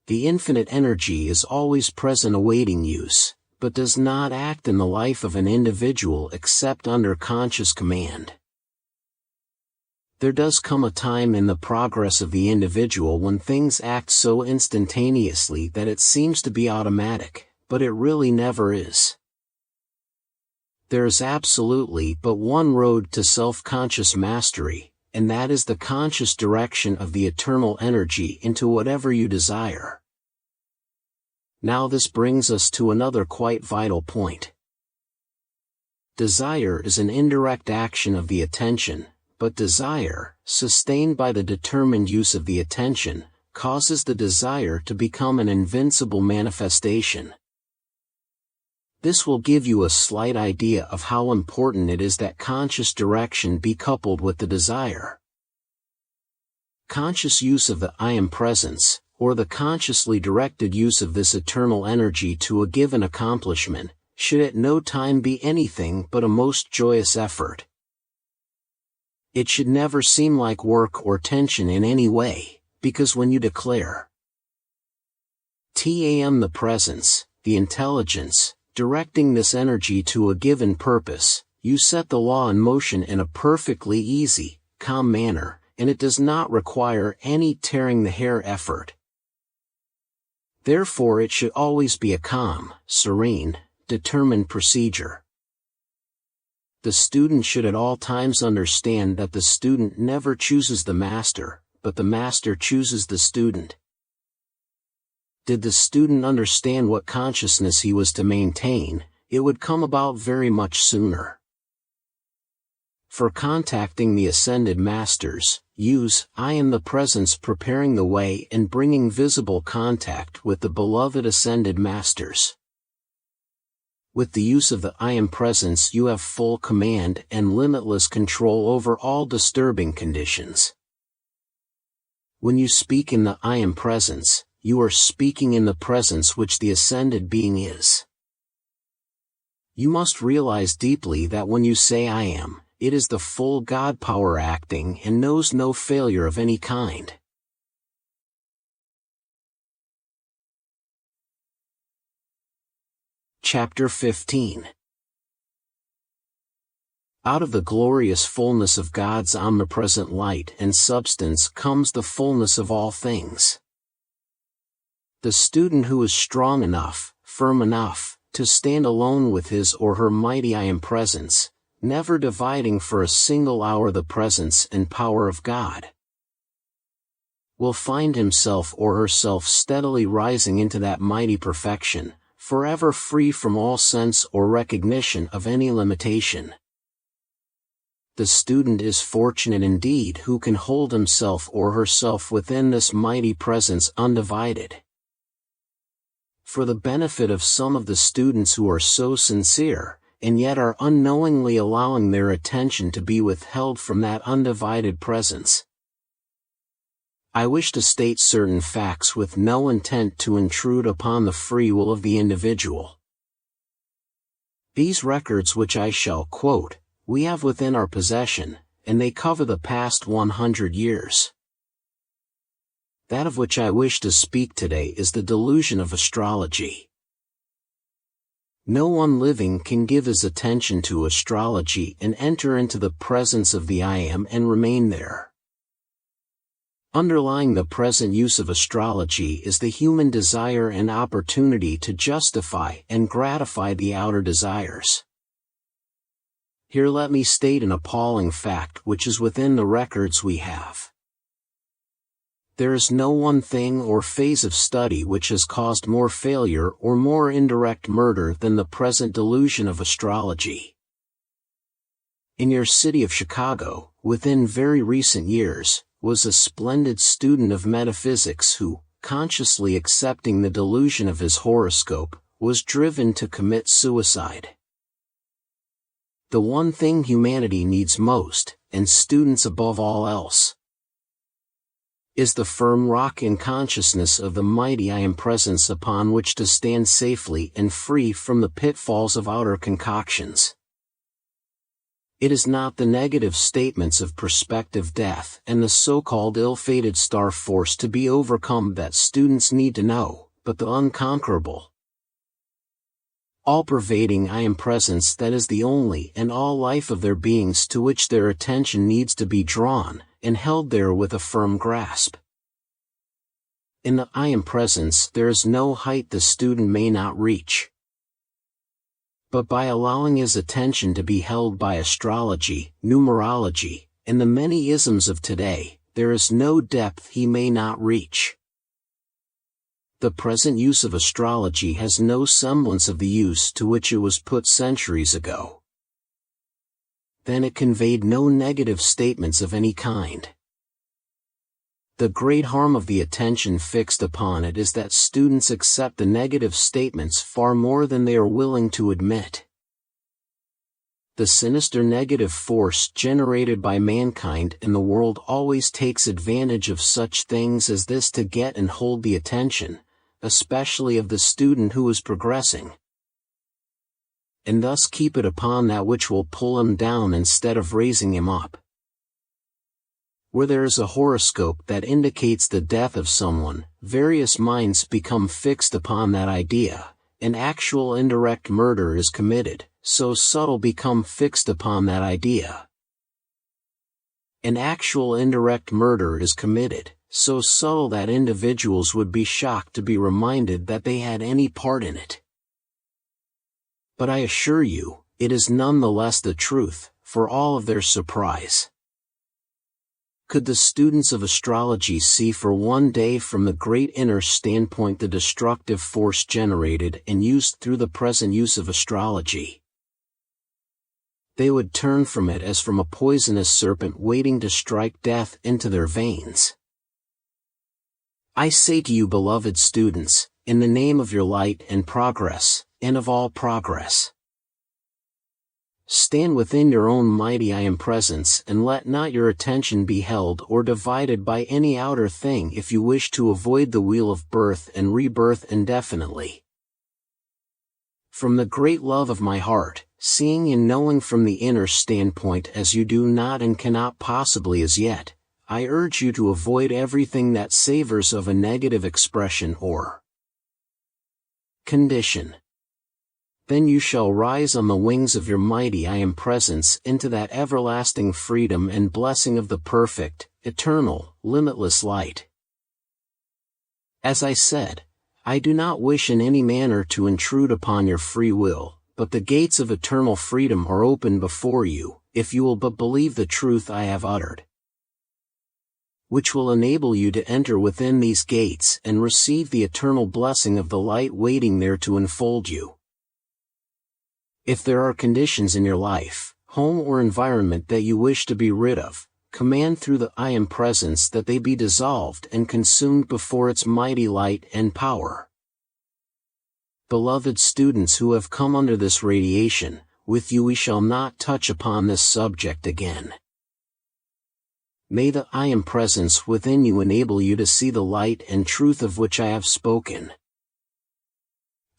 The infinite energy is always present awaiting use, but does not act in the life of an individual except under conscious command. There does come a time in the progress of the individual when things act so instantaneously that it seems to be automatic, but it really never is. There is absolutely but one road to self-conscious mastery, and that is the conscious direction of the eternal energy into whatever you desire. Now this brings us to another quite vital point. Desire is an indirect action of the attention, but desire, sustained by the determined use of the attention, causes the desire to become an invincible manifestation. This will give you a slight idea of how important it is that conscious direction be coupled with the desire. Conscious use of the I am presence, or the consciously directed use of this eternal energy to a given accomplishment, should at no time be anything but a most joyous effort. It should never seem like work or tension in any way, because when you declare TAM the presence, the intelligence, directing this energy to a given purpose, you set the law in motion in a perfectly easy, calm manner, and it does not require any tearing the hair effort. Therefore it should always be a calm, serene, determined procedure. The student should at all times understand that the student never chooses the master, but the master chooses the student. Did the student understand what consciousness he was to maintain, it would come about very much sooner. For contacting the ascended masters, use I am the presence, preparing the way and bringing visible contact with the beloved ascended masters. With the use of the I am presence you have full command and limitless control over all disturbing conditions. When you speak in the I am presence, you are speaking in the presence which the ascended being is. You must realize deeply that when you say I am, it is the full God power acting and knows no failure of any kind. Chapter 15. Out of the glorious fullness of God's omnipresent light and substance comes the fullness of all things. The student who is strong enough, firm enough, to stand alone with his or her mighty I am presence, never dividing for a single hour the presence and power of God, will find himself or herself steadily rising into that mighty perfection, forever free from all sense or recognition of any limitation. The student is fortunate indeed who can hold himself or herself within this mighty presence undivided. For the benefit of some of the students who are so sincere, and yet are unknowingly allowing their attention to be withheld from that undivided presence, I wish to state certain facts with no intent to intrude upon the free will of the individual. These records which I shall quote, we have within our possession, and they cover the past 100 years. That of which I wish to speak today is the delusion of astrology. No one living can give his attention to astrology and enter into the presence of the I am and remain there. Underlying the present use of astrology is the human desire and opportunity to justify and gratify the outer desires. Here let me state an appalling fact which is within the records we have. There is no one thing or phase of study which has caused more failure or more indirect murder than the present delusion of astrology. In your city of Chicago, within very recent years, was a splendid student of metaphysics who, consciously accepting the delusion of his horoscope, was driven to commit suicide. The one thing humanity needs most, and students above all else, is the firm rock in consciousness of the mighty I am presence upon which to stand safely and free from the pitfalls of outer concoctions. It is not the negative statements of prospective death and the so-called ill-fated star force to be overcome that students need to know, but the unconquerable, all-pervading I am presence that is the only and all life of their beings to which their attention needs to be drawn, and held there with a firm grasp. In the I am presence there is no height the student may not reach. But by allowing his attention to be held by astrology, numerology, and the many isms of today, there is no depth he may not reach. The present use of astrology has no semblance of the use to which it was put centuries ago. Then it conveyed no negative statements of any kind. The great harm of the attention fixed upon it is that students accept the negative statements far more than they are willing to admit. The sinister negative force generated by mankind in the world always takes advantage of such things as this to get and hold the attention, especially of the student who is progressing, and thus keep it upon that which will pull him down instead of raising him up. Where there is a horoscope that indicates the death of someone, various minds become fixed upon that idea, and actual indirect murder is committed, so subtle become fixed upon that idea. An actual indirect murder is committed, so subtle that individuals would be shocked to be reminded that they had any part in it. But I assure you, it is none the less the truth, for all of their surprise. Could the students of astrology see for one day from the great inner standpoint the destructive force generated and used through the present use of astrology, they would turn from it as from a poisonous serpent waiting to strike death into their veins. I say to you, beloved students, in the name of your light and progress, and of all progress, stand within your own mighty I Am presence and let not your attention be held or divided by any outer thing if you wish to avoid the wheel of birth and rebirth indefinitely. From the great love of my heart, seeing and knowing from the inner standpoint as you do not and cannot possibly as yet, I urge you to avoid everything that savors of a negative expression or condition. Then you shall rise on the wings of your mighty I Am presence into that everlasting freedom and blessing of the perfect, eternal, limitless light. As I said, I do not wish in any manner to intrude upon your free will, but the gates of eternal freedom are open before you, if you will but believe the truth I have uttered, which will enable you to enter within these gates and receive the eternal blessing of the light waiting there to enfold you. If there are conditions in your life, home or environment that you wish to be rid of, command through the I Am presence that they be dissolved and consumed before its mighty light and power. Beloved students who have come under this radiation, with you we shall not touch upon this subject again. May the I Am presence within you enable you to see the light and truth of which I have spoken.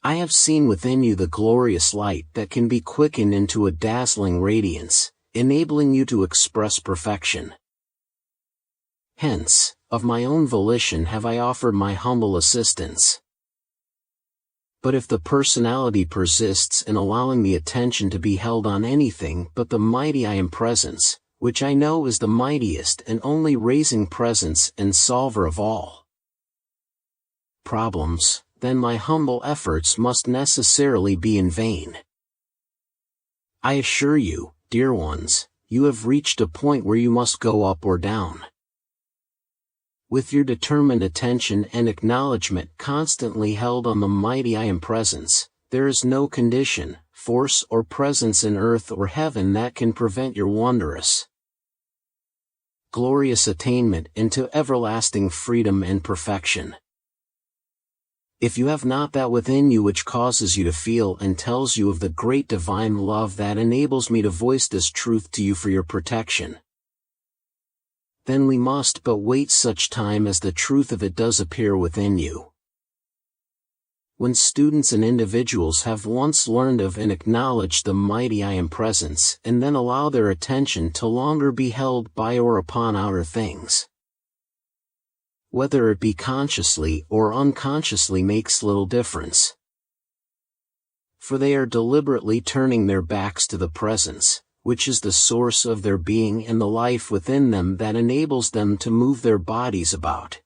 I have seen within you the glorious light that can be quickened into a dazzling radiance, enabling you to express perfection. Hence, of my own volition have I offered my humble assistance. But if the personality persists in allowing the attention to be held on anything but the mighty I Am presence, which I know is the mightiest and only raising presence and solver of all problems, then my humble efforts must necessarily be in vain. I assure you, dear ones, you have reached a point where you must go up or down. With your determined attention and acknowledgement constantly held on the mighty I Am presence, there is no condition, force or presence in earth or heaven that can prevent your wondrous, glorious attainment into everlasting freedom and perfection. If you have not that within you which causes you to feel and tells you of the great divine love that enables me to voice this truth to you for your protection, then we must but wait such time as the truth of it does appear within you. When students and individuals have once learned of and acknowledged the mighty I Am presence and then allow their attention to longer be held by or upon outer things, whether it be consciously or unconsciously makes little difference. For they are deliberately turning their backs to the presence, which is the source of their being and the life within them that enables them to move their bodies about.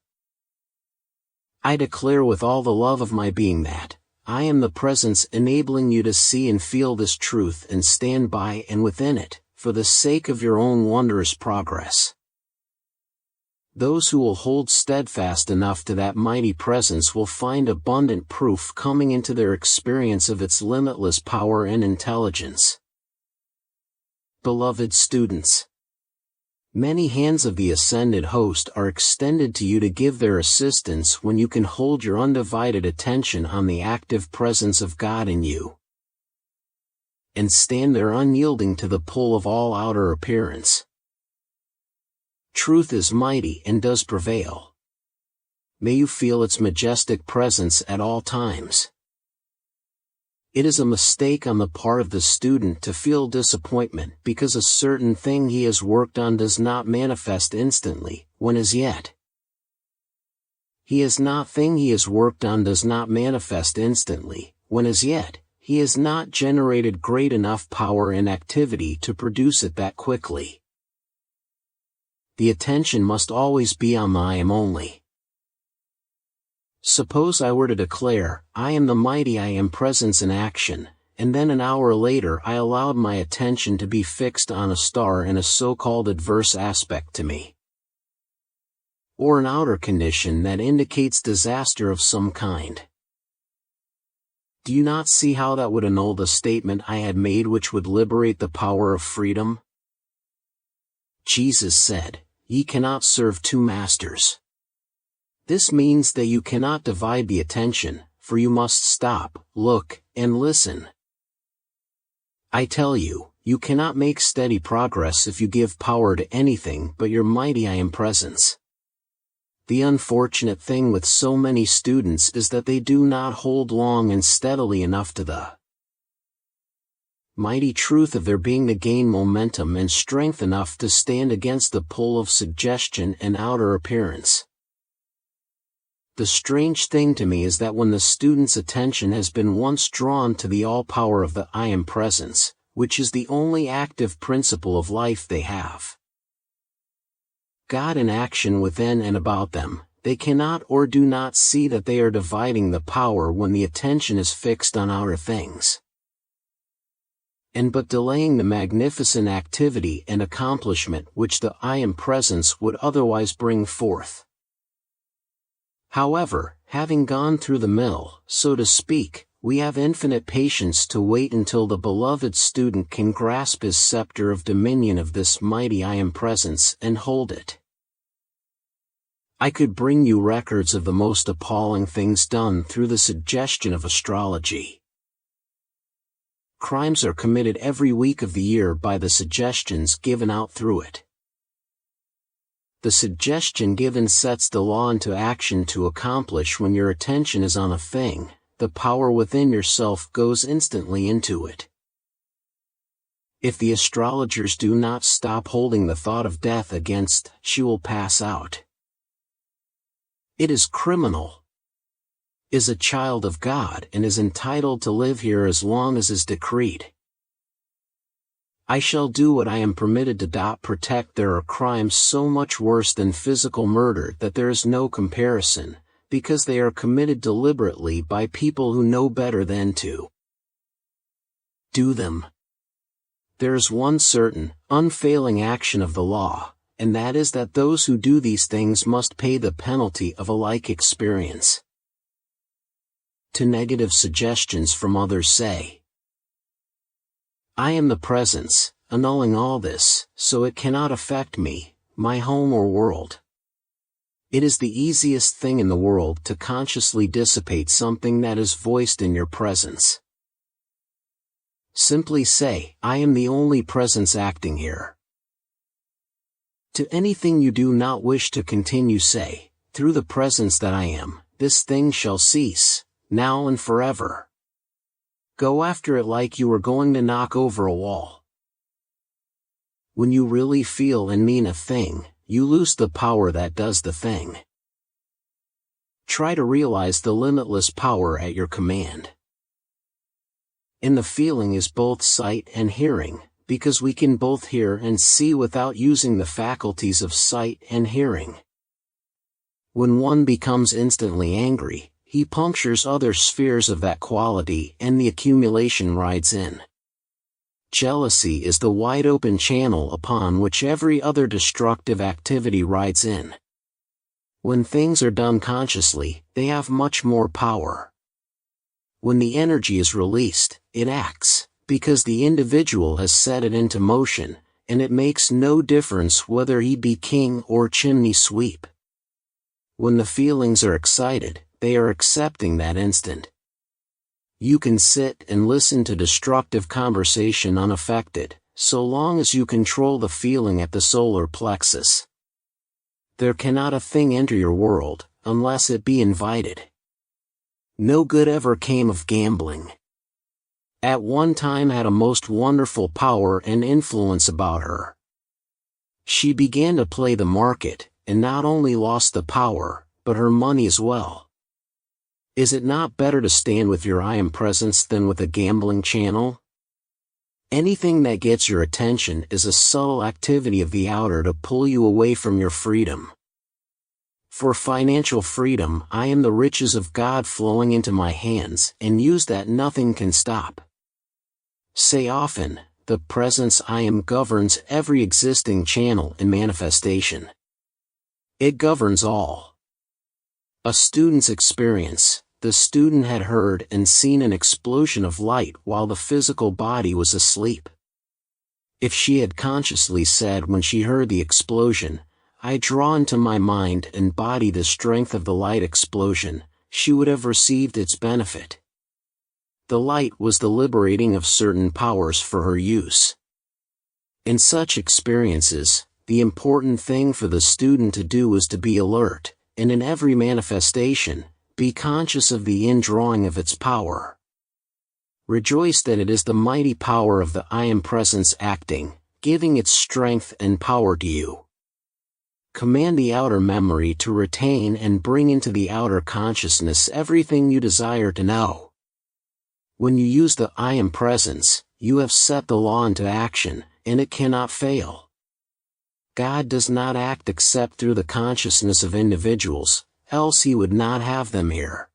I declare with all the love of my being that I am the presence enabling you to see and feel this truth and stand by and within it, for the sake of your own wondrous progress. Those who will hold steadfast enough to that mighty presence will find abundant proof coming into their experience of its limitless power and intelligence. Beloved students, Many hands of the ascended host are extended to you to give their assistance when you can hold your undivided attention on the active presence of God in you, and stand there unyielding to the pull of all outer appearance. Truth is mighty and does prevail. May you feel its majestic presence at all times. It is a mistake on the part of the student to feel disappointment because a certain thing he has worked on does not manifest instantly, when as yet he has worked on does not manifest instantly, when as yet he has not generated great enough power and activity to produce it that quickly. The attention must always be on the I am only. Suppose I were to declare, I am the mighty I am presence in action, and then an hour later I allowed my attention to be fixed on a star in a so-called adverse aspect to me, or an outer condition that indicates disaster of some kind. Do you not see how that would annul the statement I had made, which would liberate the power of freedom? Jesus said, "Ye cannot serve two masters." This means that you cannot divide the attention, for you must stop, look, and listen. I tell you, you cannot make steady progress if you give power to anything but your mighty I am presence. The unfortunate thing with so many students is that they do not hold long and steadily enough to the mighty truth of their being to gain momentum and strength enough to stand against the pull of suggestion and outer appearance. The strange thing to me is that when the student's attention has been once drawn to the all-power of the I am presence, which is the only active principle of life they have, God in action within and about them, they cannot or do not see that they are dividing the power when the attention is fixed on outer things, and but delaying the magnificent activity and accomplishment which the I am presence would otherwise bring forth. However, having gone through the mill, so to speak, we have infinite patience to wait until the beloved student can grasp his scepter of dominion of this mighty I am presence and hold it. I could bring you records of the most appalling things done through the suggestion of astrology. Crimes are committed every week of the year by the suggestions given out through it. The suggestion given sets the law into action to accomplish. When your attention is on a thing, the power within yourself goes instantly into it. If the astrologers do not stop holding the thought of death against, she will pass out. It is criminal. Is a child of God and is entitled to live here as long as is decreed. I shall do what I am permitted to protect. There are crimes so much worse than physical murder that there is no comparison, because they are committed deliberately by people who know better than to do them. There is one certain, unfailing action of the law, and that is that those who do these things must pay the penalty of a like experience. To negative suggestions from others say, I am the presence, annulling all this, so it cannot affect me, my home or world. It is the easiest thing in the world to consciously dissipate something that is voiced in your presence. Simply say, I am the only presence acting here. To anything you do not wish to continue say, through the presence that I am, this thing shall cease, now and forever. Go after it like you were going to knock over a wall. When you really feel and mean a thing, you lose the power that does the thing. Try to realize the limitless power at your command. In the feeling is both sight and hearing, because we can both hear and see without using the faculties of sight and hearing. When one becomes instantly angry, he punctures other spheres of that quality and the accumulation rides in. Jealousy is the wide-open channel upon which every other destructive activity rides in. When things are done consciously, they have much more power. When the energy is released, it acts, because the individual has set it into motion, and it makes no difference whether he be king or chimney sweep. When the feelings are excited, they are accepting that instant. You can sit and listen to destructive conversation unaffected, so long as you control the feeling at the solar plexus. There cannot a thing enter your world, unless it be invited. No good ever came of gambling. At one time had a most wonderful power and influence about her. She began to play the market, and not only lost the power, but her money as well. Is it not better to stand with your I am presence than with a gambling channel? Anything that gets your attention is a subtle activity of the outer to pull you away from your freedom. For financial freedom, I am the riches of God flowing into my hands, and use that nothing can stop. Say often, the presence I am governs every existing channel in manifestation. It governs all. A student's experience. The student had heard and seen an explosion of light while the physical body was asleep. If she had consciously said when she heard the explosion, I draw into my mind and body the strength of the light explosion, she would have received its benefit. The light was the liberating of certain powers for her use. In such experiences, the important thing for the student to do is to be alert, and in every manifestation, be conscious of the indrawing of its power. Rejoice that it is the mighty power of the I am presence acting, giving its strength and power to you. Command the outer memory to retain and bring into the outer consciousness everything you desire to know. When you use the I am presence, you have set the law into action, and it cannot fail. God does not act except through the consciousness of individuals, else he would not have them here.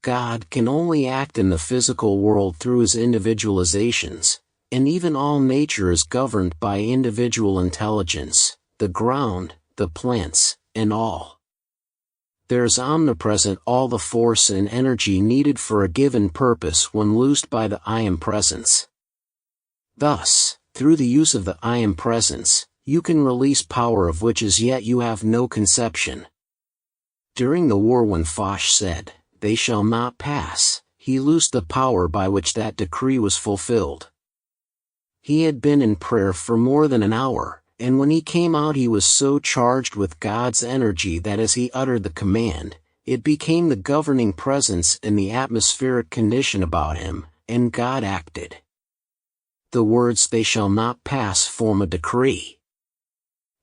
God can only act in the physical world through his individualizations, and even all nature is governed by individual intelligence, the ground, the plants, and all. There is omnipresent all the force and energy needed for a given purpose when loosed by the I am presence. Thus, through the use of the I am presence, you can release power of which as yet you have no conception. During the war when Foch said, "They shall not pass," he loosed the power by which that decree was fulfilled. He had been in prayer for more than an hour, and when he came out he was so charged with God's energy that as he uttered the command, it became the governing presence in the atmospheric condition about him, and God acted. The words "they shall not pass" form a decree.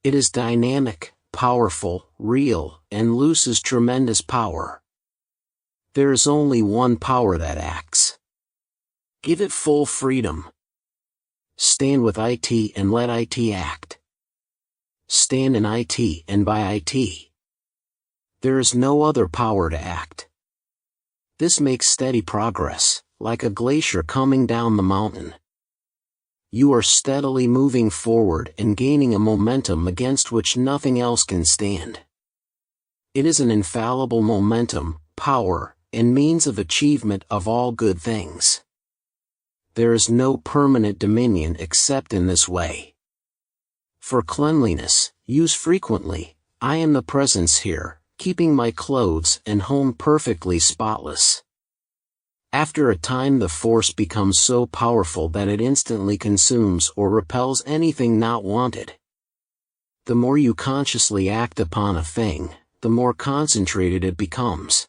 It is dynamic, powerful, real, and looses tremendous power. There is only one power that acts. Give it full freedom. Stand with IT and let IT act. Stand in IT and by IT. There is no other power to act. This makes steady progress, like a glacier coming down the mountain. You are steadily moving forward and gaining a momentum against which nothing else can stand. It is an infallible momentum, power, and means of achievement of all good things. There is no permanent dominion except in this way. For cleanliness, use frequently, I am the presence here, keeping my clothes and home perfectly spotless. After a time the force becomes so powerful that it instantly consumes or repels anything not wanted. The more you consciously act upon a thing, the more concentrated it becomes.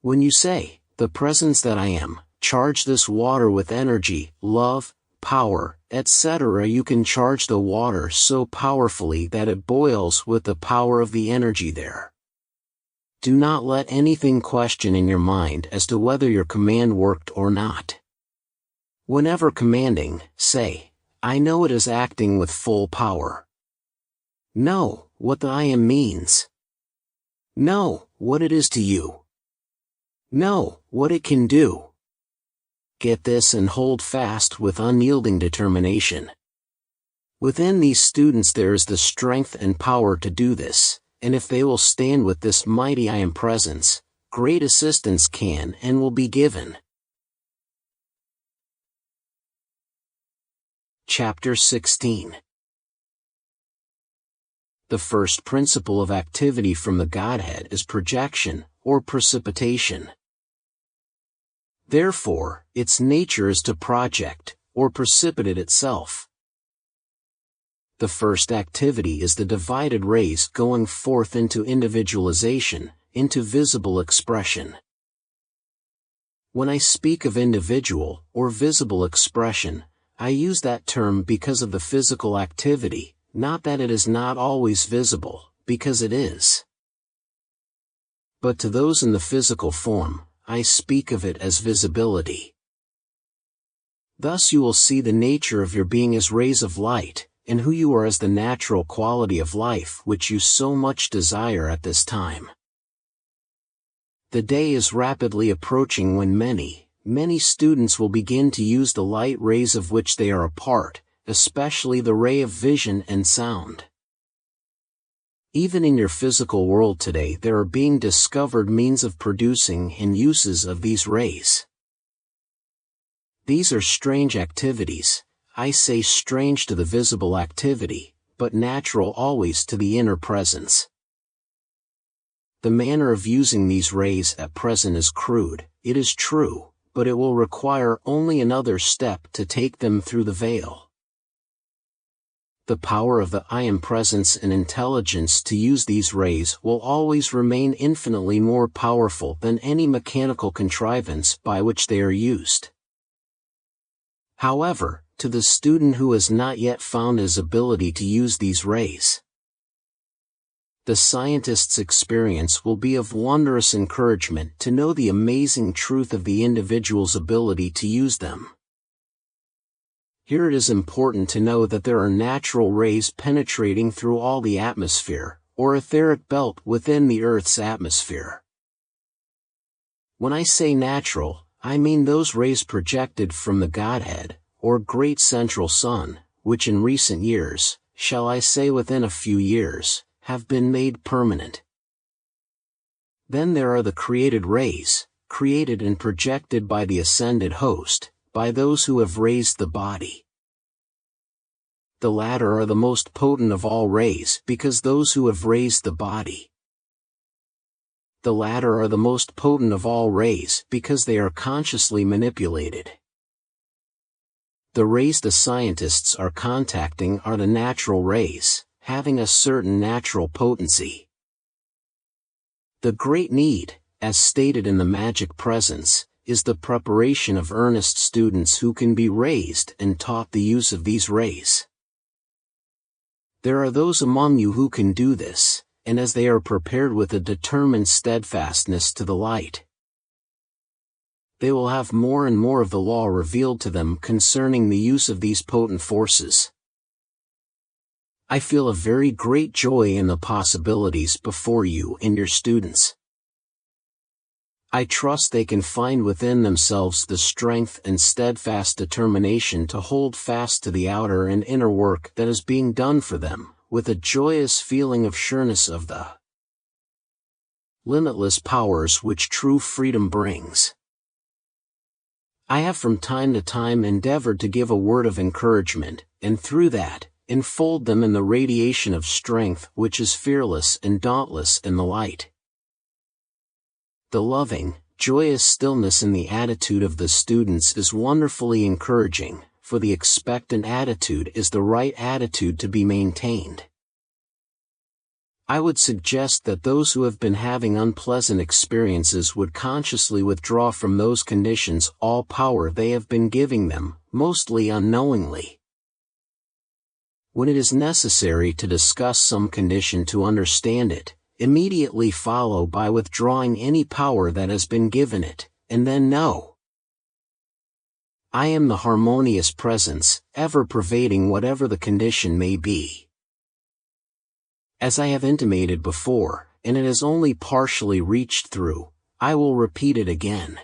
When you say, "The presence that I am," charge this water with energy, love, power, etc., you can charge the water so powerfully that it boils with the power of the energy there. Do not let anything question in your mind as to whether your command worked or not. Whenever commanding, say, "I know it is acting with full power." Know what the I am means. Know what it is to you. Know what it can do. Get this and hold fast with unyielding determination. Within these students there is the strength and power to do this, and if they will stand with this mighty I am presence, great assistance can and will be given. Chapter 16. The first principle of activity from the Godhead is projection, or precipitation. Therefore, its nature is to project, or precipitate itself. The first activity is the divided rays going forth into individualization, into visible expression. When I speak of individual, or visible expression, I use that term because of the physical activity, not that it is not always visible, because it is. But to those in the physical form, I speak of it as visibility. Thus you will see the nature of your being as rays of light, and who you are as the natural quality of life which you so much desire at this time. The day is rapidly approaching when many students will begin to use the light rays of which they are a part, especially the ray of vision and sound. Even in your physical world today there are being discovered means of producing and uses of these rays. These are strange activities, I say strange to the visible activity, but natural always to the inner presence. The manner of using these rays at present is crude, it is true, but it will require only another step to take them through the veil. The power of the I Am presence and intelligence to use these rays will always remain infinitely more powerful than any mechanical contrivance by which they are used. However, to the student who has not yet found his ability to use these rays, the scientist's experience will be of wondrous encouragement to know the amazing truth of the individual's ability to use them. Here it is important to know that there are natural rays penetrating through all the atmosphere, or etheric belt within the Earth's atmosphere. When I say natural, I mean those rays projected from the Godhead, or Great Central Sun, which in recent years, shall I say within a few years, have been made permanent. Then there are the created rays, created and projected by the ascended host, by those who have raised the body. The latter are the most potent of all rays because those who have raised the body. The latter are the most potent of all rays because they are consciously manipulated. The rays the scientists are contacting are the natural rays, having a certain natural potency. The great need, as stated in the Magic Presence, is the preparation of earnest students who can be raised and taught the use of these rays. There are those among you who can do this, and as they are prepared with a determined steadfastness to the light, they will have more and more of the law revealed to them concerning the use of these potent forces. I feel a very great joy in the possibilities before you and your students. I trust they can find within themselves the strength and steadfast determination to hold fast to the outer and inner work that is being done for them, with a joyous feeling of sureness of the limitless powers which true freedom brings. I have from time to time endeavored to give a word of encouragement, and through that, enfold them in the radiation of strength which is fearless and dauntless in the light. The loving, joyous stillness in the attitude of the students is wonderfully encouraging, for the expectant attitude is the right attitude to be maintained. I would suggest that those who have been having unpleasant experiences would consciously withdraw from those conditions all power they have been giving them, mostly unknowingly. When it is necessary to discuss some condition to understand it, immediately follow by withdrawing any power that has been given it, and then know. I am the harmonious presence, ever pervading whatever the condition may be. As I have intimated before, and it has only partially reached through, I will repeat it again.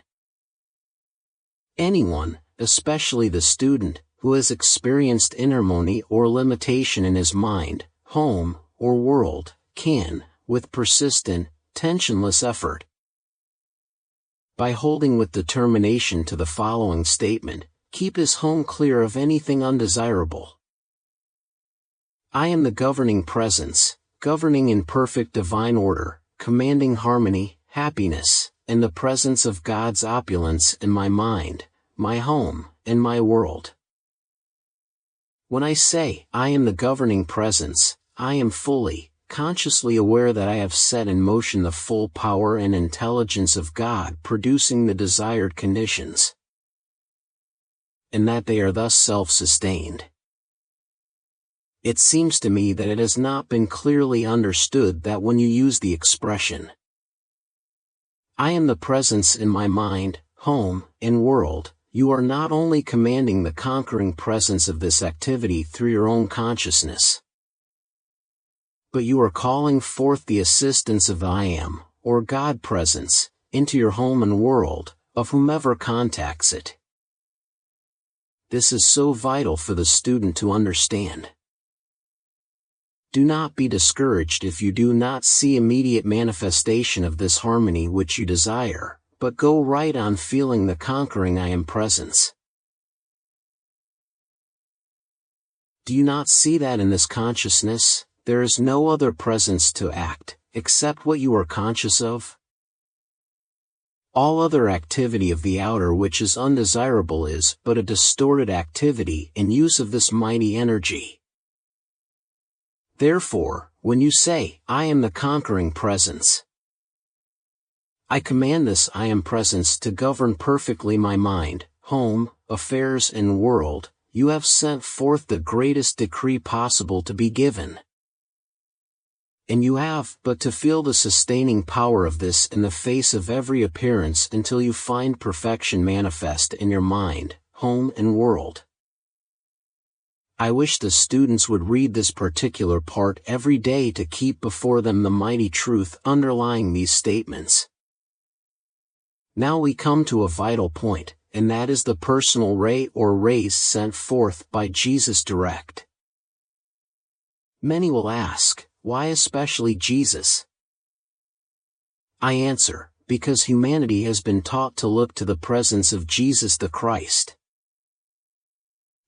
Anyone, especially the student, who has experienced inharmony or limitation in his mind, home, or world, can, with persistent, tensionless effort, by holding with determination to the following statement, Keep his home clear of anything undesirable. I am the governing presence, governing in perfect divine order, commanding harmony, happiness, and the presence of God's opulence in my mind, my home, and my world. When I say, I am the governing presence, I am fully, consciously aware that I have set in motion the full power and intelligence of God producing the desired conditions, and that they are thus self-sustained. It seems to me that it has not been clearly understood that when you use the expression, I am the presence in my mind, home, and world, you are not only commanding the conquering presence of this activity through your own consciousness, but you are calling forth the assistance of the I am, or God presence, into your home and world, of whomever contacts it. This is so vital for the student to understand. Do not be discouraged if you do not see immediate manifestation of this harmony which you desire, but go right on feeling the conquering I am presence. Do you not see that in this consciousness, there is no other presence to act, except what you are conscious of? All other activity of the outer which is undesirable is but a distorted activity and use of this mighty energy. Therefore, when you say, I am the conquering presence, I command this I am presence to govern perfectly my mind, home, affairs and world, you have sent forth the greatest decree possible to be given. And you have but to feel the sustaining power of this in the face of every appearance until you find perfection manifest in your mind, home and world. I wish the students would read this particular part every day to keep before them the mighty truth underlying these statements. Now we come to a vital point, and that is the personal ray or rays sent forth by Jesus direct. Many will ask, why especially Jesus? I answer, because humanity has been taught to look to the presence of Jesus the Christ.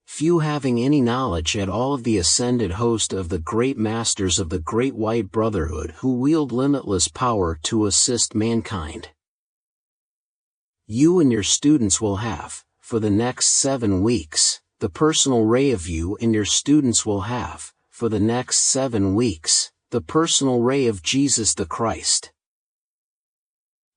Few having any knowledge at all of the ascended host of the great masters of the great white brotherhood who wield limitless power to assist mankind. You and your students will have, for the next 7 weeks, the personal ray of you and your students will have, for the next 7 weeks, the personal ray of Jesus the Christ.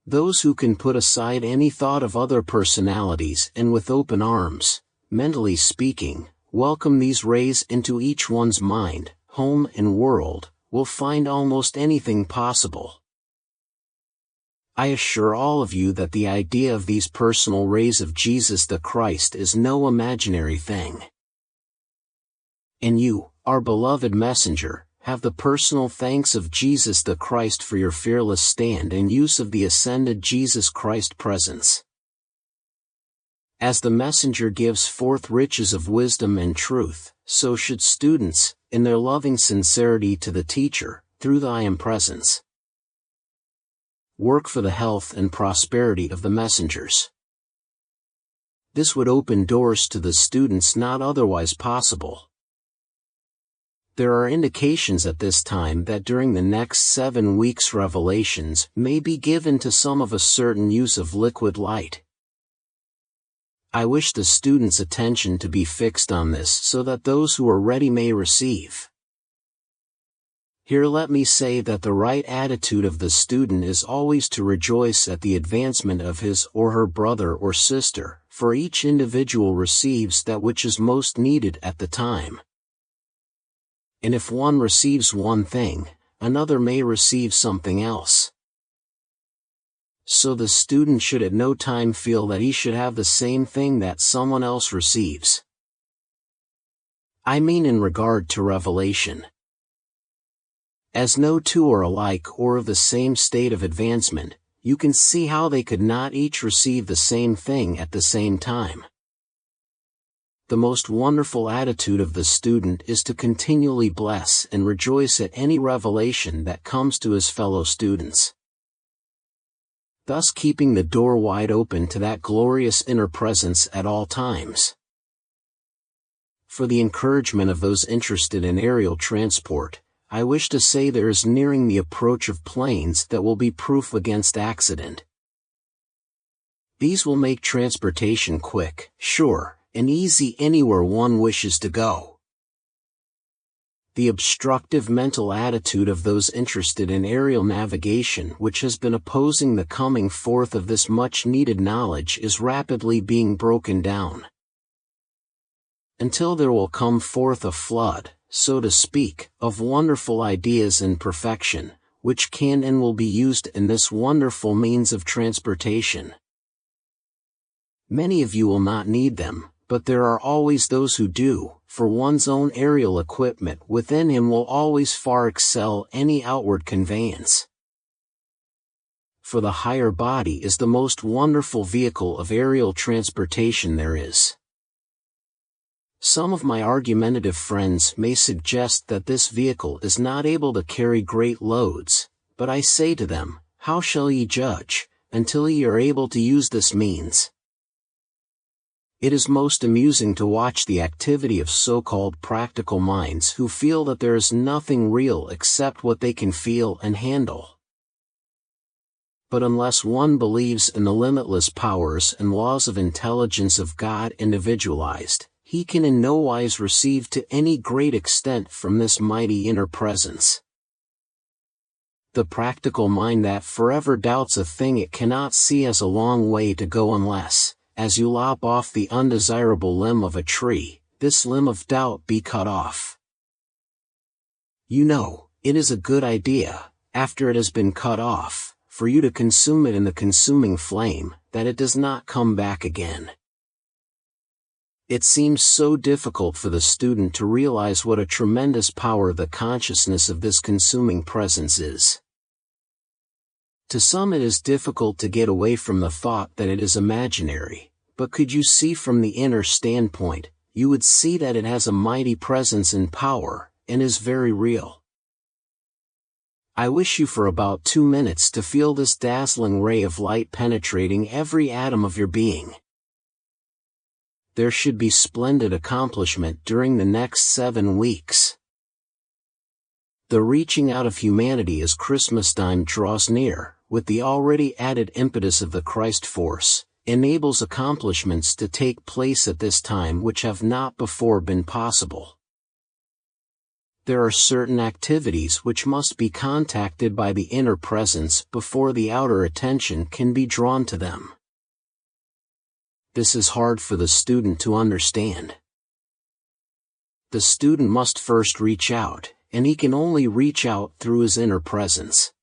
Those who can put aside any thought of other personalities and with open arms, mentally speaking, welcome these rays into each one's mind, home and world, will find almost anything possible. I assure all of you that the idea of these personal rays of Jesus the Christ is no imaginary thing. And you, our beloved messenger, have the personal thanks of Jesus the Christ for your fearless stand and use of the ascended Jesus Christ presence. As the messenger gives forth riches of wisdom and truth, so should students, in their loving sincerity to the teacher, through the I am presence, work for the health and prosperity of the messengers. This would open doors to the students not otherwise possible. There are indications at this time that during the next 7 weeks revelations may be given to some of a certain use of liquid light. I wish the students' attention to be fixed on this so that those who are ready may receive. Here let me say that the right attitude of the student is always to rejoice at the advancement of his or her brother or sister, for each individual receives that which is most needed at the time. And if one receives one thing, another may receive something else. So the student should at no time feel that he should have the same thing that someone else receives. I mean in regard to revelation. As no two are alike or of the same state of advancement, you can see how they could not each receive the same thing at the same time. The most wonderful attitude of the student is to continually bless and rejoice at any revelation that comes to his fellow students. thus keeping the door wide open to that glorious inner presence at all times. For the encouragement of those interested in aerial transport, I wish to say there is nearing the approach of planes that will be proof against accident. These will make transportation quick, sure, and easy anywhere one wishes to go. The obstructive mental attitude of those interested in aerial navigation which has been opposing the coming forth of this much-needed knowledge is rapidly being broken down. Until there will come forth a flood, so to speak, of wonderful ideas in perfection, which can and will be used in this wonderful means of transportation. Many of you will not need them, but there are always those who do, for one's own aerial equipment within him will always far excel any outward conveyance. For the higher body is the most wonderful vehicle of aerial transportation there is. Some of my argumentative friends may suggest that this vehicle is not able to carry great loads, but I say to them, how shall ye judge, until ye are able to use this means? It is most amusing to watch the activity of so-called practical minds who feel that there is nothing real except what they can feel and handle. But unless one believes in the limitless powers and laws of intelligence of God individualized, he can in no wise receive to any great extent from this mighty inner presence. The practical mind that forever doubts a thing it cannot see has a long way to go unless, as you lop off the undesirable limb of a tree, this limb of doubt be cut off. You know, it is a good idea, after it has been cut off, for you to consume it in the consuming flame, that it does not come back again. It seems so difficult for the student to realize what a tremendous power the consciousness of this consuming presence is. To some it is difficult to get away from the thought that it is imaginary, but could you see from the inner standpoint, you would see that it has a mighty presence and power, and is very real. I wish you for about 2 minutes to feel this dazzling ray of light penetrating every atom of your being. There should be splendid accomplishment during the next 7 weeks. The reaching out of humanity as Christmas time draws near, with the already added impetus of the Christ force, enables accomplishments to take place at this time which have not before been possible. There are certain activities which must be contacted by the inner presence before the outer attention can be drawn to them. This is hard for the student to understand. The student must first reach out, and he can only reach out through his inner presence.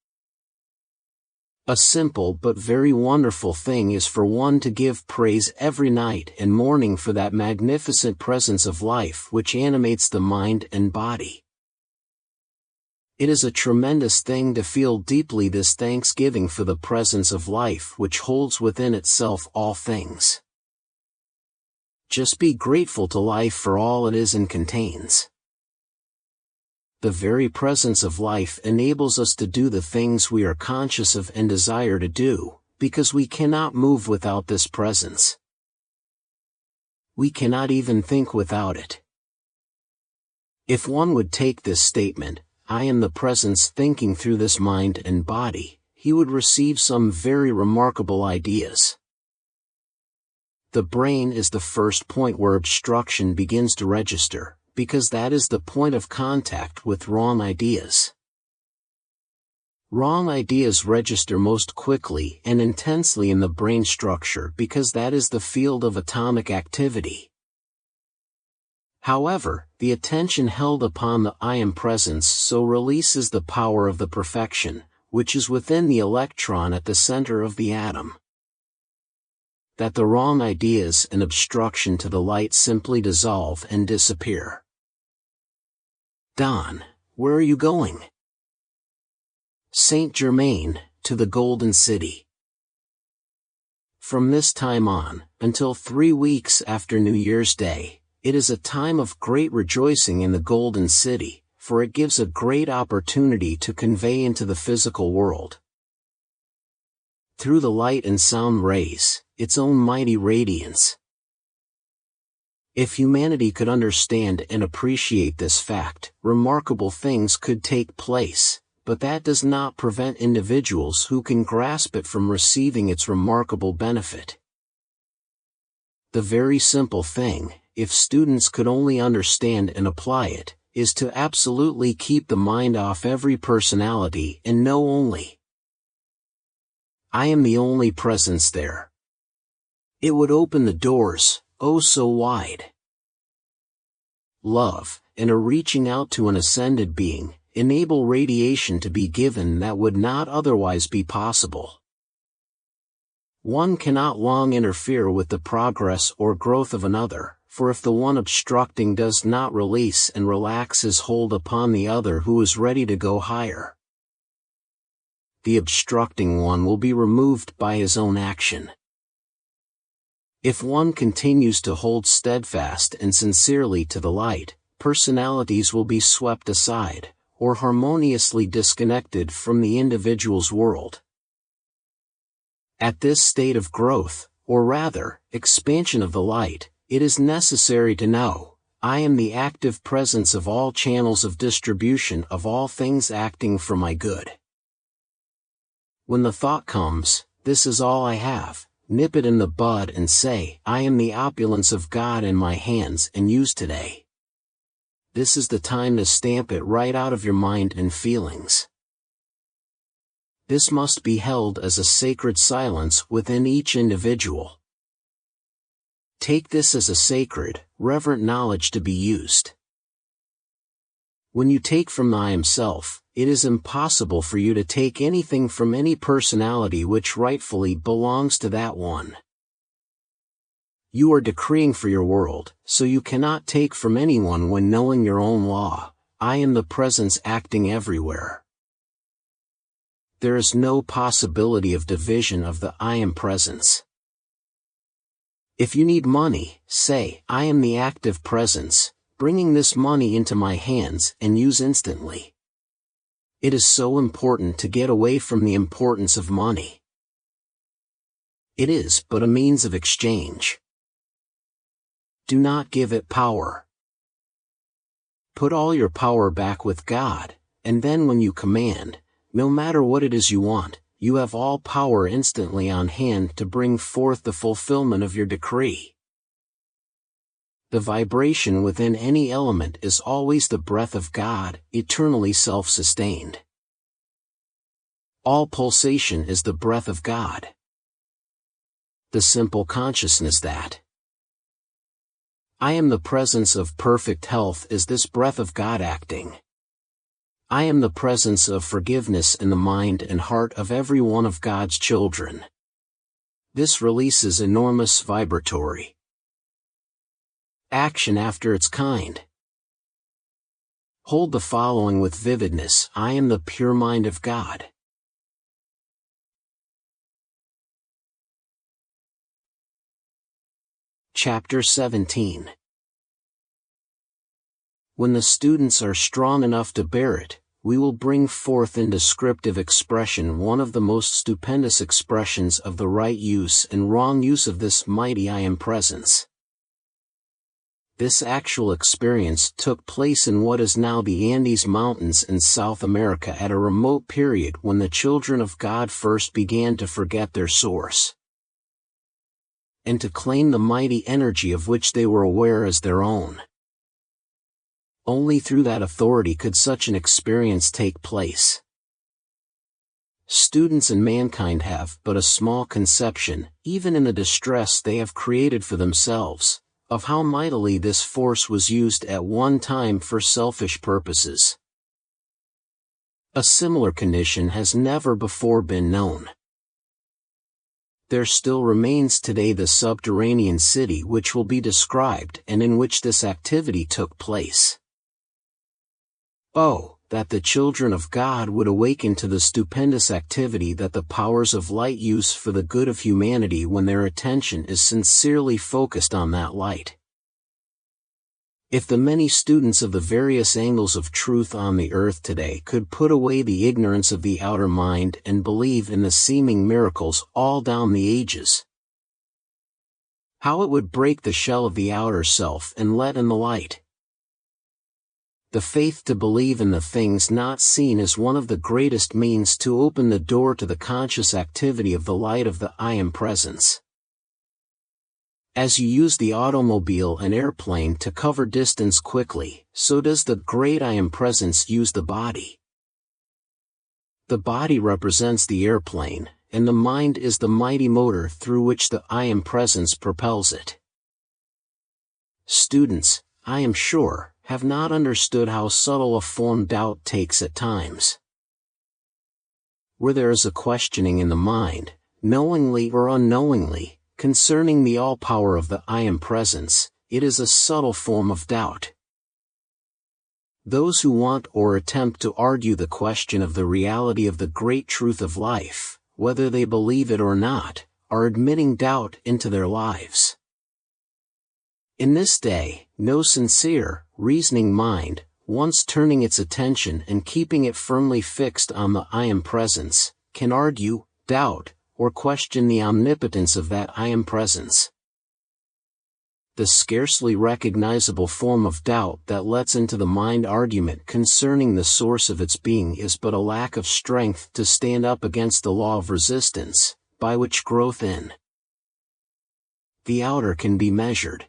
A simple but very wonderful thing is for one to give praise every night and morning for that magnificent presence of life which animates the mind and body. It is a tremendous thing to feel deeply this thanksgiving for the presence of life which holds within itself all things. Just be grateful to life for all it is and contains. The very presence of life enables us to do the things we are conscious of and desire to do, because we cannot move without this presence. We cannot even think without it. If one would take this statement, I am the presence thinking through this mind and body, he would receive some very remarkable ideas. The brain is the first point where obstruction begins to register, because that is the point of contact with wrong ideas. Wrong ideas register most quickly and intensely in the brain structure because that is the field of atomic activity. However, the attention held upon the I am presence so releases the power of the perfection, which is within the electron at the center of the atom. That the wrong ideas and obstruction to the light simply dissolve and disappear. Don, where are you going? Saint Germain, to the Golden City. From this time on, until 3 weeks after New Year's Day, it is a time of great rejoicing in the Golden City, for it gives a great opportunity to convey into the physical world through the light and sound rays, its own mighty radiance. If humanity could understand and appreciate this fact, remarkable things could take place, but that does not prevent individuals who can grasp it from receiving its remarkable benefit. The very simple thing, if students could only understand and apply it, is to absolutely keep the mind off every personality and know only I am the only presence there. It would open the doors, oh so wide. Love, and a reaching out to an ascended being, enable radiation to be given that would not otherwise be possible. One cannot long interfere with the progress or growth of another, for if the one obstructing does not release and relax his hold upon the other who is ready to go higher, the obstructing one will be removed by his own action. If one continues to hold steadfast and sincerely to the light, personalities will be swept aside, or harmoniously disconnected from the individual's world. At this state of growth, or rather, expansion of the light, it is necessary to know, I am the active presence of all channels of distribution of all things acting for my good. When the thought comes, this is all I have, nip it in the bud and say, I am the opulence of God in my hands and use today. This is the time to stamp it right out of your mind and feelings. This must be held as a sacred silence within each individual. Take this as a sacred, reverent knowledge to be used. When you take from the I am self, it is impossible for you to take anything from any personality which rightfully belongs to that one. You are decreeing for your world, so you cannot take from anyone when knowing your own law, I am the presence acting everywhere. There is no possibility of division of the I am presence. If you need money, say, I am the active presence, bringing this money into my hands and use instantly. It is so important to get away from the importance of money. It is but a means of exchange. Do not give it power. Put all your power back with God, and then when you command, no matter what it is you want, you have all power instantly on hand to bring forth the fulfillment of your decree. The vibration within any element is always the breath of God, eternally self-sustained. All pulsation is the breath of God. The simple consciousness that I am the presence of perfect health is this breath of God acting. I am the presence of forgiveness in the mind and heart of every one of God's children. This releases enormous vibratory action after its kind. Hold the following with vividness: I am the pure mind of God. Chapter 17. When the students are strong enough to bear it, we will bring forth in descriptive expression one of the most stupendous expressions of the right use and wrong use of this mighty I am presence. This actual experience took place in what is now the Andes Mountains in South America at a remote period when the children of God first began to forget their source, and to claim the mighty energy of which they were aware as their own. Only through that authority could such an experience take place. Students and mankind have but a small conception, even in the distress they have created for themselves, of how mightily this force was used at one time for selfish purposes. A similar condition has never before been known. There still remains today the subterranean city which will be described and in which this activity took place. Oh, that the children of God would awaken to the stupendous activity that the powers of light use for the good of humanity when their attention is sincerely focused on that light. If the many students of the various angles of truth on the earth today could put away the ignorance of the outer mind and believe in the seeming miracles all down the ages, how it would break the shell of the outer self and let in the light. The faith to believe in the things not seen is one of the greatest means to open the door to the conscious activity of the light of the I Am Presence. As you use the automobile and airplane to cover distance quickly, so does the great I Am Presence use the body. The body represents the airplane, and the mind is the mighty motor through which the I Am Presence propels it. Students, I am sure, have not understood how subtle a form doubt takes at times. Where there is a questioning in the mind, knowingly or unknowingly, concerning the all-power of the I Am Presence, it is a subtle form of doubt. Those who want or attempt to argue the question of the reality of the great truth of life, whether they believe it or not, are admitting doubt into their lives. In this day, no sincere, reasoning mind, once turning its attention and keeping it firmly fixed on the I Am Presence, can argue, doubt, or question the omnipotence of that I Am Presence. The scarcely recognizable form of doubt that lets into the mind argument concerning the source of its being is but a lack of strength to stand up against the law of resistance, by which growth in the outer can be measured.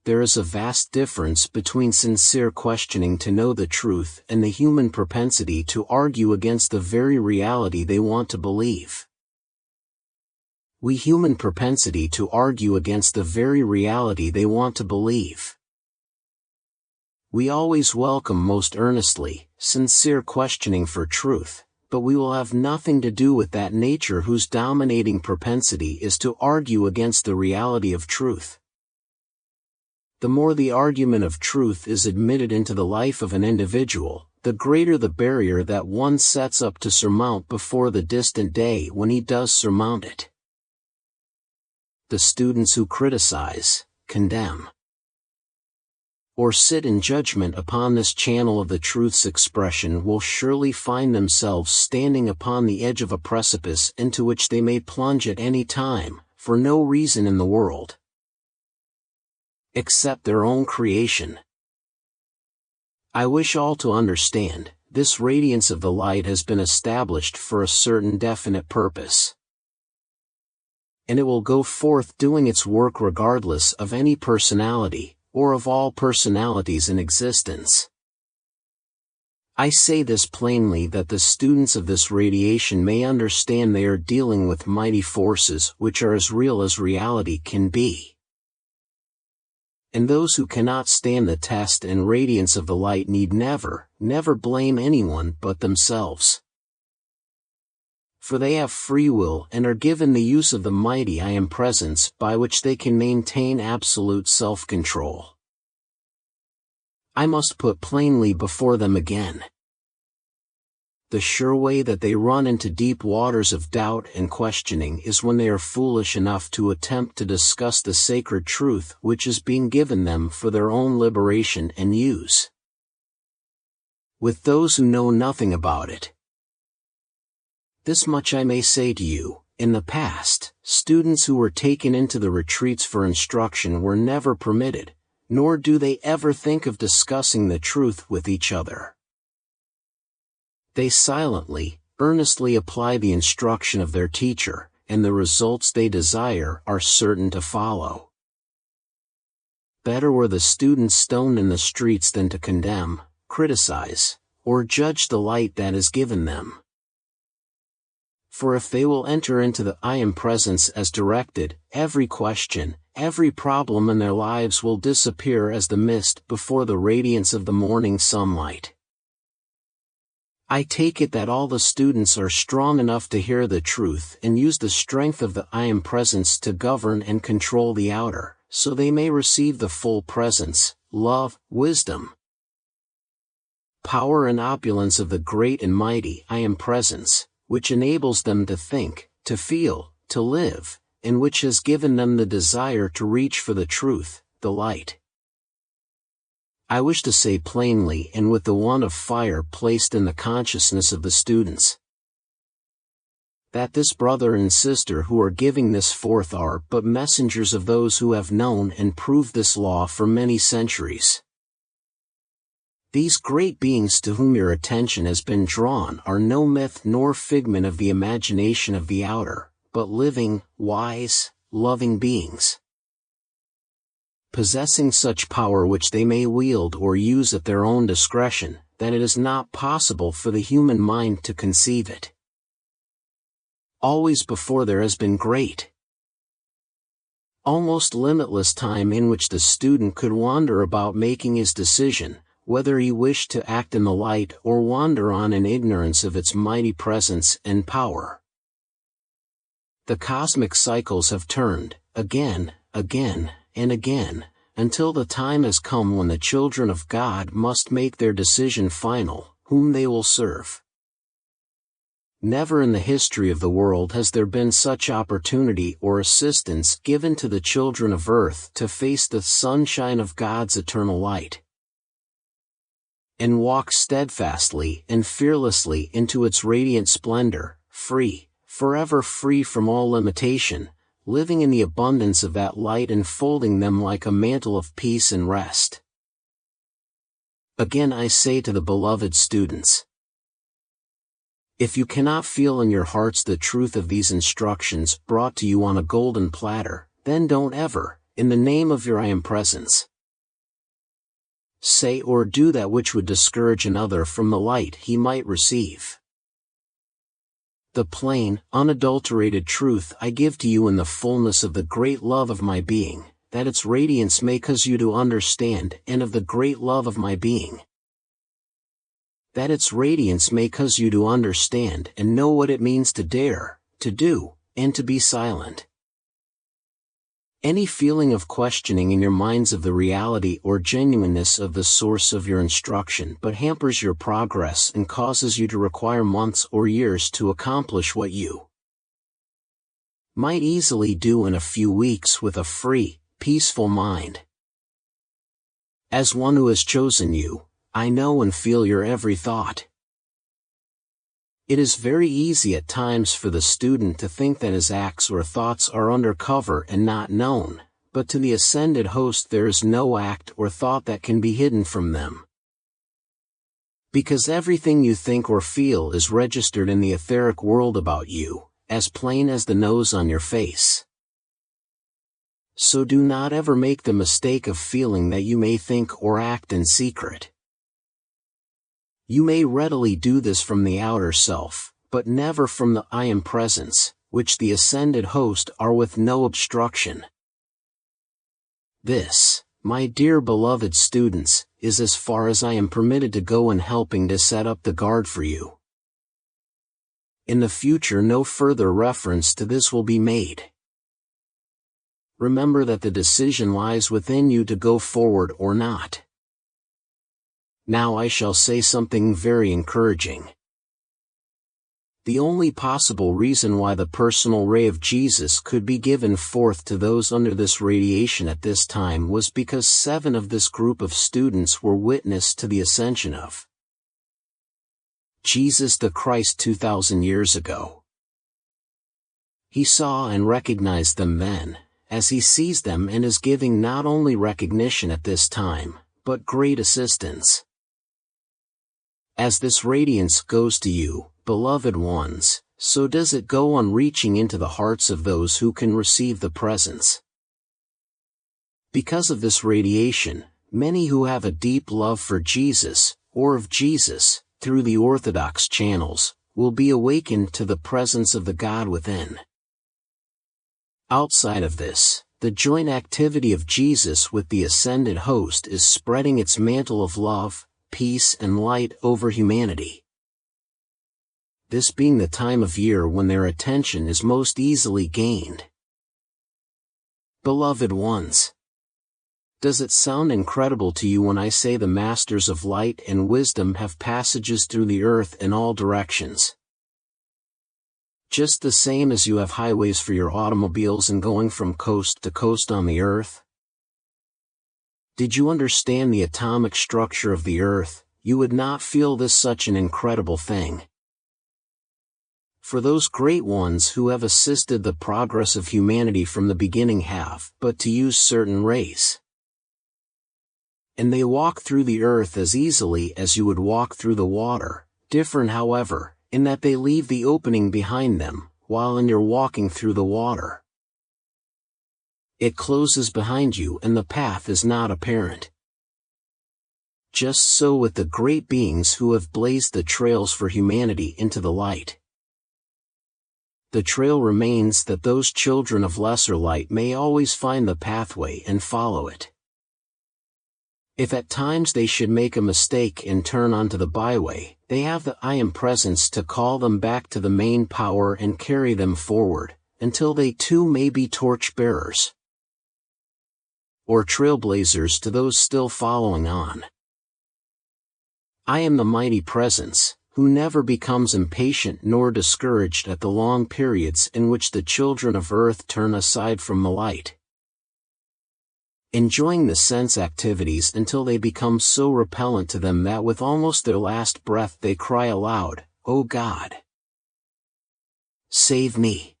There is a vast difference between sincere questioning to know the truth and the human propensity to argue against the very reality they want to believe. We human propensity to argue against the very reality they want to believe. We always welcome most earnestly, sincere questioning for truth, but we will have nothing to do with that nature whose dominating propensity is to argue against the reality of truth. The more the argument of truth is admitted into the life of an individual, the greater the barrier that one sets up to surmount before the distant day when he does surmount it. The students who criticize, condemn, or sit in judgment upon this channel of the truth's expression will surely find themselves standing upon the edge of a precipice into which they may plunge at any time, for no reason in the world except their own creation. I wish all to understand, this radiance of the light has been established for a certain definite purpose. And it will go forth doing its work regardless of any personality, or of all personalities in existence. I say this plainly that the students of this radiation may understand they are dealing with mighty forces which are as real as reality can be. And those who cannot stand the test and radiance of the light need never, never blame anyone but themselves. For they have free will and are given the use of the mighty I Am Presence by which they can maintain absolute self-control. I must put plainly before them again. The sure way that they run into deep waters of doubt and questioning is when they are foolish enough to attempt to discuss the sacred truth which is being given them for their own liberation and use, with those who know nothing about it. This much I may say to you, in the past, students who were taken into the retreats for instruction were never permitted, nor do they ever think of discussing the truth with each other. They silently, earnestly apply the instruction of their teacher, and the results they desire are certain to follow. Better were the students stoned in the streets than to condemn, criticize, or judge the light that is given them. For if they will enter into the I Am Presence as directed, every question, every problem in their lives will disappear as the mist before the radiance of the morning sunlight. I take it that all the students are strong enough to hear the truth and use the strength of the I Am Presence to govern and control the outer, so they may receive the full presence, love, wisdom, power and opulence of the great and mighty I Am Presence, which enables them to think, to feel, to live, and which has given them the desire to reach for the truth, the light. I wish to say plainly and with the wand of fire placed in the consciousness of the students, that this brother and sister who are giving this forth are but messengers of those who have known and proved this law for many centuries. These great beings to whom your attention has been drawn are no myth nor figment of the imagination of the outer, but living, wise, loving beings, possessing such power which they may wield or use at their own discretion, that it is not possible for the human mind to conceive it. Always before there has been great, almost limitless time in which the student could wander about making his decision, whether he wished to act in the light or wander on in ignorance of its mighty presence and power. The cosmic cycles have turned, again, and again, until the time has come when the children of God must make their decision final, whom they will serve. Never in the history of the world has there been such opportunity or assistance given to the children of earth to face the sunshine of God's eternal light, and walk steadfastly and fearlessly into its radiant splendor, free, forever free from all limitation, living in the abundance of that light enfolding them like a mantle of peace and rest. Again I say to the beloved students, if you cannot feel in your hearts the truth of these instructions brought to you on a golden platter, then don't ever, in the name of your I Am Presence, say or do that which would discourage another from the light he might receive. The plain, unadulterated truth I give to you in the fullness of the great love of my being, that its radiance may cause you to understand, and of the great love of my being, that its radiance may cause you to understand and know what it means to dare, to do, and to be silent. Any feeling of questioning in your minds of the reality or genuineness of the source of your instruction but hampers your progress and causes you to require months or years to accomplish what you might easily do in a few weeks with a free, peaceful mind. As one who has chosen you, I know and feel your every thought. It is very easy at times for the student to think that his acts or thoughts are under cover and not known, but to the ascended host there is no act or thought that can be hidden from them. Because everything you think or feel is registered in the etheric world about you, as plain as the nose on your face. So do not ever make the mistake of feeling that you may think or act in secret. You may readily do this from the outer self, but never from the I Am Presence, which the ascended host are with no obstruction. This, my dear beloved students, is as far as I am permitted to go in helping to set up the guard for you. In the future no further reference to this will be made. Remember that the decision lies within you to go forward or not. Now I shall say something very encouraging. The only possible reason why the personal ray of Jesus could be given forth to those under this radiation at this time was because 7 of this group of students were witness to the ascension of Jesus the Christ 2,000 years ago. He saw and recognized them then, as he sees them and is giving not only recognition at this time, but great assistance. As this radiance goes to you, beloved ones, so does it go on reaching into the hearts of those who can receive the presence. Because of this radiation, many who have a deep love for Jesus, or of Jesus, through the orthodox channels, will be awakened to the presence of the God within. Outside of this, the joint activity of Jesus with the ascended host is spreading its mantle of love, peace and light over humanity. This being the time of year when their attention is most easily gained. Beloved ones, does it sound incredible to you when I say the masters of light and wisdom have passages through the earth in all directions? Just the same as you have highways for your automobiles and going from coast to coast on the earth? Did you understand the atomic structure of the earth, you would not feel this such an incredible thing. For those great ones who have assisted the progress of humanity from the beginning have but to use certain rays. And they walk through the earth as easily as you would walk through the water, different however, in that they leave the opening behind them, while in your walking through the water, it closes behind you and the path is not apparent. Just so with the great beings who have blazed the trails for humanity into the light. The trail remains that those children of lesser light may always find the pathway and follow it. If at times they should make a mistake and turn onto the byway, they have the I Am Presence to call them back to the main power and carry them forward, until they too may be torch bearers or trailblazers to those still following on. I am the mighty presence, who never becomes impatient nor discouraged at the long periods in which the children of earth turn aside from the light, enjoying the sense activities until they become so repellent to them that with almost their last breath they cry aloud, "O God, save me."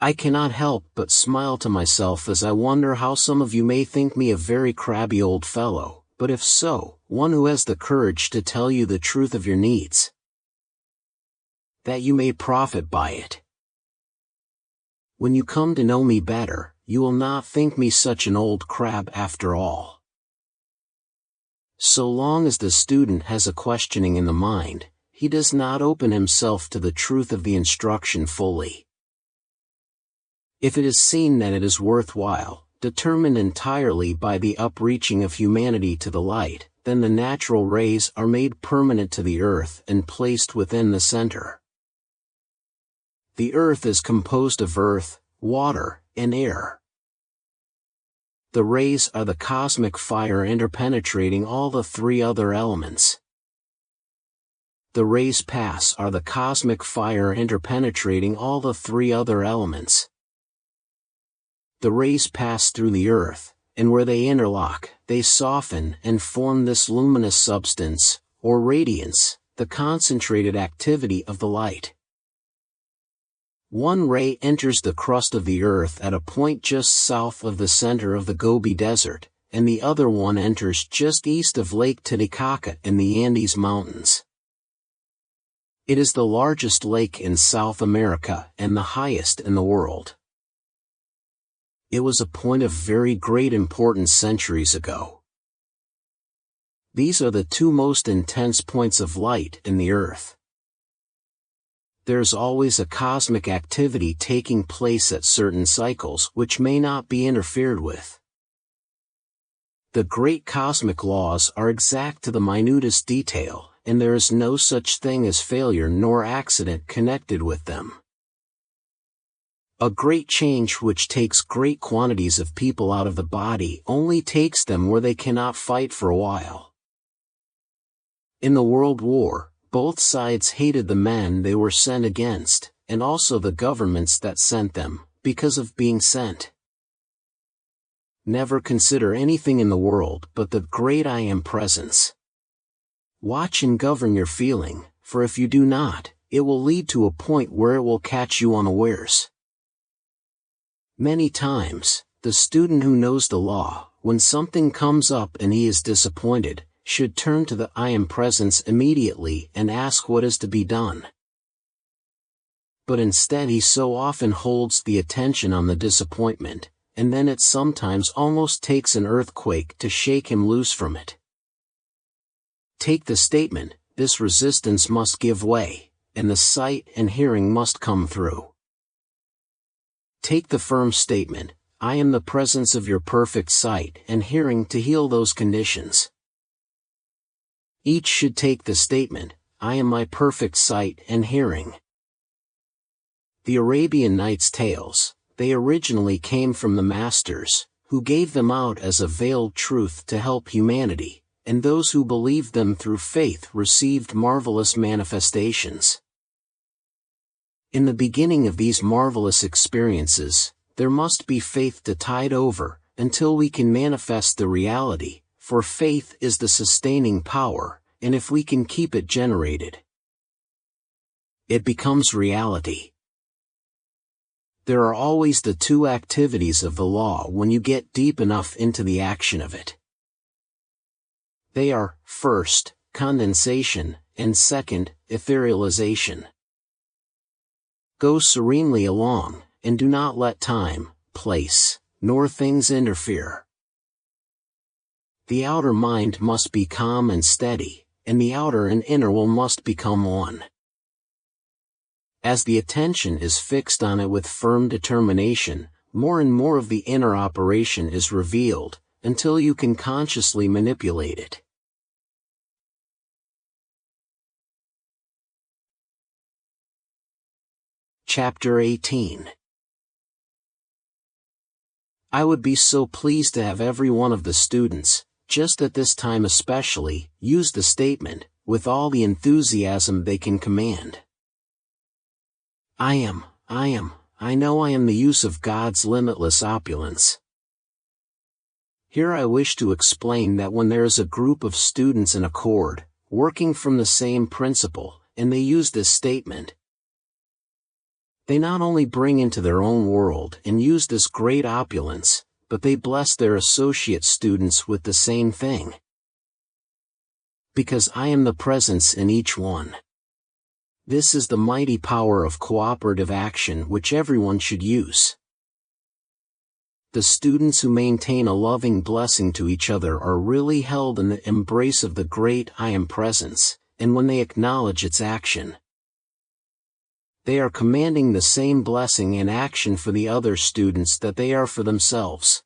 I cannot help but smile to myself as I wonder how some of you may think me a very crabby old fellow, but if so, one who has the courage to tell you the truth of your needs, that you may profit by it. When you come to know me better, you will not think me such an old crab after all. So long as the student has a questioning in the mind, he does not open himself to the truth of the instruction fully. If it is seen that it is worthwhile, determined entirely by the upreaching of humanity to the light, then the natural rays are made permanent to the earth and placed within the center. The earth is composed of earth, water, and air. The rays are the cosmic fire interpenetrating all the three other elements. The rays pass are the cosmic fire interpenetrating all the three other elements. The rays pass through the earth, and where they interlock, they soften and form this luminous substance, or radiance, the concentrated activity of the light. One ray enters the crust of the earth at a point just south of the center of the Gobi Desert, and the other one enters just east of Lake Titicaca in the Andes Mountains. It is the largest lake in South America and the highest in the world. It was a point of very great importance centuries ago. These are the two most intense points of light in the earth. There's always a cosmic activity taking place at certain cycles which may not be interfered with. The great cosmic laws are exact to the minutest detail, and there is no such thing as failure nor accident connected with them. A great change which takes great quantities of people out of the body only takes them where they cannot fight for a while. In the World War, both sides hated the men they were sent against, and also the governments that sent them, because of being sent. Never consider anything in the world but the great I Am Presence. Watch and govern your feeling, for if you do not, it will lead to a point where it will catch you unawares. Many times, the student who knows the law, when something comes up and he is disappointed, should turn to the I Am Presence immediately and ask what is to be done. But instead he so often holds the attention on the disappointment, and then it sometimes almost takes an earthquake to shake him loose from it. Take the statement, this resistance must give way, and the sight and hearing must come through. Take the firm statement, I am the presence of your perfect sight and hearing to heal those conditions. Each should take the statement, I am my perfect sight and hearing. The Arabian Nights tales, they originally came from the masters, who gave them out as a veiled truth to help humanity, and those who believed them through faith received marvelous manifestations. In the beginning of these marvelous experiences, there must be faith to tide over, until we can manifest the reality, for faith is the sustaining power, and if we can keep it generated, it becomes reality. There are always the two activities of the law when you get deep enough into the action of it. They are, first, condensation, and second, etherealization. Go serenely along, and do not let time, place, nor things interfere. The outer mind must be calm and steady, and the outer and inner will must become one. As the attention is fixed on it with firm determination, more and more of the inner operation is revealed, until you can consciously manipulate it. Chapter 18. I would be so pleased to have every one of the students, just at this time especially, use the statement, with all the enthusiasm they can command. I know I am the use of God's limitless opulence. Here I wish to explain that when there is a group of students in accord, working from the same principle, and they use this statement, they not only bring into their own world and use this great opulence, but they bless their associate students with the same thing. Because I am the presence in each one. This is the mighty power of cooperative action which everyone should use. The students who maintain a loving blessing to each other are really held in the embrace of the great I Am presence, and when they acknowledge its action, they are commanding the same blessing and action for the other students that they are for themselves.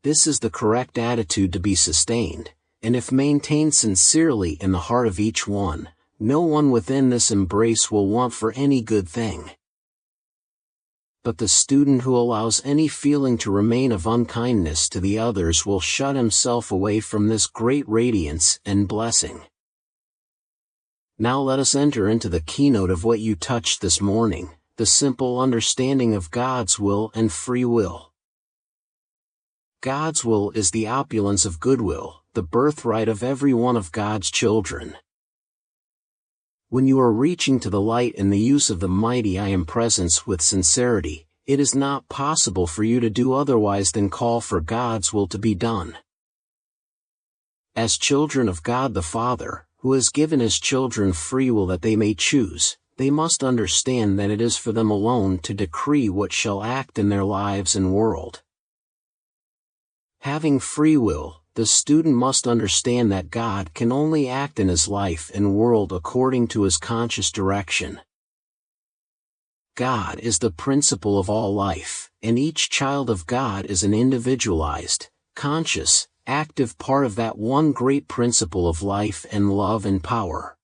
This is the correct attitude to be sustained, and if maintained sincerely in the heart of each one, no one within this embrace will want for any good thing. But the student who allows any feeling to remain of unkindness to the others will shut himself away from this great radiance and blessing. Now let us enter into the keynote of what you touched this morning, the simple understanding of God's will and free will. God's will is the opulence of goodwill, the birthright of every one of God's children. When you are reaching to the light in the use of the mighty I Am presence with sincerity, it is not possible for you to do otherwise than call for God's will to be done. As children of God the Father, who has given His children free will that they may choose, they must understand that it is for them alone to decree what shall act in their lives and world. Having free will, the student must understand that God can only act in his life and world according to His conscious direction. God is the principle of all life, and each child of God is an individualized, conscious, active part of that one great principle of life and love and power.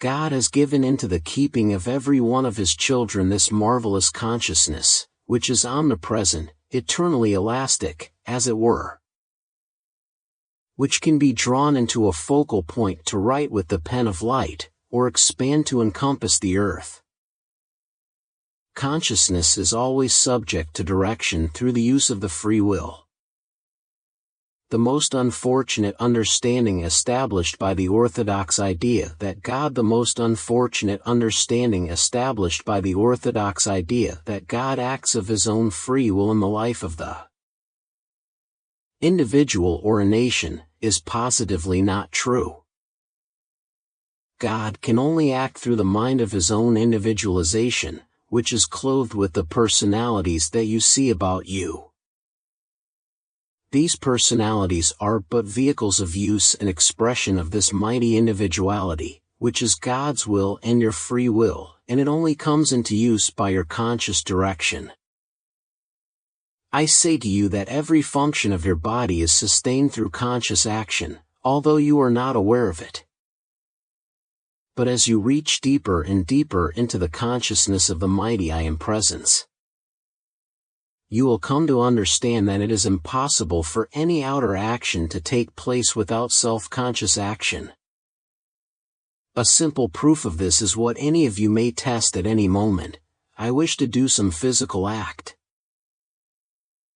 God has given into the keeping of every one of His children this marvelous consciousness, which is omnipresent, eternally elastic, as it were, which can be drawn into a focal point to write with the pen of light, or expand to encompass the earth. Consciousness is always subject to direction through the use of the free will. The most unfortunate understanding established by the orthodox idea that God the most unfortunate understanding established by the orthodox idea that God acts of His own free will in the life of the individual or a nation, is positively not true. God can only act through the mind of His own individualization, which is clothed with the personalities that you see about you. These personalities are but vehicles of use and expression of this mighty individuality, which is God's will and your free will, and it only comes into use by your conscious direction. I say to you that every function of your body is sustained through conscious action, although you are not aware of it. But as you reach deeper and deeper into the consciousness of the mighty I Am presence, you will come to understand that it is impossible for any outer action to take place without self-conscious action. A simple proof of this is what any of you may test at any moment. I wish to do some physical act.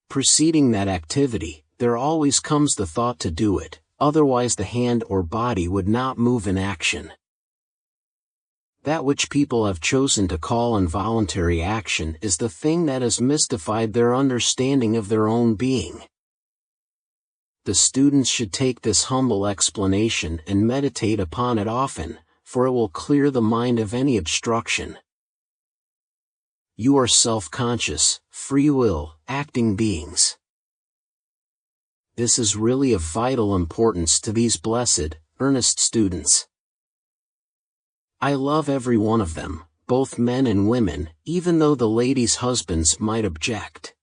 Preceding that activity, there always comes the thought to do it, otherwise the hand or body would not move in action. That which people have chosen to call involuntary action is the thing that has mystified their understanding of their own being. The students should take this humble explanation and meditate upon it often, for it will clear the mind of any obstruction. You are self-conscious, free will, acting beings. This is really of vital importance to these blessed, earnest students. I love every one of them, both men and women, even though the ladies' husbands might object.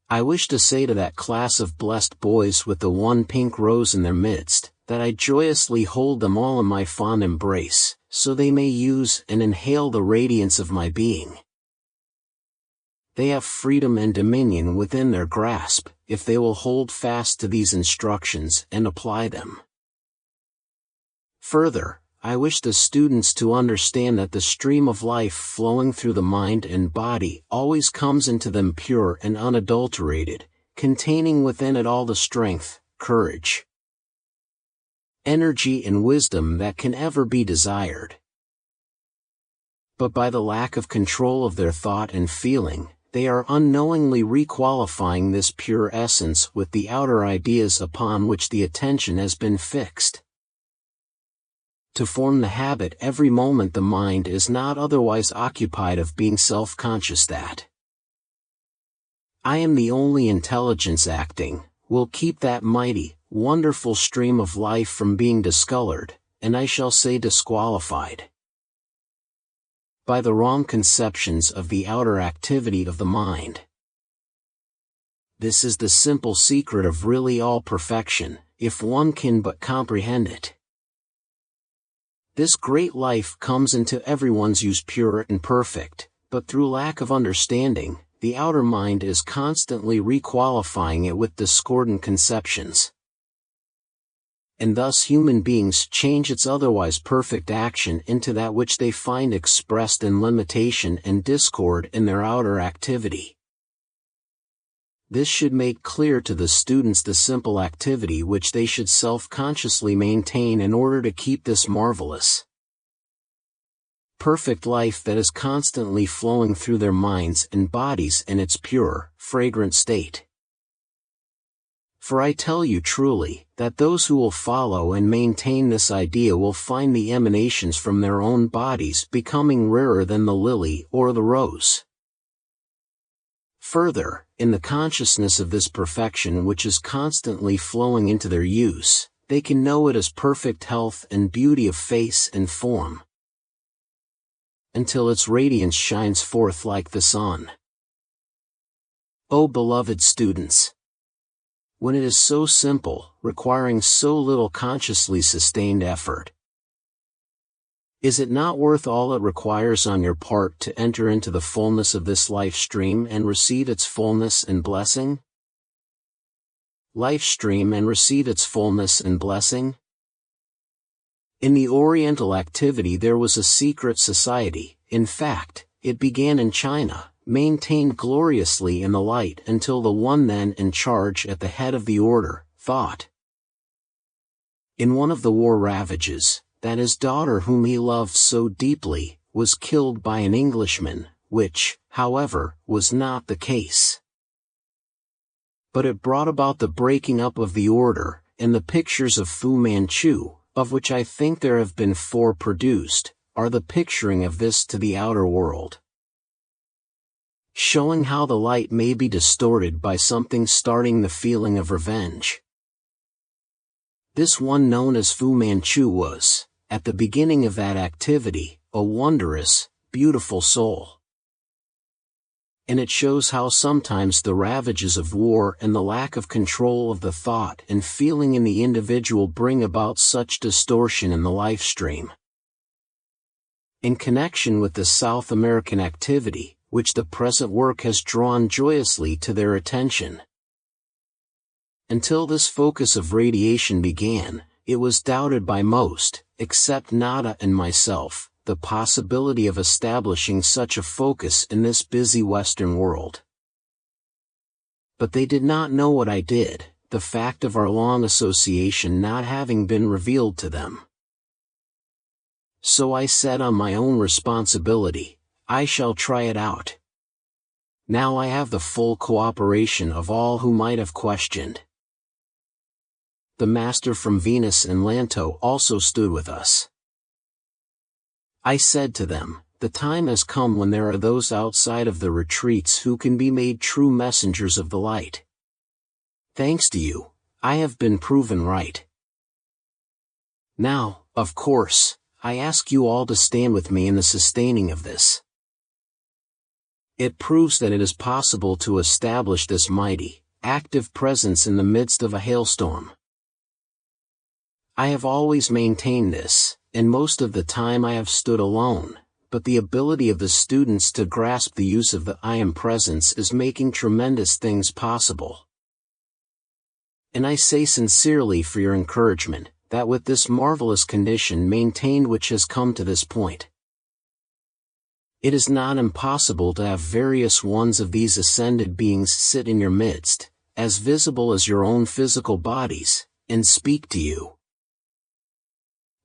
I wish to say to that class of blessed boys with the one pink rose in their midst, that I joyously hold them all in my fond embrace, so they may use and inhale the radiance of my being. They have freedom and dominion within their grasp, if they will hold fast to these instructions and apply them. Further, I wish the students to understand that the stream of life flowing through the mind and body always comes into them pure and unadulterated, containing within it all the strength, courage, energy and wisdom that can ever be desired. But by the lack of control of their thought and feeling, they are unknowingly requalifying this pure essence with the outer ideas upon which the attention has been fixed. To form the habit every moment the mind is not otherwise occupied of being self-conscious that I am the only intelligence acting, will keep that mighty, wonderful stream of life from being discolored, and I shall say disqualified, by the wrong conceptions of the outer activity of the mind. This is the simple secret of really all perfection, if one can but comprehend it. This great life comes into everyone's use pure and perfect, but through lack of understanding, the outer mind is constantly requalifying it with discordant conceptions. And thus human beings change its otherwise perfect action into that which they find expressed in limitation and discord in their outer activity. This should make clear to the students the simple activity which they should self-consciously maintain in order to keep this marvelous, perfect life that is constantly flowing through their minds and bodies in its pure, fragrant state. For I tell you truly, that those who will follow and maintain this idea will find the emanations from their own bodies becoming rarer than the lily or the rose. Further, in the consciousness of this perfection which is constantly flowing into their use, they can know it as perfect health and beauty of face and form, until its radiance shines forth like the sun. O beloved students! When it is so simple, requiring so little consciously sustained effort, is it not worth all it requires on your part to enter into the fullness of this life stream and receive its fullness and blessing? Life stream and receive its fullness and blessing? In the Oriental activity there was a secret society, in fact, it began in China, maintained gloriously in the light until the one then in charge at the head of the order, thought, in one of the war ravages, that his daughter whom he loved so deeply, was killed by an Englishman, which, however, was not the case. But it brought about the breaking up of the order, and the pictures of Fu Manchu, of which I think there have been 4 produced, are the picturing of this to the outer world, showing how the light may be distorted by something starting the feeling of revenge. This one known as Fu Manchu was, at the beginning of that activity, a wondrous, beautiful soul. And it shows how sometimes the ravages of war and the lack of control of the thought and feeling in the individual bring about such distortion in the life stream. In connection with the South American activity, which the present work has drawn joyously to their attention, until this focus of radiation began, it was doubted by most, except Nada and myself, the possibility of establishing such a focus in this busy Western world. But they did not know what I did, the fact of our long association not having been revealed to them. So I said on my own responsibility, I shall try it out. Now I have the full cooperation of all who might have questioned. The master from Venus and Lanto also stood with us. I said to them, the time has come when there are those outside of the retreats who can be made true messengers of the light. Thanks to you, I have been proven right. Now, of course, I ask you all to stand with me in the sustaining of this. It proves that it is possible to establish this mighty, active presence in the midst of a hailstorm. I have always maintained this, and most of the time I have stood alone, but the ability of the students to grasp the use of the I am presence is making tremendous things possible. And I say sincerely for your encouragement, that with this marvelous condition maintained which has come to this point, it is not impossible to have various ones of these ascended beings sit in your midst, as visible as your own physical bodies, and speak to you.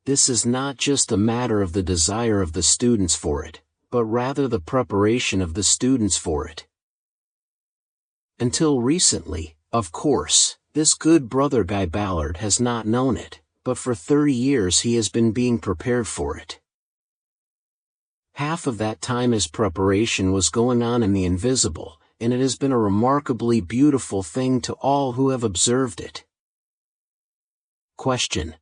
This is not just a matter of the desire of the students for it, but rather the preparation of the students for it. Until recently, of course, this good brother Guy Ballard has not known it, but for 30 years he has been being prepared for it. Half of that time his preparation was going on in the invisible, and it has been a remarkably beautiful thing to all who have observed it. Question.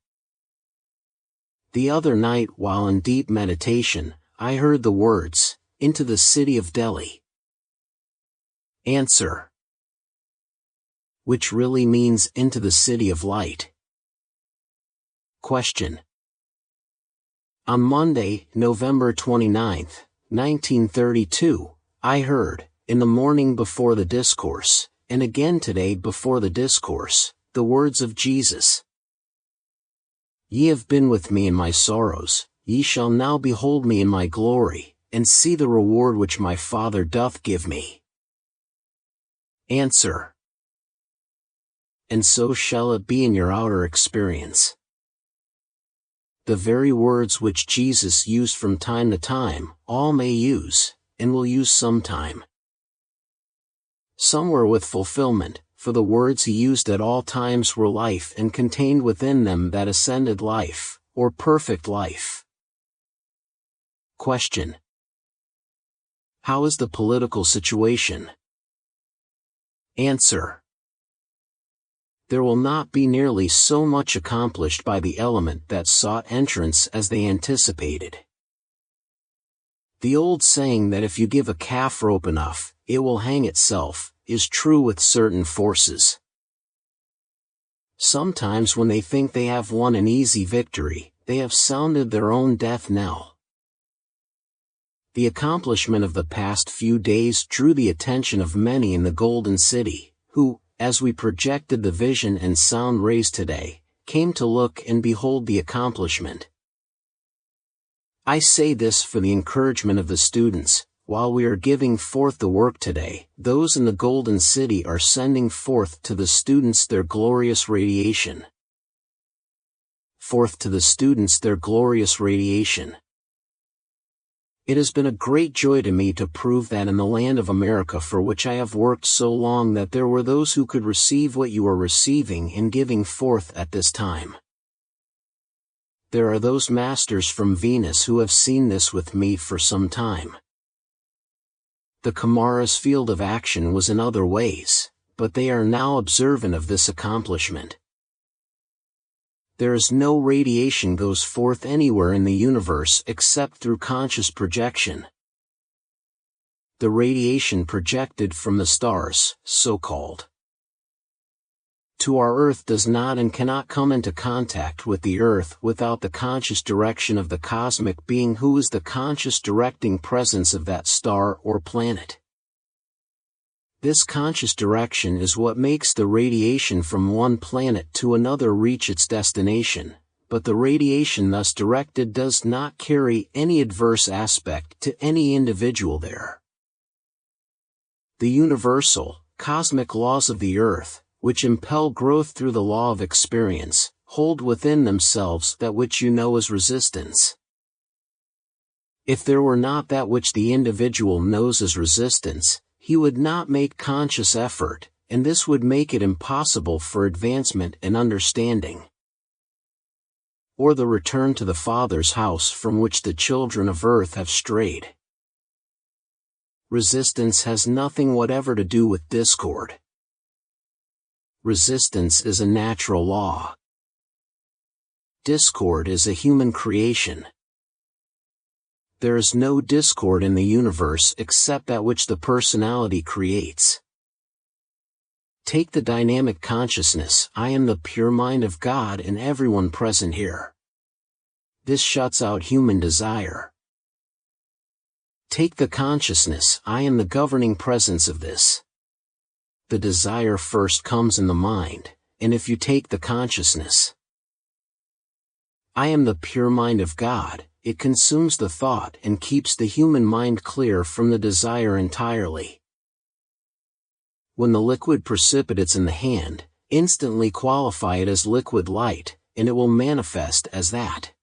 The other night while in deep meditation, I heard the words, into the city of Delhi. Answer. Which really means into the city of light. Question. On Monday, November 29, 1932, I heard, in the morning before the discourse, and again today before the discourse, the words of Jesus. Ye have been with me in my sorrows, ye shall now behold me in my glory, and see the reward which my Father doth give me. Answer. And so shall it be in your outer experience. The very words which Jesus used from time to time, all may use, and will use sometime. Some were with fulfillment, for the words he used at all times were life and contained within them that ascended life, or perfect life. Question. How is the political situation? Answer. There will not be nearly so much accomplished by the element that sought entrance as they anticipated. The old saying that if you give a calf rope enough, it will hang itself, is true with certain forces. Sometimes when they think they have won an easy victory, they have sounded their own death knell. The accomplishment of the past few days drew the attention of many in the Golden City, who, as we projected the vision and sound rays today, came to look and behold the accomplishment. I say this for the encouragement of the students. While we are giving forth the work today, those in the Golden City are sending forth to the students their glorious radiation. Forth to the students their glorious radiation. It has been a great joy to me to prove that in the land of America for which I have worked so long that there were those who could receive what you are receiving and giving forth at this time. There are those masters from Venus who have seen this with me for some time. The Kamara's field of action was in other ways, but they are now observant of this accomplishment. There is no radiation goes forth anywhere in the universe except through conscious projection. The radiation projected from the stars, so-called, to our Earth does not and cannot come into contact with the Earth without the conscious direction of the cosmic being who is the conscious directing presence of that star or planet. This conscious direction is what makes the radiation from one planet to another reach its destination, but the radiation thus directed does not carry any adverse aspect to any individual there. The universal, cosmic laws of the earth, which impel growth through the law of experience, hold within themselves that which you know as resistance. If there were not that which the individual knows as resistance, he would not make conscious effort, and this would make it impossible for advancement and understanding, or the return to the Father's house from which the children of earth have strayed. Resistance has nothing whatever to do with discord. Resistance is a natural law. Discord is a human creation. There is no discord in the universe except that which the personality creates. Take the dynamic consciousness, I am the pure mind of God in everyone present here. This shuts out human desire. Take the consciousness, I am the governing presence of this. The desire first comes in the mind, and if you take the consciousness, I am the pure mind of God, it consumes the thought and keeps the human mind clear from the desire entirely. When the liquid precipitates in the hand, instantly qualify it as liquid light, and it will manifest as that.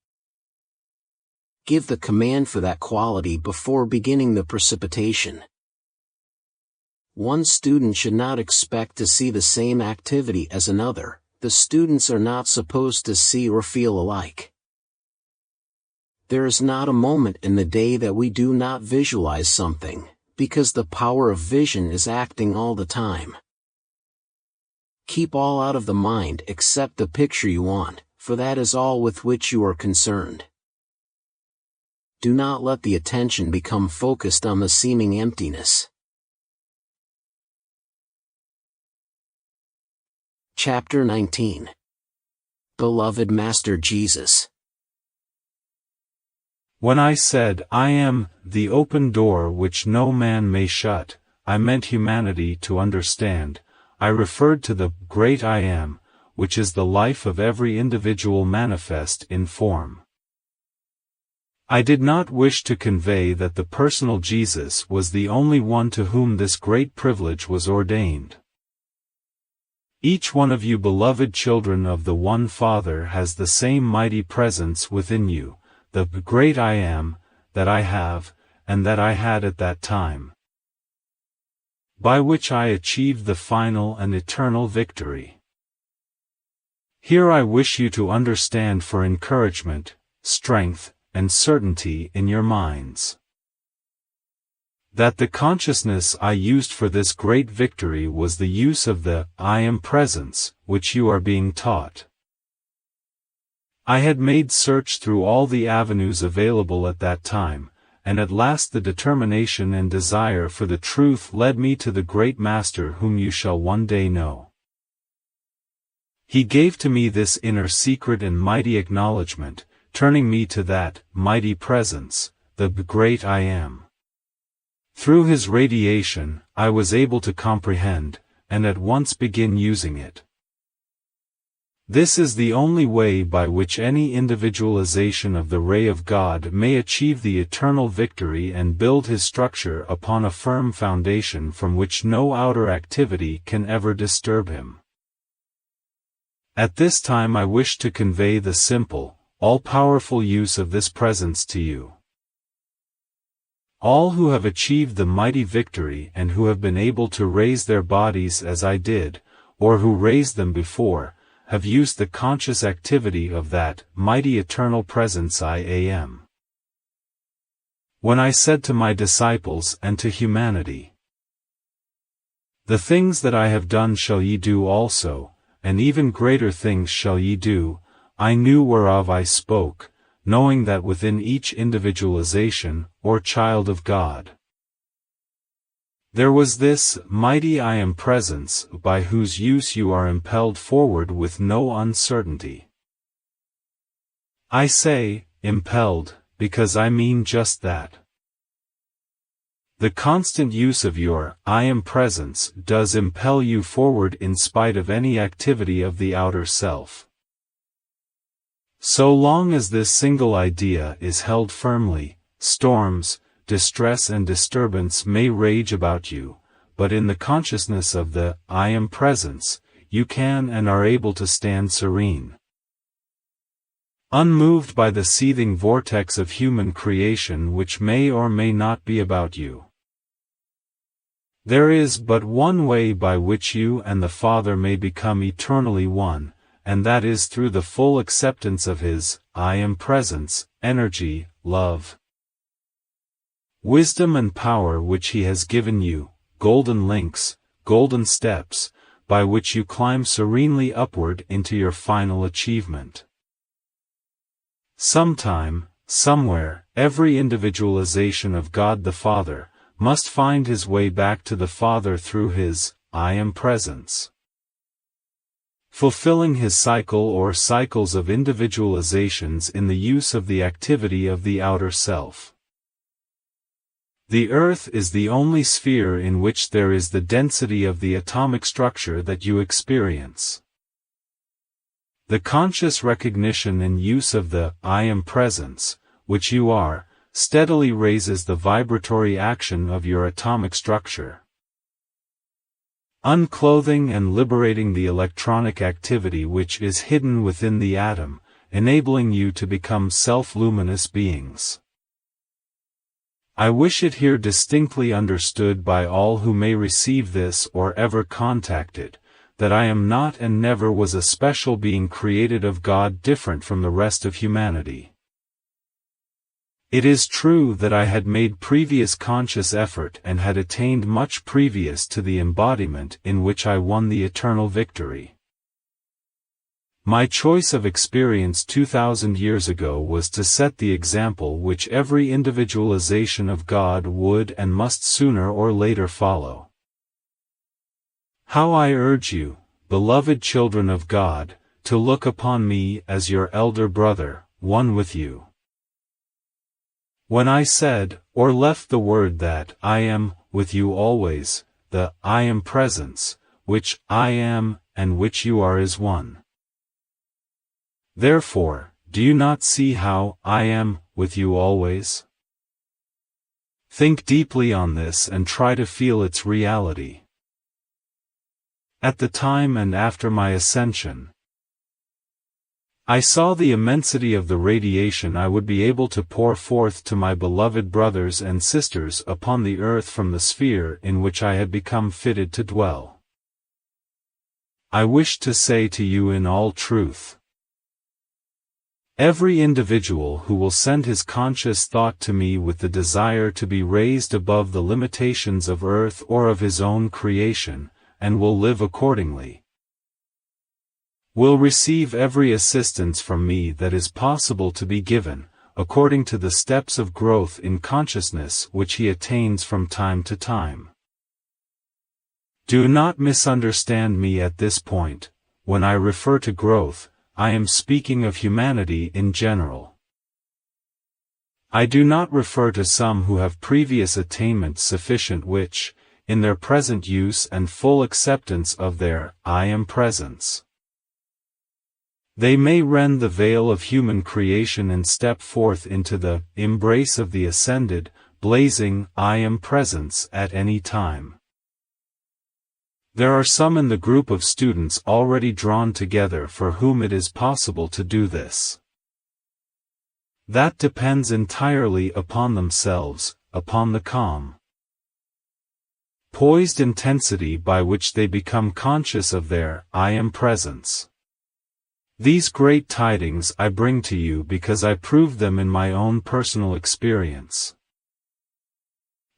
Give the command for that quality before beginning the precipitation. One student should not expect to see the same activity as another. The students are not supposed to see or feel alike. There is not a moment in the day that we do not visualize something, because the power of vision is acting all the time. Keep all out of the mind except the picture you want, for that is all with which you are concerned. Do not let the attention become focused on the seeming emptiness. Chapter 19. Beloved Master Jesus. When I said, I am the open door which no man may shut, I meant humanity to understand. I referred to the great I Am, which is the life of every individual manifest in form. I did not wish to convey that the personal Jesus was the only one to whom this great privilege was ordained. Each one of you beloved children of the one Father has the same mighty presence within you, the great I Am, that I have, and that I had at that time, by which I achieved the final and eternal victory. Here I wish you to understand for encouragement, strength, and certainty in your minds, that the consciousness I used for this great victory was the use of the I Am presence, which you are being taught. I had made search through all the avenues available at that time, and at last the determination and desire for the truth led me to the great Master whom you shall one day know. He gave to me this inner secret and mighty acknowledgement, turning me to that mighty presence, the great I Am. Through his radiation, I was able to comprehend, and at once begin using it. This is the only way by which any individualization of the ray of God may achieve the eternal victory and build his structure upon a firm foundation from which no outer activity can ever disturb him. At this time I wish to convey the simple, all-powerful use of this presence to you. All who have achieved the mighty victory and who have been able to raise their bodies as I did, or who raised them before, have used the conscious activity of that mighty eternal presence I Am. When I said to my disciples and to humanity, the things that I have done shall ye do also, and even greater things shall ye do, I knew whereof I spoke, knowing that within each individualization, or child of God, there was this mighty I Am presence, by whose use you are impelled forward with no uncertainty. I say, impelled, because I mean just that. The constant use of your I Am presence does impel you forward in spite of any activity of the outer self. So long as this single idea is held firmly, storms, distress and disturbance may rage about you, but in the consciousness of the I Am Presence, you can and are able to stand serene. Unmoved by the seething vortex of human creation which may or may not be about you. There is but one way by which you and the Father may become eternally one, and that is through the full acceptance of His I Am Presence, energy, love, wisdom and power which He has given you, golden links, golden steps, by which you climb serenely upward into your final achievement. Sometime, somewhere, every individualization of God the Father must find his way back to the Father through His I Am Presence, fulfilling his cycle or cycles of individualizations in the use of the activity of the outer self. The earth is the only sphere in which there is the density of the atomic structure that you experience. The conscious recognition and use of the I Am Presence, which you are, steadily raises the vibratory action of your atomic structure, unclothing and liberating the electronic activity which is hidden within the atom, enabling you to become self-luminous beings. I wish it here distinctly understood by all who may receive this or ever contact it, that I am not and never was a special being created of God different from the rest of humanity. It is true that I had made previous conscious effort and had attained much previous to the embodiment in which I won the eternal victory. My choice of experience 2,000 years ago was to set the example which every individualization of God would and must sooner or later follow. How I urge you, beloved children of God, to look upon me as your elder brother, one with you. When I said, or left the word that I am with you always, the I Am Presence, which I am and which you are is one. Therefore, do you not see how I am with you always? Think deeply on this and try to feel its reality. At the time and after my ascension, I saw the immensity of the radiation I would be able to pour forth to my beloved brothers and sisters upon the earth from the sphere in which I had become fitted to dwell. I wish to say to you in all truth, every individual who will send his conscious thought to me with the desire to be raised above the limitations of earth or of his own creation, and will live accordingly, will receive every assistance from me that is possible to be given, according to the steps of growth in consciousness which he attains from time to time. Do not misunderstand me at this point. When I refer to growth, I am speaking of humanity in general. I do not refer to some who have previous attainments sufficient which, in their present use and full acceptance of their I Am Presence, they may rend the veil of human creation and step forth into the embrace of the ascended, blazing I Am Presence at any time. There are some in the group of students already drawn together for whom it is possible to do this. That depends entirely upon themselves, upon the calm, poised intensity by which they become conscious of their I Am Presence. These great tidings I bring to you because I proved them in my own personal experience.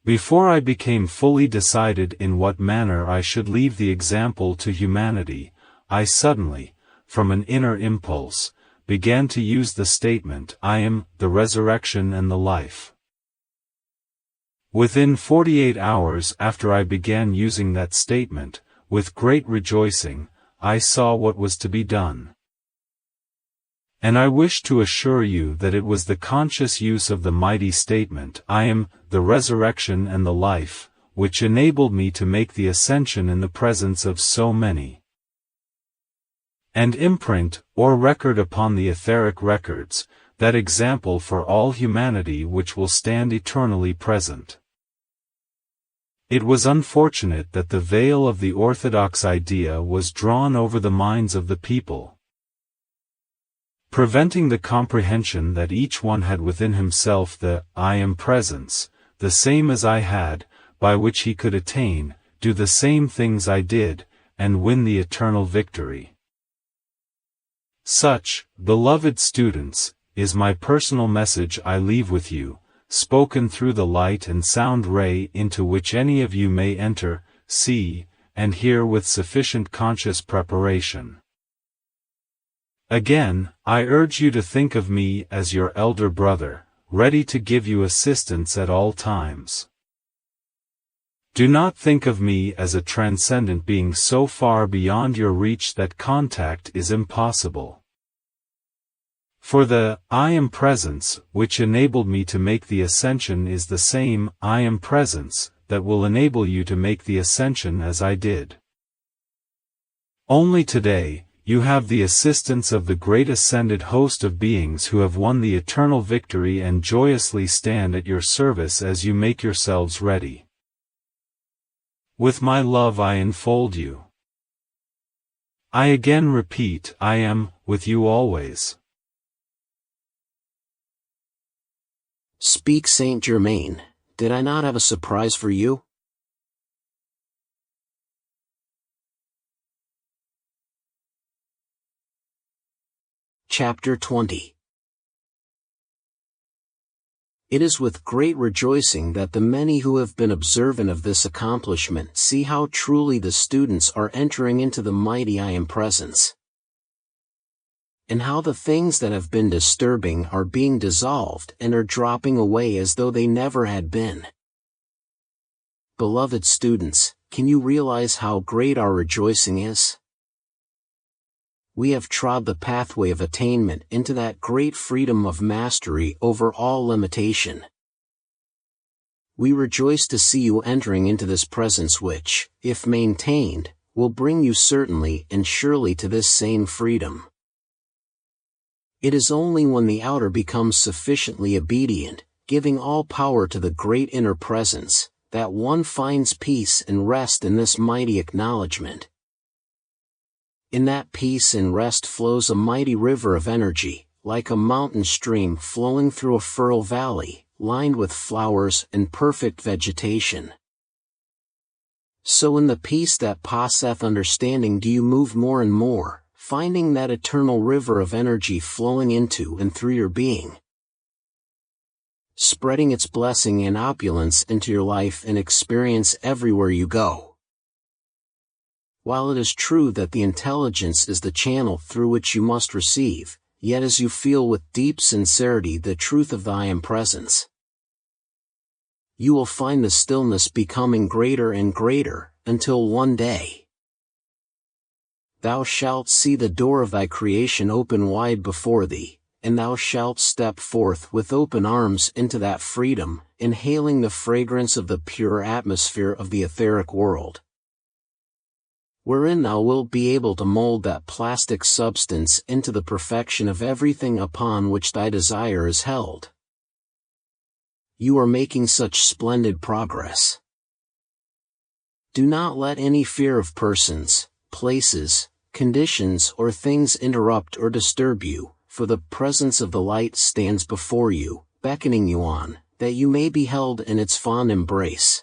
Before I became fully decided in what manner I should leave the example to humanity, I suddenly, from an inner impulse, began to use the statement, I am the resurrection and the life. Within 48 hours after I began using that statement, with great rejoicing, I saw what was to be done. And I wish to assure you that it was the conscious use of the mighty statement, I am the resurrection and the life, which enabled me to make the ascension in the presence of so many, and imprint, or record upon the etheric records, that example for all humanity which will stand eternally present. It was unfortunate that the veil of the orthodox idea was drawn over the minds of the people, preventing the comprehension that each one had within himself the I am presence, the same as I had, by which he could attain, do the same things I did, and win the eternal victory. Such, beloved students, is my personal message I leave with you, spoken through the light and sound ray into which any of you may enter, see, and hear with sufficient conscious preparation. Again, I urge you to think of me as your elder brother, ready to give you assistance at all times. Do not think of me as a transcendent being so far beyond your reach that contact is impossible. For the I am presence which enabled me to make the ascension is the same I am presence that will enable you to make the ascension as I did. Only today, you have the assistance of the great ascended host of beings who have won the eternal victory and joyously stand at your service as you make yourselves ready. With my love I enfold you. I again repeat, I am with you always. Speak Saint Germain, did I not have a surprise for you? Chapter 20. It is with great rejoicing that the many who have been observant of this accomplishment see how truly the students are entering into the mighty I am presence, and how the things that have been disturbing are being dissolved and are dropping away as though they never had been. Beloved students, can you realize how great our rejoicing is? We have trod the pathway of attainment into that great freedom of mastery over all limitation. We rejoice to see you entering into this presence which, if maintained, will bring you certainly and surely to this same freedom. It is only when the outer becomes sufficiently obedient, giving all power to the great inner presence, that one finds peace and rest in this mighty acknowledgement. In that peace and rest flows a mighty river of energy, like a mountain stream flowing through a fertile valley, lined with flowers and perfect vegetation. So in the peace that passeth understanding do you move more and more, finding that eternal river of energy flowing into and through your being, spreading its blessing and opulence into your life and experience everywhere you go. While it is true that the intelligence is the channel through which you must receive, yet as you feel with deep sincerity the truth of the I am presence, you will find the stillness becoming greater and greater, until one day thou shalt see the door of thy creation open wide before thee, and thou shalt step forth with open arms into that freedom, inhaling the fragrance of the pure atmosphere of the etheric world, wherein thou wilt be able to mold that plastic substance into the perfection of everything upon which thy desire is held. You are making such splendid progress. Do not let any fear of persons, places, conditions or things interrupt or disturb you, for the presence of the light stands before you, beckoning you on, that you may be held in its fond embrace,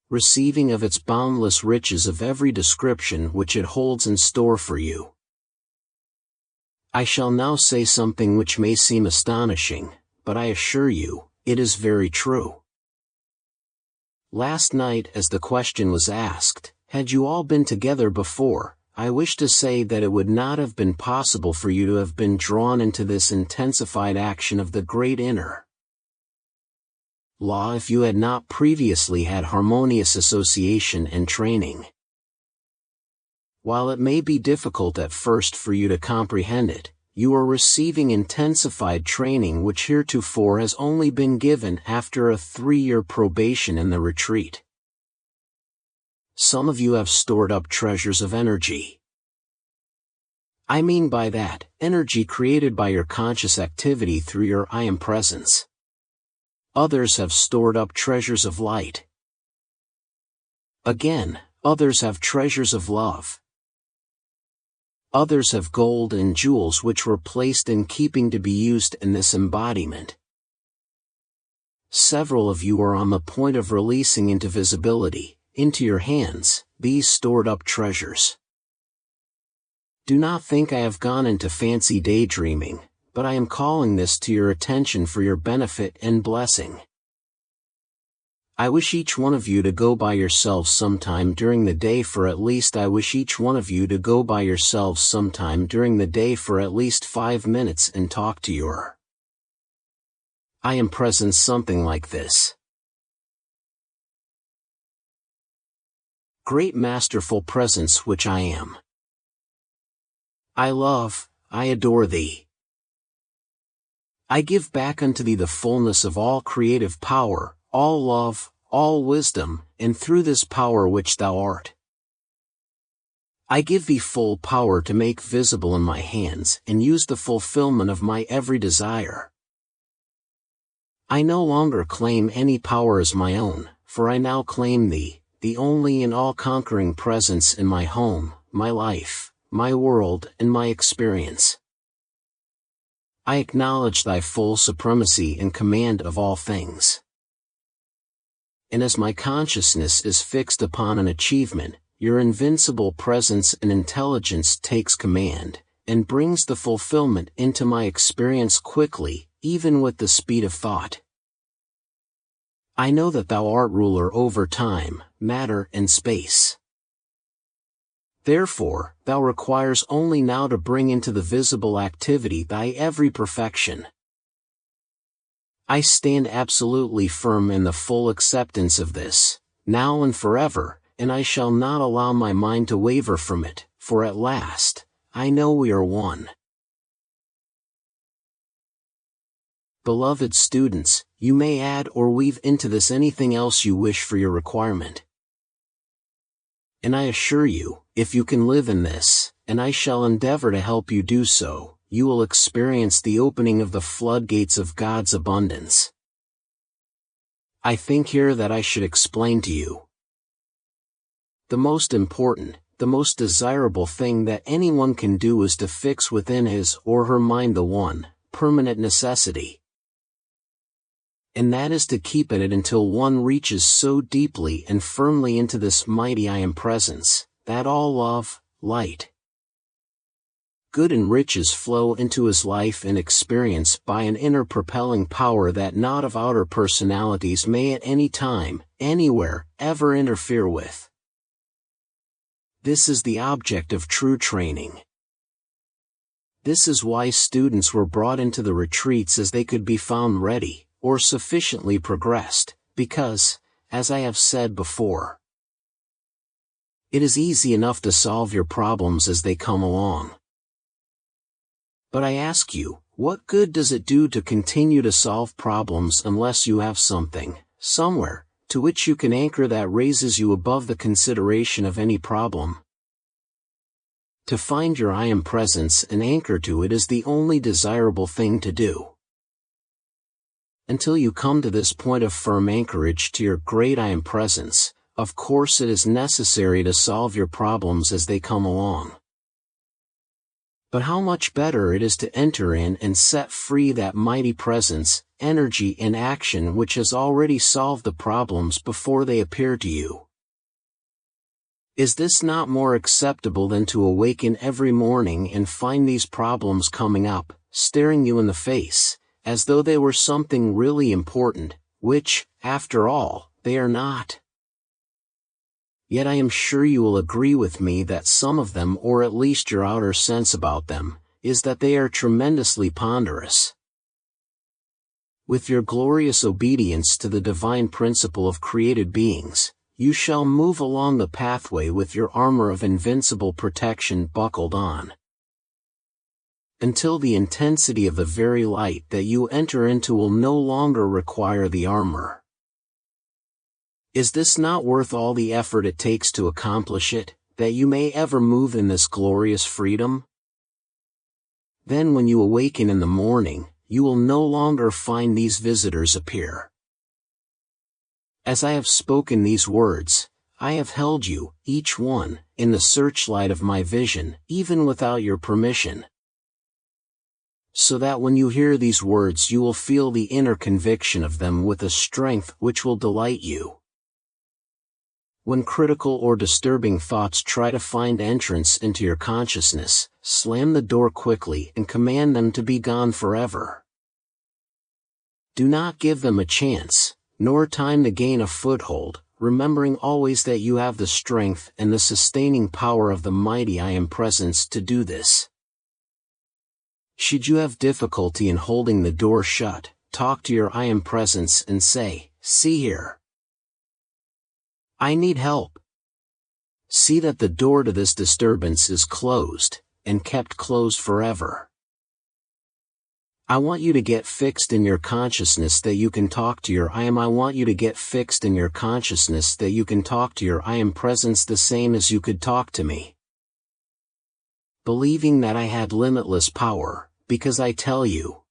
receiving of its boundless riches of every description which it holds in store for you. I shall now say something which may seem astonishing, but I assure you, it is very true. Last night as the question was asked, had you all been together before, I wish to say that it would not have been possible for you to have been drawn into this intensified action of the great inner law if you had not previously had harmonious association and training. While it may be difficult at first for you to comprehend it, you are receiving intensified training which heretofore has only been given after a 3-year probation in the retreat. Some of you have stored up treasures of energy. I mean by that, energy created by your conscious activity through your I am presence. Others have stored up treasures of light. Again, others have treasures of love. Others have gold and jewels which were placed in keeping to be used in this embodiment. Several of you are on the point of releasing into visibility, into your hands, these stored-up treasures. Do not think I have gone into fancy daydreaming, but I am calling this to your attention for your benefit and blessing. I wish each one of you to go by yourselves sometime during the day for at least 5 minutes and talk to your I am presence something like this. Great masterful presence which I am. I love, I adore thee. I give back unto thee the fullness of all creative power, all love, all wisdom, and through this power which thou art. I give thee full power to make visible in my hands and use the fulfillment of my every desire. I no longer claim any power as my own, for I now claim thee, the only and all-conquering presence in my home, my life, my world, and my experience. I acknowledge thy full supremacy and command of all things. And as my consciousness is fixed upon an achievement, your invincible presence and intelligence takes command, and brings the fulfillment into my experience quickly, even with the speed of thought. I know that thou art ruler over time, matter and space. Therefore, thou requires only now to bring into the visible activity thy every perfection. I stand absolutely firm in the full acceptance of this, now and forever, and I shall not allow my mind to waver from it, for at last, I know we are one. Beloved students, you may add or weave into this anything else you wish for your requirement. And I assure you, if you can live in this, and I shall endeavor to help you do so, you will experience the opening of the floodgates of God's abundance. I think here that I should explain to you. The most important, the most desirable thing that anyone can do is to fix within his or her mind the one, permanent necessity. And that is to keep at it until one reaches so deeply and firmly into this mighty I Am presence, that all love, light, good and riches flow into his life and experience by an inner propelling power that not of outer personalities may at any time, anywhere, ever interfere with. This is the object of true training. This is why students were brought into the retreats as they could be found ready, or sufficiently progressed, because, as I have said before, it is easy enough to solve your problems as they come along. But I ask you, what good does it do to continue to solve problems unless you have something, somewhere, to which you can anchor that raises you above the consideration of any problem? To find your I Am presence and anchor to it is the only desirable thing to do. Until you come to this point of firm anchorage to your great I Am presence, of course it is necessary to solve your problems as they come along. But how much better it is to enter in and set free that mighty presence, energy and action which has already solved the problems before they appear to you. Is this not more acceptable than to awaken every morning and find these problems coming up, staring you in the face, as though they were something really important, which, after all, they are not? Yet I am sure you will agree with me that some of them, or at least your outer sense about them, is that they are tremendously ponderous. With your glorious obedience to the divine principle of created beings, you shall move along the pathway with your armor of invincible protection buckled on, until the intensity of the very light that you enter into will no longer require the armor. Is this not worth all the effort it takes to accomplish it, that you may ever move in this glorious freedom? Then when you awaken in the morning, you will no longer find these visitors appear. As I have spoken these words, I have held you, each one, in the searchlight of my vision, even without your permission. So that when you hear these words you will feel the inner conviction of them with a strength which will delight you. When critical or disturbing thoughts try to find entrance into your consciousness, slam the door quickly and command them to be gone forever. Do not give them a chance, nor time to gain a foothold, remembering always that you have the strength and the sustaining power of the mighty I Am Presence to do this. Should you have difficulty in holding the door shut, talk to your I Am Presence and say, "See here. I need help." See that the door to this disturbance is closed, and kept closed forever. I want you to get fixed in your consciousness that you can talk to your I Am. I want you to get fixed in your consciousness that you can talk to your I Am Presence the same as you could talk to me. Believing that I had limitless power, because I tell you.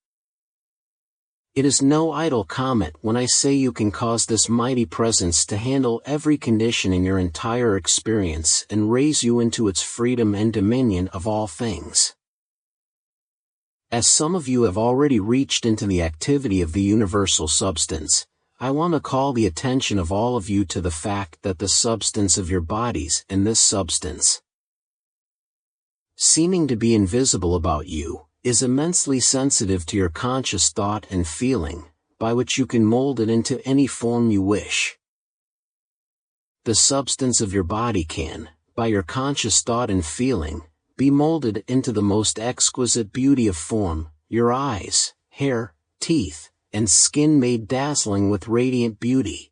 It is no idle comment when I say you can cause this mighty presence to handle every condition in your entire experience and raise you into its freedom and dominion of all things. As some of you have already reached into the activity of the universal substance, I want to call the attention of all of you to the fact that the substance of your bodies and this substance, seeming to be invisible about you, is immensely sensitive to your conscious thought and feeling, by which you can mold it into any form you wish. The substance of your body can, by your conscious thought and feeling, be molded into the most exquisite beauty of form, your eyes, hair, teeth, and skin made dazzling with radiant beauty.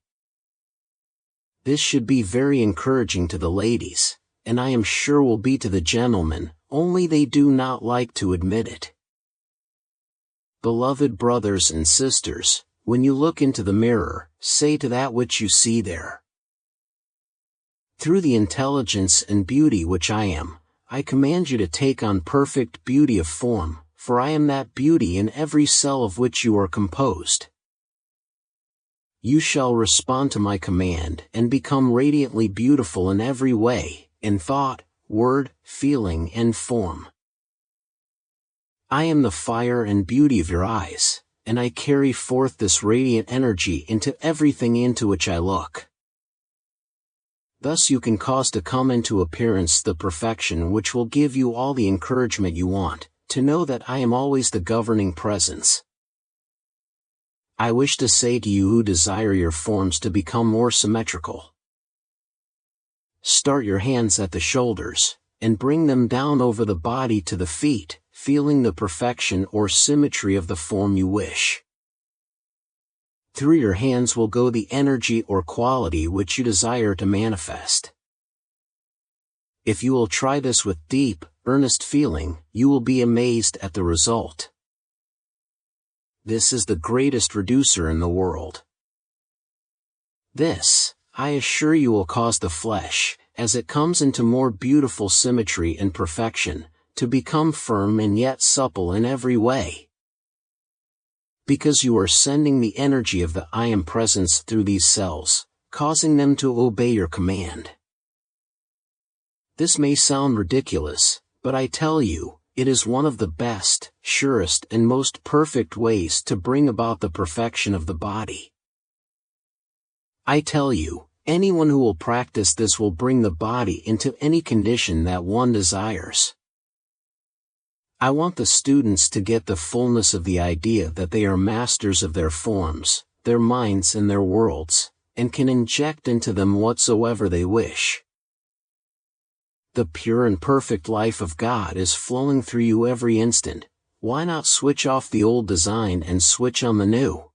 This should be very encouraging to the ladies, and I am sure will be to the gentlemen, only they do not like to admit it. Beloved brothers and sisters, when you look into the mirror, say to that which you see there, "Through the intelligence and beauty which I am, I command you to take on perfect beauty of form, for I am that beauty in every cell of which you are composed. You shall respond to my command and become radiantly beautiful in every way, in thought, word, feeling and form. I am the fire and beauty of your eyes, and I carry forth this radiant energy into everything into which I look." Thus you can cause to come into appearance the perfection which will give you all the encouragement you want, to know that I am always the governing presence. I wish to say to you who desire your forms to become more symmetrical, start your hands at the shoulders, and bring them down over the body to the feet, feeling the perfection or symmetry of the form you wish. Through your hands will go the energy or quality which you desire to manifest. If you will try this with deep, earnest feeling, you will be amazed at the result. This is the greatest reducer in the world. This, I assure you, will cause the flesh, as it comes into more beautiful symmetry and perfection, to become firm and yet supple in every way. Because you are sending the energy of the I Am Presence through these cells, causing them to obey your command. This may sound ridiculous, but I tell you, it is one of the best, surest and most perfect ways to bring about the perfection of the body. I tell you, anyone who will practice this will bring the body into any condition that one desires. I want the students to get the fullness of the idea that they are masters of their forms, their minds and their worlds, and can inject into them whatsoever they wish. The pure and perfect life of God is flowing through you every instant. Why not switch off the old design and switch on the new?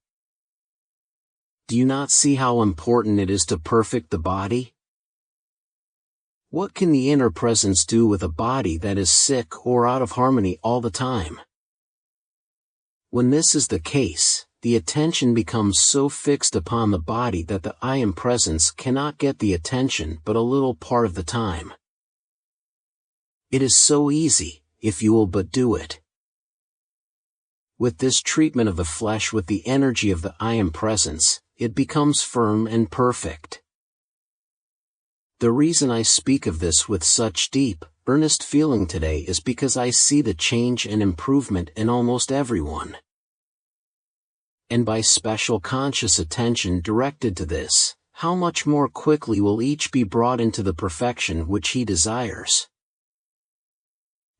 Do you not see how important it is to perfect the body? What can the inner presence do with a body that is sick or out of harmony all the time? When this is the case, the attention becomes so fixed upon the body that the I Am Presence cannot get the attention but a little part of the time. It is so easy, if you will but do it. With this treatment of the flesh with the energy of the I Am Presence, it becomes firm and perfect. The reason I speak of this with such deep, earnest feeling today is because I see the change and improvement in almost everyone. And by special conscious attention directed to this, how much more quickly will each be brought into the perfection which he desires.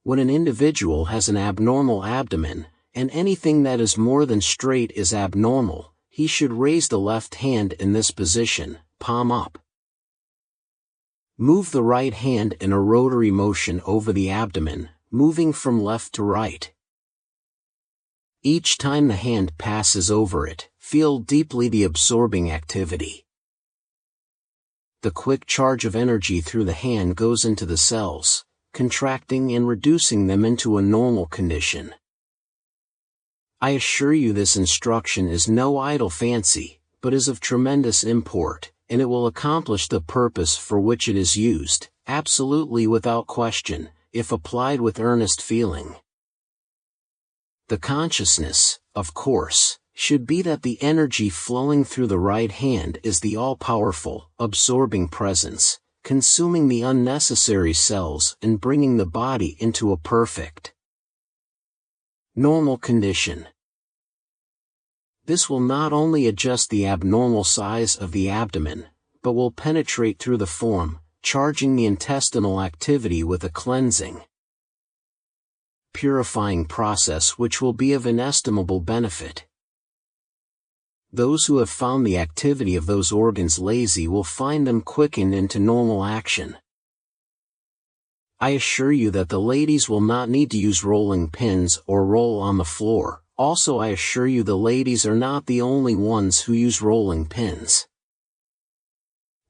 When an individual has an abnormal abdomen, and anything that is more than straight is abnormal, he should raise the left hand in this position, palm up. Move the right hand in a rotary motion over the abdomen, moving from left to right. Each time the hand passes over it, feel deeply the absorbing activity. The quick charge of energy through the hand goes into the cells, contracting and reducing them into a normal condition. I assure you this instruction is no idle fancy, but is of tremendous import, and it will accomplish the purpose for which it is used, absolutely without question, if applied with earnest feeling. The consciousness, of course, should be that the energy flowing through the right hand is the all-powerful, absorbing presence, consuming the unnecessary cells and bringing the body into a perfect, normal condition. This will not only adjust the abnormal size of the abdomen, but will penetrate through the form, charging the intestinal activity with a cleansing, purifying process which will be of inestimable benefit. Those who have found the activity of those organs lazy will find them quickened into normal action. I assure you that the ladies will not need to use rolling pins or roll on the floor. Also, I assure you the ladies are not the only ones who use rolling pins.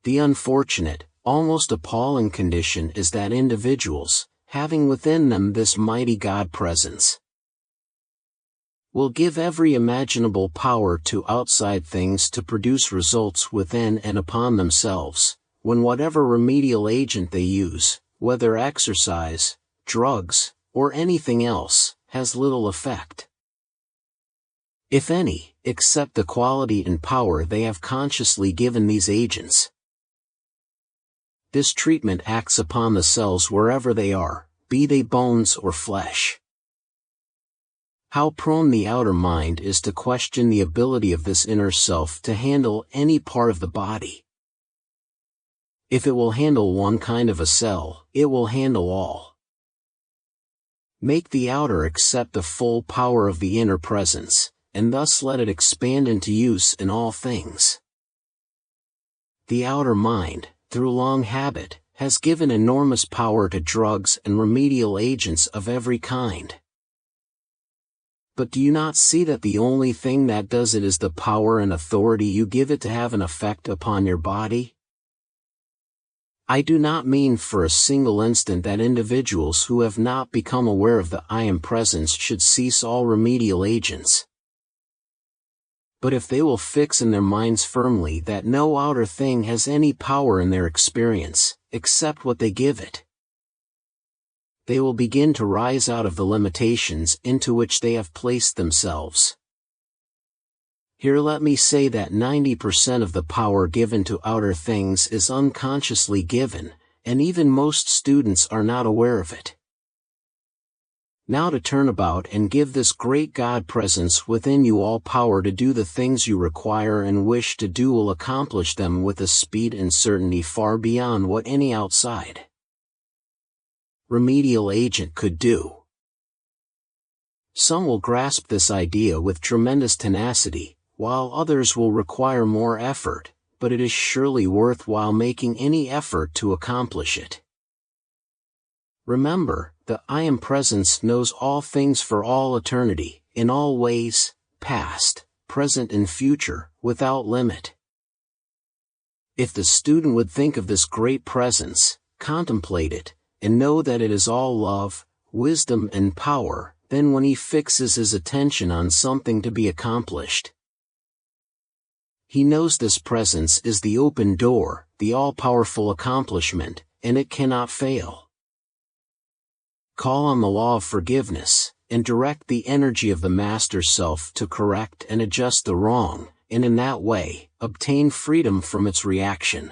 The unfortunate, almost appalling condition is that individuals, having within them this mighty God presence, will give every imaginable power to outside things to produce results within and upon themselves, when whatever remedial agent they use, whether exercise, drugs, or anything else, has little effect, if any, except the quality and power they have consciously given these agents. This treatment acts upon the cells wherever they are, be they bones or flesh. How prone the outer mind is to question the ability of this inner self to handle any part of the body. If it will handle one kind of a cell, it will handle all. Make the outer accept the full power of the inner presence, and thus let it expand into use in all things. The outer mind, through long habit, has given enormous power to drugs and remedial agents of every kind. But do you not see that the only thing that does it is the power and authority you give it to have an effect upon your body? I do not mean for a single instant that individuals who have not become aware of the I Am presence should cease all remedial agents. But if they will fix in their minds firmly that no outer thing has any power in their experience, except what they give it, they will begin to rise out of the limitations into which they have placed themselves. Here let me say that 90% of the power given to outer things is unconsciously given, and even most students are not aware of it. Now to turn about and give this great God presence within you all power to do the things you require and wish to do will accomplish them with a speed and certainty far beyond what any outside remedial agent could do. Some will grasp this idea with tremendous tenacity, while others will require more effort, but it is surely worthwhile making any effort to accomplish it. Remember, the I Am presence knows all things for all eternity, in all ways, past, present and future, without limit. If the student would think of this great presence, contemplate it, and know that it is all love, wisdom and power, then when he fixes his attention on something to be accomplished, he knows this presence is the open door, the all-powerful accomplishment, and it cannot fail. Call on the law of forgiveness, and direct the energy of the master self to correct and adjust the wrong, and in that way, obtain freedom from its reaction.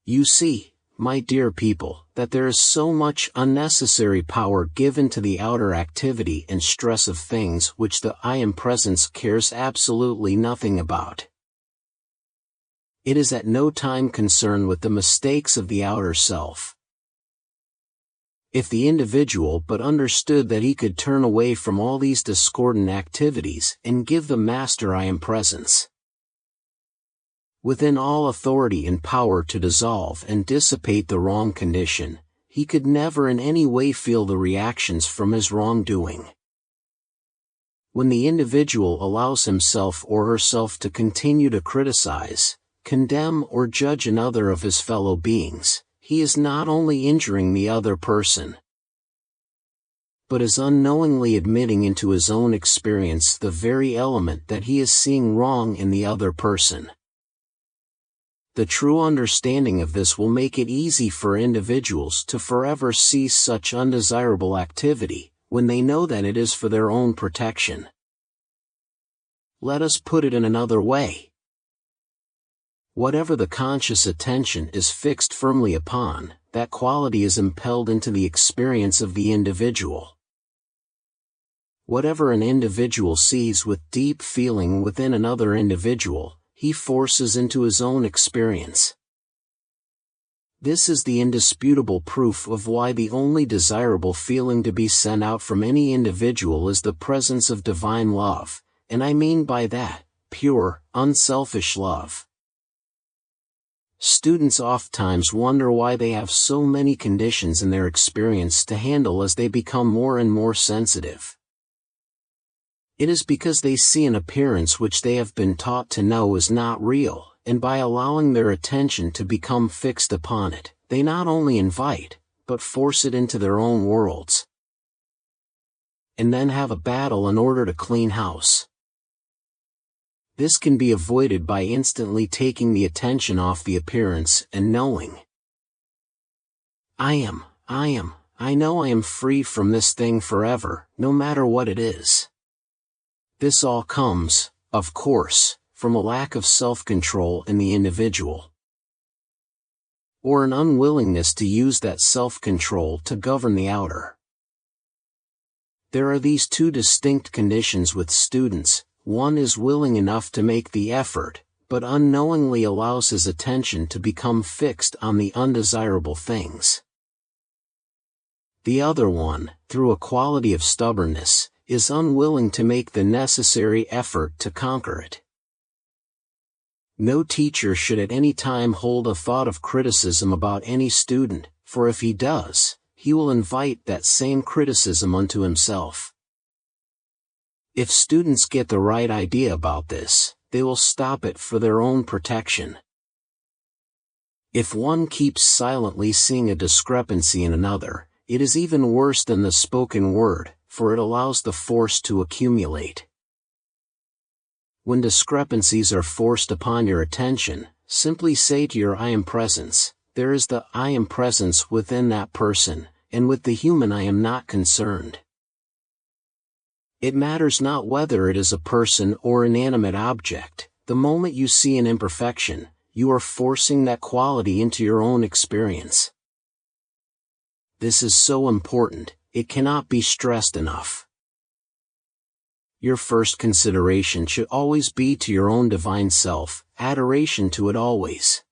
You see, my dear people, that there is so much unnecessary power given to the outer activity and stress of things which the I Am Presence cares absolutely nothing about. It is at no time concerned with the mistakes of the outer self. If the individual but understood that he could turn away from all these discordant activities and give the Master I Am Presence within all authority and power to dissolve and dissipate the wrong condition, he could never in any way feel the reactions from his wrongdoing. When the individual allows himself or herself to continue to criticize, condemn or judge another of his fellow beings, he is not only injuring the other person, but is unknowingly admitting into his own experience the very element that he is seeing wrong in the other person. The true understanding of this will make it easy for individuals to forever cease such undesirable activity, when they know that it is for their own protection. Let us put it in another way. Whatever the conscious attention is fixed firmly upon, that quality is impelled into the experience of the individual. Whatever an individual sees with deep feeling within another individual, he forces into his own experience. This is the indisputable proof of why the only desirable feeling to be sent out from any individual is the presence of divine love, and I mean by that, pure, unselfish love. Students oftentimes wonder why they have so many conditions in their experience to handle as they become more and more sensitive. It is because they see an appearance which they have been taught to know is not real, and by allowing their attention to become fixed upon it, they not only invite, but force it into their own worlds, and then have a battle in order to clean house. This can be avoided by instantly taking the attention off the appearance and knowing. I know I am free from this thing forever, no matter what it is. This all comes, of course, from a lack of self-control in the individual, or an unwillingness to use that self-control to govern the outer. There are these two distinct conditions with students. One is willing enough to make the effort, but unknowingly allows his attention to become fixed on the undesirable things. The other one, through a quality of stubbornness, is unwilling to make the necessary effort to conquer it. No teacher should at any time hold a thought of criticism about any student, for if he does, he will invite that same criticism unto himself. If students get the right idea about this, they will stop it for their own protection. If one keeps silently seeing a discrepancy in another, it is even worse than the spoken word, for it allows the force to accumulate. When discrepancies are forced upon your attention, simply say to your I Am Presence, there is the I Am Presence within that person, and with the human I am not concerned. It matters not whether it is a person or inanimate object. The moment you see an imperfection, you are forcing that quality into your own experience. This is so important, it cannot be stressed enough. Your first consideration should always be to your own divine self, adoration to it always.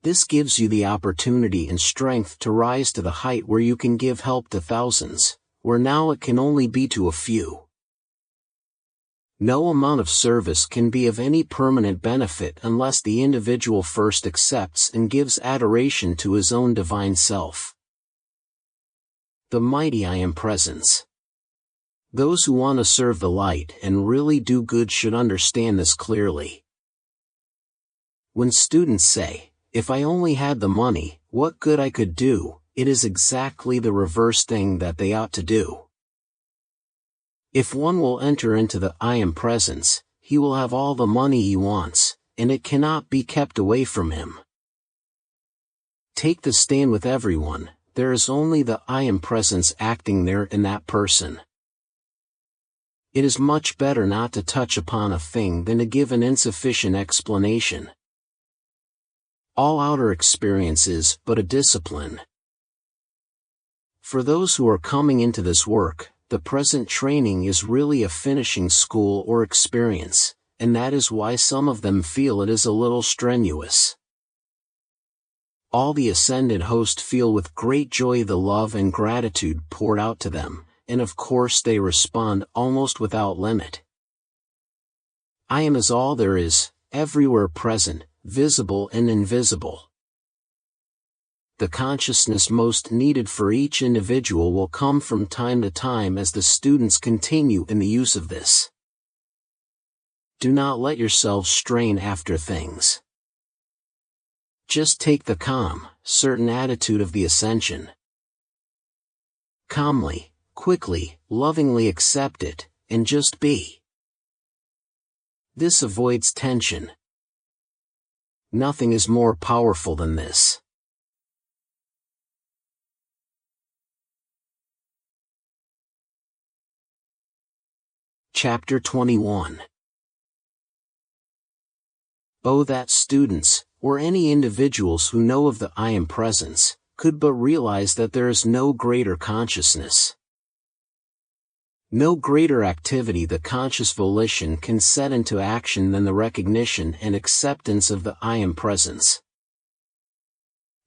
This gives you the opportunity and strength to rise to the height where you can give help to thousands, where now it can only be to a few. No amount of service can be of any permanent benefit unless the individual first accepts and gives adoration to his own divine self. The mighty I Am Presence. Those who want to serve the light and really do good should understand this clearly. When students say, if I only had the money, what good I could do, it is exactly the reverse thing that they ought to do. If one will enter into the I Am Presence, he will have all the money he wants, and it cannot be kept away from him. Take the stand with everyone, there is only the I Am Presence acting there in that person. It is much better not to touch upon a thing than to give an insufficient explanation. All outer experience is but a discipline. For those who are coming into this work, the present training is really a finishing school or experience, and that is why some of them feel it is a little strenuous. All the ascended host feel with great joy the love and gratitude poured out to them, and of course they respond almost without limit. I am is all there is, everywhere present, visible and invisible. The consciousness most needed for each individual will come from time to time as the students continue in the use of this. Do not let yourselves strain after things. Just take the calm, certain attitude of the ascension. Calmly, quickly, lovingly accept it, and just be. This avoids tension. Nothing is more powerful than this. Chapter 21. Oh, that students, or any individuals who know of the I Am presence, could but realize that there is no greater consciousness. No greater activity the conscious volition can set into action than the recognition and acceptance of the I Am presence.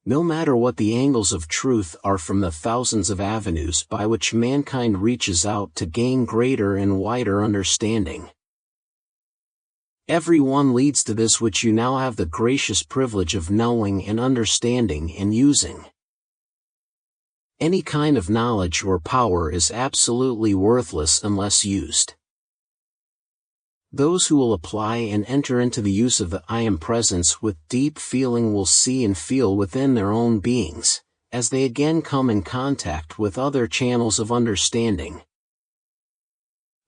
No matter what the angles of truth are from the thousands of avenues by which mankind reaches out to gain greater and wider understanding, every one leads to this which you now have the gracious privilege of knowing and understanding and using. Any kind of knowledge or power is absolutely worthless unless used. Those who will apply and enter into the use of the I Am presence with deep feeling will see and feel within their own beings, as they again come in contact with other channels of understanding,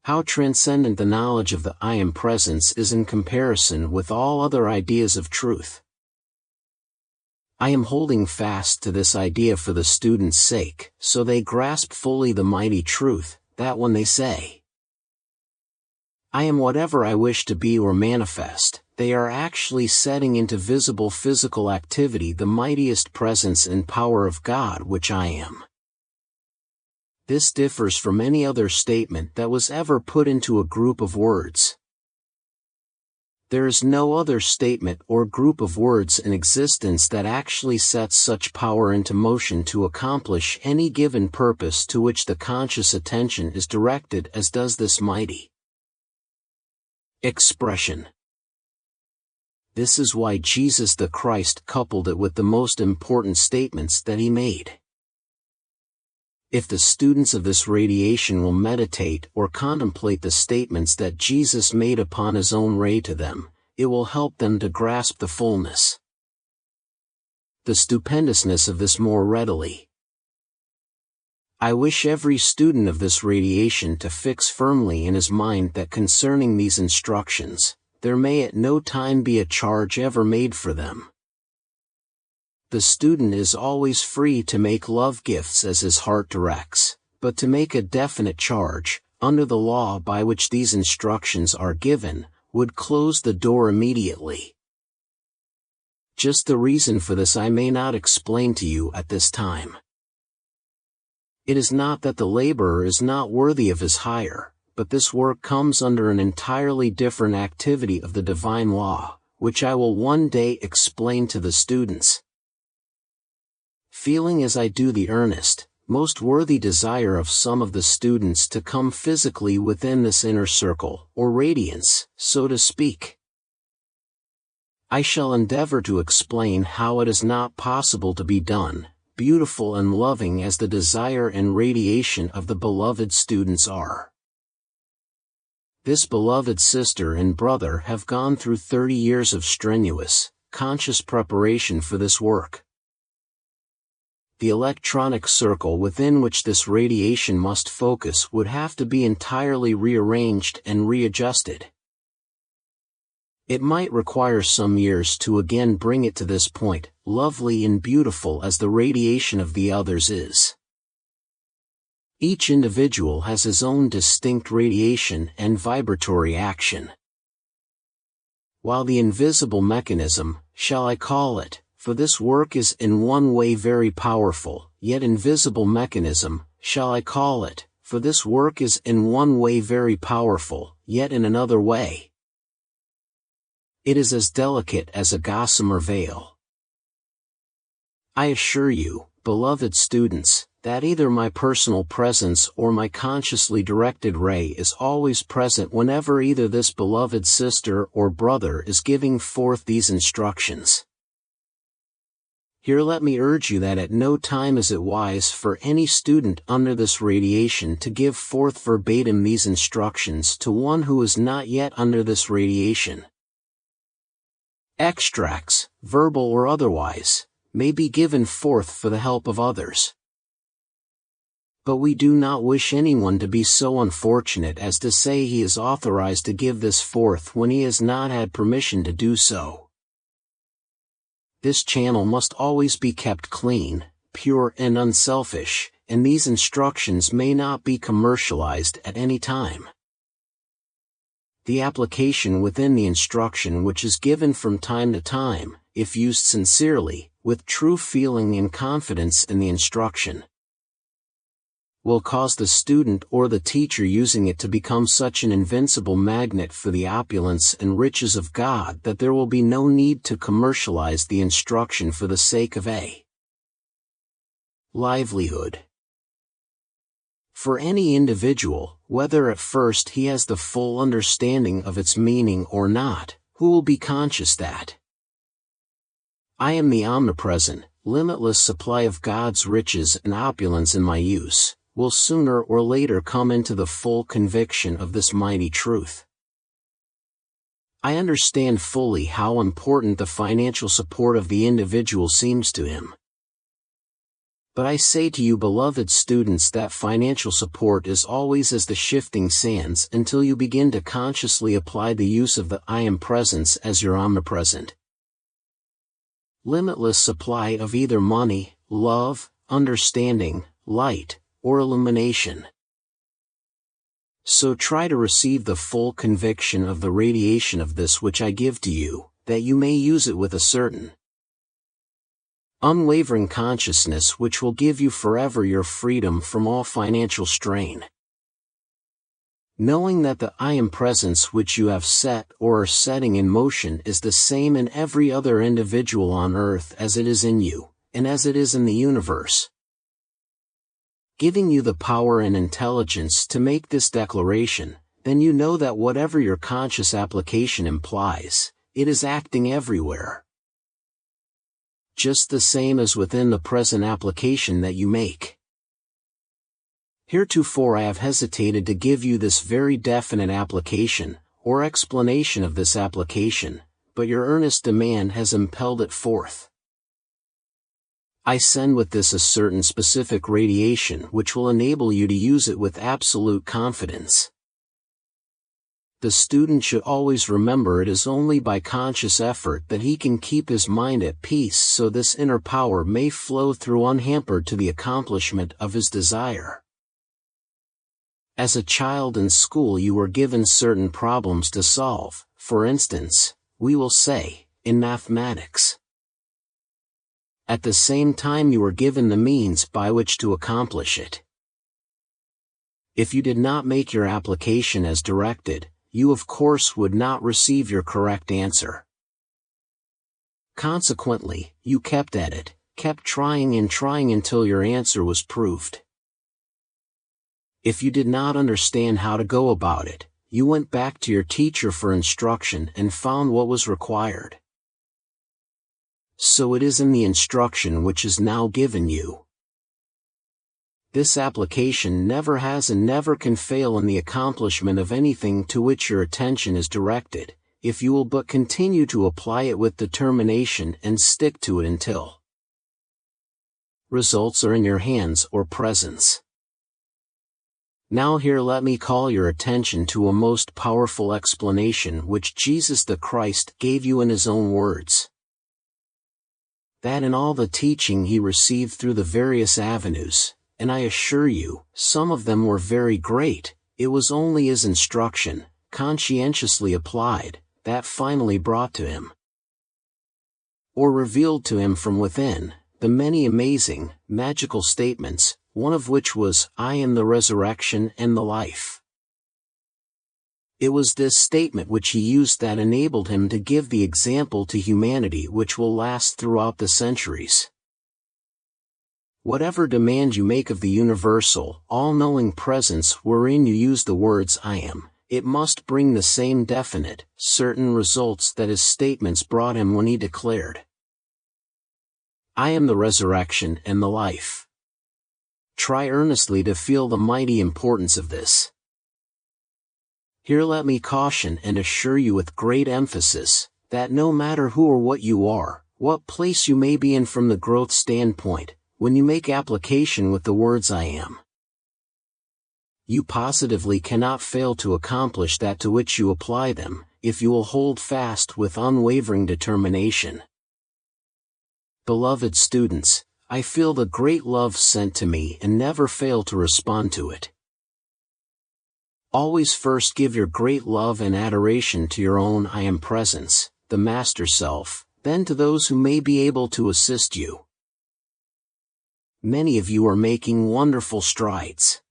how transcendent the knowledge of the I Am presence is in comparison with all other ideas of truth. I am holding fast to this idea for the students' sake, so they grasp fully the mighty truth, that when they say, I am whatever I wish to be or manifest, they are actually setting into visible physical activity the mightiest presence and power of God which I am. This differs from any other statement that was ever put into a group of words. There is no other statement or group of words in existence that actually sets such power into motion to accomplish any given purpose to which the conscious attention is directed as does this mighty expression. This is why Jesus the Christ coupled it with the most important statements that he made. If the students of this radiation will meditate or contemplate the statements that Jesus made upon his own ray to them, it will help them to grasp the fullness, the stupendousness of this more readily. I wish every student of this radiation to fix firmly in his mind that concerning these instructions, there may at no time be a charge ever made for them. The student is always free to make love gifts as his heart directs, but to make a definite charge, under the law by which these instructions are given, would close the door immediately. Just the reason for this I may not explain to you at this time. It is not that the laborer is not worthy of his hire, but this work comes under an entirely different activity of the divine law, which I will one day explain to the students. Feeling as I do the earnest, most worthy desire of some of the students to come physically within this inner circle, or radiance, so to speak, I shall endeavor to explain how it is not possible to be done, beautiful and loving as the desire and radiation of the beloved students are. This beloved sister and brother have gone through 30 years of strenuous, conscious preparation for this work. The electronic circle within which this radiation must focus would have to be entirely rearranged and readjusted. It might require some years to again bring it to this point, lovely and beautiful as the radiation of the others is. Each individual has his own distinct radiation and vibratory action. While the invisible mechanism, shall I call it, for this work is in one way very powerful, yet invisible mechanism, shall I call it, for this work is in one way very powerful, yet in another way. It is as delicate as a gossamer veil. I assure you, beloved students, that either my personal presence or my consciously directed ray is always present whenever either this beloved sister or brother is giving forth these instructions. Here let me urge you that at no time is it wise for any student under this radiation to give forth verbatim these instructions to one who is not yet under this radiation. Extracts, verbal or otherwise, may be given forth for the help of others. But we do not wish anyone to be so unfortunate as to say he is authorized to give this forth when he has not had permission to do so. This channel must always be kept clean, pure and unselfish, and these instructions may not be commercialized at any time. The application within the instruction which is given from time to time, if used sincerely, with true feeling and confidence in the instruction, will cause the student or the teacher using it to become such an invincible magnet for the opulence and riches of God that there will be no need to commercialize the instruction for the sake of a livelihood. For any individual, whether at first he has the full understanding of its meaning or not, who will be conscious that I am the omnipresent, limitless supply of God's riches and opulence in my use, will sooner or later come into the full conviction of this mighty truth. I understand fully how important the financial support of the individual seems to him. But I say to you, beloved students, that financial support is always as the shifting sands until you begin to consciously apply the use of the I am presence as your omnipresent, limitless supply of either money, love, understanding, light, or illumination. So try to receive the full conviction of the radiation of this which I give to you, that you may use it with a certain unwavering consciousness which will give you forever your freedom from all financial strain. Knowing that the I am presence which you have set or are setting in motion is the same in every other individual on earth as it is in you, and as it is in the universe, giving you the power and intelligence to make this declaration, then you know that whatever your conscious application implies, it is acting everywhere, just the same as within the present application that you make. Heretofore I have hesitated to give you this very definite application, or explanation of this application, but your earnest demand has impelled it forth. I send with this a certain specific radiation which will enable you to use it with absolute confidence. The student should always remember it is only by conscious effort that he can keep his mind at peace, so this inner power may flow through unhampered to the accomplishment of his desire. As a child in school you were given certain problems to solve, for instance, we will say, in mathematics. At the same time you were given the means by which to accomplish it. If you did not make your application as directed, you of course would not receive your correct answer. Consequently, you kept at it, kept trying and trying until your answer was proved. If you did not understand how to go about it, you went back to your teacher for instruction and found what was required. So it is in the instruction which is now given you. This application never has and never can fail in the accomplishment of anything to which your attention is directed, if you will but continue to apply it with determination and stick to it until results are in your hands or presence. Now here let me call your attention to a most powerful explanation which Jesus the Christ gave you in his own words. That in all the teaching he received through the various avenues, and I assure you, some of them were very great, it was only his instruction, conscientiously applied, that finally brought to him or revealed to him from within, the many amazing, magical statements, one of which was, "I am the resurrection and the life." It was this statement which he used that enabled him to give the example to humanity which will last throughout the centuries. Whatever demand you make of the universal, all-knowing presence wherein you use the words "I am," it must bring the same definite, certain results that his statements brought him when he declared, "I am the resurrection and the life." Try earnestly to feel the mighty importance of this. Here let me caution and assure you with great emphasis, that no matter who or what you are, what place you may be in from the growth standpoint, when you make application with the words "I am," you positively cannot fail to accomplish that to which you apply them, if you will hold fast with unwavering determination. Beloved students, I feel the great love sent to me and never fail to respond to it. Always first give your great love and adoration to your own I Am presence, the Master Self, then to those who may be able to assist you. Many of you are making wonderful strides.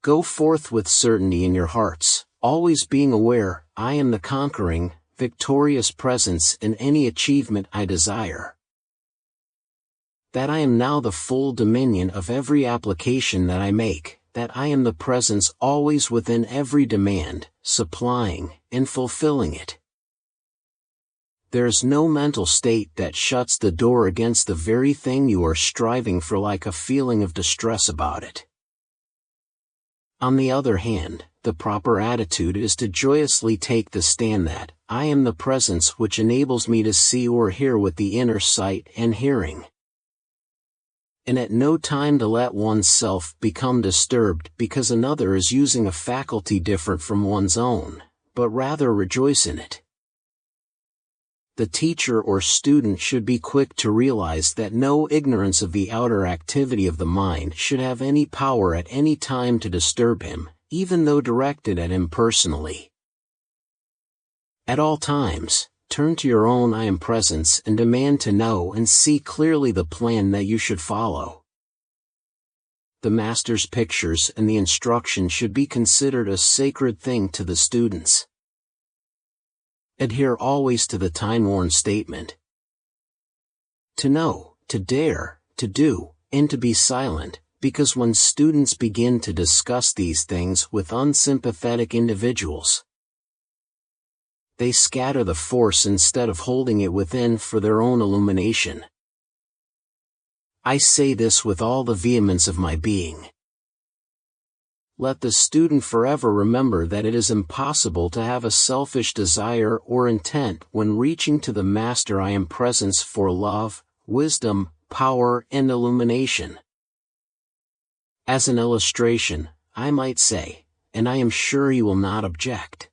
Go forth with certainty in your hearts, always being aware, I am the conquering, victorious presence in any achievement I desire. That I am now the full dominion of every application that I make, that I am the presence always within every demand, supplying and fulfilling it. There's no mental state that shuts the door against the very thing you are striving for, like a feeling of distress about it. On the other hand, the proper attitude is to joyously take the stand that, I am the presence which enables me to see or hear with the inner sight and hearing. And at no time to let one's self become disturbed because another is using a faculty different from one's own, but rather rejoice in it. The teacher or student should be quick to realize that no ignorance of the outer activity of the mind should have any power at any time to disturb him, even though directed at him personally. At all times, turn to your own I Am presence and demand to know and see clearly the plan that you should follow. The Master's pictures and the instruction should be considered a sacred thing to the students. Adhere always to the time-worn statement. To know, to dare, to do, and to be silent, because when students begin to discuss these things with unsympathetic individuals, they scatter the force instead of holding it within for their own illumination. I say this with all the vehemence of my being. Let the student forever remember that it is impossible to have a selfish desire or intent when reaching to the Master I Am presence for love, wisdom, power, and illumination. As an illustration, I might say, and I am sure you will not object,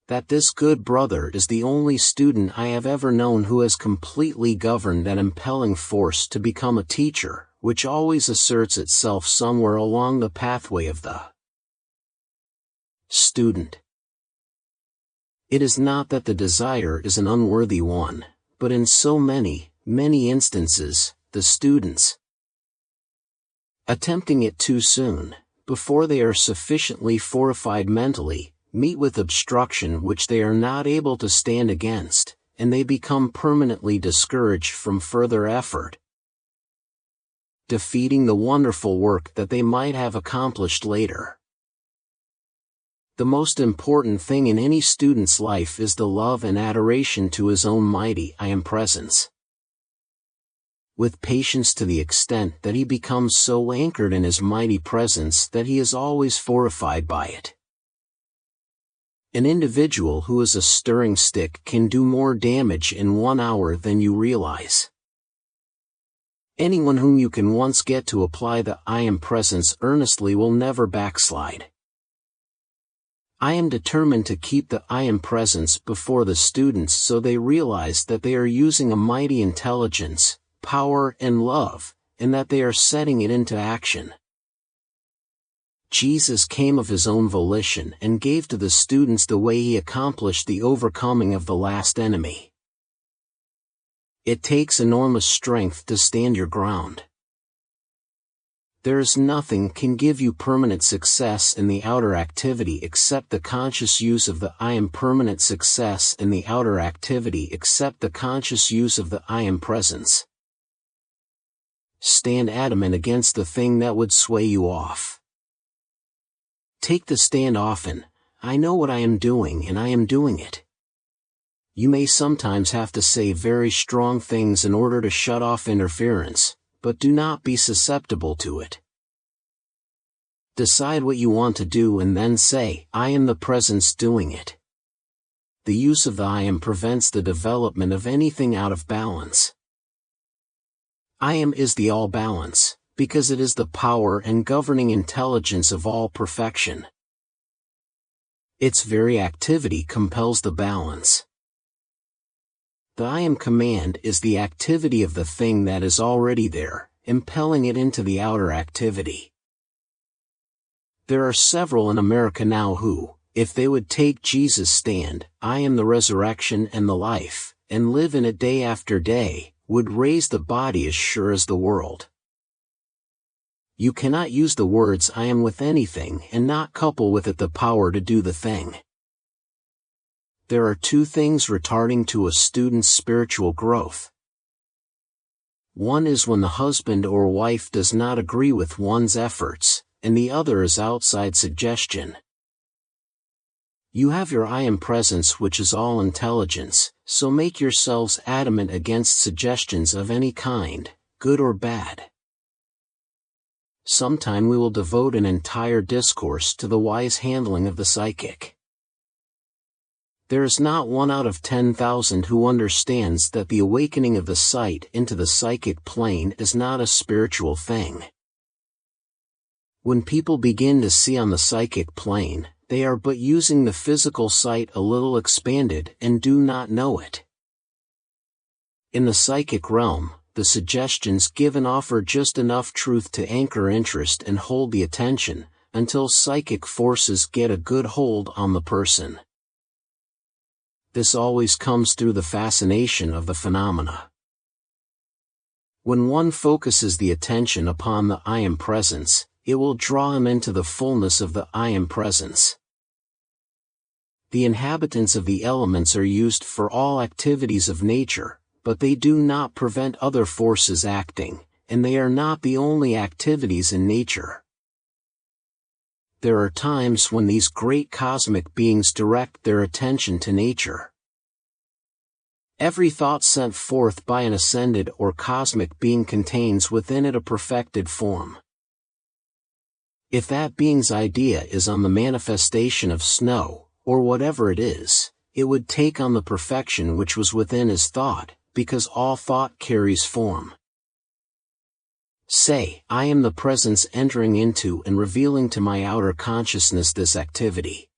that this good brother is the only student I have ever known who has completely governed that impelling force to become a teacher, which always asserts itself somewhere along the pathway of the student. It is not that the desire is an unworthy one, but in so many, many instances, the students, attempting it too soon, before they are sufficiently fortified mentally, meet with obstruction which they are not able to stand against, and they become permanently discouraged from further effort, defeating the wonderful work that they might have accomplished later. The most important thing in any student's life is the love and adoration to his own mighty I Am presence, with patience to the extent that he becomes so anchored in his mighty presence that he is always fortified by it. An individual who is a stirring stick can do more damage in 1 hour than you realize. Anyone whom you can once get to apply the I Am presence earnestly will never backslide. I am determined to keep the I Am presence before the students so they realize that they are using a mighty intelligence, power, and love, and that they are setting it into action. Jesus came of his own volition and gave to the students the way he accomplished the overcoming of the last enemy. It takes enormous strength to stand your ground. There is nothing can give you permanent success in the outer activity except the conscious use of the I am. Permanent success in the outer activity except the conscious use of the I am presence. Stand adamant against the thing that would sway you off. Take the stand often. I know what I am doing and I am doing it. You may sometimes have to say very strong things in order to shut off interference, but do not be susceptible to it. Decide what you want to do and then say, I am the presence doing it. The use of the I am prevents the development of anything out of balance. I am is the all balance, because it is the power and governing intelligence of all perfection. Its very activity compels the balance. The I am command is the activity of the thing that is already there, impelling it into the outer activity. There are several in America now who, if they would take Jesus' stand, I am the resurrection and the life, and live in it day after day, would raise the body as sure as the world. You cannot use the words I am with anything and not couple with it the power to do the thing. There are two things retarding to a student's spiritual growth. One is when the husband or wife does not agree with one's efforts, and the other is outside suggestion. You have your I am presence which is all intelligence, so make yourselves adamant against suggestions of any kind, good or bad. Sometime we will devote an entire discourse to the wise handling of the psychic. There is not 1 out of 10,000 who understands that the awakening of the sight into the psychic plane is not a spiritual thing. When people begin to see on the psychic plane, they are but using the physical sight a little expanded and do not know it. In the psychic realm, the suggestions given offer just enough truth to anchor interest and hold the attention, until psychic forces get a good hold on the person. This always comes through the fascination of the phenomena. When one focuses the attention upon the I am presence, it will draw him into the fullness of the I am presence. The inhabitants of the elements are used for all activities of nature, but they do not prevent other forces acting, and they are not the only activities in nature. There are times when these great cosmic beings direct their attention to nature. Every thought sent forth by an ascended or cosmic being contains within it a perfected form. If that being's idea is on the manifestation of snow, or whatever it is, it would take on the perfection which was within his thought, because all thought carries form. Say, I am the presence entering into and revealing to my outer consciousness this activity.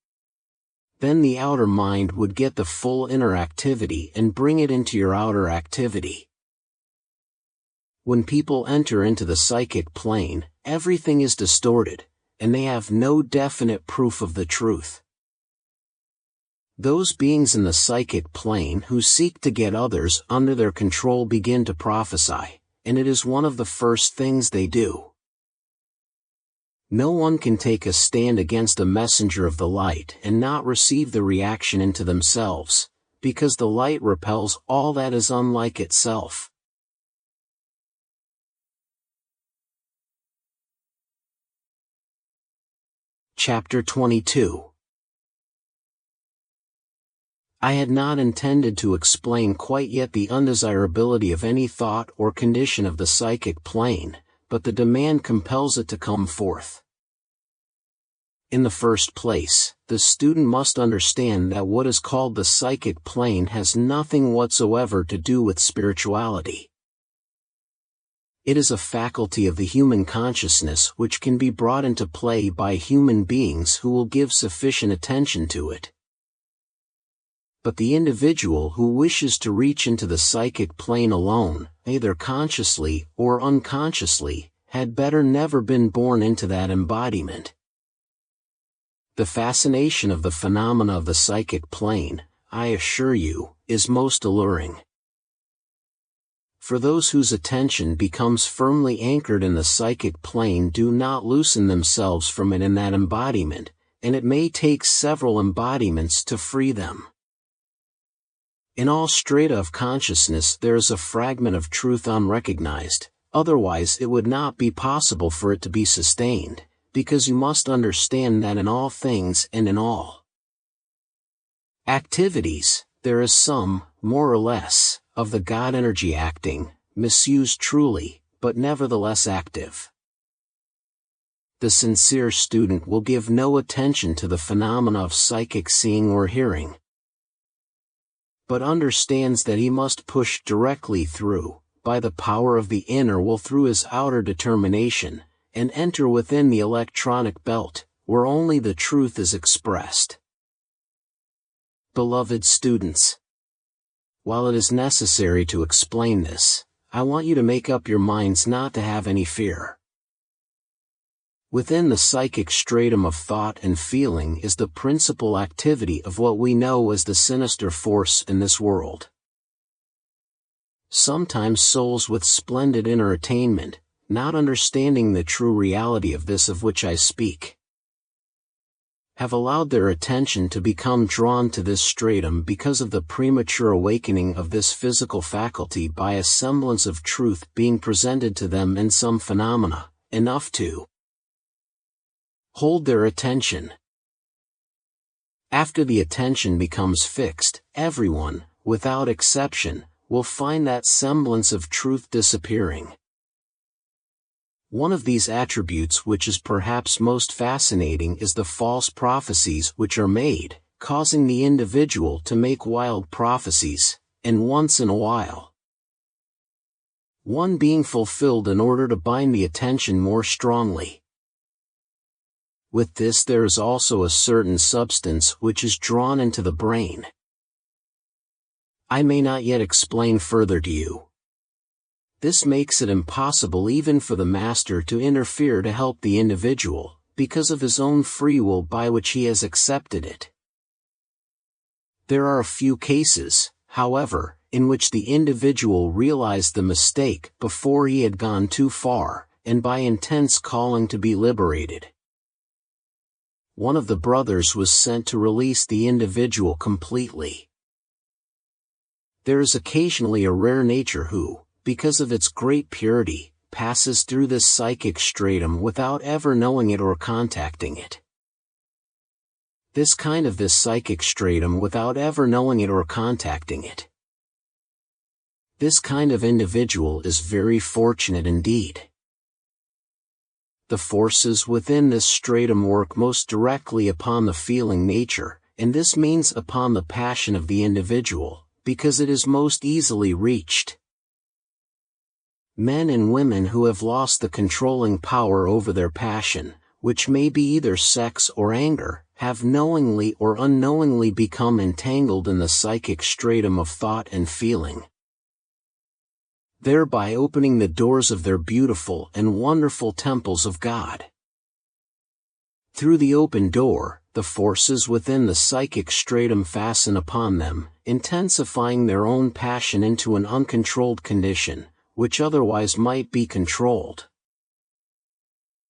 Then the outer mind would get the full inner activity and bring it into your outer activity. When people enter into the psychic plane, everything is distorted, and they have no definite proof of the truth. Those beings in the psychic plane who seek to get others under their control begin to prophesy, and it is one of the first things they do. No one can take a stand against a messenger of the light and not receive the reaction into themselves, because the light repels all that is unlike itself. Chapter 22. I had not intended to explain quite yet the undesirability of any thought or condition of the psychic plane, but the demand compels it to come forth. In the first place, the student must understand that what is called the psychic plane has nothing whatsoever to do with spirituality. It is a faculty of the human consciousness which can be brought into play by human beings who will give sufficient attention to it. But the individual who wishes to reach into the psychic plane alone, either consciously or unconsciously, had better never been born into that embodiment. The fascination of the phenomena of the psychic plane, I assure you, is most alluring. For those whose attention becomes firmly anchored in the psychic plane do not loosen themselves from it in that embodiment, and it may take several embodiments to free them. In all strata of consciousness there is a fragment of truth unrecognized, otherwise it would not be possible for it to be sustained, because you must understand that in all things and in all activities, there is some, more or less, of the God energy acting, misused truly, but nevertheless active. The sincere student will give no attention to the phenomena of psychic seeing or hearing, but understands that he must push directly through, by the power of the inner will through his outer determination, and enter within the electronic belt, where only the truth is expressed. Beloved students, while it is necessary to explain this, I want you to make up your minds not to have any fear. Within the psychic stratum of thought and feeling is the principal activity of what we know as the sinister force in this world. Sometimes souls with splendid inner attainment, not understanding the true reality of this of which I speak, have allowed their attention to become drawn to this stratum because of the premature awakening of this physical faculty by a semblance of truth being presented to them in some phenomena, enough to hold their attention. After the attention becomes fixed, everyone, without exception, will find that semblance of truth disappearing. One of these attributes which is perhaps most fascinating is the false prophecies which are made, causing the individual to make wild prophecies, and once in a while, one being fulfilled in order to bind the attention more strongly. With this there is also a certain substance which is drawn into the brain. I may not yet explain further to you. This makes it impossible even for the master to interfere to help the individual, because of his own free will by which he has accepted it. There are a few cases, however, in which the individual realized the mistake before he had gone too far, and by intense calling to be liberated, one of the brothers was sent to release the individual completely. There is occasionally a rare nature who, because of its great purity, passes through this psychic stratum without ever knowing it or contacting it. This psychic stratum without ever knowing it or contacting it. This kind of individual is very fortunate indeed. The forces within this stratum work most directly upon the feeling nature, and this means upon the passion of the individual, because it is most easily reached. Men and women who have lost the controlling power over their passion, which may be either sex or anger, have knowingly or unknowingly become entangled in the psychic stratum of thought and feeling, thereby opening the doors of their beautiful and wonderful temples of God. Through the open door, the forces within the psychic stratum fasten upon them, intensifying their own passion into an uncontrolled condition, which otherwise might be controlled.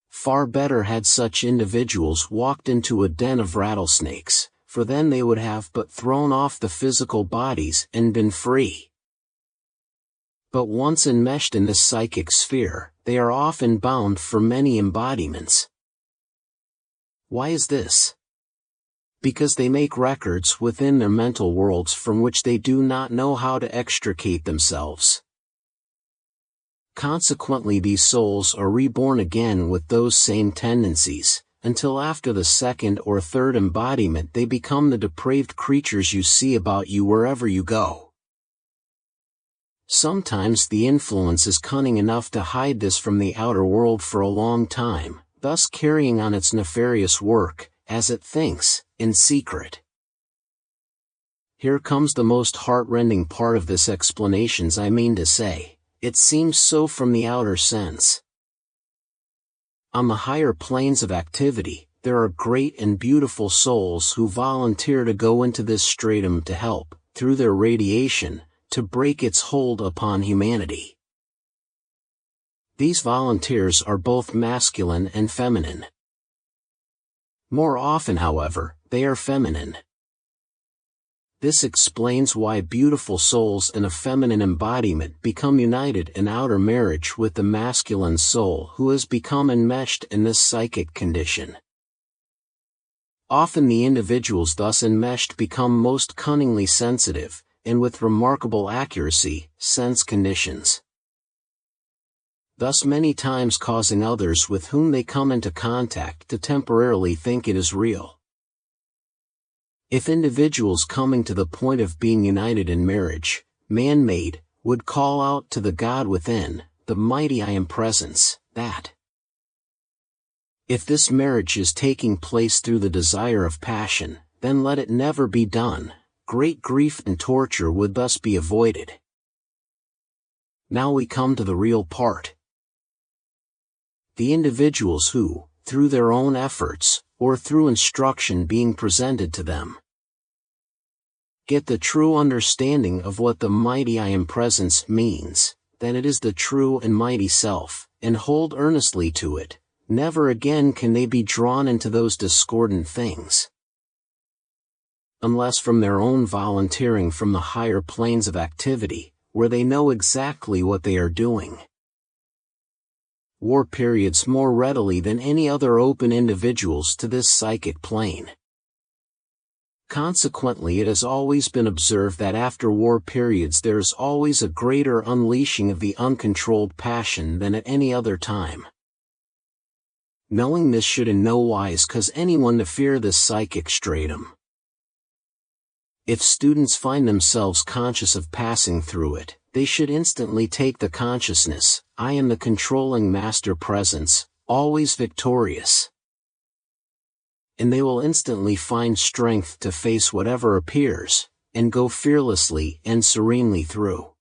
Far better had such individuals walked into a den of rattlesnakes, for then they would have but thrown off the physical bodies and been free. But once enmeshed in this psychic sphere, they are often bound for many embodiments. Why is this? Because they make records within their mental worlds from which they do not know how to extricate themselves. Consequently, these souls are reborn again with those same tendencies, until after the second or third embodiment they become the depraved creatures you see about you wherever you go. Sometimes the influence is cunning enough to hide this from the outer world for a long time, thus carrying on its nefarious work, as it thinks, in secret. Here comes the most heart-rending part of this explanations. I mean to say, it seems so from the outer sense. On the higher planes of activity, there are great and beautiful souls who volunteer to go into this stratum to help, through their radiation, to break its hold upon humanity. These volunteers are both masculine and feminine. More often, however, they are feminine. This explains why beautiful souls in a feminine embodiment become united in outer marriage with the masculine soul who has become enmeshed in this psychic condition. Often the individuals thus enmeshed become most cunningly sensitive, and with remarkable accuracy, sense conditions. Thus many times causing others with whom they come into contact to temporarily think it is real. If individuals coming to the point of being united in marriage, man-made, would call out to the God within, the mighty I Am Presence, that if this marriage is taking place through the desire of passion, then let it never be done, great grief and torture would thus be avoided. Now we come to the real part. The individuals who, through their own efforts, or through instruction being presented to them, get the true understanding of what the mighty I Am Presence means, that it is the true and mighty self, and hold earnestly to it, never again can they be drawn into those discordant things. Unless from their own volunteering from the higher planes of activity, where they know exactly what they are doing. War periods more readily than any other open individuals to this psychic plane. Consequently, it has always been observed that after war periods there is always a greater unleashing of the uncontrolled passion than at any other time. Knowing this should in no wise cause anyone to fear this psychic stratum. If students find themselves conscious of passing through it, they should instantly take the consciousness, I am the controlling master presence, always victorious. And they will instantly find strength to face whatever appears, and go fearlessly and serenely through.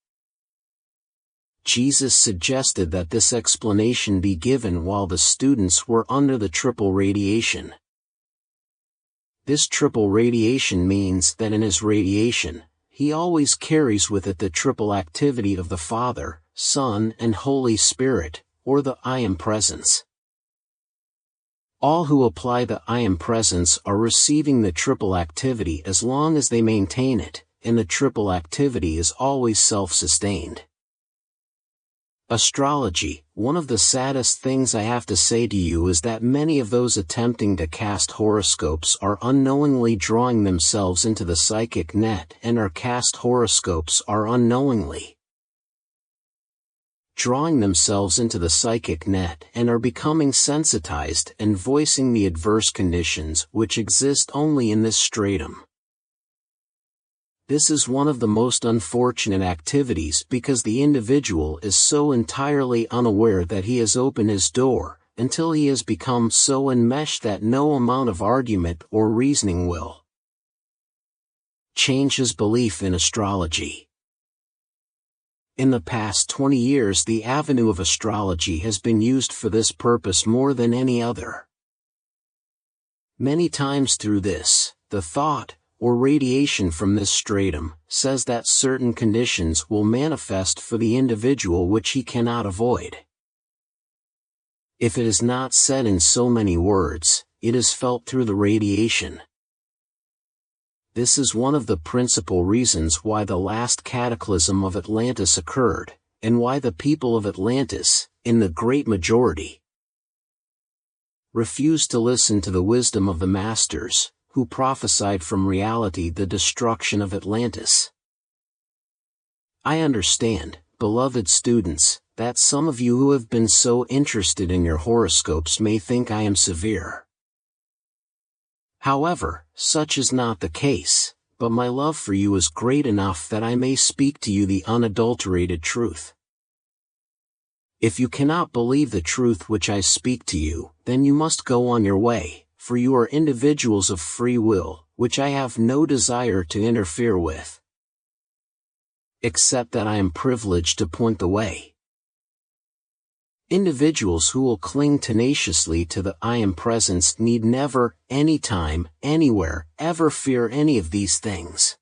Jesus suggested that this explanation be given while the students were under the triple radiation. This triple radiation means that in his radiation, he always carries with it the triple activity of the Father, Son, and Holy Spirit, or the I Am Presence. All who apply the I Am Presence are receiving the triple activity as long as they maintain it, and the triple activity is always self-sustained. Astrology, one of the saddest things I have to say to you is that many of those attempting to cast horoscopes are unknowingly drawing themselves into the psychic net, and our cast horoscopes are unknowingly drawing themselves into the psychic net and are becoming sensitized and voicing the adverse conditions which exist only in this stratum. This is one of the most unfortunate activities because the individual is so entirely unaware that he has opened his door, until he has become so enmeshed that no amount of argument or reasoning will change his belief in astrology. In the past 20 years, the avenue of astrology has been used for this purpose more than any other. Many times through this, the thought, or radiation from this stratum, says that certain conditions will manifest for the individual which he cannot avoid. If it is not said in so many words, it is felt through the radiation. This is one of the principal reasons why the last cataclysm of Atlantis occurred, and why the people of Atlantis, in the great majority, refused to listen to the wisdom of the masters, who prophesied from reality the destruction of Atlantis. I understand, beloved students, that some of you who have been so interested in your horoscopes may think I am severe. However, such is not the case, but my love for you is great enough that I may speak to you the unadulterated truth. If you cannot believe the truth which I speak to you, then you must go on your way. For you are individuals of free will, which I have no desire to interfere with, except that I am privileged to point the way. Individuals who will cling tenaciously to the I Am presence need never, anytime, anywhere, ever fear any of these things.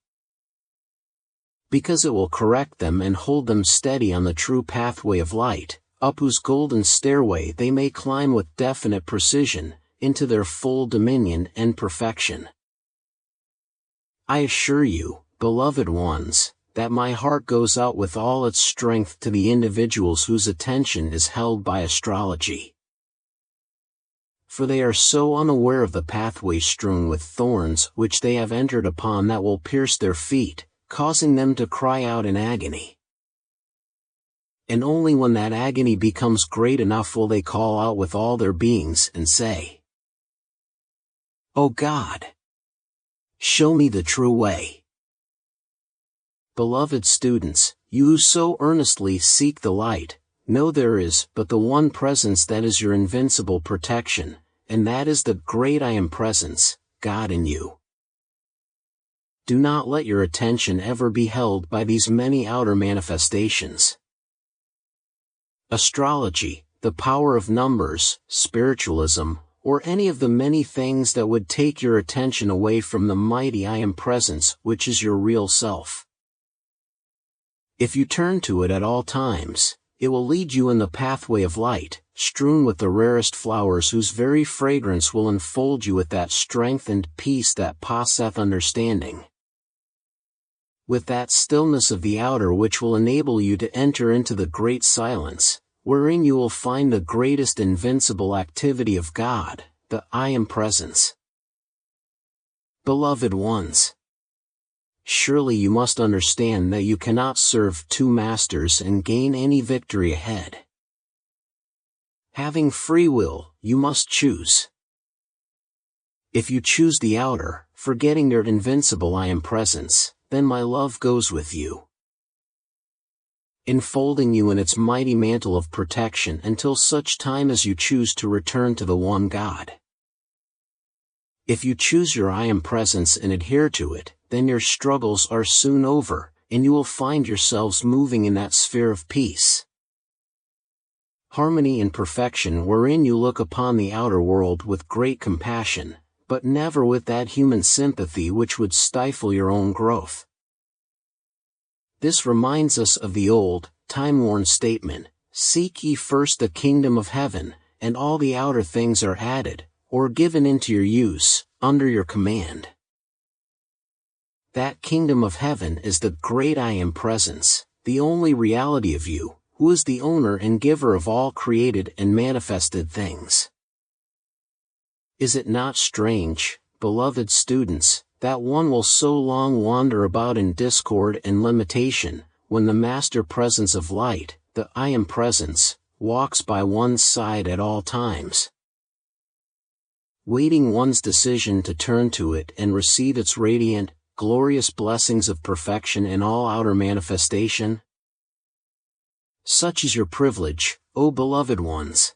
Because it will correct them and hold them steady on the true pathway of light, up whose golden stairway they may climb with definite precision, into their full dominion and perfection. I assure you, beloved ones, that my heart goes out with all its strength to the individuals whose attention is held by astrology. For they are so unaware of the pathway strewn with thorns which they have entered upon that will pierce their feet, causing them to cry out in agony. And only when that agony becomes great enough will they call out with all their beings and say, "O God, show me the true way." Beloved students, you who so earnestly seek the light, know there is but the one presence that is your invincible protection, and that is the great I Am presence, God in you. Do not let your attention ever be held by these many outer manifestations. Astrology, the power of numbers, spiritualism, or any of the many things that would take your attention away from the mighty I Am presence which is your real self. If you turn to it at all times, it will lead you in the pathway of light, strewn with the rarest flowers whose very fragrance will enfold you with that strength and peace that passeth understanding. With that stillness of the outer which will enable you to enter into the great silence, wherein you will find the greatest invincible activity of God, the I Am presence. Beloved ones, surely you must understand that you cannot serve two masters and gain any victory ahead. Having free will, you must choose. If you choose the outer, forgetting your invincible I Am presence, then my love goes with you, enfolding you in its mighty mantle of protection until such time as you choose to return to the one God. If you choose your I Am presence and adhere to it, then your struggles are soon over, and you will find yourselves moving in that sphere of peace, harmony and perfection wherein you look upon the outer world with great compassion, but never with that human sympathy which would stifle your own growth. This reminds us of the old, time-worn statement, "Seek ye first the kingdom of heaven, and all the outer things are added, or given into your use, under your command." That kingdom of heaven is the great I Am presence, the only reality of you, who is the owner and giver of all created and manifested things. Is it not strange, beloved students, that one will so long wander about in discord and limitation, when the master presence of light, the I Am presence, walks by one's side at all times, waiting one's decision to turn to it and receive its radiant, glorious blessings of perfection in all outer manifestation? Such is your privilege, O beloved ones.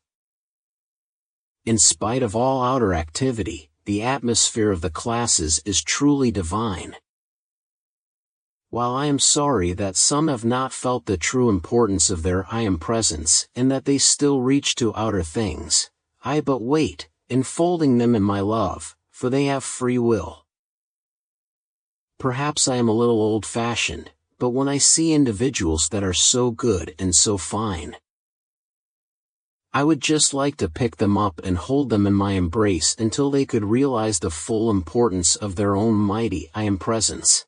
In spite of all outer activity, the atmosphere of the classes is truly divine. While I am sorry that some have not felt the true importance of their I Am presence and that they still reach to outer things, I but wait, enfolding them in my love, for they have free will. Perhaps I am a little old-fashioned, but when I see individuals that are so good and so fine, I would just like to pick them up and hold them in my embrace until they could realize the full importance of their own mighty I Am presence.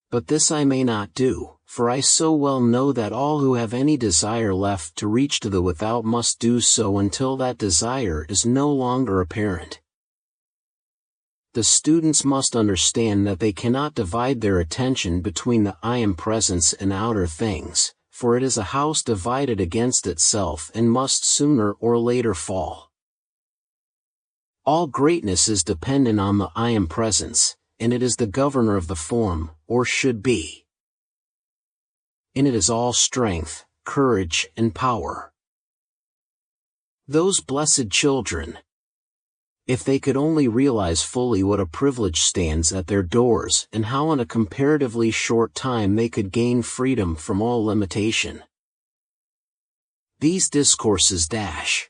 But this I may not do, for I so well know that all who have any desire left to reach to the without must do so until that desire is no longer apparent. The students must understand that they cannot divide their attention between the I Am presence and outer things, for it is a house divided against itself and must sooner or later fall. All greatness is dependent on the I Am presence, and it is the governor of the form, or should be. In it is all strength, courage, and power. Those blessed children, if they could only realize fully what a privilege stands at their doors and how in a comparatively short time they could gain freedom from all limitation, These discourses The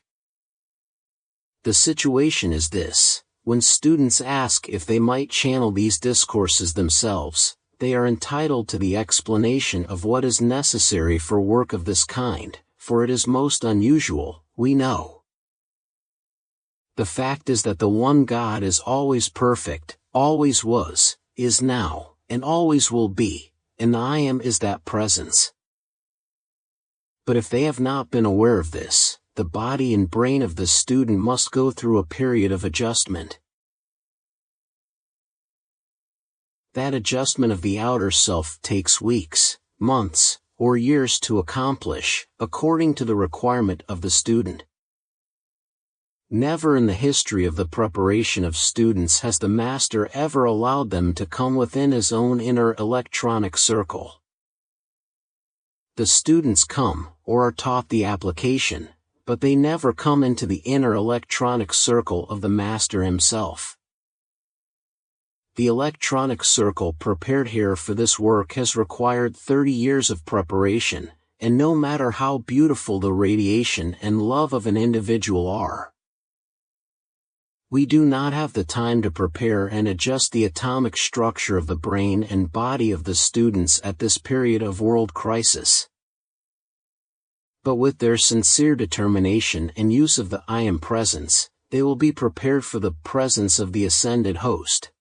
situation is this: when students ask if they might channel these discourses themselves, they are entitled to the explanation of what is necessary for work of this kind, for it is most unusual, we know. The fact is that the one God is always perfect, always was, is now, and always will be, and the I Am is that presence. But if they have not been aware of this, the body and brain of the student must go through a period of adjustment. That adjustment of the outer self takes weeks, months, or years to accomplish, according to the requirement of the student. Never in the history of the preparation of students has the master ever allowed them to come within his own inner electronic circle. The students come, or are taught the application, but they never come into the inner electronic circle of the master himself. The electronic circle prepared here for this work has required 30 years of preparation, and no matter how beautiful the radiation and love of an individual are, we do not have the time to prepare and adjust the atomic structure of the brain and body of the students at this period of world crisis. But with their sincere determination and use of the I Am presence, they will be prepared for the presence of the ascended host.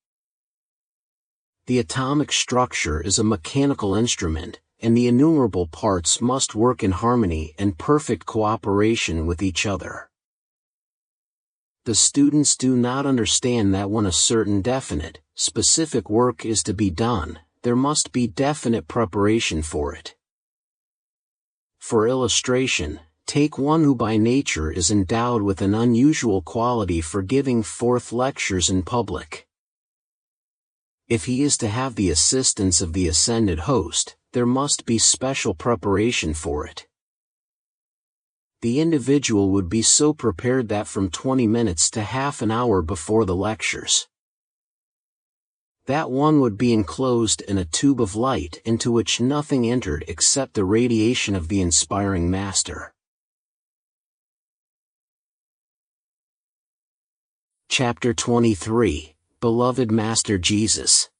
The atomic structure is a mechanical instrument, and the innumerable parts must work in harmony and perfect cooperation with each other. The students do not understand that when a certain definite, specific work is to be done, there must be definite preparation for it. For illustration, take one who by nature is endowed with an unusual quality for giving forth lectures in public. If he is to have the assistance of the ascended host, there must be special preparation for it. The individual would be so prepared that from 20 minutes to half an hour before the lectures, that one would be enclosed in a tube of light into which nothing entered except the radiation of the inspiring master. Chapter 23, Beloved Master Jesus.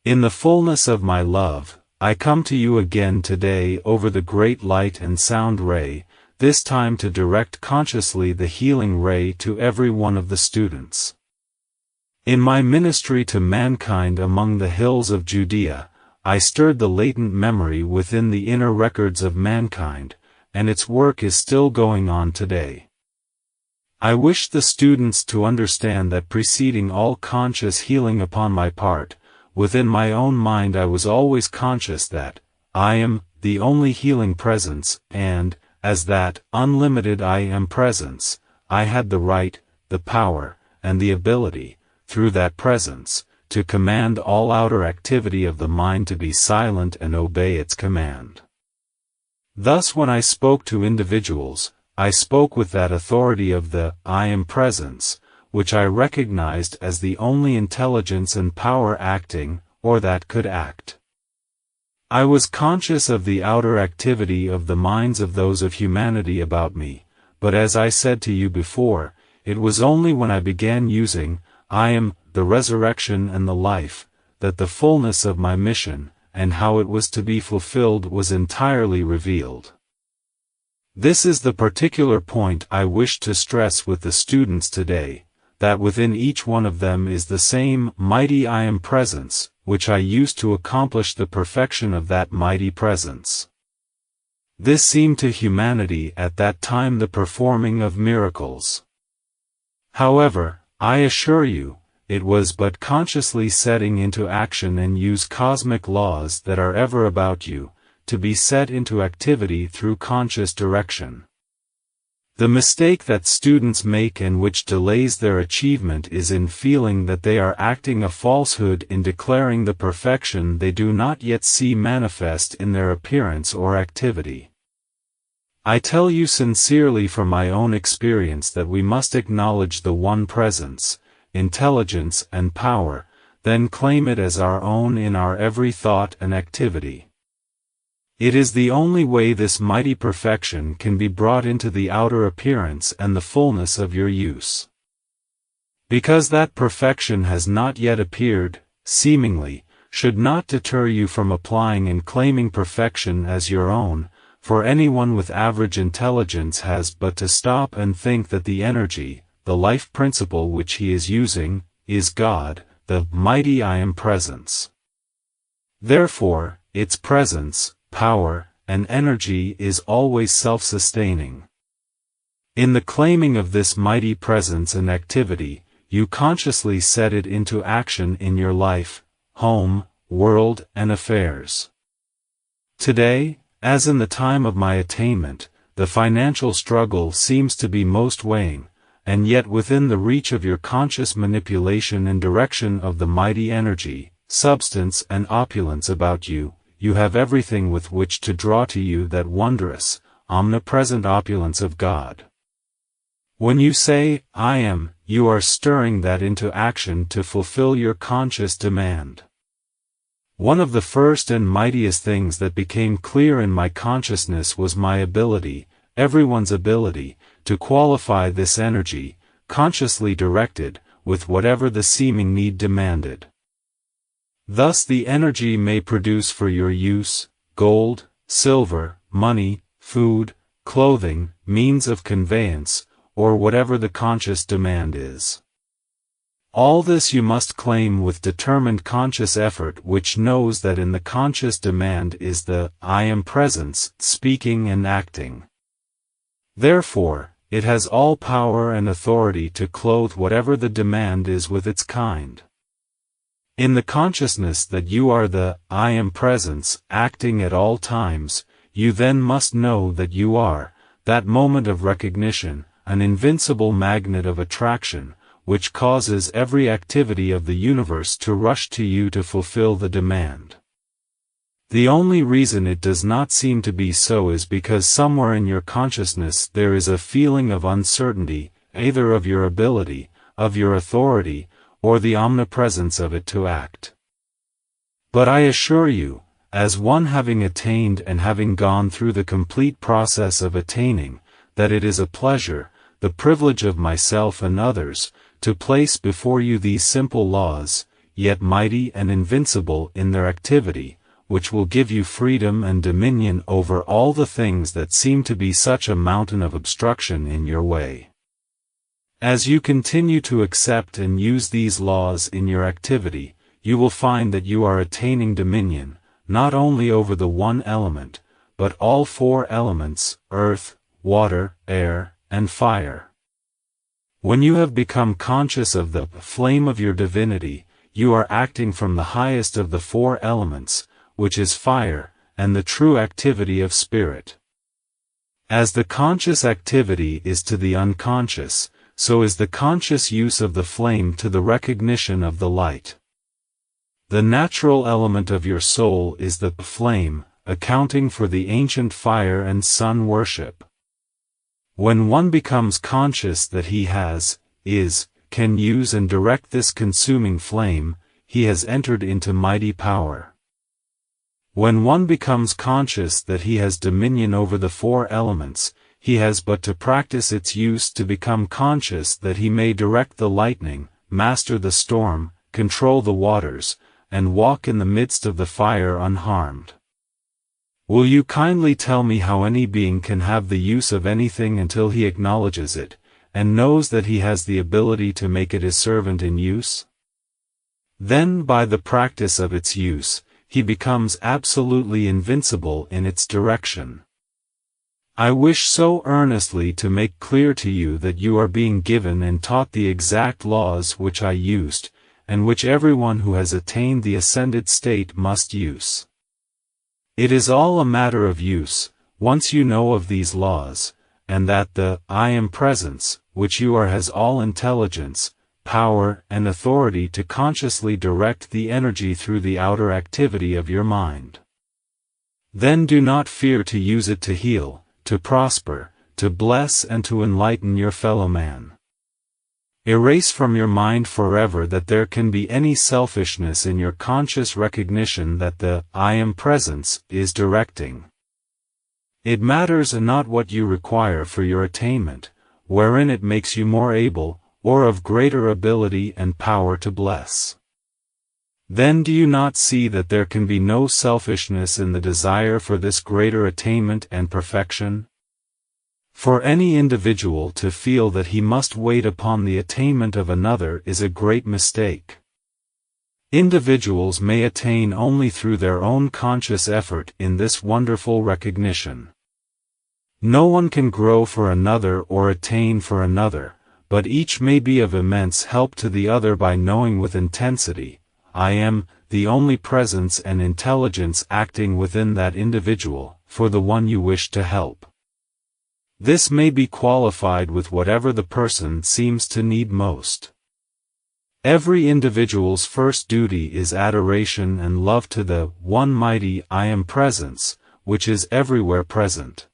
In the fullness of my love, I come to you again today over the great light and sound ray, this time to direct consciously the healing ray to every one of the students. In my ministry to mankind among the hills of Judea, I stirred the latent memory within the inner records of mankind, and its work is still going on today. I wish the students to understand that preceding all conscious healing upon my part, within my own mind I was always conscious that I am the only healing presence, and, as that unlimited I Am presence, I had the right, the power, and the ability, through that presence, to command all outer activity of the mind to be silent and obey its command. Thus when I spoke to individuals, I spoke with that authority of the I Am presence, which I recognized as the only intelligence and power acting, or that could act. I was conscious of the outer activity of the minds of those of humanity about me, but as I said to you before, it was only when I began using I Am, the resurrection and the life, that the fullness of my mission, and how it was to be fulfilled was entirely revealed. This is the particular point I wish to stress with the students today, that within each one of them is the same mighty I Am presence, which I used to accomplish the perfection of that mighty presence. This seemed to humanity at that time the performing of miracles. However, I assure you, it was but consciously setting into action and use cosmic laws that are ever about you, to be set into activity through conscious direction. The mistake that students make and which delays their achievement is in feeling that they are acting a falsehood in declaring the perfection they do not yet see manifest in their appearance or activity. I tell you sincerely from my own experience that we must acknowledge the one presence, intelligence and power, then claim it as our own in our every thought and activity. It is the only way this mighty perfection can be brought into the outer appearance and the fullness of your use. Because that perfection has not yet appeared, seemingly, should not deter you from applying and claiming perfection as your own, for anyone with average intelligence has but to stop and think that the energy, the life principle which he is using, is God, the mighty I Am Presence. Therefore, its presence, power, and energy is always self-sustaining. In the claiming of this mighty presence and activity, you consciously set it into action in your life, home, world, and affairs. Today, as in the time of my attainment, the financial struggle seems to be most weighing, and yet within the reach of your conscious manipulation and direction of the mighty energy, substance and opulence about you, you have everything with which to draw to you that wondrous, omnipresent opulence of God. When you say, I am, you are stirring that into action to fulfill your conscious demand. One of the first and mightiest things that became clear in my consciousness was my ability, everyone's ability, to qualify this energy, consciously directed, with whatever the seeming need demanded. Thus the energy may produce for your use, gold, silver, money, food, clothing, means of conveyance, or whatever the conscious demand is. All this you must claim with determined conscious effort which knows that in the conscious demand is the I Am Presence, speaking and acting. Therefore, it has all power and authority to clothe whatever the demand is with its kind. In the consciousness that you are the I Am Presence, acting at all times, you then must know that you are, that moment of recognition, an invincible magnet of attraction, which causes every activity of the universe to rush to you to fulfill the demand. The only reason it does not seem to be so is because somewhere in your consciousness there is a feeling of uncertainty, either of your ability, of your authority, or the omnipresence of it to act. But I assure you, as one having attained and having gone through the complete process of attaining, that it is a pleasure, the privilege of myself and others, to place before you these simple laws, yet mighty and invincible in their activity, which will give you freedom and dominion over all the things that seem to be such a mountain of obstruction in your way. As you continue to accept and use these laws in your activity, you will find that you are attaining dominion, not only over the one element, but all four elements, earth, water, air, and fire. When you have become conscious of the flame of your divinity, you are acting from the highest of the four elements, which is fire, and the true activity of spirit. As the conscious activity is to the unconscious, so is the conscious use of the flame to the recognition of the light. The natural element of your soul is the flame, accounting for the ancient fire and sun worship. When one becomes conscious that he has, can use and direct this consuming flame, he has entered into mighty power. When one becomes conscious that he has dominion over the four elements, he has but to practice its use to become conscious that he may direct the lightning, master the storm, control the waters, and walk in the midst of the fire unharmed. Will you kindly tell me how any being can have the use of anything until he acknowledges it, and knows that he has the ability to make it his servant in use? Then by the practice of its use, he becomes absolutely invincible in its direction. I wish so earnestly to make clear to you that you are being given and taught the exact laws which I used, and which everyone who has attained the ascended state must use. It is all a matter of use, once you know of these laws, and that the I Am Presence, which you are has all intelligence, power and authority to consciously direct the energy through the outer activity of your mind. Then do not fear to use it to heal, to prosper, to bless and to enlighten your fellow man. Erase from your mind forever that there can be any selfishness in your conscious recognition that the I Am Presence is directing. It matters not what you require for your attainment, wherein it makes you more able, or of greater ability and power to bless. Then do you not see that there can be no selfishness in the desire for this greater attainment and perfection? For any individual to feel that he must wait upon the attainment of another is a great mistake. Individuals may attain only through their own conscious effort in this wonderful recognition. No one can grow for another or attain for another, but each may be of immense help to the other by knowing with intensity, I am the only presence and intelligence acting within that individual, for the one you wish to help. This may be qualified with whatever the person seems to need most. Every individual's first duty is adoration and love to the one mighty I Am Presence, which is everywhere present.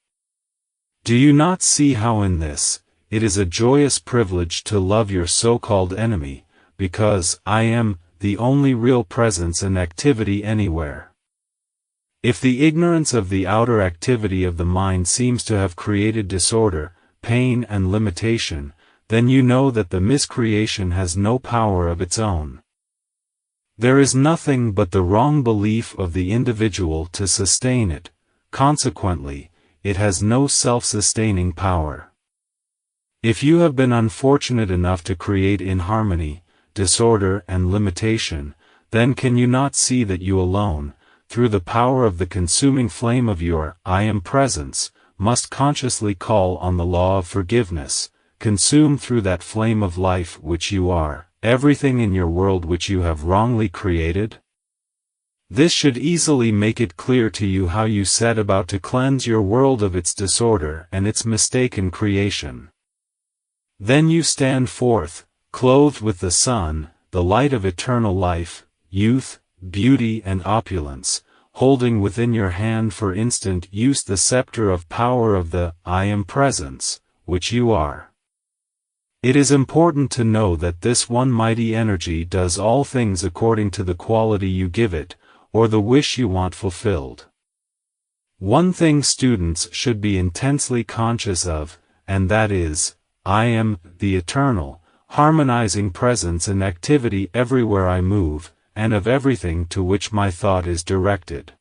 Do you not see how in this, it is a joyous privilege to love your so-called enemy, because I am the only real presence and activity anywhere? If the ignorance of the outer activity of the mind seems to have created disorder, pain and limitation, then you know that the miscreation has no power of its own. There is nothing but the wrong belief of the individual to sustain it, consequently, it has no self-sustaining power. If you have been unfortunate enough to create inharmony, disorder and limitation, then can you not see that you alone, through the power of the consuming flame of your I Am Presence, must consciously call on the law of forgiveness, consume through that flame of life which you are, everything in your world which you have wrongly created? This should easily make it clear to you how you set about to cleanse your world of its disorder and its mistaken creation. Then you stand forth, clothed with the sun, the light of eternal life, youth, beauty and opulence, holding within your hand for instant use the scepter of power of the I Am Presence, which you are. It is important to know that this one mighty energy does all things according to the quality you give it, or the wish you want fulfilled. One thing students should be intensely conscious of, and that is, I am the eternal, harmonizing presence and activity everywhere I move, and of everything to which my thought is directed.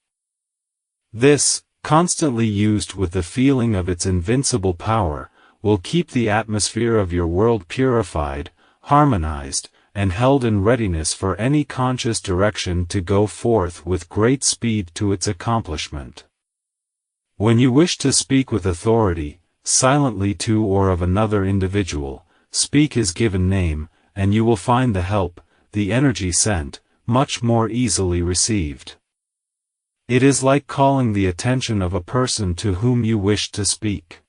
This, constantly used with the feeling of its invincible power, will keep the atmosphere of your world purified, harmonized, and held in readiness for any conscious direction to go forth with great speed to its accomplishment. When you wish to speak with authority, silently to or of another individual, speak his given name, and you will find the help, the energy sent, much more easily received. It is like calling the attention of a person to whom you wish to speak.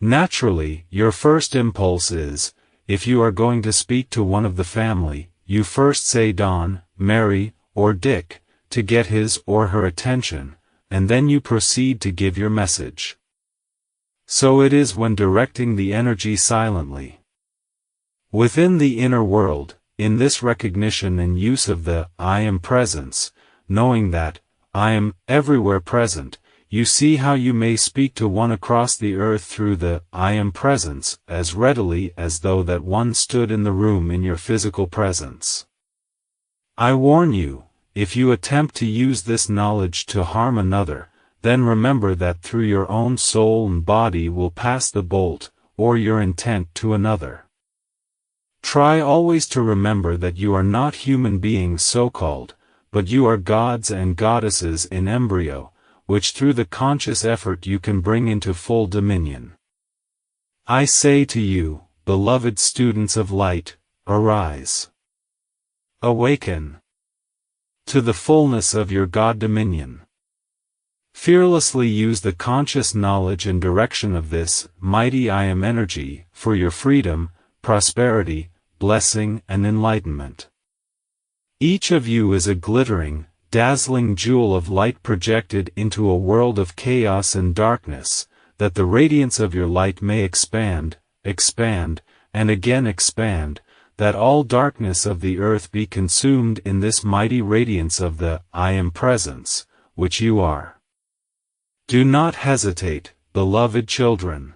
Naturally, your first impulse is, if you are going to speak to one of the family, you first say Don, Mary, or Dick, to get his or her attention, and then you proceed to give your message. So it is when directing the energy silently. Within the inner world, in this recognition and use of the I Am Presence, knowing that I am everywhere present, you see how you may speak to one across the earth through the I Am Presence as readily as though that one stood in the room in your physical presence. I warn you, if you attempt to use this knowledge to harm another, then remember that through your own soul and body will pass the bolt, or your intent to another. Try always to remember that you are not human beings so-called, but you are gods and goddesses in embryo, which through the conscious effort you can bring into full dominion. I say to you, beloved students of light, arise. Awaken to the fullness of your God dominion. Fearlessly use the conscious knowledge and direction of this mighty I Am energy for your freedom, prosperity, blessing and enlightenment. Each of you is a glittering, dazzling jewel of light projected into a world of chaos and darkness, that the radiance of your light may expand, and again expand, that all darkness of the earth be consumed in this mighty radiance of the I Am Presence, which you are. Do not hesitate, beloved children.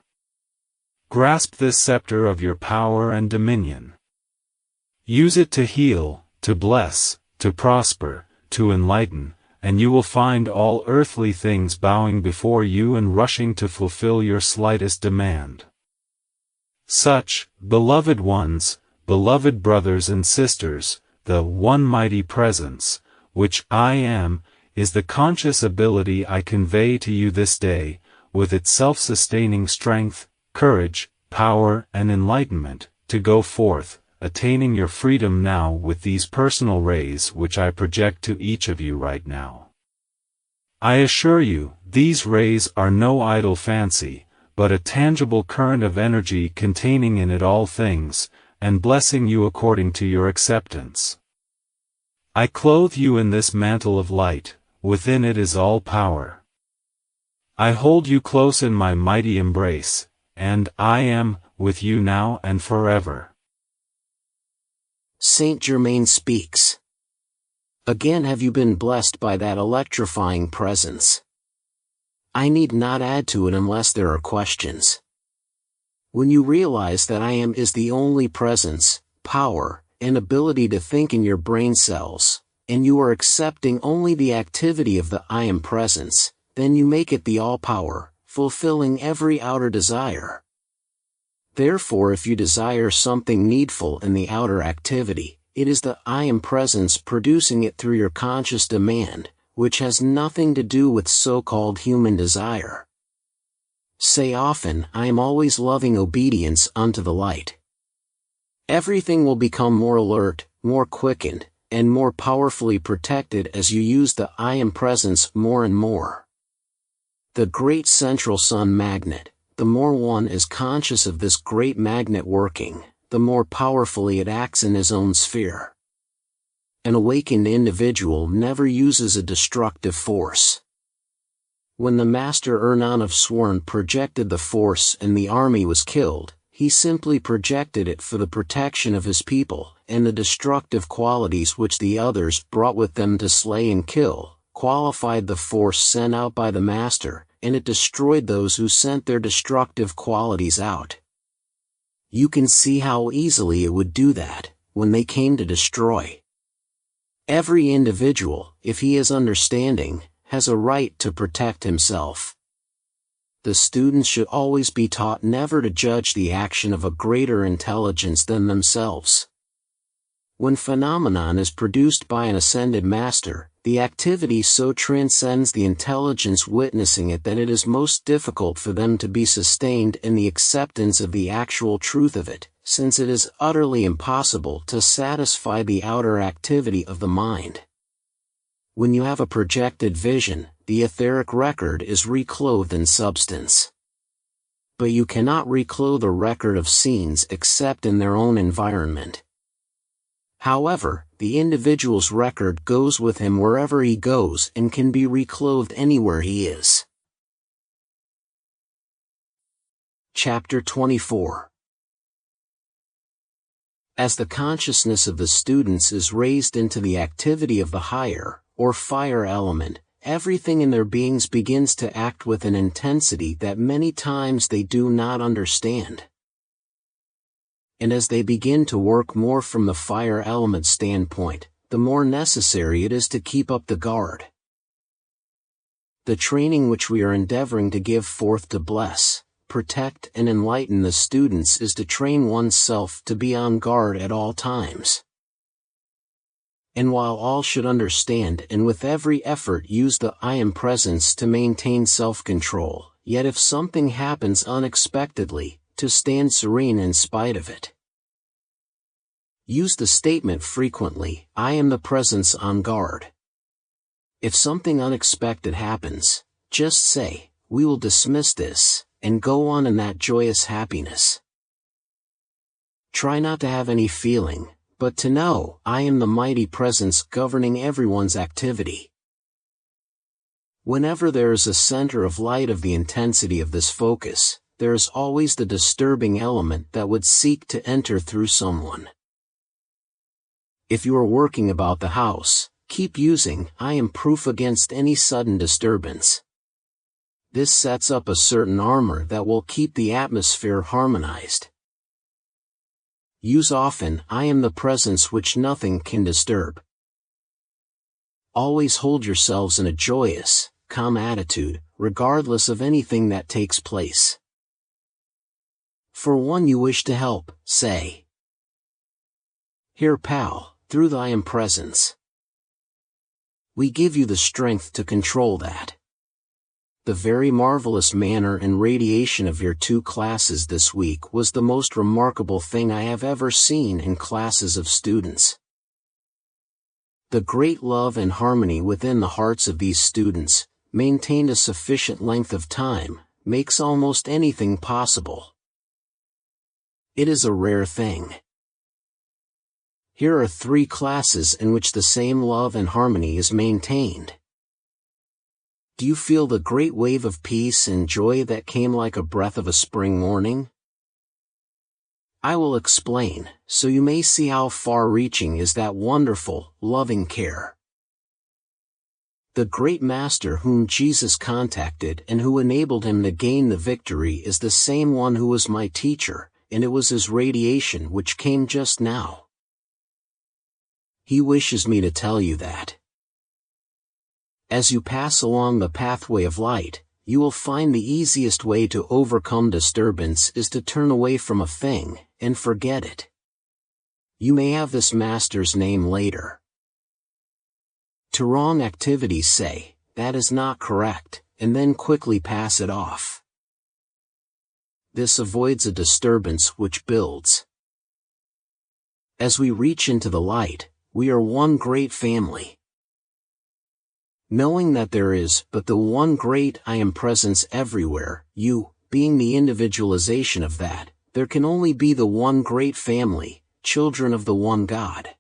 Grasp this scepter of your power and dominion. Use it to heal, to bless, to prosper, to enlighten, and you will find all earthly things bowing before you and rushing to fulfill your slightest demand. Such, beloved ones, beloved brothers and sisters, the one mighty presence, which I am, is the conscious ability I convey to you this day, with its self-sustaining strength, courage, power and enlightenment, to go forth, attaining your freedom now with these personal rays which I project to each of you right now. I assure you, these rays are no idle fancy, but a tangible current of energy containing in it all things, and blessing you according to your acceptance. I clothe you in this mantle of light, within it is all power. I hold you close in my mighty embrace, and I am with you now and forever. Saint Germain speaks. Again, have you been blessed by that electrifying presence? I need not add to it unless there are questions. When you realize that I Am is the only presence, power, and ability to think in your brain cells, and you are accepting only the activity of the I Am presence, then you make it the all-power, fulfilling every outer desire. Therefore, if you desire something needful in the outer activity, it is the I Am presence producing it through your conscious demand, which has nothing to do with so-called human desire. Say often, I am always loving obedience unto the light. Everything will become more alert, more quickened, and more powerfully protected as you use the I Am presence more and more. The great central sun magnet, the more one is conscious of this great magnet working, the more powerfully it acts in his own sphere. An awakened individual never uses a destructive force. When the master Ernan of Sworn projected the force and the army was killed, he simply projected it for the protection of his people, and the destructive qualities which the others brought with them to slay and kill, qualified the force sent out by the master, and it destroyed those who sent their destructive qualities out. You can see how easily it would do that, when they came to destroy. Every individual, if he is understanding, has a right to protect himself. The students should always be taught never to judge the action of a greater intelligence than themselves. When phenomenon is produced by an ascended master, the activity so transcends the intelligence witnessing it that it is most difficult for them to be sustained in the acceptance of the actual truth of it, since it is utterly impossible to satisfy the outer activity of the mind. When you have a projected vision, the etheric record is reclothed in substance. But you cannot reclothe a record of scenes except in their own environment. However, the individual's record goes with him wherever he goes and can be reclothed anywhere he is. Chapter 24. As the consciousness of the students is raised into the activity of the higher, or fire element, everything in their beings begins to act with an intensity that many times they do not understand. And as they begin to work more from the fire element standpoint, the more necessary it is to keep up the guard. The training which we are endeavoring to give forth to bless, protect and enlighten the students is to train oneself to be on guard at all times. And while all should understand and with every effort use the I Am presence to maintain self-control, yet if something happens unexpectedly, to stand serene in spite of it. Use the statement frequently, I am the presence on guard. If something unexpected happens, just say, we will dismiss this, and go on in that joyous happiness. Try not to have any feeling, but to know, I am the mighty presence governing everyone's activity. Whenever there is a center of light of the intensity of this focus, there is always the disturbing element that would seek to enter through someone. If you are working about the house, keep using "I am proof against any sudden disturbance." This sets up a certain armor that will keep the atmosphere harmonized. Use often "I am the presence which nothing can disturb." Always hold yourselves in a joyous, calm attitude, regardless of anything that takes place. For one you wish to help, say, "Here, pal, through thy presence." We give you the strength to control that. The very marvelous manner and radiation of your 2 classes this week was the most remarkable thing I have ever seen in classes of students. The great love and harmony within the hearts of these students, maintained a sufficient length of time, makes almost anything possible. It is a rare thing. Here are 3 classes in which the same love and harmony is maintained. Do you feel the great wave of peace and joy that came like a breath of a spring morning? I will explain, so you may see how far-reaching is that wonderful, loving care. The great Master whom Jesus contacted and who enabled him to gain the victory is the same one who was my teacher, and it was his radiation which came just now. He wishes me to tell you that. As you pass along the pathway of light, you will find the easiest way to overcome disturbance is to turn away from a thing, and forget it. You may have this Master's name later. To wrong activities say, "That is not correct," and then quickly pass it off. This avoids a disturbance which builds. As we reach into the light, we are one great family. Knowing that there is but the one great I Am presence everywhere, you, being the individualization of that, there can only be the one great family, children of the one God.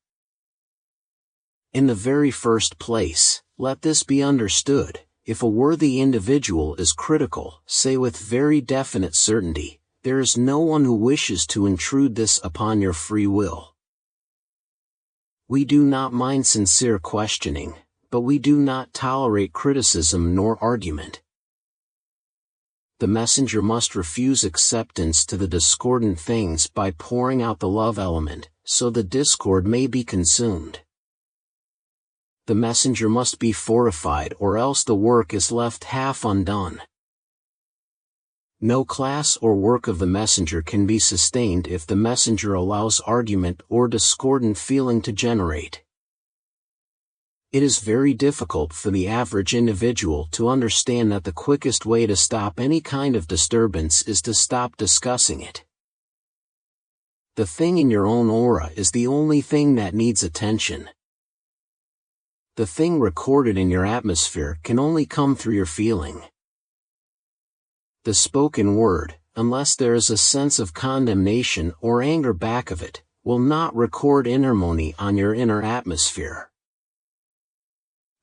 In the very first place, let this be understood: if a worthy individual is critical, say with very definite certainty, there is no one who wishes to intrude this upon your free will. We do not mind sincere questioning, but we do not tolerate criticism nor argument. The messenger must refuse acceptance to the discordant things by pouring out the love element, so the discord may be consumed. The messenger must be fortified, or else the work is left half undone. No class or work of the messenger can be sustained if the messenger allows argument or discordant feeling to generate. It is very difficult for the average individual to understand that the quickest way to stop any kind of disturbance is to stop discussing it. The thing in your own aura is the only thing that needs attention. The thing recorded in your atmosphere can only come through your feeling. The spoken word, unless there is a sense of condemnation or anger back of it, will not record inharmony on your inner atmosphere.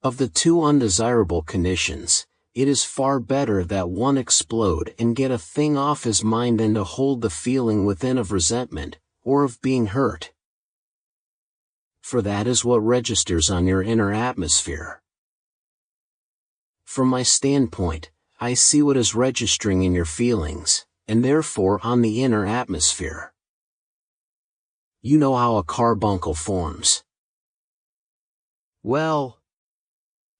Of the 2 undesirable conditions, it is far better that one explode and get a thing off his mind than to hold the feeling within of resentment, or of being hurt. For that is what registers on your inner atmosphere. From my standpoint, I see what is registering in your feelings, and therefore on the inner atmosphere. You know how a carbuncle forms. Well,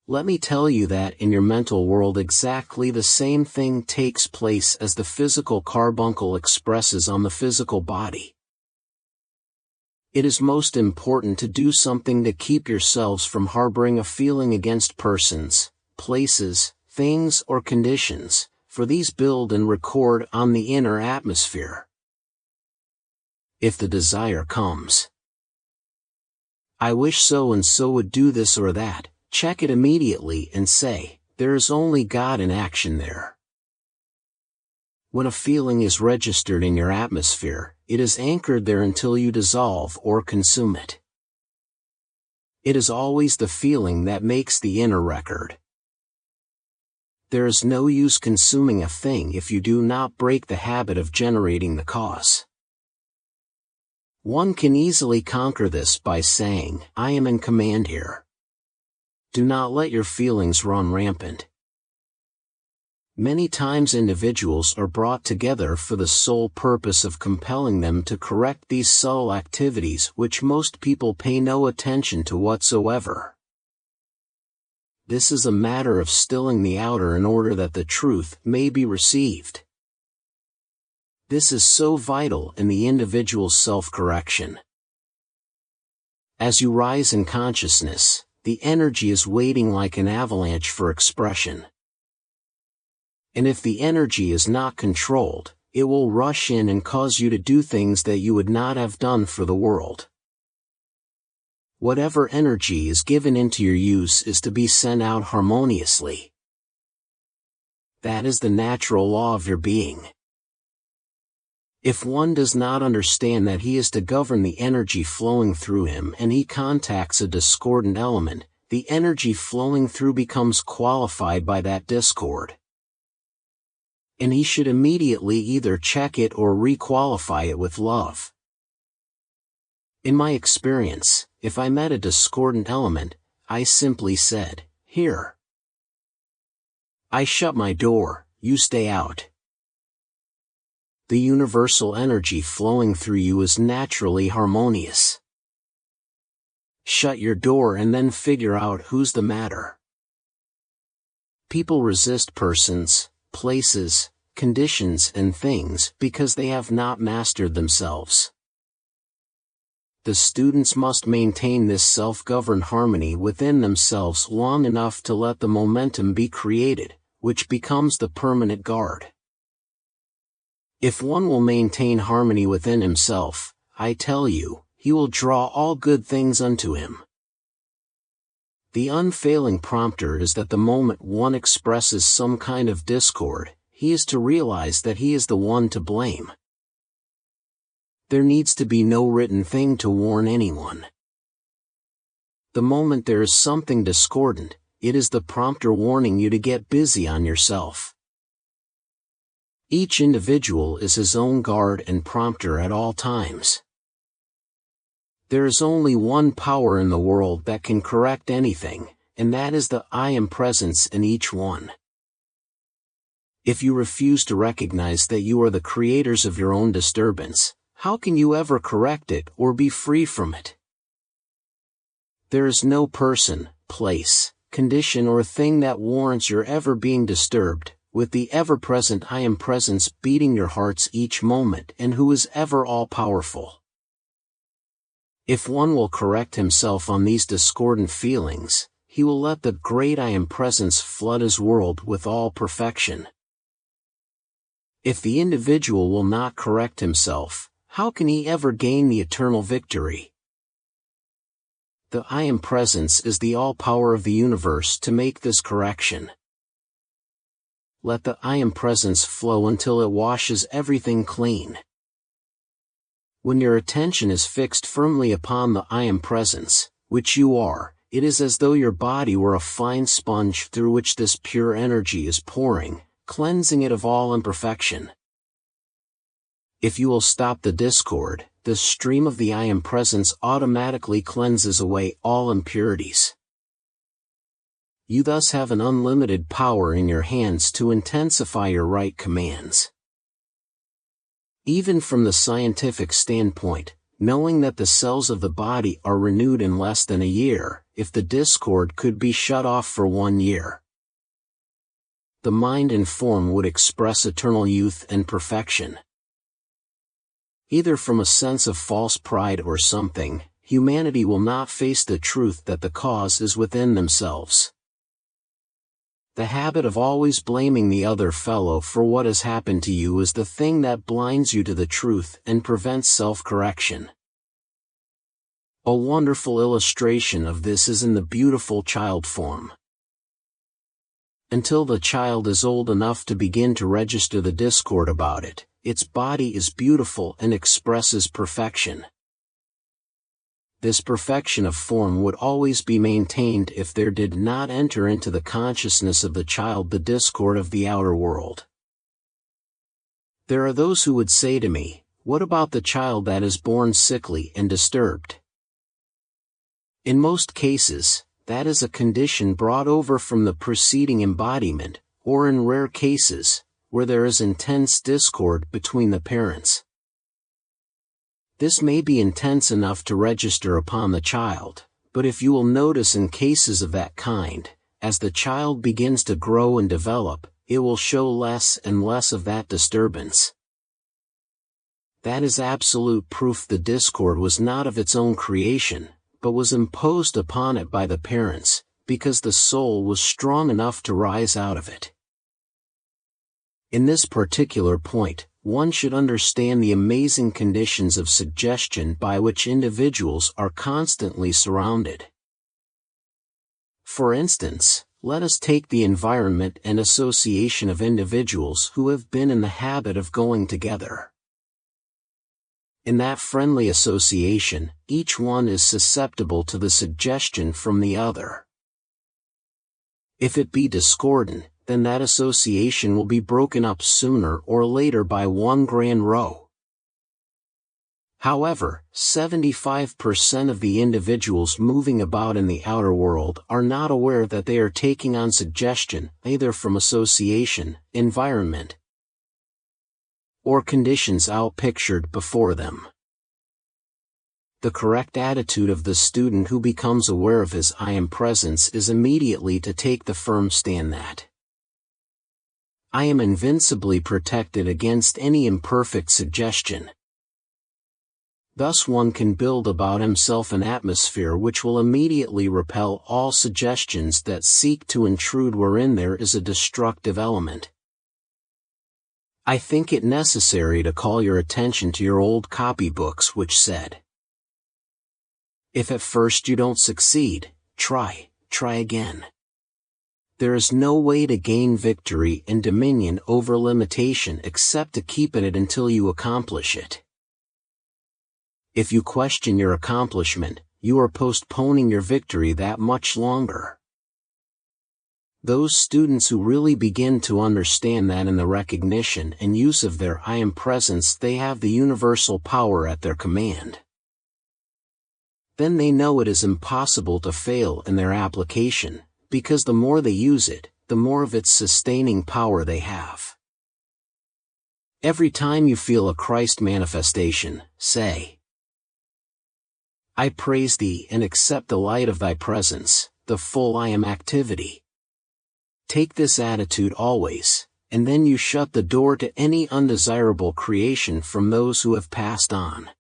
let me tell you that in your mental world exactly the same thing takes place as the physical carbuncle expresses on the physical body. It is most important to do something to keep yourselves from harboring a feeling against persons, places, things or conditions, for these build and record on the inner atmosphere. If the desire comes, I wish so and so would do this or that, check it immediately and say, there is only God in action there. When a feeling is registered in your atmosphere, it is anchored there until you dissolve or consume it. It is always the feeling that makes the inner record. There is no use consuming a thing if you do not break the habit of generating the cause. One can easily conquer this by saying, I am in command here. Do not let your feelings run rampant. Many times individuals are brought together for the sole purpose of compelling them to correct these subtle activities which most people pay no attention to whatsoever. This is a matter of stilling the outer in order that the truth may be received. This is so vital in the individual's self-correction. As you rise in consciousness, the energy is waiting like an avalanche for expression. And if the energy is not controlled, it will rush in and cause you to do things that you would not have done for the world. Whatever energy is given into your use is to be sent out harmoniously. That is the natural law of your being. If one does not understand that he is to govern the energy flowing through him and he contacts a discordant element, the energy flowing through becomes qualified by that discord. And he should immediately either check it or requalify it with love. In my experience, if I met a discordant element, I simply said, "Here. I shut my door, you stay out." The universal energy flowing through you is naturally harmonious. Shut your door and then figure out who's the matter. People resist persons, places, conditions and things because they have not mastered themselves. The students must maintain this self-governed harmony within themselves long enough to let the momentum be created, which becomes the permanent guard. If one will maintain harmony within himself, I tell you, he will draw all good things unto him. The unfailing prompter is that the moment one expresses some kind of discord, he is to realize that he is the one to blame. There needs to be no written thing to warn anyone. The moment there is something discordant, it is the prompter warning you to get busy on yourself. Each individual is his own guard and prompter at all times. There is only one power in the world that can correct anything, and that is the I Am presence in each one. If you refuse to recognize that you are the creators of your own disturbance, how can you ever correct it or be free from it? There is no person, place, condition or thing that warrants your ever being disturbed, with the ever-present I Am presence beating your hearts each moment and who is ever all-powerful. If one will correct himself on these discordant feelings, he will let the great I Am presence flood his world with all perfection. If the individual will not correct himself, how can he ever gain the eternal victory? The I Am presence is the all-power of the universe to make this correction. Let the I Am presence flow until it washes everything clean. When your attention is fixed firmly upon the I Am presence, which you are, it is as though your body were a fine sponge through which this pure energy is pouring, cleansing it of all imperfection. If you will stop the discord, the stream of the I Am presence automatically cleanses away all impurities. You thus have an unlimited power in your hands to intensify your right commands. Even from the scientific standpoint, knowing that the cells of the body are renewed in less than a year, if the discord could be shut off for 1 year, the mind and form would express eternal youth and perfection. Either from a sense of false pride or something, humanity will not face the truth that the cause is within themselves. The habit of always blaming the other fellow for what has happened to you is the thing that blinds you to the truth and prevents self-correction. A wonderful illustration of this is in the beautiful child form. Until the child is old enough to begin to register the discord about it, its body is beautiful and expresses perfection. this perfection of form would always be maintained if there did not enter into the consciousness of the child the discord of the outer world. There are those who would say to me, what about the child that is born sickly and disturbed? In most cases, that is a condition brought over from the preceding embodiment, or in rare cases, where there is intense discord between the parents. This may be intense enough to register upon the child, but if you will notice in cases of that kind, as the child begins to grow and develop, it will show less and less of that disturbance. That is absolute proof the discord was not of its own creation, but was imposed upon it by the parents, because the soul was strong enough to rise out of it. In this particular point, one should understand the amazing conditions of suggestion by which individuals are constantly surrounded. For instance, let us take the environment and association of individuals who have been in the habit of going together. In that friendly association, each one is susceptible to the suggestion from the other. If it be discordant, then that association will be broken up sooner or later by one grand row. However, 75% of the individuals moving about in the outer world are not aware that they are taking on suggestion either from association, environment, or conditions outpictured before them. The correct attitude of the student who becomes aware of his I am presence is immediately to take the firm stand that I am invincibly protected against any imperfect suggestion. Thus one can build about himself an atmosphere which will immediately repel all suggestions that seek to intrude wherein there is a destructive element. I think it necessary to call your attention to your old copybooks which said, if at first you don't succeed, try again. There is no way to gain victory and dominion over limitation except to keep at it until you accomplish it. If you question your accomplishment, you are postponing your victory that much longer. Those students who really begin to understand that in the recognition and use of their I am presence they have the universal power at their command. Then they know it is impossible to fail in their application, because the more they use it, the more of its sustaining power they have. Every time you feel a Christ manifestation, say, I praise thee and accept the light of thy presence, the full I am activity. Take this attitude always, and then you shut the door to any undesirable creation from those who have passed on.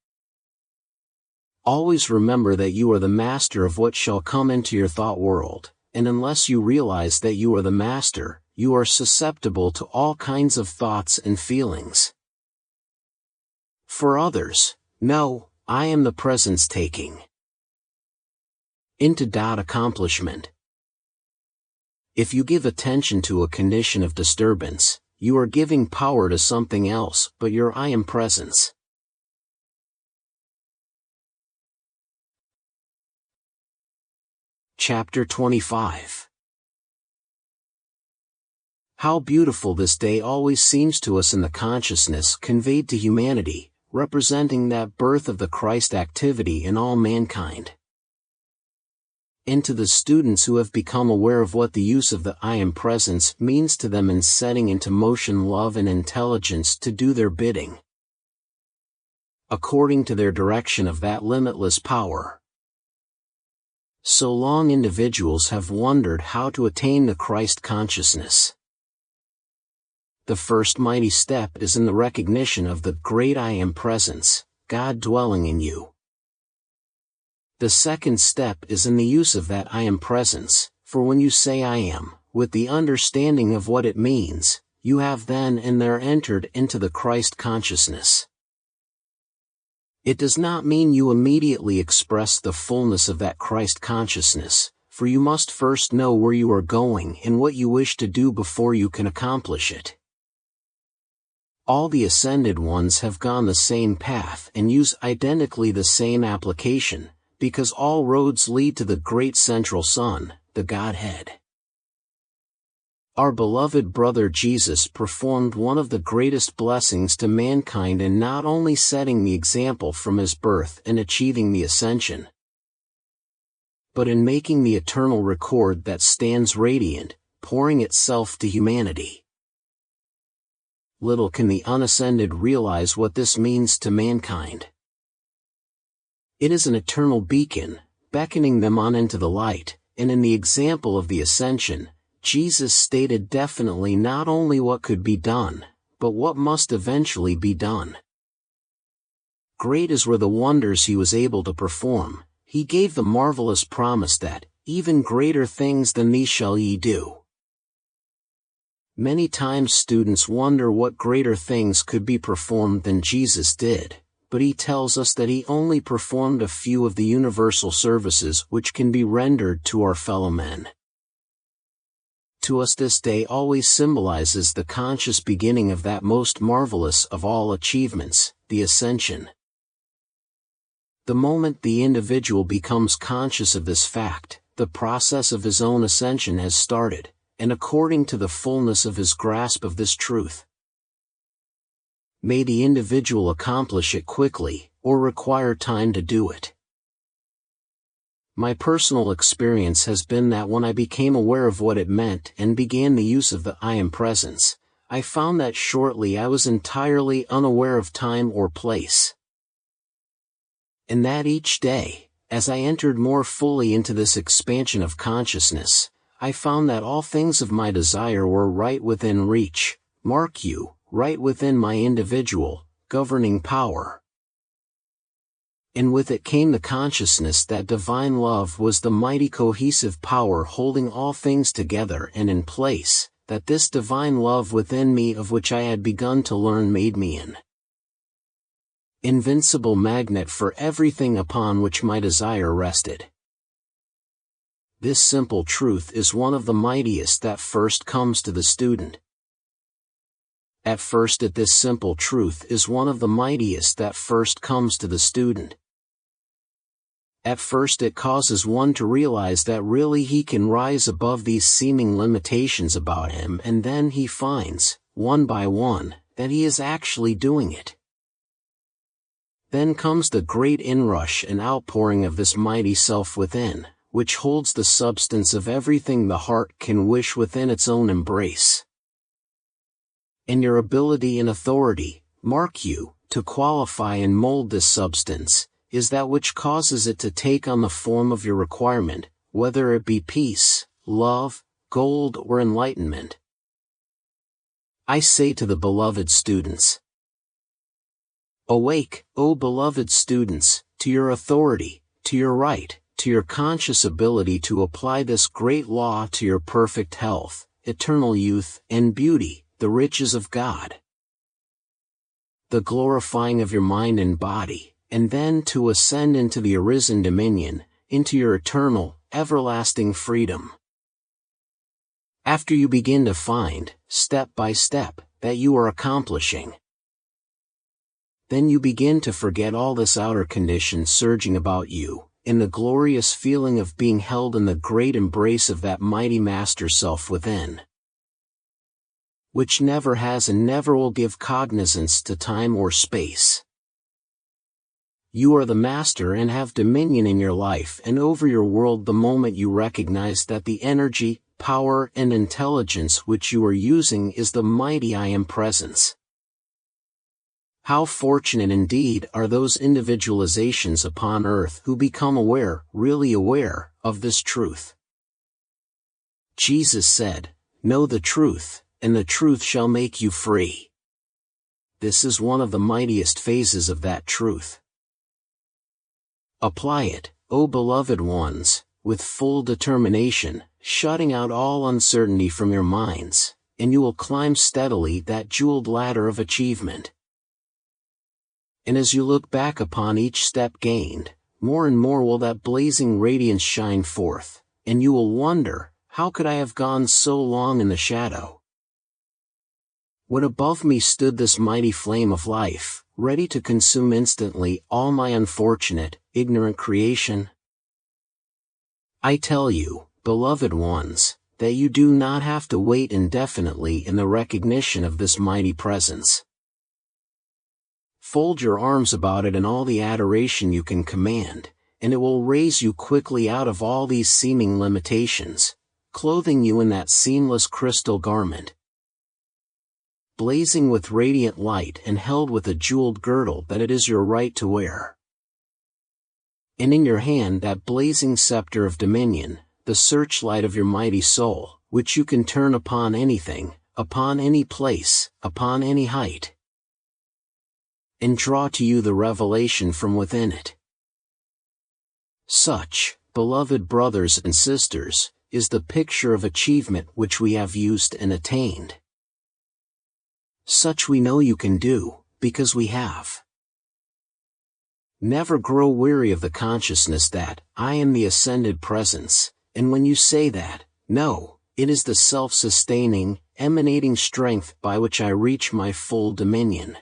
Always remember that you are the master of what shall come into your thought world, and unless you realize that you are the master, you are susceptible to all kinds of thoughts and feelings. For others, no, I am the presence taking. Into accomplishment. If you give attention to a condition of disturbance, you are giving power to something else but your I am presence. Chapter 25. How beautiful this day always seems to us in the consciousness conveyed to humanity, representing that birth of the Christ activity in all mankind. And to the students who have become aware of what the use of the I am presence means to them in setting into motion love and intelligence to do their bidding, according to their direction of that limitless power. So long individuals have wondered how to attain the Christ consciousness. The first mighty step is in the recognition of the great I am presence, God dwelling in you. The second step is in the use of that I am presence, for when you say I am, with the understanding of what it means, you have then and there entered into the Christ consciousness. It does not mean you immediately express the fullness of that Christ consciousness, for you must first know where you are going and what you wish to do before you can accomplish it. All the ascended ones have gone the same path and use identically the same application, because all roads lead to the great central sun, the Godhead. Our beloved brother Jesus performed one of the greatest blessings to mankind in not only setting the example from his birth and achieving the ascension, but in making the eternal record that stands radiant, pouring itself to humanity. Little can the unascended realize what this means to mankind. It is an eternal beacon, beckoning them on into the light, and in the example of the ascension, Jesus stated definitely not only what could be done, but what must eventually be done. Great as were the wonders he was able to perform, he gave the marvelous promise that, even greater things than these shall ye do. Many times students wonder what greater things could be performed than Jesus did, but he tells us that he only performed a few of the universal services which can be rendered to our fellow men. To us this day always symbolizes the conscious beginning of that most marvelous of all achievements, the ascension. The moment the individual becomes conscious of this fact, the process of his own ascension has started, and according to the fullness of his grasp of this truth. May the individual accomplish it quickly, or require time to do it. My personal experience has been that when I became aware of what it meant and began the use of the I am presence, I found that shortly I was entirely unaware of time or place. And that each day, as I entered more fully into this expansion of consciousness, I found that all things of my desire were right within reach, mark you, right within my individual, governing power. And with it came the consciousness that divine love was the mighty cohesive power holding all things together and in place, that this divine love within me of which I had begun to learn made me an invincible magnet for everything upon which my desire rested. This simple truth is one of the mightiest that first comes to the student. At first this simple truth is one of the mightiest that first comes to the student. At first it causes one to realize that really he can rise above these seeming limitations about him, and then he finds, one by one, that he is actually doing it. Then comes the great inrush and outpouring of this mighty self within, which holds the substance of everything the heart can wish within its own embrace. And your ability and authority, mark you, to qualify and mold this substance, is that which causes it to take on the form of your requirement, whether it be peace, love, gold or enlightenment. I say to the beloved students, awake, O beloved students, to your authority, to your right, to your conscious ability to apply this great law to your perfect health, eternal youth, and beauty, the riches of God, the glorifying of your mind and body, and then to ascend into the arisen dominion, into your eternal, everlasting freedom. After you begin to find, step by step, that you are accomplishing, then you begin to forget all this outer condition surging about you, in the glorious feeling of being held in the great embrace of that mighty master self within, which never has and never will give cognizance to time or space. You are the master and have dominion in your life and over your world the moment you recognize that the energy, power and intelligence which you are using is the mighty I Am presence. How fortunate indeed are those individualizations upon earth who become aware, really aware, of this truth. Jesus said, "Know the truth, and the truth shall make you free." This is one of the mightiest phases of that truth. Apply it, O beloved ones, with full determination, shutting out all uncertainty from your minds, and you will climb steadily that jeweled ladder of achievement. And as you look back upon each step gained, more and more will that blazing radiance shine forth, and you will wonder, how could I have gone so long in the shadow? When above me stood this mighty flame of life, ready to consume instantly all my unfortunate, ignorant creation. I tell you, beloved ones, that you do not have to wait indefinitely in the recognition of this mighty presence. Fold your arms about it in all the adoration you can command, and it will raise you quickly out of all these seeming limitations, clothing you in that seamless crystal garment, blazing with radiant light and held with a jeweled girdle that it is your right to wear. And in your hand that blazing scepter of dominion, the searchlight of your mighty soul, which you can turn upon anything, upon any place, upon any height, and draw to you the revelation from within it. Such, beloved brothers and sisters, is the picture of achievement which we have used and attained. Such we know you can do, because we have. Never grow weary of the consciousness that, I am the ascended presence, and when you say that, know, it is the self-sustaining, emanating strength by which I reach my full dominion.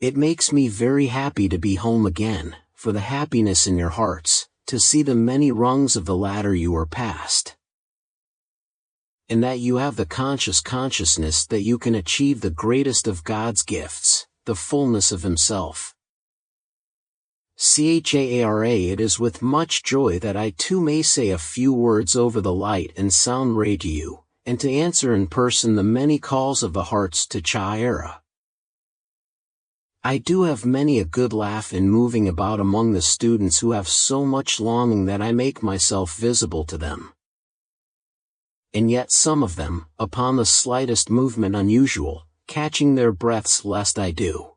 It makes me very happy to be home again, for the happiness in your hearts, to see the many rungs of the ladder you are past, and that you have the consciousness that you can achieve the greatest of God's gifts, the fullness of Himself. Chara, it is with much joy that I too may say a few words over the light and sound ray to you, and to answer in person the many calls of the hearts to Chara. I do have many a good laugh in moving about among the students who have so much longing that I make myself visible to them. And yet some of them, upon the slightest movement unusual, catching their breaths lest I do.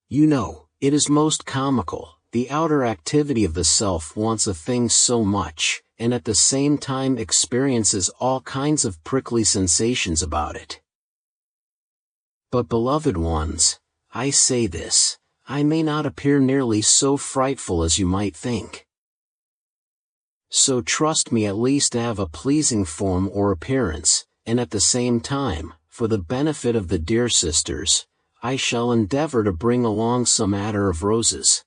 You know, it is most comical, the outer activity of the self wants a thing so much, and at the same time experiences all kinds of prickly sensations about it. But beloved ones, I say this, I may not appear nearly so frightful as you might think. So trust me at least to have a pleasing form or appearance, and at the same time, for the benefit of the dear sisters, I shall endeavor to bring along some attar of roses.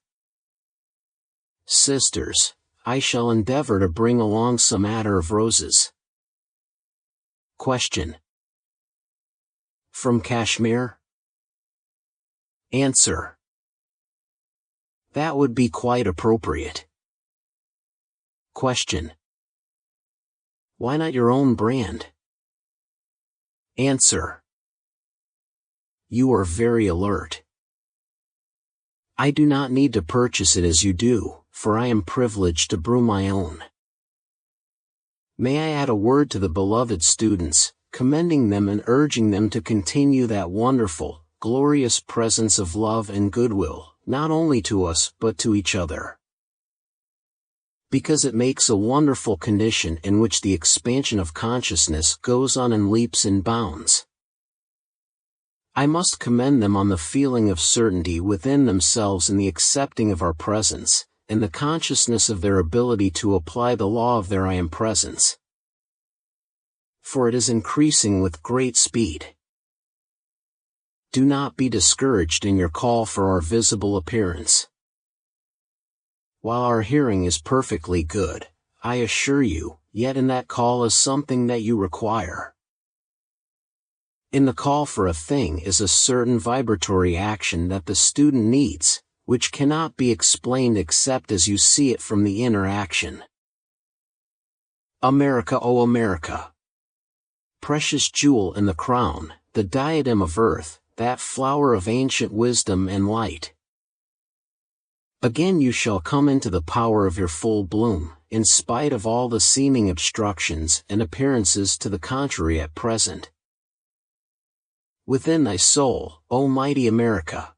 Sisters, I shall endeavor to bring along some attar of roses. Question. From Kashmir? Answer. That would be quite appropriate. Question. Why not your own brand? Answer. You are very alert. I do not need to purchase it as you do, for I am privileged to brew my own. May I add a word to the beloved students, commending them and urging them to continue that wonderful, glorious presence of love and goodwill, not only to us but to each other. Because it makes a wonderful condition in which the expansion of consciousness goes on in leaps and bounds. I must commend them on the feeling of certainty within themselves in the accepting of our presence, and the consciousness of their ability to apply the law of their I am presence. For it is increasing with great speed. Do not be discouraged in your call for our visible appearance. While our hearing is perfectly good, I assure you, yet in that call is something that you require. In the call for a thing is a certain vibratory action that the student needs, which cannot be explained except as you see it from the inner action. America, O America! Precious jewel in the crown, the diadem of earth, that flower of ancient wisdom and light. Again you shall come into the power of your full bloom, in spite of all the seeming obstructions and appearances to the contrary at present. Within thy soul, O mighty America,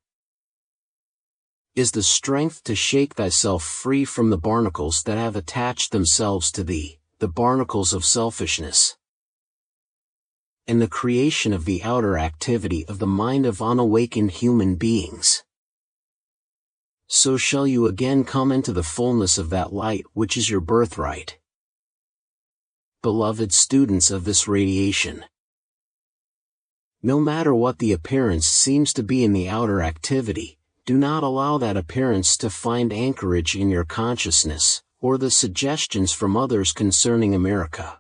is the strength to shake thyself free from the barnacles that have attached themselves to thee, the barnacles of selfishness, and the creation of the outer activity of the mind of unawakened human beings. So shall you again come into the fullness of that light which is your birthright. Beloved students of this radiation, no matter what the appearance seems to be in the outer activity, do not allow that appearance to find anchorage in your consciousness, or the suggestions from others concerning America.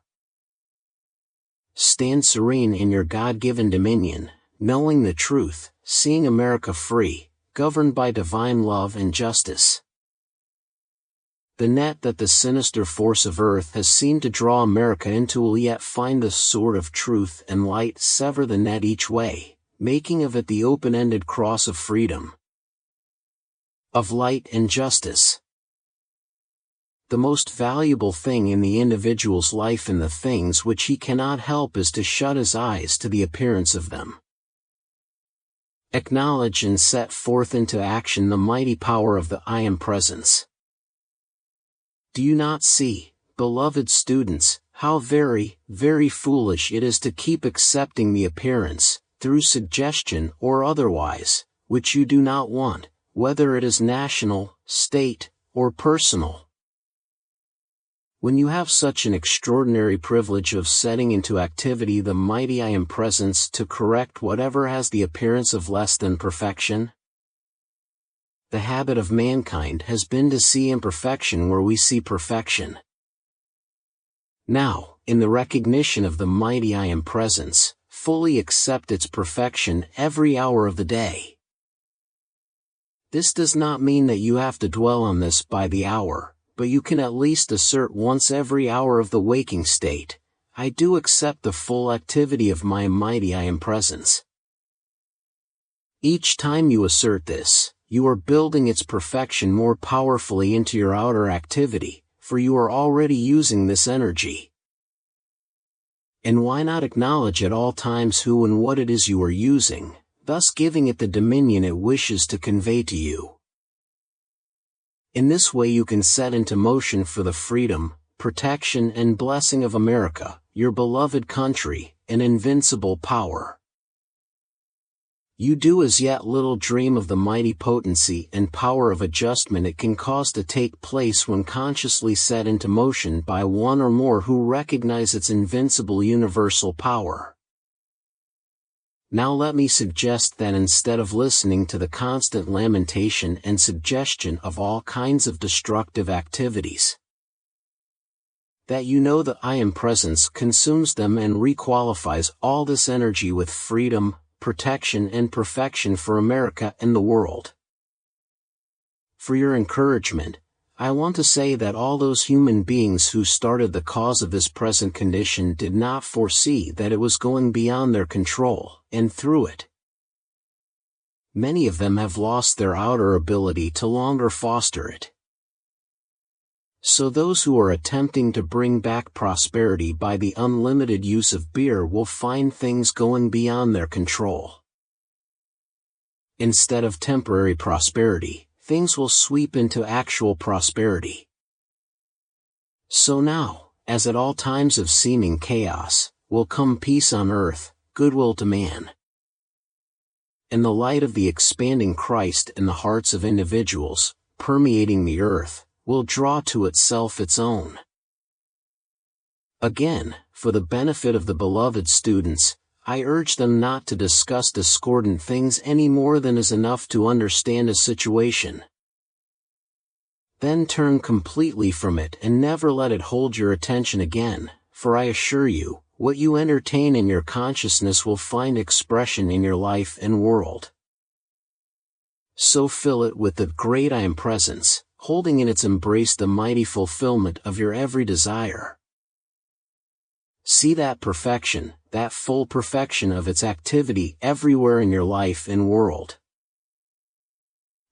Stand serene in your God-given dominion, knowing the truth, seeing America free, governed by divine love and justice. The net that the sinister force of earth has seemed to draw America into will yet find the sword of truth and light sever the net each way, making of it the open-ended cross of freedom, of light and justice. The most valuable thing in the individual's life and the things which he cannot help is to shut his eyes to the appearance of them. Acknowledge and set forth into action the mighty power of the I Am Presence. Do you not see, beloved students, how very, very foolish it is to keep accepting the appearance, through suggestion or otherwise, which you do not want, whether it is national, state, or personal? When you have such an extraordinary privilege of setting into activity the mighty I Am Presence to correct whatever has the appearance of less than perfection? The habit of mankind has been to see imperfection where we see perfection. Now, in the recognition of the mighty I Am Presence, fully accept its perfection every hour of the day. This does not mean that you have to dwell on this by the hour, but you can at least assert once every hour of the waking state, I do accept the full activity of my mighty I Am Presence. Each time you assert this, you are building its perfection more powerfully into your outer activity, for you are already using this energy. And why not acknowledge at all times who and what it is you are using, thus giving it the dominion it wishes to convey to you? In this way you can set into motion for the freedom, protection and blessing of America, your beloved country, an invincible power. You do as yet little dream of the mighty potency and power of adjustment it can cause to take place when consciously set into motion by one or more who recognize its invincible universal power. Now let me suggest that instead of listening to the constant lamentation and suggestion of all kinds of destructive activities, that you know the I Am Presence consumes them and requalifies all this energy with freedom, protection and perfection for America and the world. For your encouragement, I want to say that all those human beings who started the cause of this present condition did not foresee that it was going beyond their control, and through it, many of them have lost their outer ability to longer foster it. So those who are attempting to bring back prosperity by the unlimited use of beer will find things going beyond their control. Instead of temporary prosperity, things will sweep into actual prosperity. So now, as at all times of seeming chaos, will come peace on earth, goodwill to man. And the light of the expanding Christ in the hearts of individuals, permeating the earth, will draw to itself its own. Again, for the benefit of the beloved students, I urge them not to discuss discordant things any more than is enough to understand a situation. Then turn completely from it and never let it hold your attention again, for I assure you, what you entertain in your consciousness will find expression in your life and world. So fill it with the great I Am Presence, holding in its embrace the mighty fulfillment of your every desire. See that perfection, that full perfection of its activity everywhere in your life and world.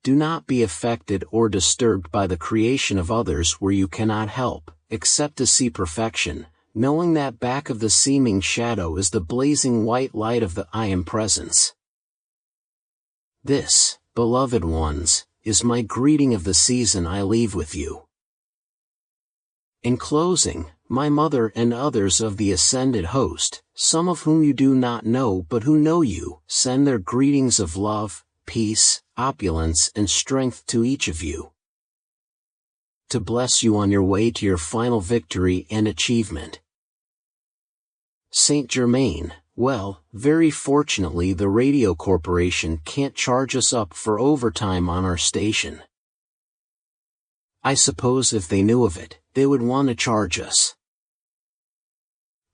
Do not be affected or disturbed by the creation of others where you cannot help, except to see perfection, knowing that back of the seeming shadow is the blazing white light of the I Am Presence. This, beloved ones, is my greeting of the season I leave with you. In closing, my mother and others of the ascended host, some of whom you do not know but who know you, send their greetings of love, peace, opulence and strength to each of you, to bless you on your way to your final victory and achievement. Saint Germain. Well, very fortunately the radio corporation can't charge us up for overtime on our station. I suppose if they knew of it, they would want to charge us.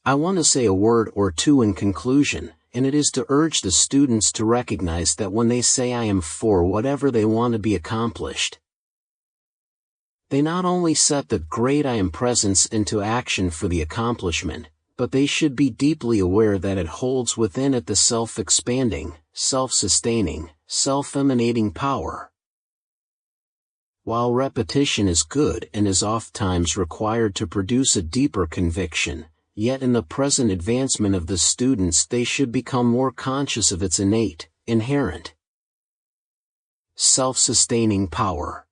I want to say a word or two in conclusion, and it is to urge the students to recognize that when they say I am for whatever they want to be accomplished, they not only set the great I am presence into action for the accomplishment, but they should be deeply aware that it holds within it the self-expanding, self-sustaining, self-emanating power. While repetition is good and is oftentimes required to produce a deeper conviction, yet in the present advancement of the students they should become more conscious of its innate, inherent, self-sustaining power.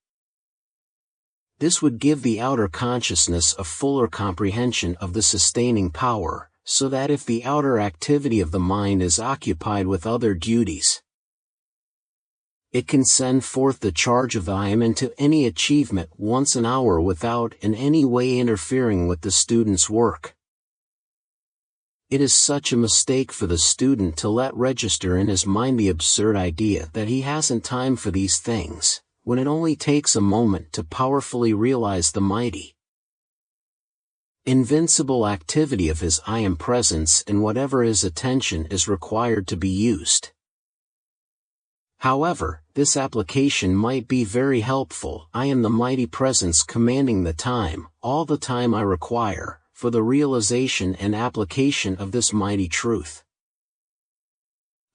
This would give the outer consciousness a fuller comprehension of the sustaining power, so that if the outer activity of the mind is occupied with other duties, it can send forth the charge of the I am into any achievement once an hour without in any way interfering with the student's work. It is such a mistake for the student to let register in his mind the absurd idea that he hasn't time for these things, when it only takes a moment to powerfully realize the mighty, invincible activity of his I am presence in whatever his attention is required to be used. However, this application might be very helpful. I am the mighty presence commanding the time, all the time I require, for the realization and application of this mighty truth.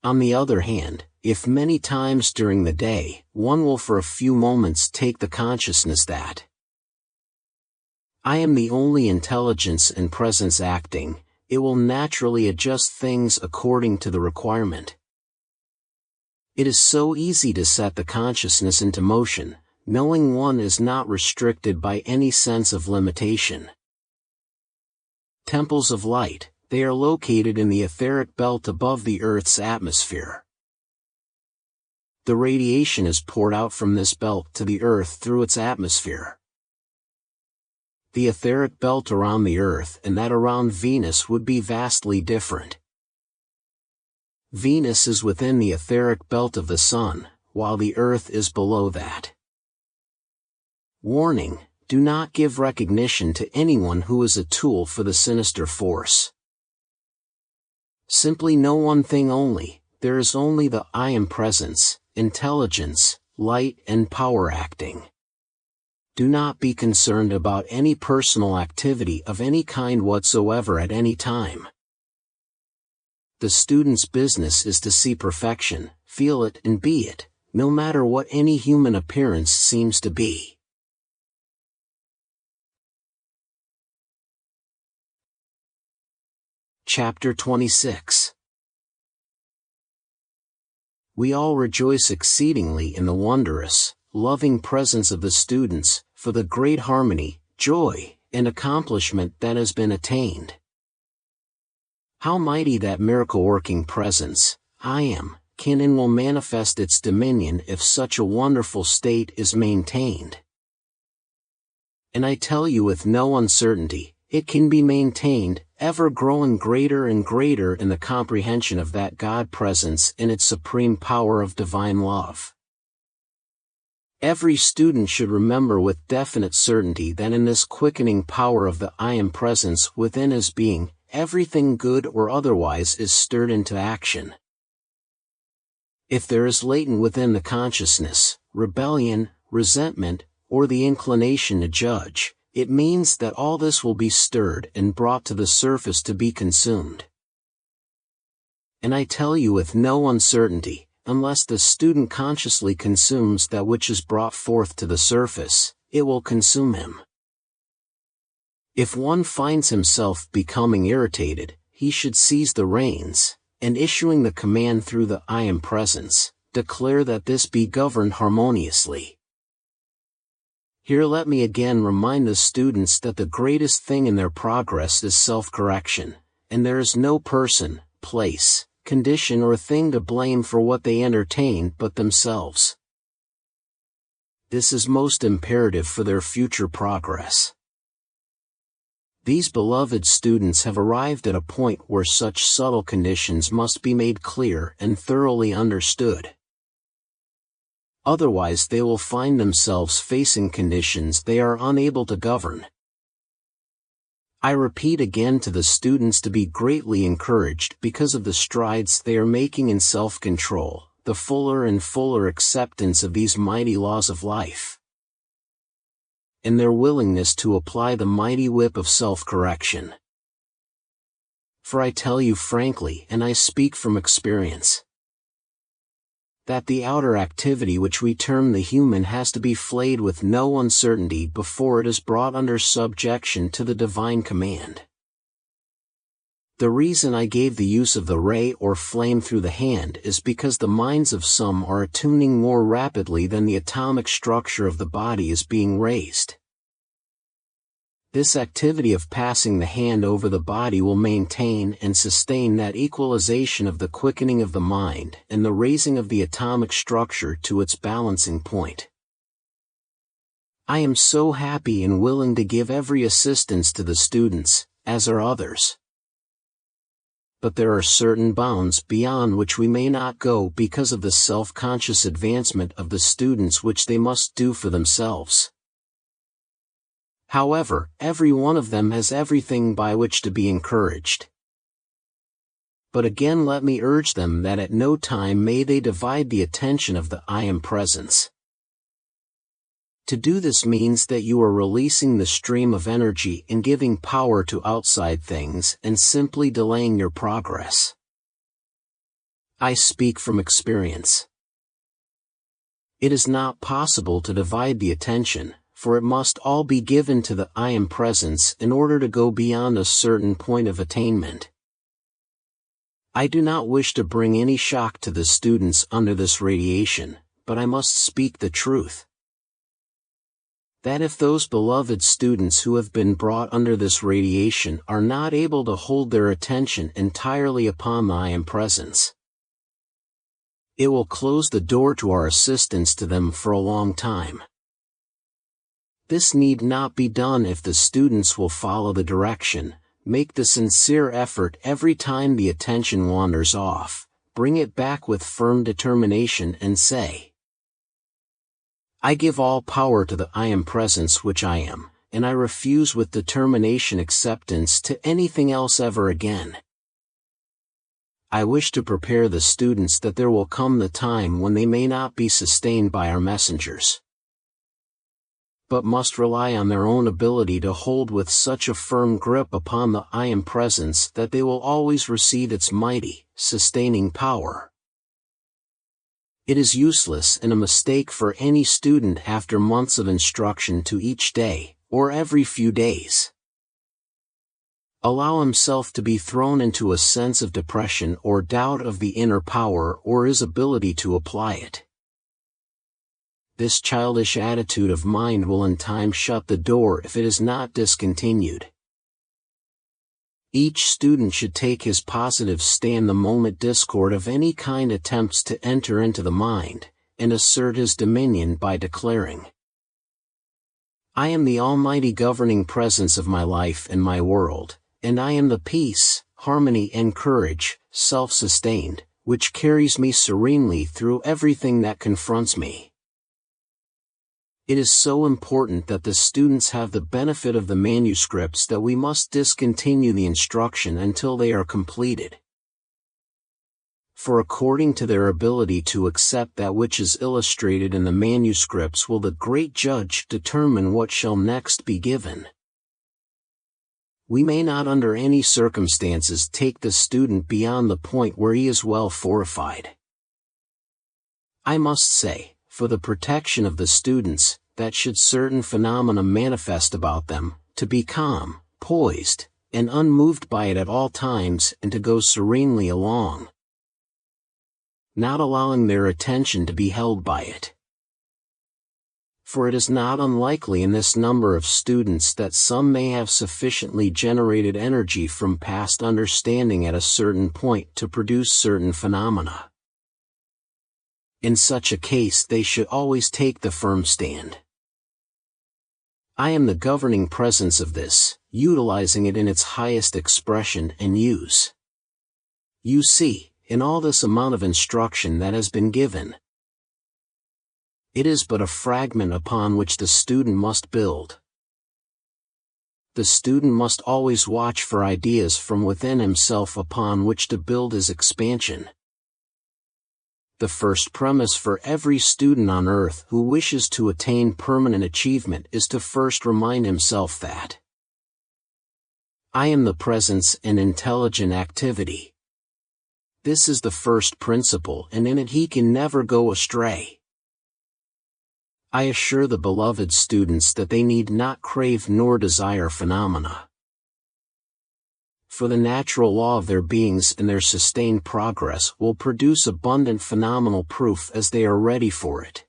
On the other hand, if many times during the day, one will for a few moments take the consciousness that I am the only intelligence and presence acting, it will naturally adjust things according to the requirement. It is so easy to set the consciousness into motion, knowing one is not restricted by any sense of limitation. Temples of light, they are located in the etheric belt above the Earth's atmosphere. The radiation is poured out from this belt to the Earth through its atmosphere. The etheric belt around the Earth and that around Venus would be vastly different. Venus is within the etheric belt of the Sun, while the Earth is below that. Warning: do not give recognition to anyone who is a tool for the sinister force. Simply know one thing only: there is only the I am presence, intelligence, light and power acting. Do not be concerned about any personal activity of any kind whatsoever at any time. The student's business is to see perfection, feel it and be it, no matter what any human appearance seems to be. Chapter 26. We all rejoice exceedingly in the wondrous, loving presence of the students, for the great harmony, joy, and accomplishment that has been attained. How mighty that miracle-working presence, I am, can and will manifest its dominion if such a wonderful state is maintained. And I tell you with no uncertainty, it can be maintained, ever growing greater and greater in the comprehension of that God presence in its supreme power of divine love. Every student should remember with definite certainty that in this quickening power of the I am presence within his being, everything good or otherwise is stirred into action. If there is latent within the consciousness, rebellion, resentment, or the inclination to judge, it means that all this will be stirred and brought to the surface to be consumed. And I tell you with no uncertainty, unless the student consciously consumes that which is brought forth to the surface, it will consume him. If one finds himself becoming irritated, he should seize the reins, and issuing the command through the I am presence, declare that this be governed harmoniously. Here let me again remind the students that the greatest thing in their progress is self-correction, and there is no person, place, condition or thing to blame for what they entertain but themselves. This is most imperative for their future progress. These beloved students have arrived at a point where such subtle conditions must be made clear and thoroughly understood. Otherwise they will find themselves facing conditions they are unable to govern. I repeat again to the students to be greatly encouraged because of the strides they are making in self-control, the fuller and fuller acceptance of these mighty laws of life, and their willingness to apply the mighty whip of self-correction. For I tell you frankly, and I speak from experience, that the outer activity which we term the human has to be flayed with no uncertainty before it is brought under subjection to the divine command. The reason I gave the use of the ray or flame through the hand is because the minds of some are attuning more rapidly than the atomic structure of the body is being raised. This activity of passing the hand over the body will maintain and sustain that equalization of the quickening of the mind and the raising of the atomic structure to its balancing point. I am so happy and willing to give every assistance to the students, as are others. But there are certain bounds beyond which we may not go because of the self-conscious advancement of the students which they must do for themselves. However, every one of them has everything by which to be encouraged. But again let me urge them that at no time may they divide the attention of the I Am presence. To do this means that you are releasing the stream of energy and giving power to outside things and simply delaying your progress. I speak from experience. It is not possible to divide the attention, for it must all be given to the I Am presence in order to go beyond a certain point of attainment. I do not wish to bring any shock to the students under this radiation, but I must speak the truth. That if those beloved students who have been brought under this radiation are not able to hold their attention entirely upon the I Am presence, it will close the door to our assistance to them for a long time. This need not be done if the students will follow the direction, make the sincere effort every time the attention wanders off, bring it back with firm determination and say, I give all power to the I Am presence which I am, and I refuse with determination acceptance to anything else ever again. I wish to prepare the students that there will come the time when they may not be sustained by our messengers, but must rely on their own ability to hold with such a firm grip upon the I Am presence that they will always receive its mighty, sustaining power. It is useless and a mistake for any student after months of instruction to each day, or every few days, allow himself to be thrown into a sense of depression or doubt of the inner power or his ability to apply it. This childish attitude of mind will in time shut the door if it is not discontinued. Each student should take his positive stand the moment discord of any kind attempts to enter into the mind, and assert his dominion by declaring, I am the almighty governing presence of my life and my world, and I am the peace, harmony and courage, self-sustained, which carries me serenely through everything that confronts me. It is so important that the students have the benefit of the manuscripts that we must discontinue the instruction until they are completed. For according to their ability to accept that which is illustrated in the manuscripts will the great judge determine what shall next be given. We may not under any circumstances take the student beyond the point where he is well fortified. I must say, for the protection of the students, that should certain phenomena manifest about them, to be calm, poised, and unmoved by it at all times and to go serenely along, not allowing their attention to be held by it. For it is not unlikely in this number of students that some may have sufficiently generated energy from past understanding at a certain point to produce certain phenomena. In such a case they should always take the firm stand. I am the governing presence of this, utilizing it in its highest expression and use. You see, in all this amount of instruction that has been given, It is but a fragment upon which the student must build. The student must always watch for ideas from within himself upon which to build his expansion. The first premise for every student on earth who wishes to attain permanent achievement is to first remind himself that I am the presence and intelligent activity. This is the first principle, and in it he can never go astray. I assure the beloved students that they need not crave nor desire phenomena. For the natural law of their beings and their sustained progress will produce abundant phenomenal proof as they are ready for it.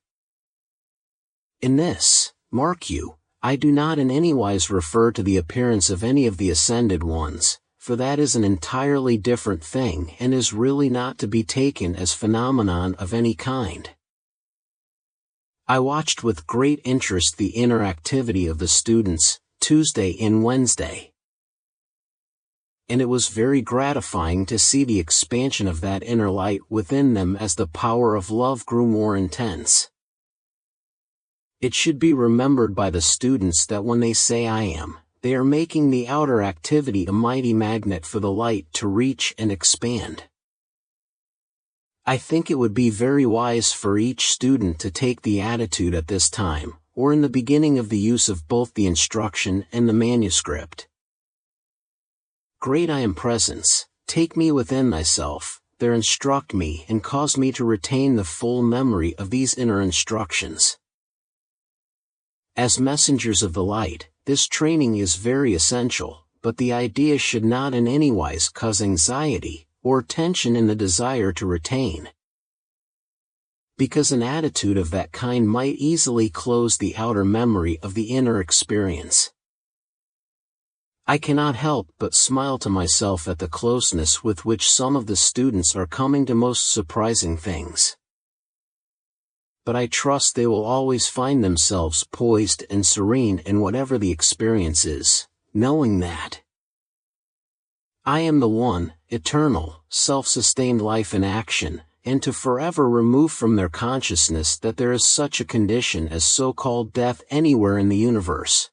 In this, mark you, I do not in any wise refer to the appearance of any of the ascended ones, for that is an entirely different thing and is really not to be taken as phenomenon of any kind. I watched with great interest the inner activity of the students, Tuesday and Wednesday. And it was very gratifying to see the expansion of that inner light within them as the power of love grew more intense. It should be remembered by the students that when they say I am, they are making the outer activity a mighty magnet for the light to reach and expand. I think it would be very wise for each student to take the attitude at this time, or in the beginning of the use of both the instruction and the manuscript. Great I am presence, take me within thyself, there instruct me and cause me to retain the full memory of these inner instructions. As messengers of the light, this training is very essential, but the idea should not in any wise cause anxiety or tension in the desire to retain. Because an attitude of that kind might easily close the outer memory of the inner experience. I cannot help but smile to myself at the closeness with which some of the students are coming to most surprising things. But I trust they will always find themselves poised and serene in whatever the experience is, knowing that I am the one, eternal, self-sustained life in action, and to forever remove from their consciousness that there is such a condition as so-called death anywhere in the universe.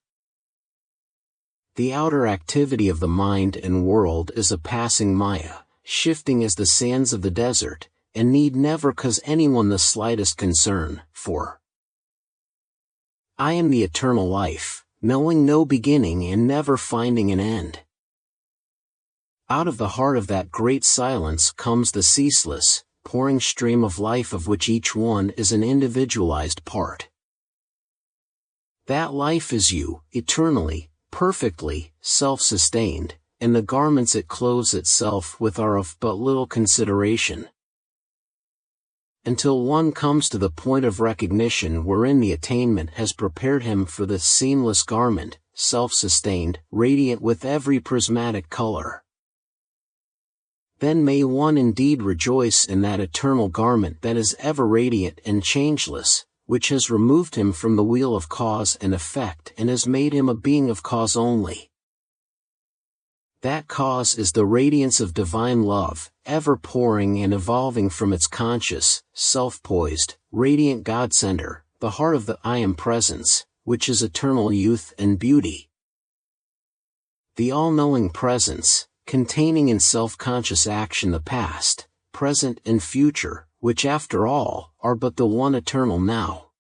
The outer activity of the mind and world is a passing maya, shifting as the sands of the desert, and need never cause anyone the slightest concern, for I am the eternal life, knowing no beginning and never finding an end. Out of the heart of that great silence comes the ceaseless, pouring stream of life of which each one is an individualized part. That life is you, eternally, perfectly, self-sustained, and the garments it clothes itself with are of but little consideration. Until one comes to the point of recognition wherein the attainment has prepared him for the seamless garment, self-sustained, radiant with every prismatic color. Then may one indeed rejoice in that eternal garment that is ever radiant and changeless, which has removed him from the wheel of cause and effect and has made him a being of cause only. That cause is the radiance of divine love, ever pouring and evolving from its conscious, self-poised, radiant God-center, the heart of the I Am Presence, which is eternal youth and beauty. The all-knowing presence, containing in self-conscious action the past, present and future, which after all, are but the one eternal now.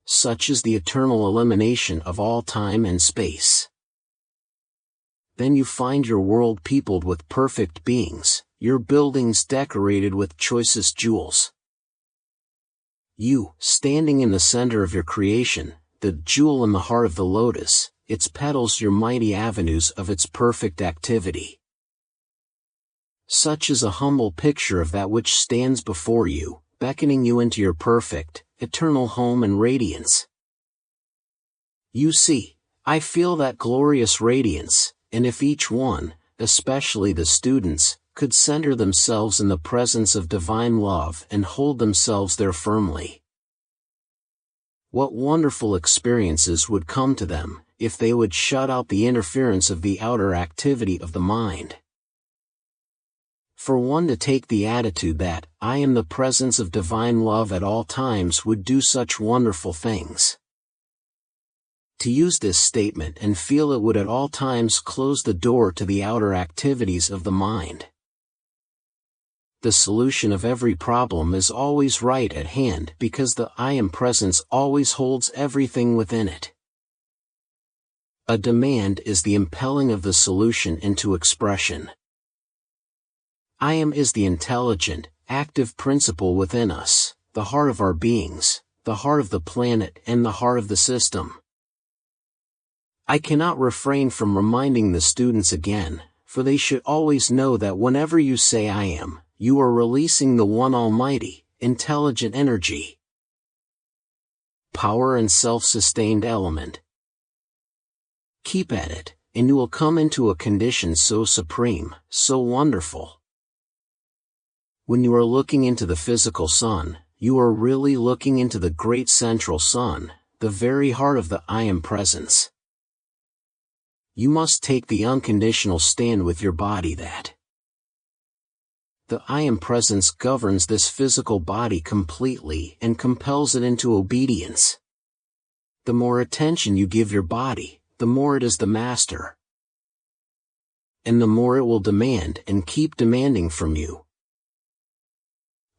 Such is the eternal elimination of all time and space. Then you find your world peopled with perfect beings, your buildings decorated with choicest jewels. You, standing in the center of your creation, the jewel in the heart of the lotus, its petals your mighty avenues of its perfect activity. Such is a humble picture of that which stands before you, beckoning you into your perfect, eternal home and radiance. You see, I feel that glorious radiance, and if each one, especially the students, could center themselves in the presence of divine love and hold themselves there firmly, what wonderful experiences would come to them, if they would shut out the interference of the outer activity of the mind. For one to take the attitude that, I am the presence of divine love at all times would do such wonderful things. To use this statement and feel it would at all times close the door to the outer activities of the mind. The solution of every problem is always right at hand because the I am presence always holds everything within it. A demand is the impelling of the solution into expression. I am is the intelligent, active principle within us, the heart of our beings, the heart of the planet and the heart of the system. I cannot refrain from reminding the students again, for they should always know that whenever you say I am, you are releasing the one almighty, intelligent energy. Power and self-sustained element. Keep at it, and you will come into a condition so supreme, so wonderful. When you are looking into the physical sun, you are really looking into the great central sun, the very heart of the I am presence. You must take the unconditional stand with your body that the I am presence governs this physical body completely and compels it into obedience. The more attention you give your body, the more it is the master. And the more it will demand and keep demanding from you.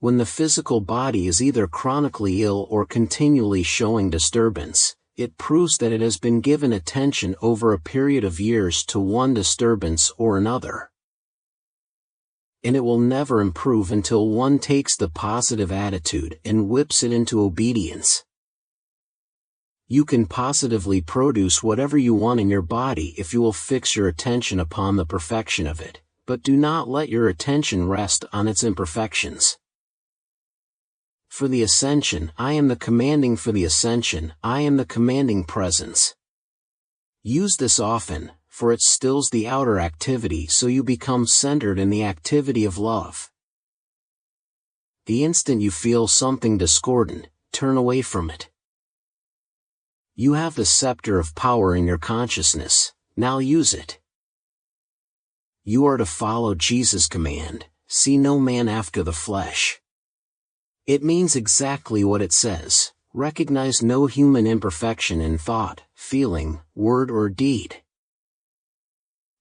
When the physical body is either chronically ill or continually showing disturbance, it proves that it has been given attention over a period of years to one disturbance or another. And it will never improve until one takes the positive attitude and whips it into obedience. You can positively produce whatever you want in your body if you will fix your attention upon the perfection of it, but do not let your attention rest on its imperfections. For the ascension, I am the commanding for the ascension, I am the commanding presence. Use this often, for it stills the outer activity so you become centered in the activity of love. The instant you feel something discordant, turn away from it. You have the scepter of power in your consciousness, now use it. You are to follow Jesus' command, see no man after the flesh. It means exactly what it says, recognize no human imperfection in thought, feeling, word or deed.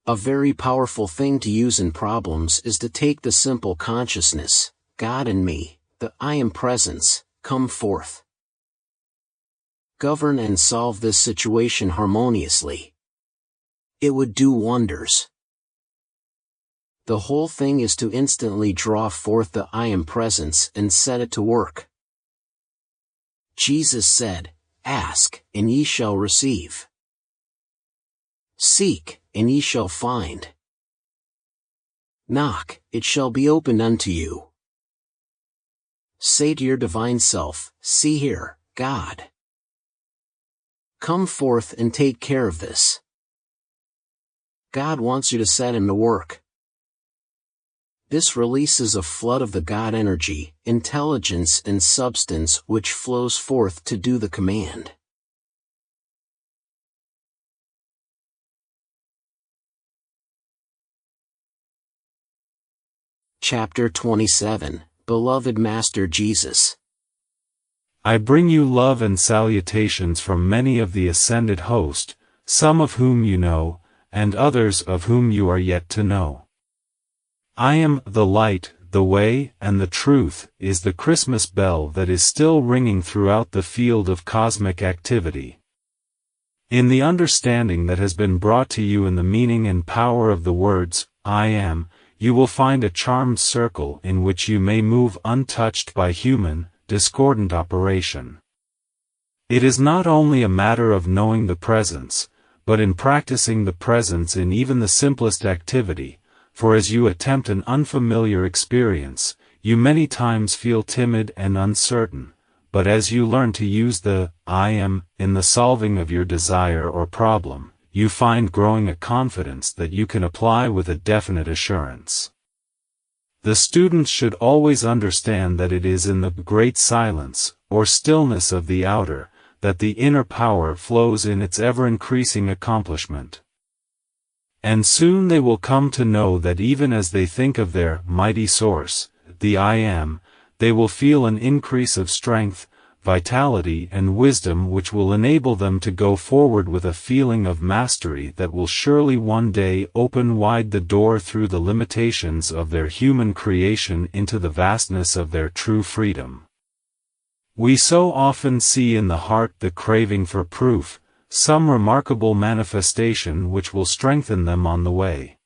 A very powerful thing to use in problems is to take the simple consciousness, God in me, the I am presence, come forth. Govern and solve this situation harmoniously. It would do wonders. The whole thing is to instantly draw forth the I am presence and set it to work. Jesus said, Ask, and ye shall receive. Seek, and ye shall find. Knock, it shall be opened unto you. Say to your divine self, See here, God. Come forth and take care of this. God wants you to set him to work. This releases a flood of the God energy, intelligence and substance which flows forth to do the command. Chapter 27, Beloved Master Jesus. I bring you love and salutations from many of the ascended host, some of whom you know, and others of whom you are yet to know. I am the light, the way, and the truth, is the Christmas bell that is still ringing throughout the field of cosmic activity. In the understanding that has been brought to you in the meaning and power of the words, I am, you will find a charmed circle in which you may move untouched by human, discordant operation. It is not only a matter of knowing the presence, but in practicing the presence in even the simplest activity, for as you attempt an unfamiliar experience, you many times feel timid and uncertain, but as you learn to use the I am in the solving of your desire or problem, you find growing a confidence that you can apply with a definite assurance. The students should always understand that it is in the great silence, or stillness of the outer, that the inner power flows in its ever-increasing accomplishment. And soon they will come to know that even as they think of their mighty source, the I Am, they will feel an increase of strength, vitality and wisdom which will enable them to go forward with a feeling of mastery that will surely one day open wide the door through the limitations of their human creation into the vastness of their true freedom. We so often see in the heart the craving for proof, some remarkable manifestation which will strengthen them on the way.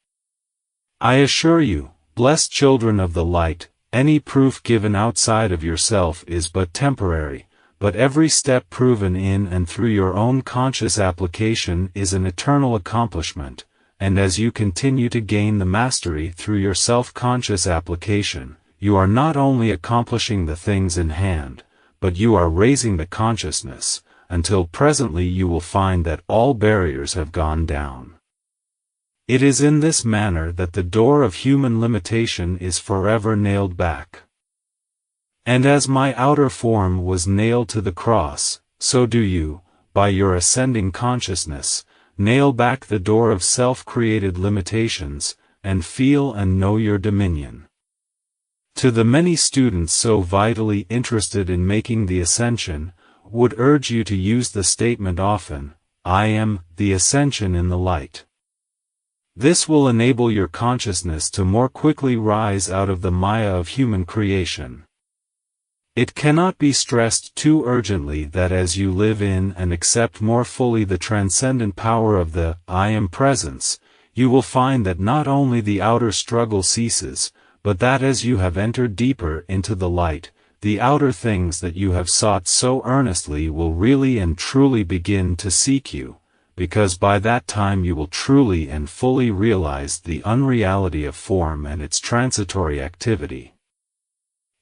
I assure you, blessed children of the light, any proof given outside of yourself is but temporary, but every step proven in and through your own conscious application is an eternal accomplishment, and as you continue to gain the mastery through your self-conscious application, you are not only accomplishing the things in hand, but you are raising the consciousness, until presently you will find that all barriers have gone down. It is in this manner that the door of human limitation is forever nailed back. And as my outer form was nailed to the cross, so do you, by your ascending consciousness, nail back the door of self-created limitations, and feel and know your dominion. To the many students so vitally interested in making the ascension, would urge you to use the statement often, I am the ascension in the light. This will enable your consciousness to more quickly rise out of the maya of human creation. It cannot be stressed too urgently that as you live in and accept more fully the transcendent power of the I Am presence, you will find that not only the outer struggle ceases, but that as you have entered deeper into the light, the outer things that you have sought so earnestly will really and truly begin to seek you, because by that time you will truly and fully realize the unreality of form and its transitory activity.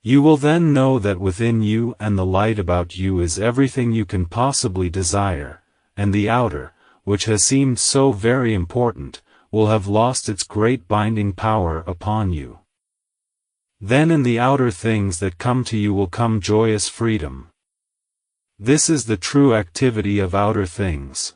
You will then know that within you and the light about you is everything you can possibly desire, and the outer, which has seemed so very important, will have lost its great binding power upon you. Then in the outer things that come to you will come joyous freedom. This is the true activity of outer things.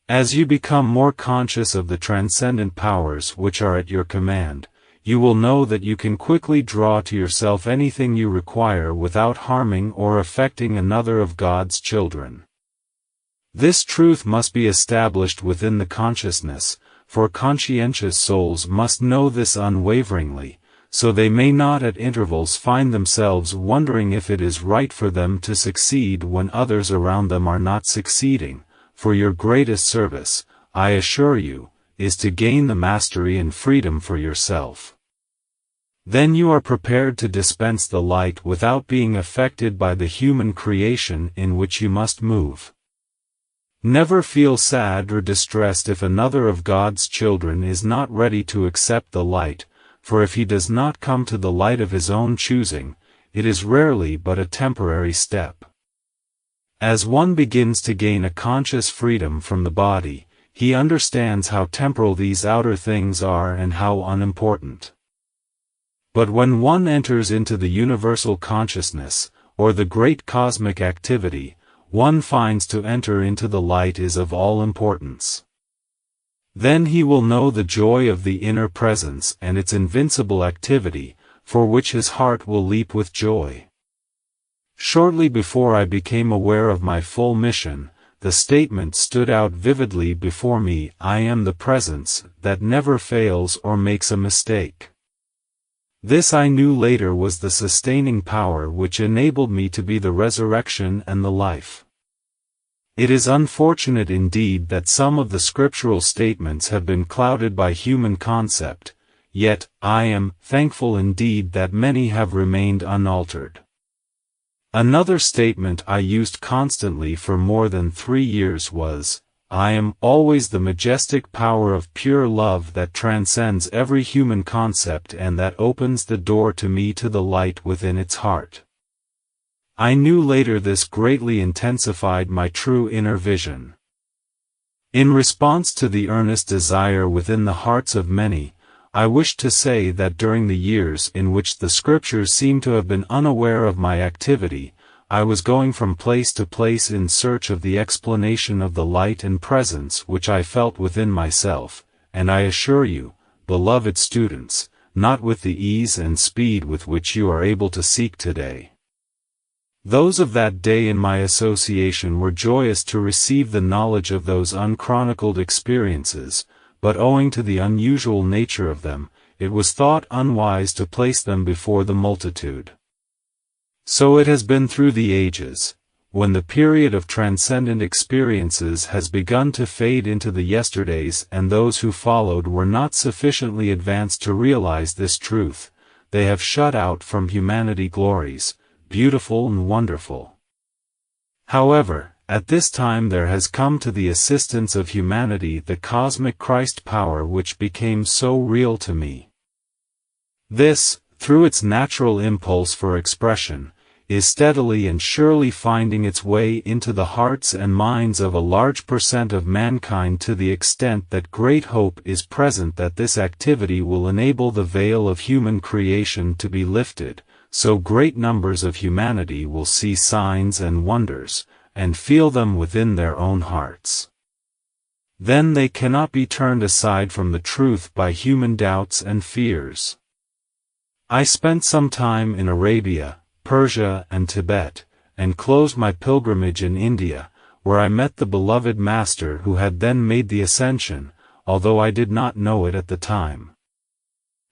As you become more conscious of the transcendent powers which are at your command, you will know that you can quickly draw to yourself anything you require without harming or affecting another of God's children. This truth must be established within the consciousness, for conscientious souls must know this unwaveringly, so they may not at intervals find themselves wondering if it is right for them to succeed when others around them are not succeeding, for your greatest service, I assure you, is to gain the mastery and freedom for yourself. Then you are prepared to dispense the light without being affected by the human creation in which you must move. Never feel sad or distressed if another of God's children is not ready to accept the light, for if he does not come to the light of his own choosing, it is rarely but a temporary step. As one begins to gain a conscious freedom from the body, he understands how temporal these outer things are and how unimportant. But when one enters into the universal consciousness, or the great cosmic activity, one finds to enter into the light is of all importance. Then he will know the joy of the inner presence and its invincible activity, for which his heart will leap with joy. Shortly before I became aware of my full mission, the statement stood out vividly before me, I am the presence that never fails or makes a mistake. This I knew later was the sustaining power which enabled me to be the resurrection and the life. It is unfortunate indeed that some of the scriptural statements have been clouded by human concept, yet, I am thankful indeed that many have remained unaltered. Another statement I used constantly for more than 3 years was, I am always the majestic power of pure love that transcends every human concept and that opens the door to me to the light within its heart. I knew later this greatly intensified my true inner vision. In response to the earnest desire within the hearts of many, I wish to say that during the years in which the scriptures seem to have been unaware of my activity, I was going from place to place in search of the explanation of the light and presence which I felt within myself, and I assure you, beloved students, not with the ease and speed with which you are able to seek today. Those of that day in my association were joyous to receive the knowledge of those unchronicled experiences, but owing to the unusual nature of them, it was thought unwise to place them before the multitude. So it has been through the ages. When the period of transcendent experiences has begun to fade into the yesterdays and those who followed were not sufficiently advanced to realize this truth, they have shut out from humanity glories, beautiful and wonderful. However, at this time there has come to the assistance of humanity the cosmic Christ power which became so real to me. This, through its natural impulse for expression, is steadily and surely finding its way into the hearts and minds of a large percent of mankind, to the extent that great hope is present that this activity will enable the veil of human creation to be lifted, so great numbers of humanity will see signs and wonders, and feel them within their own hearts. Then they cannot be turned aside from the truth by human doubts and fears. I spent some time in Arabia, Persia and Tibet, and closed my pilgrimage in India, where I met the beloved Master who had then made the ascension, although I did not know it at the time.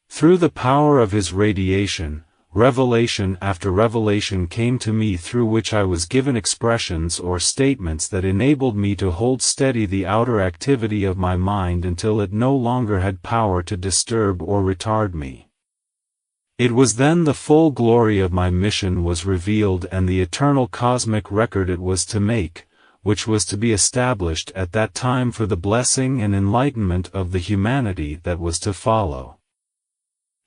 Through the power of his radiation, revelation after revelation came to me, through which I was given expressions or statements that enabled me to hold steady the outer activity of my mind until it no longer had power to disturb or retard me. It was then the full glory of my mission was revealed, and the eternal cosmic record it was to make, which was to be established at that time for the blessing and enlightenment of the humanity that was to follow.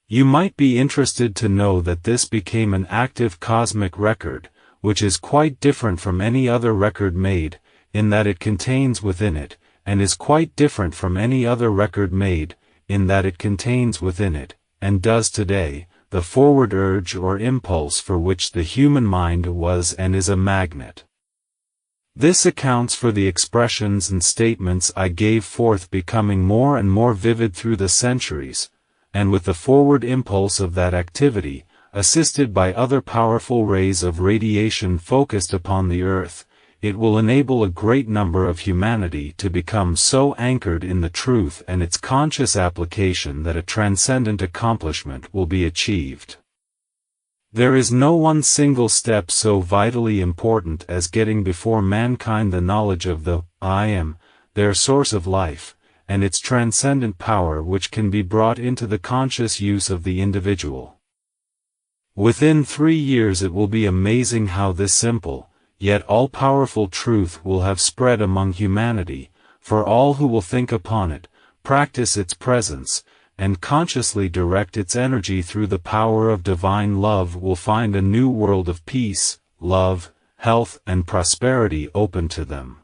You might be interested to know that this became an active cosmic record, which is quite different from any other record made, in that it contains within it, and is quite different from any other record made, in that it contains within it, and does today, the forward urge or impulse for which the human mind was and is a magnet. This accounts for the expressions and statements I gave forth becoming more and more vivid through the centuries, and with the forward impulse of that activity, assisted by other powerful rays of radiation focused upon the earth, it will enable a great number of humanity to become so anchored in the truth and its conscious application that a transcendent accomplishment will be achieved. There is no one single step so vitally important as getting before mankind the knowledge of the I Am, their source of life, and its transcendent power which can be brought into the conscious use of the individual. Within 3 years it will be amazing how this simple, yet all-powerful truth will have spread among humanity, for all who will think upon it, practice its presence, and consciously direct its energy through the power of divine love will find a new world of peace, love, health and prosperity open to them.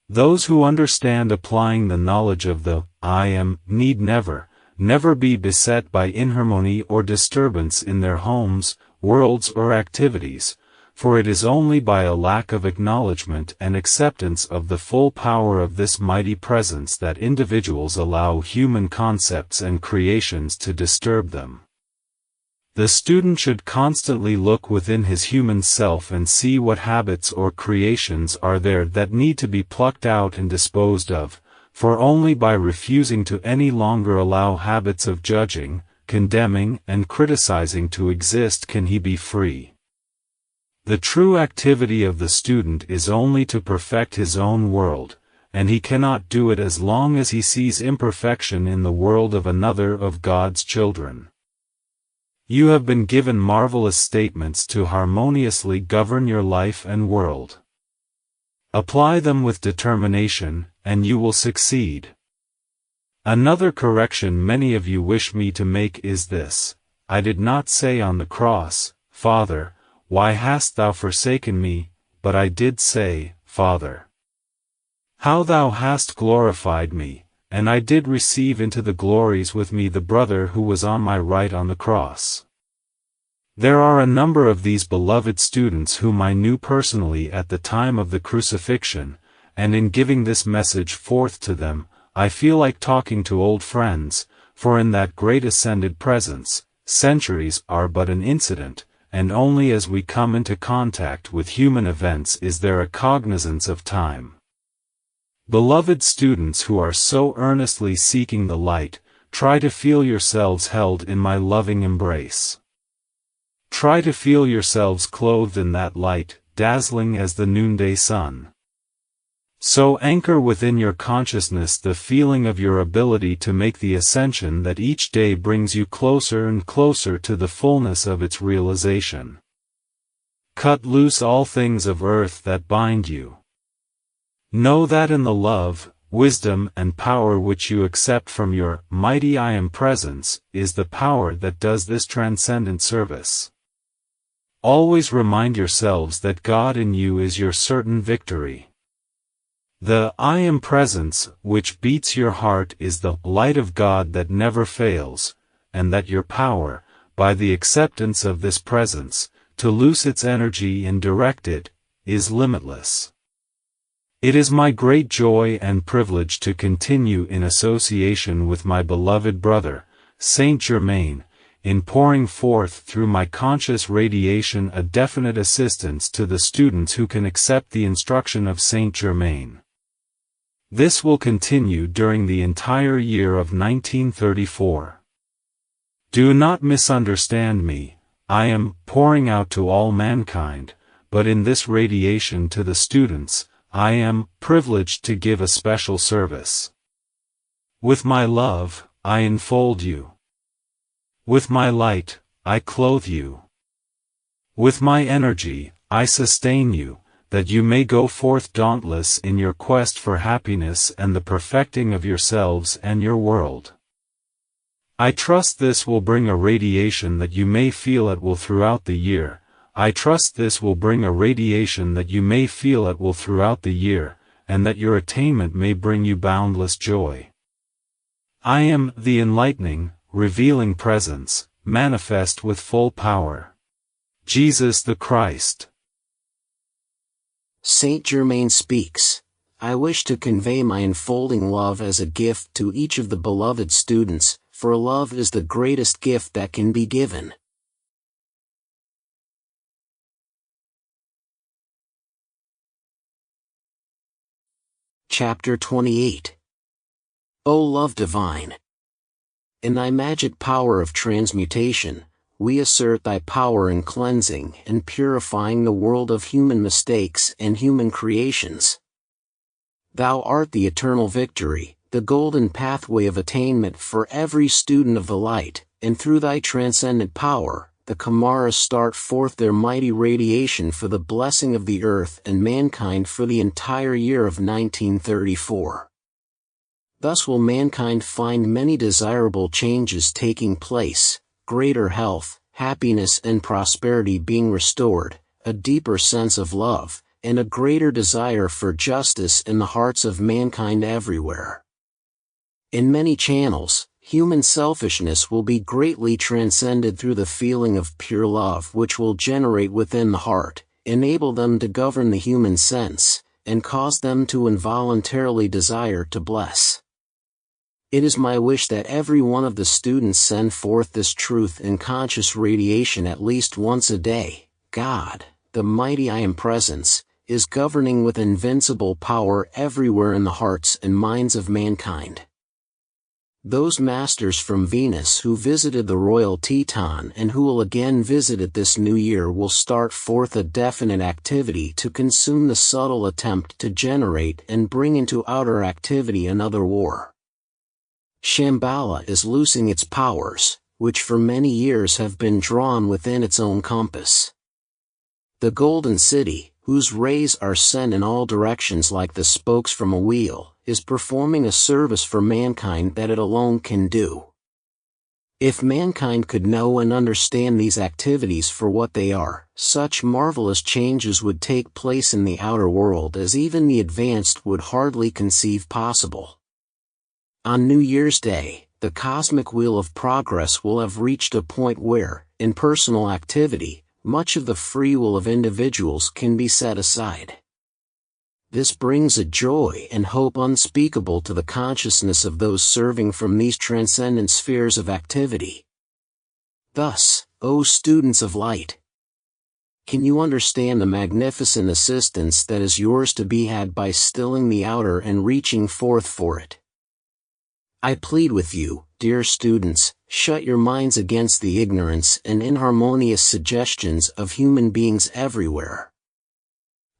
Those who understand applying the knowledge of the I Am need never be beset by inharmony or disturbance in their homes, worlds or activities, for it is only by a lack of acknowledgement and acceptance of the full power of this mighty presence that individuals allow human concepts and creations to disturb them. The student should constantly look within his human self and see what habits or creations are there that need to be plucked out and disposed of, for only by refusing to any longer allow habits of judging, condemning and criticizing to exist can he be free. The true activity of the student is only to perfect his own world, and he cannot do it as long as he sees imperfection in the world of another of God's children. You have been given marvelous statements to harmoniously govern your life and world. Apply them with determination, and you will succeed. Another correction many of you wish me to make is this: I did not say on the cross, Father, why hast thou forsaken me? But I did say, Father, how thou hast glorified me, and I did receive into the glories with me the brother who was on my right on the cross. There are a number of these beloved students whom I knew personally at the time of the crucifixion, and in giving this message forth to them, I feel like talking to old friends, for in that great ascended presence, centuries are but an incident, and only as we come into contact with human events is there a cognizance of time. Beloved students who are so earnestly seeking the light, try to feel yourselves held in my loving embrace. Try to feel yourselves clothed in that light, dazzling as the noonday sun. So anchor within your consciousness the feeling of your ability to make the ascension that each day brings you closer and closer to the fullness of its realization. Cut loose all things of earth that bind you. Know that in the love, wisdom and power which you accept from your mighty I Am presence, is the power that does this transcendent service. Always remind yourselves that God in you is your certain victory. The I Am presence which beats your heart is the light of God that never fails, and that your power, by the acceptance of this presence, to loose its energy and direct it, is limitless. It is my great joy and privilege to continue in association with my beloved brother, Saint Germain, in pouring forth through my conscious radiation a definite assistance to the students who can accept the instruction of Saint Germain. This will continue during the entire year of 1934. Do not misunderstand me, I am pouring out to all mankind, but in this radiation to the students, I am privileged to give a special service. With my love, I enfold you. With my light, I clothe you. With my energy, I sustain you, that you may go forth dauntless in your quest for happiness and the perfecting of yourselves and your world. I trust this will bring a radiation that you may feel it will throughout the year. I trust this will bring a radiation that you may feel it will throughout the year, and that your attainment may bring you boundless joy. I am the enlightening, revealing presence, manifest with full power. Jesus the Christ. Saint Germain speaks. I wish to convey my enfolding love as a gift to each of the beloved students, for love is the greatest gift that can be given. Chapter 28. O Love Divine! In thy magic power of transmutation, we assert thy power in cleansing and purifying the world of human mistakes and human creations. Thou art the eternal victory, the golden pathway of attainment for every student of the light, and through thy transcendent power, the Kamaras start forth their mighty radiation for the blessing of the earth and mankind for the entire year of 1934. Thus will mankind find many desirable changes taking place, greater health, happiness and prosperity being restored, a deeper sense of love, and a greater desire for justice in the hearts of mankind everywhere. In many channels, human selfishness will be greatly transcended through the feeling of pure love which will generate within the heart, enable them to govern the human sense, and cause them to involuntarily desire to bless. It is my wish that every one of the students send forth this truth in conscious radiation at least once a day. God, the mighty I Am presence, is governing with invincible power everywhere in the hearts and minds of mankind. Those masters from Venus who visited the royal Teton and who will again visit it this new year will start forth a definite activity to consume the subtle attempt to generate and bring into outer activity another war. Shambhala is loosing its powers, which for many years have been drawn within its own compass. The Golden City, whose rays are sent in all directions like the spokes from a wheel, is performing a service for mankind that it alone can do. If mankind could know and understand these activities for what they are, such marvelous changes would take place in the outer world as even the advanced would hardly conceive possible. On New Year's Day, the cosmic wheel of progress will have reached a point where, in personal activity, much of the free will of individuals can be set aside. This brings a joy and hope unspeakable to the consciousness of those serving from these transcendent spheres of activity. Thus, O students of light, can you understand the magnificent assistance that is yours to be had by stilling the outer and reaching forth for it? I plead with you, dear students, shut your minds against the ignorance and inharmonious suggestions of human beings everywhere.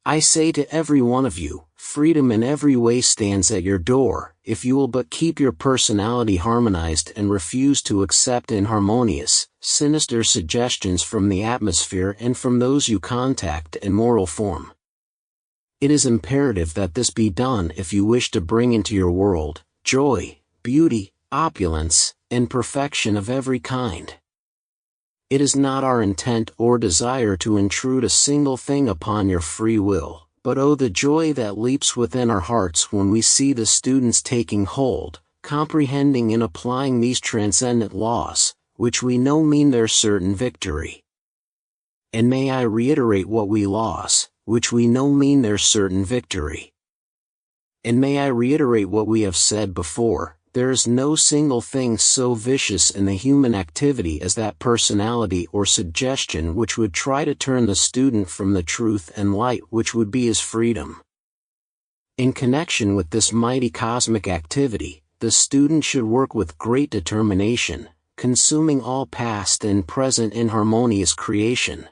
I say to every one of you, freedom in every way stands at your door, if you will but keep your personality harmonized and refuse to accept inharmonious, sinister suggestions from the atmosphere and from those you contact in moral form. It is imperative that this be done if you wish to bring into your world joy, beauty, opulence, and perfection of every kind. It is not our intent or desire to intrude a single thing upon your free will, but oh the joy that leaps within our hearts when we see the students taking hold, comprehending and applying these transcendent laws, which we know mean their certain victory. And may I reiterate what we laws, which we know mean their certain victory. And may I reiterate what we have said before, there is no single thing so vicious in the human activity as that personality or suggestion which would try to turn the student from the truth and light which would be his freedom. In connection with this mighty cosmic activity, the student should work with great determination, consuming all past and present inharmonious creation.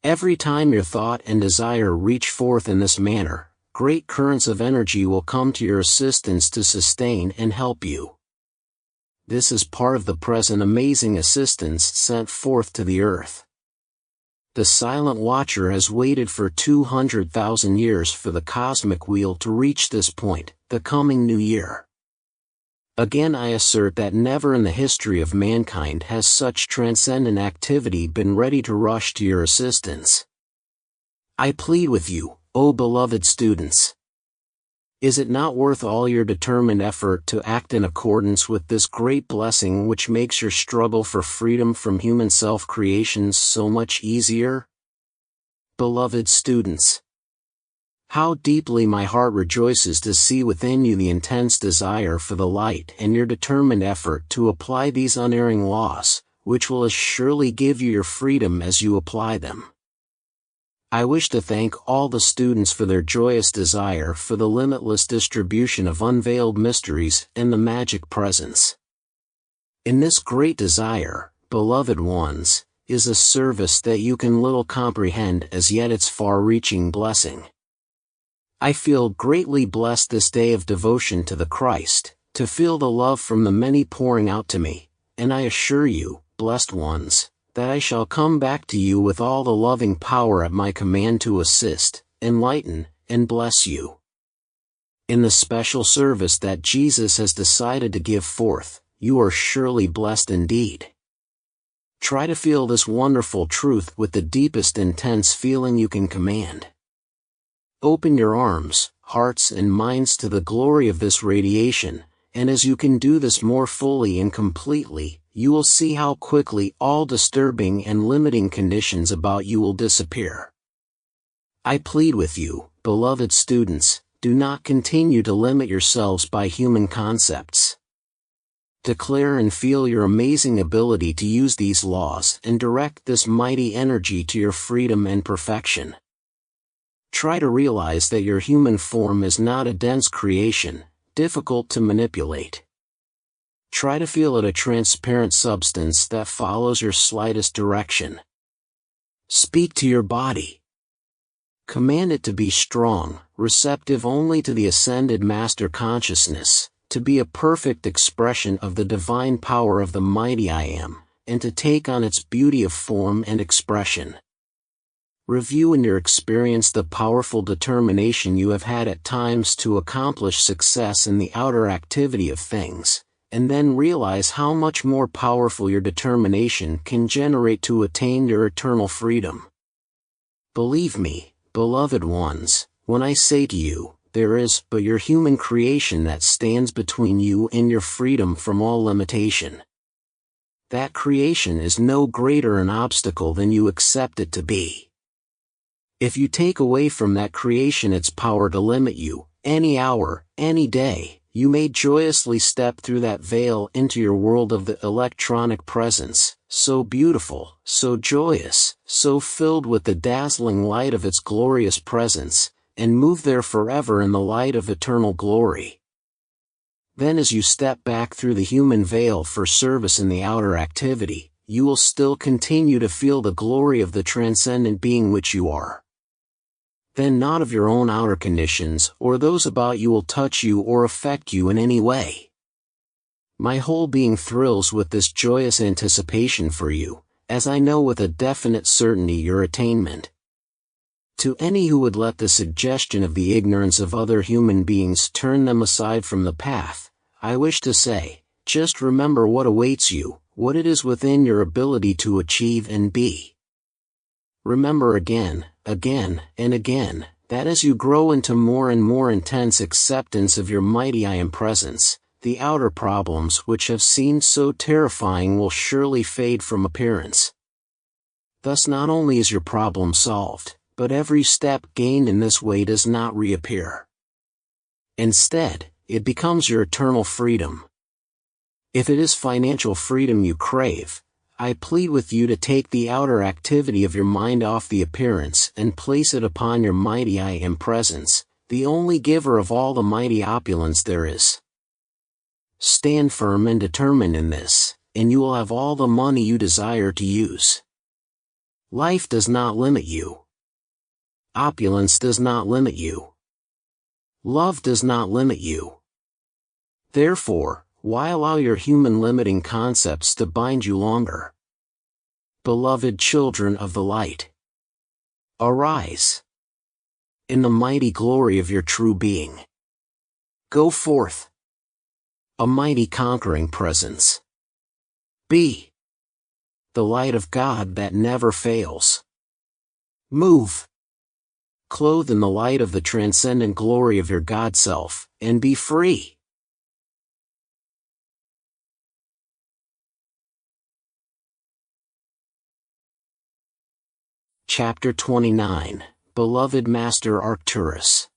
Every time your thought and desire reach forth in this manner, great currents of energy will come to your assistance to sustain and help you. This is part of the present amazing assistance sent forth to the earth. The silent watcher has waited for 200,000 years for the cosmic wheel to reach this point, the coming new year. Again I assert that never in the history of mankind has such transcendent activity been ready to rush to your assistance. I plead with you, O beloved students. Is it not worth all your determined effort to act in accordance with this great blessing which makes your struggle for freedom from human self-creations so much easier? Beloved students, how deeply my heart rejoices to see within you the intense desire for the light and your determined effort to apply these unerring laws, which will as surely give you your freedom as you apply them. I wish to thank all the students for their joyous desire for the limitless distribution of unveiled mysteries and the magic presence. In this great desire, beloved ones, is a service that you can little comprehend as yet its far-reaching blessing. I feel greatly blessed this day of devotion to the Christ, to feel the love from the many pouring out to me, and I assure you, blessed ones, that I shall come back to you with all the loving power at my command to assist, enlighten, and bless you. In the special service that Jesus has decided to give forth, you are surely blessed indeed. Try to feel this wonderful truth with the deepest intense feeling you can command. Open your arms, hearts and minds to the glory of this radiation, and as you can do this more fully and completely, you will see how quickly all disturbing and limiting conditions about you will disappear. I plead with you, beloved students, do not continue to limit yourselves by human concepts. Declare and feel your amazing ability to use these laws and direct this mighty energy to your freedom and perfection. Try to realize that your human form is not a dense creation, difficult to manipulate. Try to feel it a transparent substance that follows your slightest direction. Speak to your body. Command it to be strong, receptive only to the ascended master consciousness, to be a perfect expression of the divine power of the mighty I Am, and to take on its beauty of form and expression. Review in your experience the powerful determination you have had at times to accomplish success in the outer activity of things, and then realize how much more powerful your determination can generate to attain your eternal freedom. Believe me, beloved ones, when I say to you, there is but your human creation that stands between you and your freedom from all limitation. That creation is no greater an obstacle than you accept it to be. If you take away from that creation its power to limit you, any hour, any day, you may joyously step through that veil into your world of the electronic presence, so beautiful, so joyous, so filled with the dazzling light of its glorious presence, and move there forever in the light of eternal glory. Then as you step back through the human veil for service in the outer activity, you will still continue to feel the glory of the transcendent being which you are. Then not of your own outer conditions or those about you will touch you or affect you in any way. My whole being thrills with this joyous anticipation for you, as I know with a definite certainty your attainment. To any who would let the suggestion of the ignorance of other human beings turn them aside from the path, I wish to say, just remember what awaits you, what it is within your ability to achieve and be. Remember again, and again, that as you grow into more and more intense acceptance of your mighty I Am presence, the outer problems which have seemed so terrifying will surely fade from appearance. Thus not only is your problem solved, but every step gained in this way does not reappear. Instead, it becomes your eternal freedom. If it is financial freedom you crave, I plead with you to take the outer activity of your mind off the appearance and place it upon your mighty I Am presence, the only giver of all the mighty opulence there is. Stand firm and determined in this, and you will have all the money you desire to use. Life does not limit you. Opulence does not limit you. Love does not limit you. Therefore, why allow your human limiting concepts to bind you longer? Beloved children of the light, arise in the mighty glory of your true being. Go forth, a mighty conquering presence. Be the light of God that never fails. Move, clothed in the light of the transcendent glory of your God self, and be free. Chapter 29, Beloved Master Arcturus.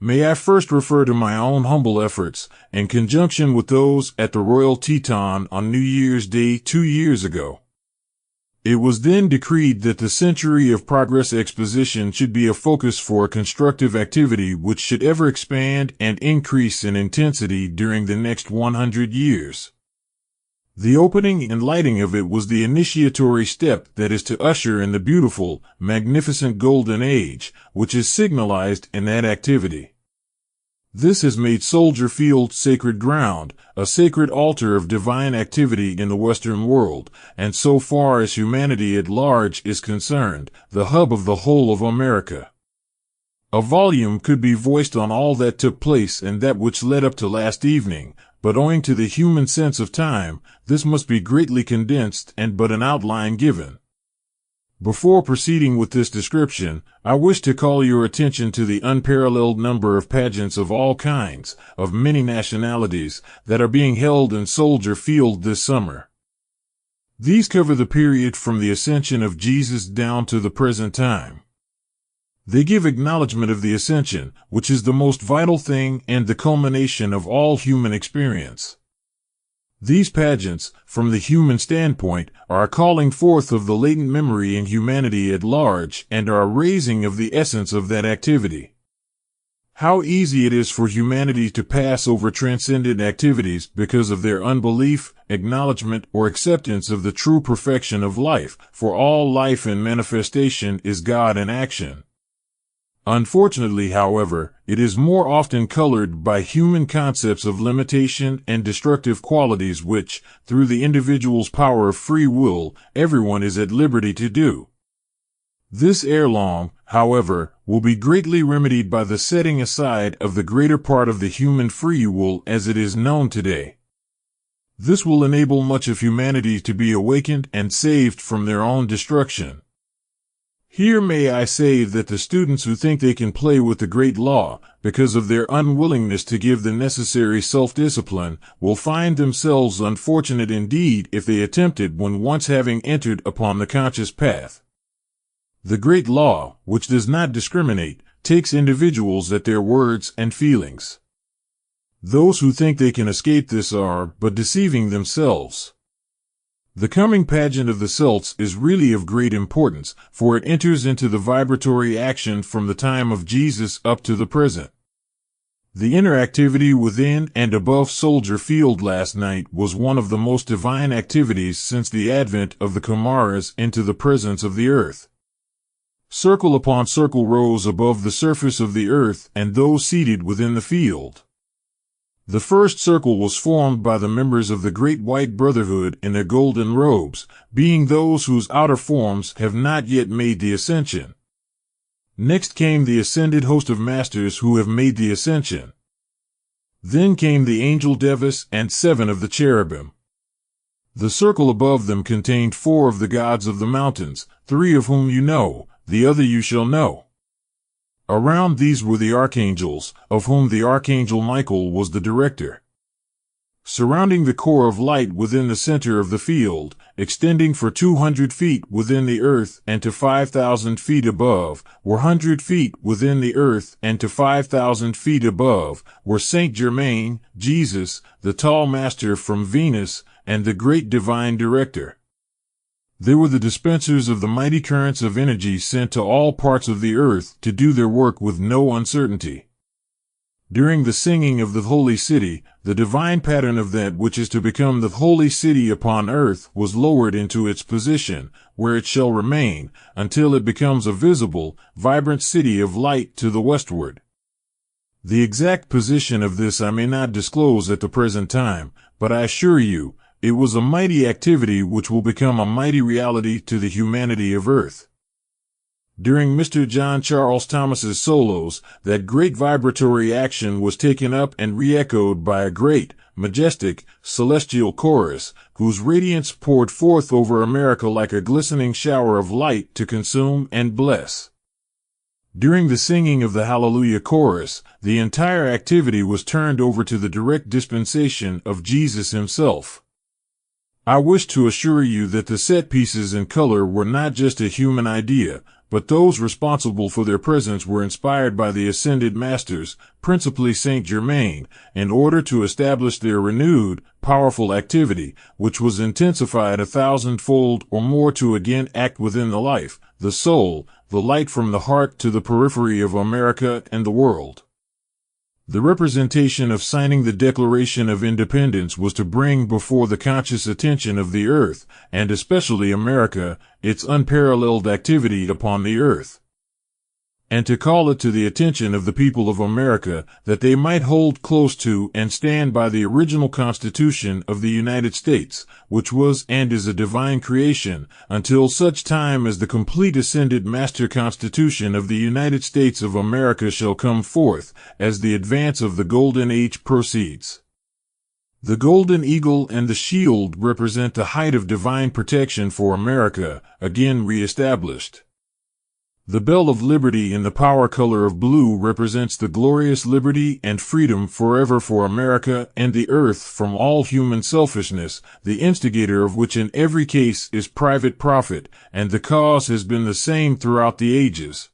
May I first refer to my own humble efforts, in conjunction with those at the Royal Teton on New Year's Day 2 years ago. It was then decreed that the Century of Progress Exposition should be a focus for constructive activity which should ever expand and increase in intensity during the next 100 years. The opening and lighting of it was the initiatory step that is to usher in the beautiful, magnificent golden age, which is signalized in that activity. This has made Soldier Field sacred ground, a sacred altar of divine activity in the Western world, and so far as humanity at large is concerned, the hub of the whole of America. A volume could be voiced on all that took place and that which led up to last evening, but owing to the human sense of time, this must be greatly condensed and but an outline given. Before proceeding with this description, I wish to call your attention to the unparalleled number of pageants of all kinds, of many nationalities, that are being held in Soldier Field this summer. These cover the period from the ascension of Jesus down to the present time. They give acknowledgement of the ascension, which is the most vital thing and the culmination of all human experience. These pageants, from the human standpoint, are a calling forth of the latent memory in humanity at large and are a raising of the essence of that activity. How easy it is for humanity to pass over transcendent activities because of their unbelief, acknowledgement, or acceptance of the true perfection of life, for all life and manifestation is God in action. Unfortunately, however, it is more often colored by human concepts of limitation and destructive qualities which, through the individual's power of free will, everyone is at liberty to do. This ere long, however, will be greatly remedied by the setting aside of the greater part of the human free will as it is known today. This will enable much of humanity to be awakened and saved from their own destruction. Here may I say that the students who think they can play with the great law, because of their unwillingness to give the necessary self-discipline, will find themselves unfortunate indeed if they attempt it when once having entered upon the conscious path. The great law, which does not discriminate, takes individuals at their words and feelings. Those who think they can escape this are but deceiving themselves. The coming pageant of the Celts is really of great importance, for it enters into the vibratory action from the time of Jesus up to the present. The interactivity within and above Soldier Field last night was one of the most divine activities since the advent of the Chimaeras into the presence of the earth. Circle upon circle rose above the surface of the earth and those seated within the field. The first circle was formed by the members of the Great White Brotherhood in their golden robes, being those whose outer forms have not yet made the ascension. Next came the ascended host of masters who have made the ascension. Then came the angel Devis and 7 of the cherubim. The circle above them contained 4 of the gods of the mountains, 3 of whom you know, the other you shall know. Around these were the archangels, of whom the archangel Michael was the director. Surrounding the core of light within the center of the field, extending for 200 feet within the earth and to 5,000 feet above, were 100 feet within the earth and to 5,000 feet above, were Saint Germain, Jesus, the tall master from Venus, and the great divine director. They were the dispensers of the mighty currents of energy sent to all parts of the earth to do their work with no uncertainty. During the singing of the holy city, the divine pattern of that which is to become the holy city upon earth was lowered into its position, where it shall remain, until it becomes a visible, vibrant city of light to the westward. The exact position of this I may not disclose at the present time, but I assure you, it was a mighty activity which will become a mighty reality to the humanity of earth. During Mr. John Charles Thomas's solos, that great vibratory action was taken up and re-echoed by a great, majestic, celestial chorus, whose radiance poured forth over America like a glistening shower of light to consume and bless. During the singing of the Hallelujah chorus, the entire activity was turned over to the direct dispensation of Jesus himself. I wish to assure you that the set pieces in color were not just a human idea, but those responsible for their presence were inspired by the ascended masters, principally Saint Germain, in order to establish their renewed, powerful activity, which was intensified 1,000-fold or more to again act within the life, the soul, the light from the heart to the periphery of America and the world. The representation of signing the Declaration of Independence was to bring before the conscious attention of the earth, and especially America, its unparalleled activity upon the earth. And to call it to the attention of the people of America that they might hold close to and stand by the original Constitution of the United States, which was and is a divine creation, until such time as the complete ascended Master Constitution of the United States of America shall come forth, as the advance of the Golden Age proceeds. The golden eagle and the shield represent the height of divine protection for America, again re-established. The bell of liberty in the power color of blue represents the glorious liberty and freedom forever for America and the earth from all human selfishness, the instigator of which in every case is private profit, and the cause has been the same throughout the ages.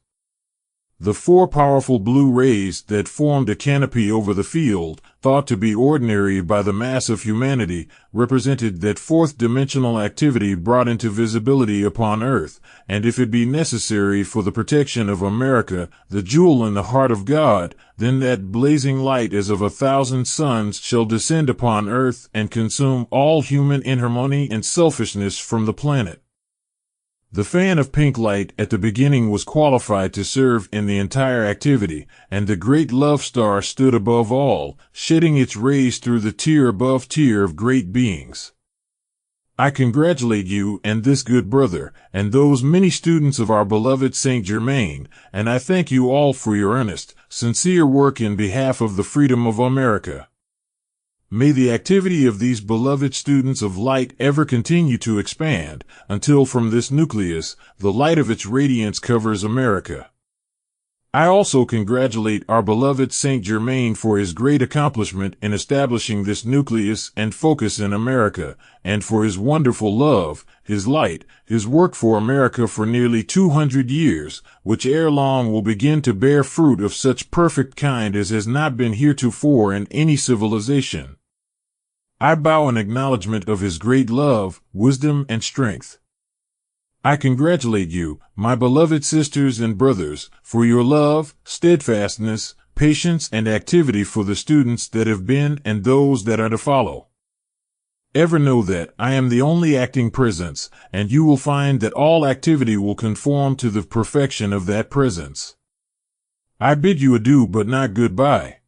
The 4 powerful blue rays that formed a canopy over the field, thought to be ordinary by the mass of humanity, represented that 4th-dimensional activity brought into visibility upon earth, and if it be necessary for the protection of America, the jewel in the heart of God, then that blazing light as of 1,000 suns shall descend upon earth and consume all human inharmony and selfishness from the planet. The fan of pink light at the beginning was qualified to serve in the entire activity, and the great love star stood above all, shedding its rays through the tier above tier of great beings. I congratulate you and this good brother, and those many students of our beloved Saint Germain, and I thank you all for your earnest, sincere work in behalf of the freedom of America. May the activity of these beloved students of light ever continue to expand, until from this nucleus, the light of its radiance covers America. I also congratulate our beloved Saint Germain for his great accomplishment in establishing this nucleus and focus in America, and for his wonderful love, his light, his work for America for nearly 200 years, which ere long will begin to bear fruit of such perfect kind as has not been heretofore in any civilization. I bow in acknowledgement of his great love, wisdom, and strength. I congratulate you, my beloved sisters and brothers, for your love, steadfastness, patience, and activity for the students that have been and those that are to follow. Ever know that I am the only acting presence, and you will find that all activity will conform to the perfection of that presence. I bid you adieu but not goodbye.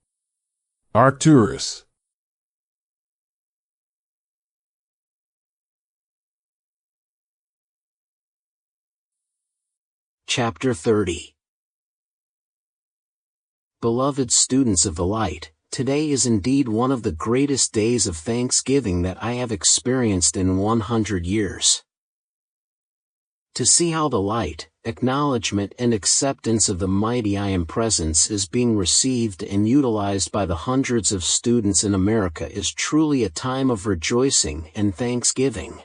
Arcturus. Chapter 30. Beloved students of the light, today is indeed one of the greatest days of thanksgiving that I have experienced in 100 years. To see how the light, acknowledgement and acceptance of the mighty I Am presence is being received and utilized by the hundreds of students in America is truly a time of rejoicing and thanksgiving.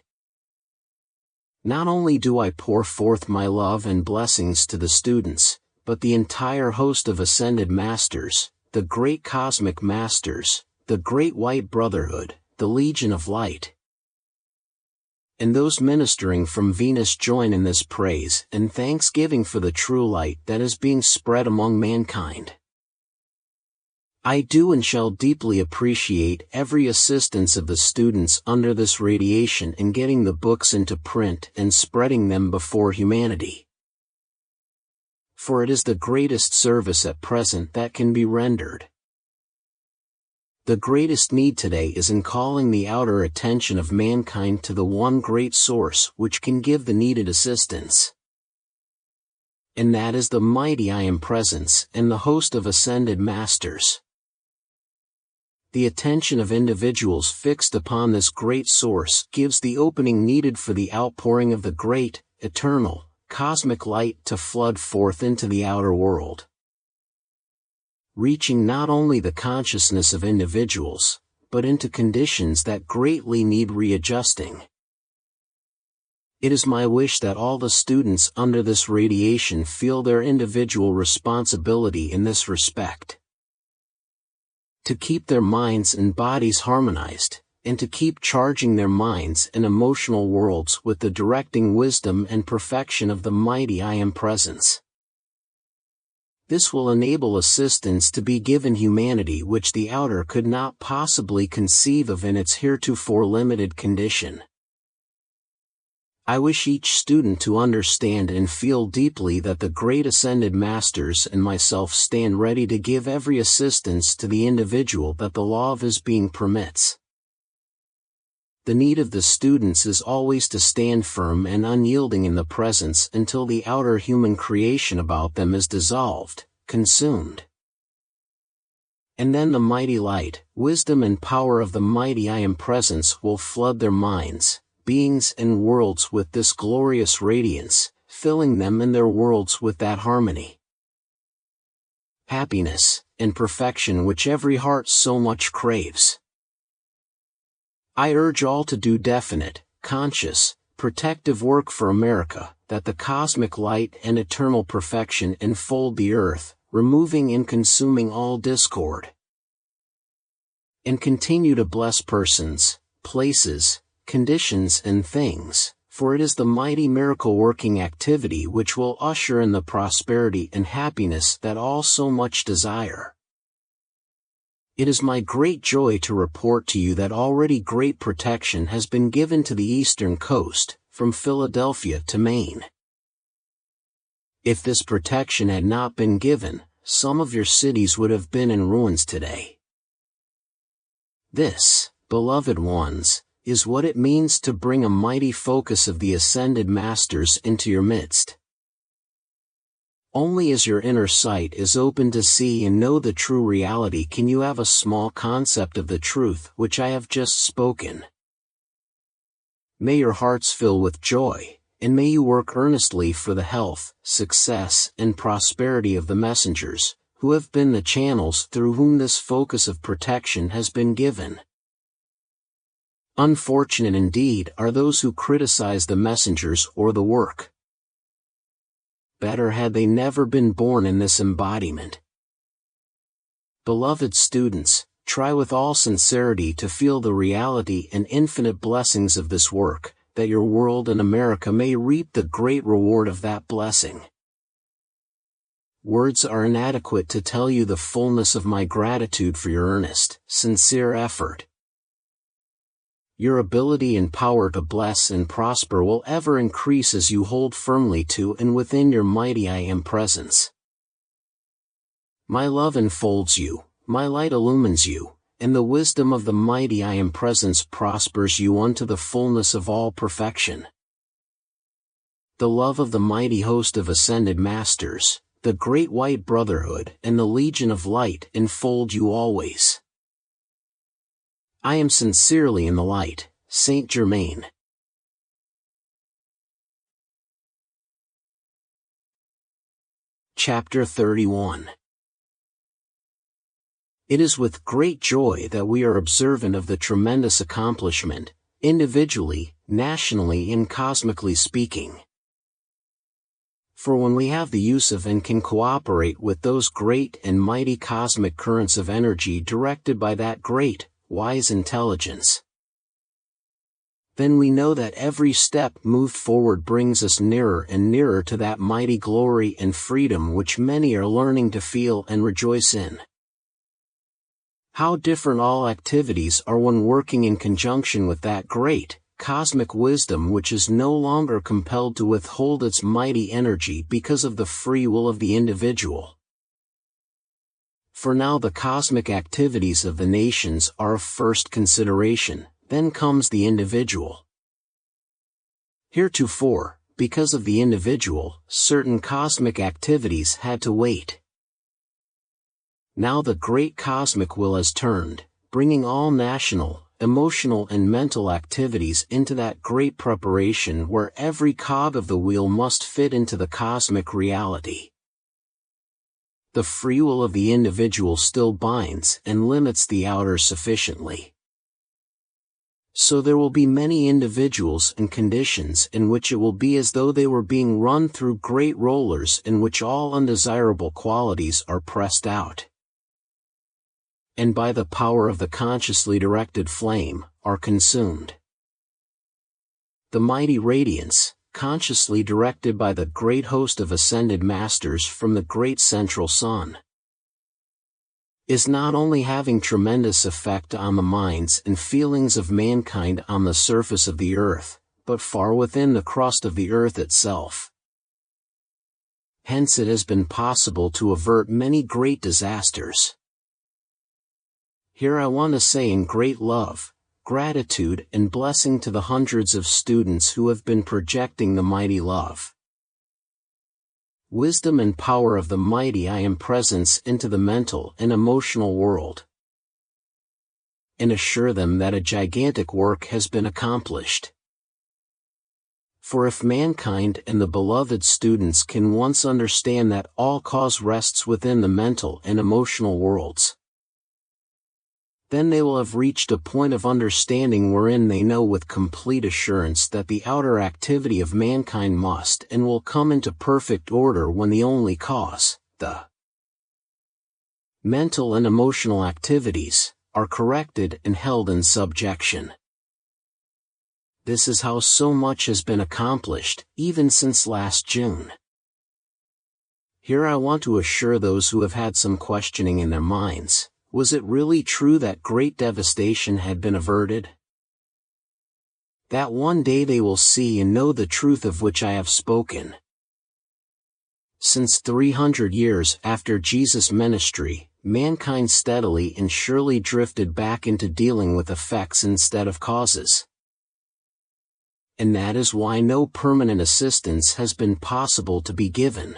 Not only do I pour forth my love and blessings to the students, but the entire host of ascended masters, the great cosmic masters, the great white brotherhood, the Legion of Light, and those ministering from Venus join in this praise and thanksgiving for the true light that is being spread among mankind. I do and shall deeply appreciate every assistance of the students under this radiation in getting the books into print and spreading them before humanity. For it is the greatest service at present that can be rendered. The greatest need today is in calling the outer attention of mankind to the one great source which can give the needed assistance. And that is the mighty I Am presence and the host of ascended masters. The attention of individuals fixed upon this great source gives the opening needed for the outpouring of the great, eternal, cosmic light to flood forth into the outer world, reaching not only the consciousness of individuals, but into conditions that greatly need readjusting. It is my wish that all the students under this radiation feel their individual responsibility in this respect, to keep their minds and bodies harmonized, and to keep charging their minds and emotional worlds with the directing wisdom and perfection of the mighty I Am presence. This will enable assistance to be given humanity which the outer could not possibly conceive of in its heretofore limited condition. I wish each student to understand and feel deeply that the great ascended masters and myself stand ready to give every assistance to the individual that the law of his being permits. The need of the students is always to stand firm and unyielding in the presence until the outer human creation about them is dissolved, consumed. And then the mighty light, wisdom and power of the mighty I Am presence will flood their minds, beings and worlds with this glorious radiance, filling them and their worlds with that harmony, happiness, and perfection which every heart so much craves. I urge all to do definite, conscious, protective work for America, that the cosmic light and eternal perfection enfold the earth, removing and consuming all discord. And continue to bless persons, places, conditions and things, for it is the mighty miracle-working activity which will usher in the prosperity and happiness that all so much desire. It is my great joy to report to you that already great protection has been given to the eastern coast, from Philadelphia to Maine. If this protection had not been given, some of your cities would have been in ruins today. This, beloved ones, is what it means to bring a mighty focus of the ascended masters into your midst. Only as your inner sight is open to see and know the true reality can you have a small concept of the truth which I have just spoken. May your hearts fill with joy, and may you work earnestly for the health, success, and prosperity of the messengers, who have been the channels through whom this focus of protection has been given. Unfortunate indeed are those who criticize the messengers or the work. Better had they never been born in this embodiment. Beloved students, try with all sincerity to feel the reality and infinite blessings of this work, that your world and America may reap the great reward of that blessing. Words are inadequate to tell you the fullness of my gratitude for your earnest, sincere effort. Your ability and power to bless and prosper will ever increase as you hold firmly to and within your mighty I Am presence. My love enfolds you, my light illumines you, and the wisdom of the mighty I Am presence prospers you unto the fullness of all perfection. The love of the mighty host of ascended masters, the great white brotherhood and the legion of light enfold you always. I am sincerely in the light, Saint Germain. Chapter 31. It is with great joy that we are observant of the tremendous accomplishment, individually, nationally and cosmically speaking. For when we have the use of and can cooperate with those great and mighty cosmic currents of energy directed by that great, wise intelligence, then we know that every step moved forward brings us nearer and nearer to that mighty glory and freedom which many are learning to feel and rejoice in. How different all activities are when working in conjunction with that great, cosmic wisdom which is no longer compelled to withhold its mighty energy because of the free will of the individual. For now the cosmic activities of the nations are of first consideration, then comes the individual. Heretofore, because of the individual, certain cosmic activities had to wait. Now the great cosmic will has turned, bringing all national, emotional and mental activities into that great preparation where every cog of the wheel must fit into the cosmic reality. The free will of the individual still binds and limits the outer sufficiently. So there will be many individuals and conditions in which it will be as though they were being run through great rollers in which all undesirable qualities are pressed out, and by the power of the consciously directed flame, are consumed. The mighty radiance, consciously directed by the great host of ascended masters from the great central sun, is not only having tremendous effect on the minds and feelings of mankind on the surface of the earth, but far within the crust of the earth itself. Hence it has been possible to avert many great disasters. Here I want to say in great love, gratitude and blessing to the hundreds of students who have been projecting the mighty love, wisdom and power of the mighty I Am presence into the mental and emotional world, and assure them that a gigantic work has been accomplished. For if mankind and the beloved students can once understand that all cause rests within the mental and emotional worlds, then they will have reached a point of understanding wherein they know with complete assurance that the outer activity of mankind must and will come into perfect order when the only cause, the mental and emotional activities, are corrected and held in subjection. This is how so much has been accomplished, even since last June. Here I want to assure those who have had some questioning in their minds, was it really true that great devastation had been averted? That one day they will see and know the truth of which I have spoken. Since 300 years after Jesus' ministry, mankind steadily and surely drifted back into dealing with effects instead of causes. And that is why no permanent assistance has been possible to be given.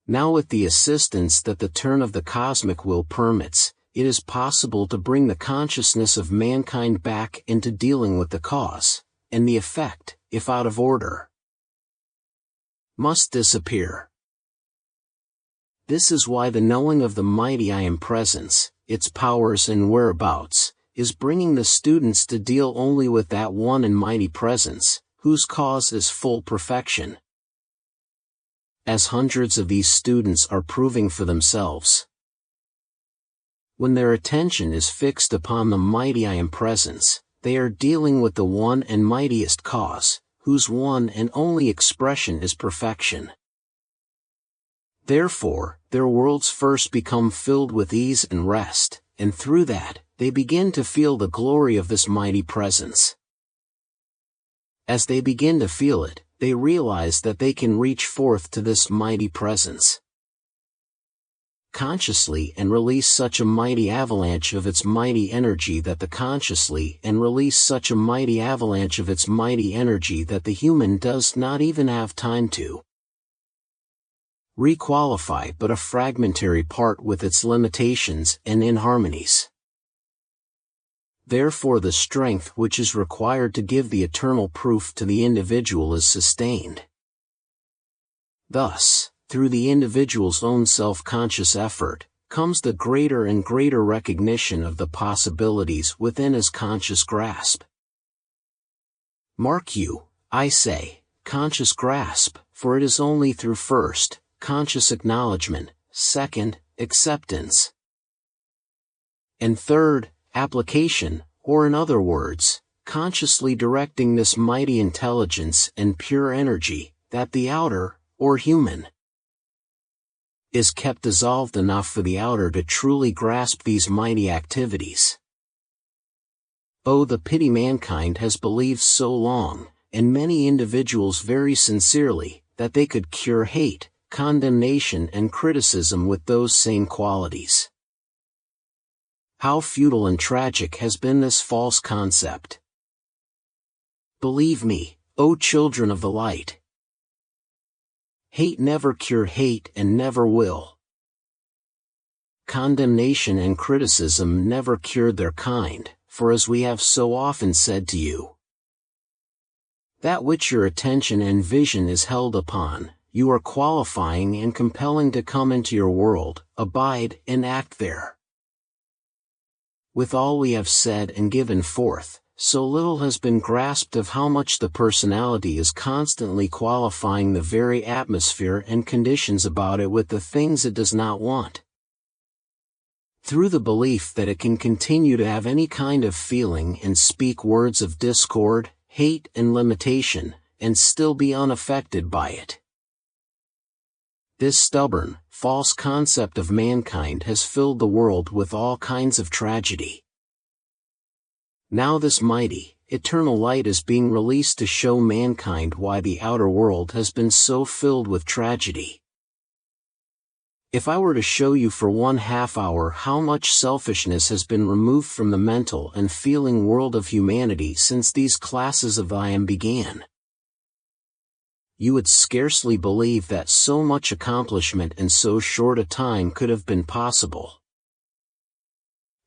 Now with the assistance that the turn of the cosmic will permits, it is possible to bring the consciousness of mankind back into dealing with the cause, and the effect, if out of order, must disappear. This is why the knowing of the mighty I Am presence, its powers and whereabouts, is bringing the students to deal only with that one and mighty presence, whose cause is full perfection. As hundreds of these students are proving for themselves, when their attention is fixed upon the mighty I Am presence, they are dealing with the one and mightiest cause, whose one and only expression is perfection. Therefore, their worlds first become filled with ease and rest, and through that, they begin to feel the glory of this mighty presence. As they begin to feel it, they realize that they can reach forth to this mighty presence consciously and release such a mighty avalanche of its mighty energy that the human does not even have time to requalify but a fragmentary part with its limitations and inharmonies. Therefore the strength which is required to give the eternal proof to the individual is sustained. Thus, through the individual's own self-conscious effort, comes the greater and greater recognition of the possibilities within his conscious grasp. Mark you, I say, conscious grasp, for it is only through first, conscious acknowledgement, second, acceptance, and third, application, or in other words, consciously directing this mighty intelligence and pure energy, that the outer, or human, is kept dissolved enough for the outer to truly grasp these mighty activities. Oh, the pity mankind has believed so long, and many individuals very sincerely, that they could cure hate, condemnation and criticism with those same qualities. How futile and tragic has been this false concept. Believe me, O children of the light, hate never cured hate and never will. Condemnation and criticism never cured their kind, for as we have so often said to you, that which your attention and vision is held upon, you are qualifying and compelling to come into your world, abide and act there. With all we have said and given forth, so little has been grasped of how much the personality is constantly qualifying the very atmosphere and conditions about it with the things it does not want. Through the belief that it can continue to have any kind of feeling and speak words of discord, hate and limitation, and still be unaffected by it. This stubborn, false concept of mankind has filled the world with all kinds of tragedy. Now this mighty, eternal light is being released to show mankind why the outer world has been so filled with tragedy. If I were to show you for 1/2 hour how much selfishness has been removed from the mental and feeling world of humanity since these classes of I Am began, you would scarcely believe that so much accomplishment in so short a time could have been possible.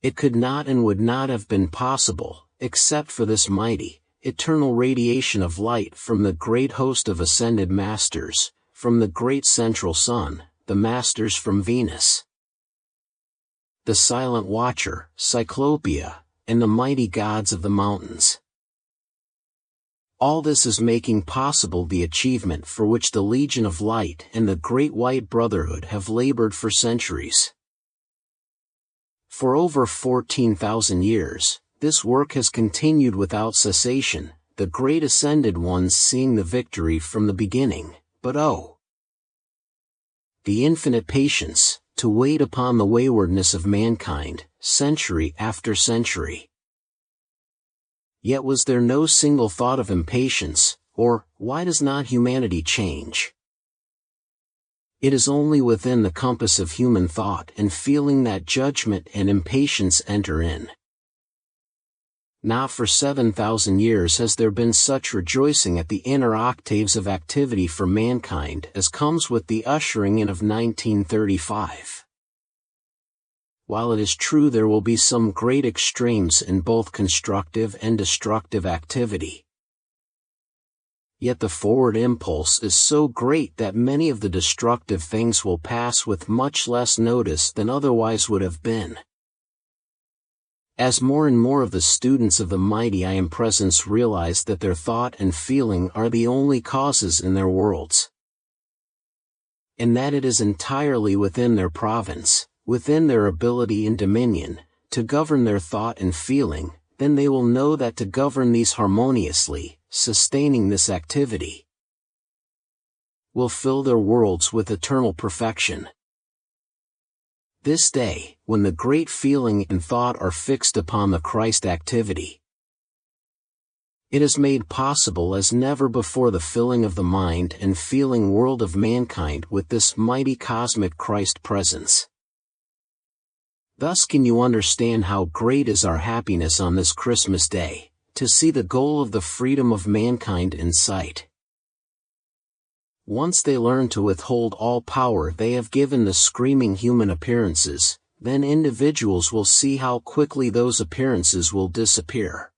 It could not and would not have been possible, except for this mighty, eternal radiation of light from the great host of ascended masters, from the great central sun, the masters from Venus, the silent watcher, Cyclopia, and the mighty gods of the mountains. All this is making possible the achievement for which the Legion of Light and the Great White Brotherhood have labored for centuries. For over 14,000 years, this work has continued without cessation, the great ascended ones seeing the victory from the beginning, but oh, the infinite patience, to wait upon the waywardness of mankind, century after century. Yet was there no single thought of impatience, or, why does not humanity change? It is only within the compass of human thought and feeling that judgment and impatience enter in. Not for 7,000 years has there been such rejoicing at the inner octaves of activity for mankind as comes with the ushering in of 1935. While it is true there will be some great extremes in both constructive and destructive activity, Yet the forward impulse is so great that many of the destructive things will pass with much less notice than otherwise would have been. As more and more of the students of the mighty I Am Presence realize that their thought and feeling are the only causes in their worlds, and that it is entirely within their province, within their ability and dominion, to govern their thought and feeling, then they will know that to govern these harmoniously, sustaining this activity, will fill their worlds with eternal perfection. This day, when the great feeling and thought are fixed upon the Christ activity, it is made possible as never before the filling of the mind and feeling world of mankind with this mighty cosmic Christ presence. Thus can you understand how great is our happiness on this Christmas day, to see the goal of the freedom of mankind in sight. Once they learn to withhold all power they have given the screaming human appearances, then individuals will see how quickly those appearances will disappear.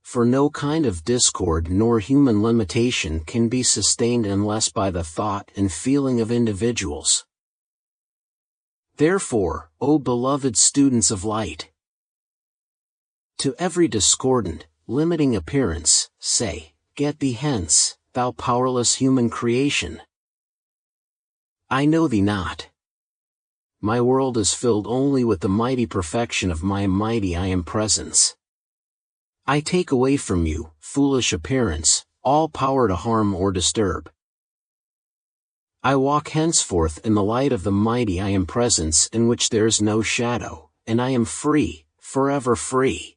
For no kind of discord nor human limitation can be sustained unless by the thought and feeling of individuals. Therefore, O beloved students of light, to every discordant, limiting appearance, say, "Get thee hence, thou powerless human creation. I know thee not. My world is filled only with the mighty perfection of my mighty I Am Presence. I take away from you, foolish appearance, all power to harm or disturb. I walk henceforth in the light of the mighty I Am Presence in which there is no shadow, and I am free, forever free.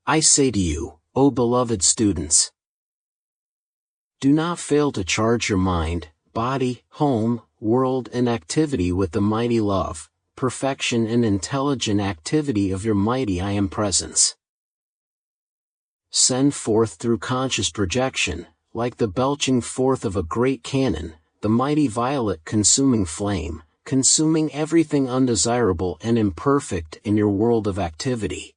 I say to you, O beloved students, do not fail to charge your mind, body, home, world and activity with the mighty love, perfection and intelligent activity of your mighty I Am Presence. Send forth through conscious projection, like the belching forth of a great cannon, the mighty violet consuming flame, consuming everything undesirable and imperfect in your world of activity.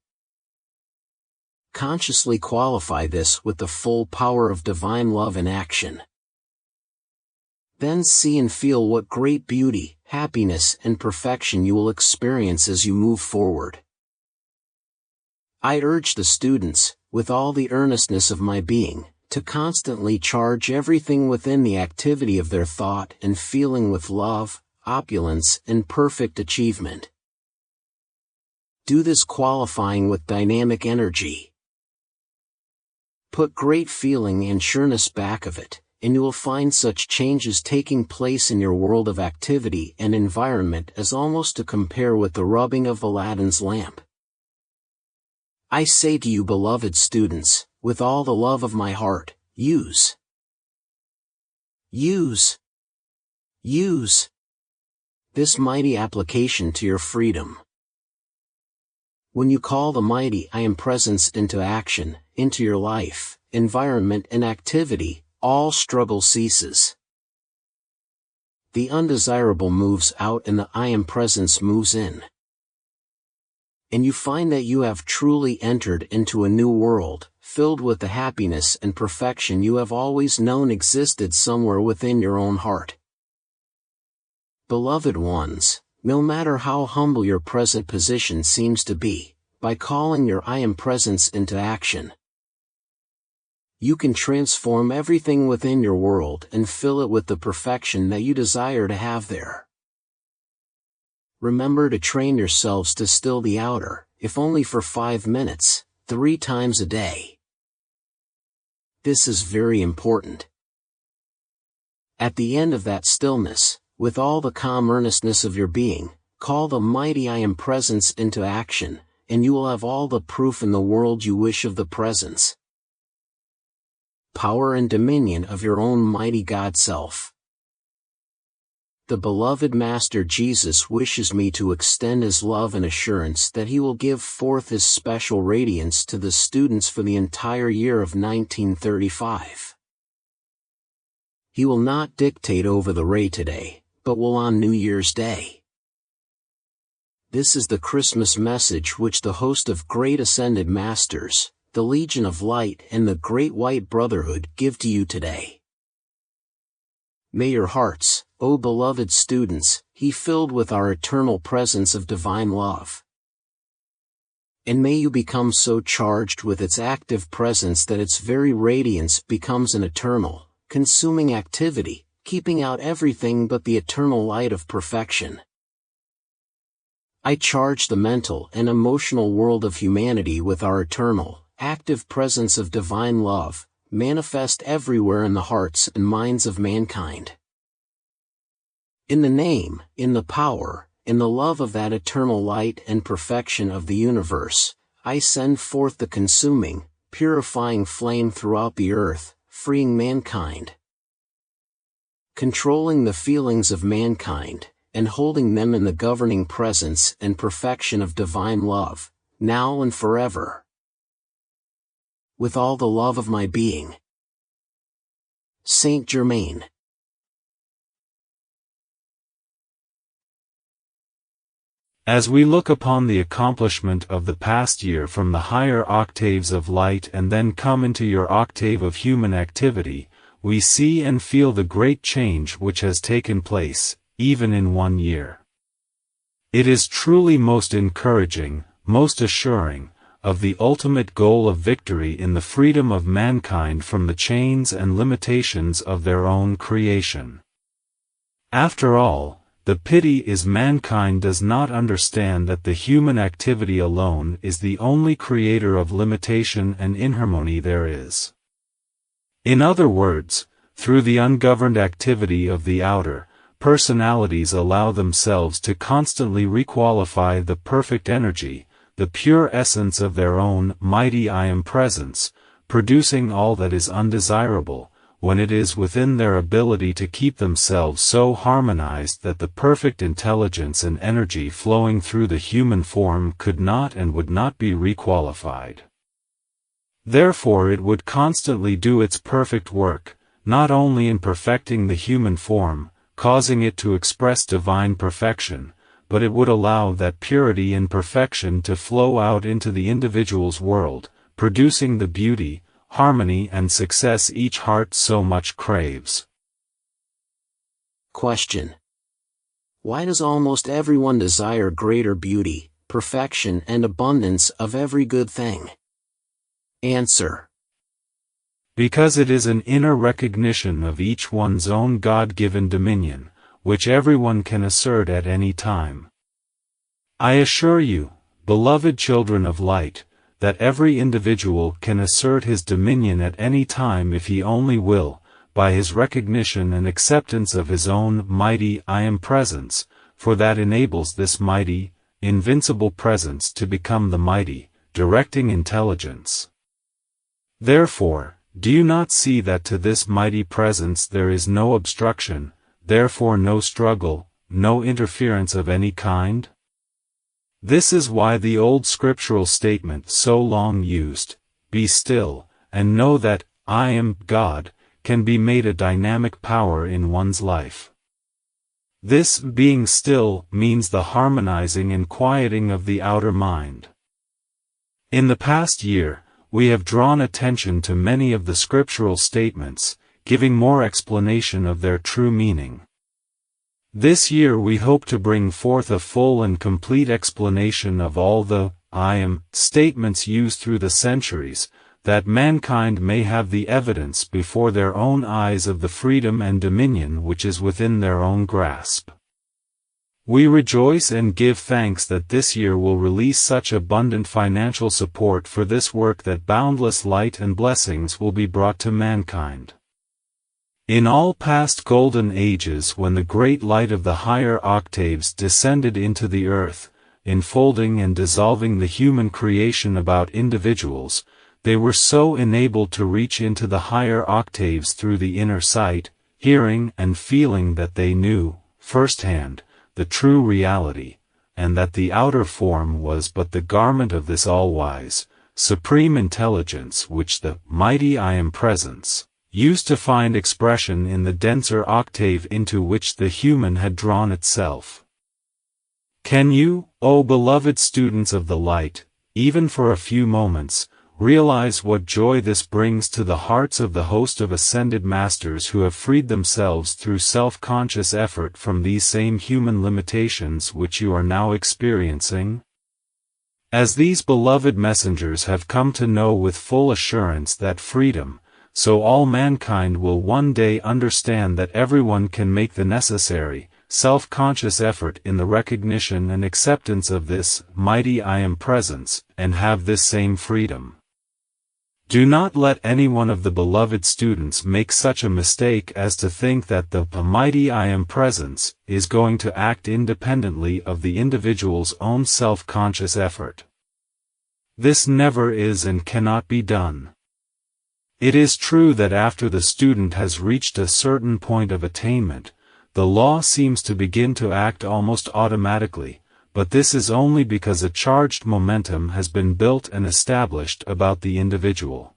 Consciously qualify this with the full power of divine love in action. Then see and feel what great beauty, happiness and perfection you will experience as you move forward. I urge the students, with all the earnestness of my being, to constantly charge everything within the activity of their thought and feeling with love, opulence and perfect achievement. Do this qualifying with dynamic energy. Put great feeling and sureness back of it, and you will find such changes taking place in your world of activity and environment as almost to compare with the rubbing of Aladdin's lamp. I say to you beloved students, with all the love of my heart, use this mighty application to your freedom. When you call the mighty I Am Presence into action, into your life, environment and activity, all struggle ceases. The undesirable moves out and the I Am Presence moves in. And you find that you have truly entered into a new world, filled with the happiness and perfection you have always known existed somewhere within your own heart. Beloved ones, no matter how humble your present position seems to be, by calling your I Am Presence into action, you can transform everything within your world and fill it with the perfection that you desire to have there. Remember to train yourselves to still the outer, if only for 5 minutes, 3 times a day. This is very important. At the end of that stillness, with all the calm earnestness of your being, call the mighty I Am Presence into action, and you will have all the proof in the world you wish of the presence, power and dominion of your own mighty God Self. The beloved Master Jesus wishes me to extend his love and assurance that he will give forth his special radiance to the students for the entire year of 1935. He will not dictate over the ray today, but will on New Year's Day. This is the Christmas message which the host of great ascended masters, the Legion of Light and the Great White Brotherhood give to you today. May your hearts, O beloved students, be filled with our eternal presence of divine love. And may you become so charged with its active presence that its very radiance becomes an eternal, consuming activity, keeping out everything but the eternal light of perfection. I charge the mental and emotional world of humanity with our eternal, active presence of divine love, manifest everywhere in the hearts and minds of mankind. In the name, in the power, in the love of that eternal light and perfection of the universe, I send forth the consuming, purifying flame throughout the earth, freeing mankind, controlling the feelings of mankind, and holding them in the governing presence and perfection of divine love, now and forever. With all the love of my being. Saint Germain. As we look upon the accomplishment of the past year from the higher octaves of light and then come into your octave of human activity, we see and feel the great change which has taken place, even in 1 year. It is truly most encouraging, most assuring, of the ultimate goal of victory in the freedom of mankind from the chains and limitations of their own creation. After all, the pity is mankind does not understand that the human activity alone is the only creator of limitation and inharmony there is. In other words, through the ungoverned activity of the outer, personalities allow themselves to constantly requalify the perfect energy, the pure essence of their own mighty I Am presence, producing all that is undesirable, when it is within their ability to keep themselves so harmonized that the perfect intelligence and energy flowing through the human form could not and would not be requalified. Therefore it would constantly do its perfect work, not only in perfecting the human form, causing it to express divine perfection, but it would allow that purity and perfection to flow out into the individual's world, producing the beauty, harmony and success each heart so much craves. Question. Why does almost everyone desire greater beauty, perfection and abundance of every good thing? Answer. Because it is an inner recognition of each one's own God-given dominion, which everyone can assert at any time. I assure you, beloved children of light, that every individual can assert his dominion at any time if he only will, by his recognition and acceptance of his own mighty I Am presence, for that enables this mighty, invincible presence to become the mighty, directing intelligence. Therefore, do you not see that to this mighty presence there is no obstruction, therefore no struggle, no interference of any kind? This is why the old scriptural statement so long used, "Be still, and know that I am God," can be made a dynamic power in one's life. This being still means the harmonizing and quieting of the outer mind. In the past year, we have drawn attention to many of the scriptural statements, giving more explanation of their true meaning. This year we hope to bring forth a full and complete explanation of all the I Am statements used through the centuries, that mankind may have the evidence before their own eyes of the freedom and dominion which is within their own grasp. We rejoice and give thanks that this year will release such abundant financial support for this work that boundless light and blessings will be brought to mankind. In all past golden ages when the great light of the higher octaves descended into the earth, enfolding and dissolving the human creation about individuals, they were so enabled to reach into the higher octaves through the inner sight, hearing and feeling that they knew, firsthand, the true reality, and that the outer form was but the garment of this all-wise, supreme intelligence which the mighty I Am presence used to find expression in the denser octave into which the human had drawn itself. Can you, O beloved students of the light, even for a few moments, realize what joy this brings to the hearts of the host of ascended masters who have freed themselves through self-conscious effort from these same human limitations which you are now experiencing? As these beloved messengers have come to know with full assurance that freedom, so all mankind will one day understand that everyone can make the necessary, self-conscious effort in the recognition and acceptance of this mighty I Am presence, and have this same freedom. Do not let any one of the beloved students make such a mistake as to think that the mighty I Am presence is going to act independently of the individual's own self-conscious effort. This never is and cannot be done. It is true that after the student has reached a certain point of attainment, the law seems to begin to act almost automatically, but this is only because a charged momentum has been built and established about the individual.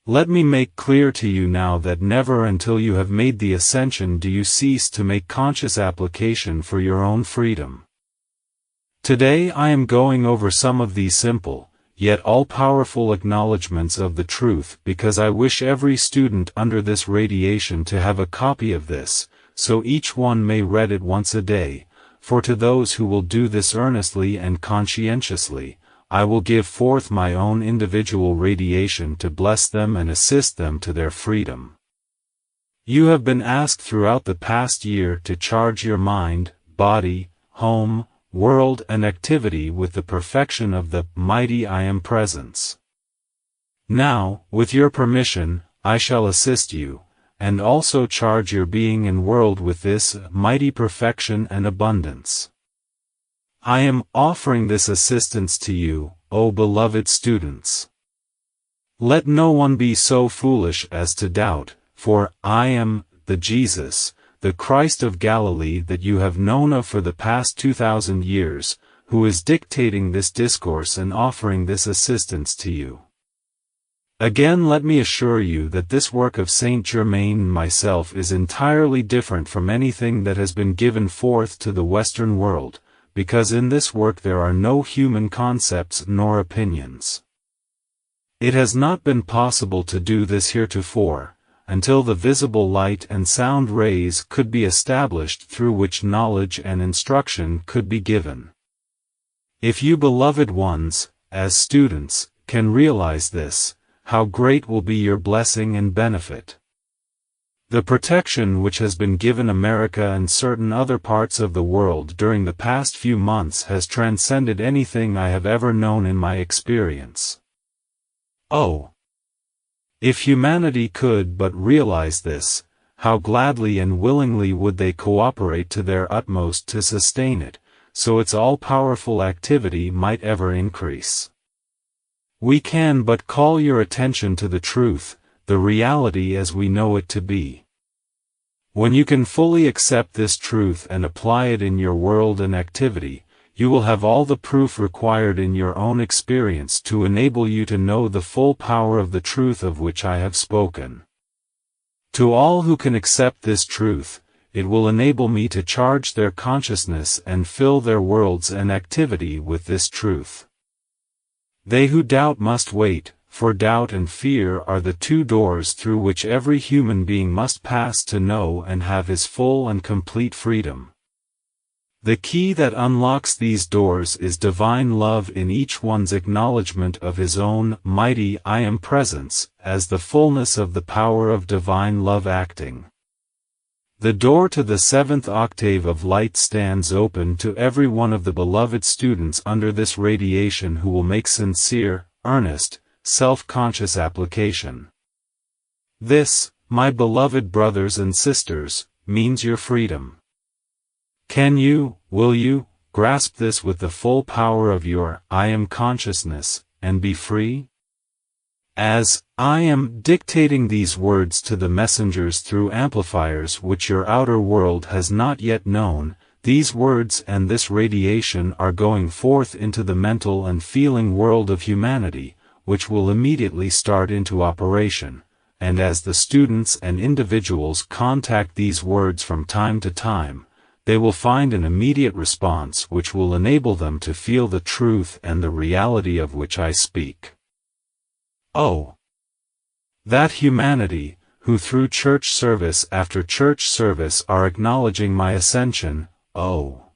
Let me make clear to you now that never until you have made the ascension do you cease to make conscious application for your own freedom. Today I am going over some of these simple, yet all-powerful acknowledgments of the truth because I wish every student under this radiation to have a copy of this, so each one may read it once a day. For to those who will do this earnestly and conscientiously, I will give forth my own individual radiation to bless them and assist them to their freedom. You have been asked throughout the past year to charge your mind, body, home, world and activity with the perfection of the mighty I Am presence. Now, with your permission, I shall assist you, and also charge your being and world with this mighty perfection and abundance. I am offering this assistance to you, O beloved students. Let no one be so foolish as to doubt, for I am the Jesus, the Christ of Galilee that you have known of for the past 2,000 years, who is dictating this discourse and offering this assistance to you. Again let me assure you that this work of Saint Germain and myself is entirely different from anything that has been given forth to the Western world, because in this work there are no human concepts nor opinions. It has not been possible to do this heretofore, until the visible light and sound rays could be established through which knowledge and instruction could be given. If you beloved ones, as students, can realize this, how great will be your blessing and benefit. The protection which has been given America and certain other parts of the world during the past few months has transcended anything I have ever known in my experience. Oh! If humanity could but realize this, how gladly and willingly would they cooperate to their utmost to sustain it, so its all-powerful activity might ever increase. We can but call your attention to the truth, the reality as we know it to be. When you can fully accept this truth and apply it in your world and activity, you will have all the proof required in your own experience to enable you to know the full power of the truth of which I have spoken. To all who can accept this truth, it will enable me to charge their consciousness and fill their worlds and activity with this truth. They who doubt must wait, for doubt and fear are the two doors through which every human being must pass to know and have his full and complete freedom. The key that unlocks these doors is divine love in each one's acknowledgement of his own mighty I Am presence, as the fullness of the power of divine love acting. The door to the seventh octave of light stands open to every one of the beloved students under this radiation who will make sincere, earnest, self-conscious application. This, my beloved brothers and sisters, means your freedom. Can you, will you, grasp this with the full power of your I Am consciousness, and be free? As I am dictating these words to the messengers through amplifiers which your outer world has not yet known, these words and this radiation are going forth into the mental and feeling world of humanity, which will immediately start into operation, and as the students and individuals contact these words from time to time, they will find an immediate response which will enable them to feel the truth and the reality of which I speak. Oh, that humanity, who through church service after church service are acknowledging my ascension, oh!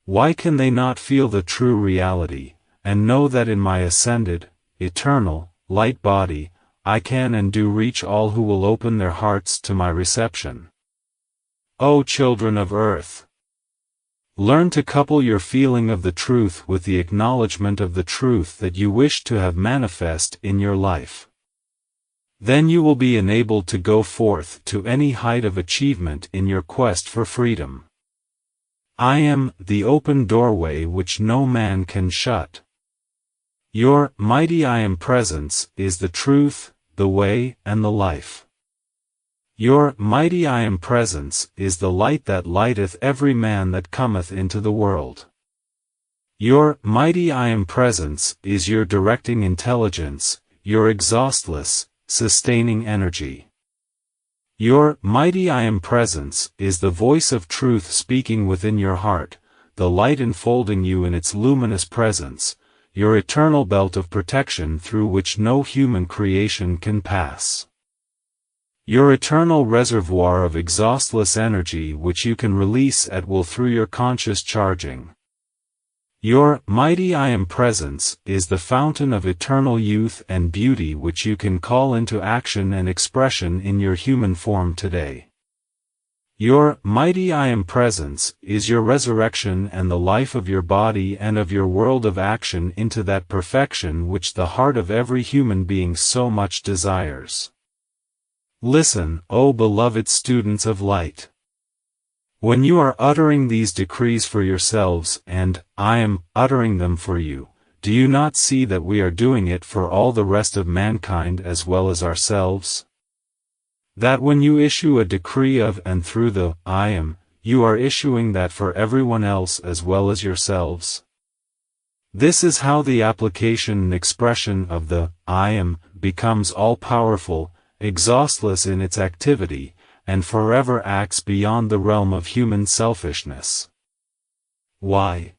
Why can they not feel the true reality, and know that in my ascended, eternal, light body, I can and do reach all who will open their hearts to my reception? O children of earth! Learn to couple your feeling of the truth with the acknowledgement of the truth that you wish to have manifest in your life. Then you will be enabled to go forth to any height of achievement in your quest for freedom. I am the open doorway which no man can shut. Your mighty I Am presence is the truth, the way, and the life. Your mighty I Am presence is the light that lighteth every man that cometh into the world. Your mighty I Am presence is your directing intelligence, your exhaustless, sustaining energy. Your mighty I Am presence is the voice of truth speaking within your heart, the light enfolding you in its luminous presence, your eternal belt of protection through which no human creation can pass. Your eternal reservoir of exhaustless energy which you can release at will through your conscious charging. Your mighty I Am presence is the fountain of eternal youth and beauty which you can call into action and expression in your human form today. Your mighty I Am presence is your resurrection and the life of your body and of your world of action into that perfection which the heart of every human being so much desires. Listen, O beloved students of light. When you are uttering these decrees for yourselves and I am uttering them for you, do you not see that we are doing it for all the rest of mankind as well as ourselves? That when you issue a decree of and through the I Am, you are issuing that for everyone else as well as yourselves? This is how the application and expression of the I Am becomes all-powerful, exhaustless in its activity, and forever acts beyond the realm of human selfishness. Why?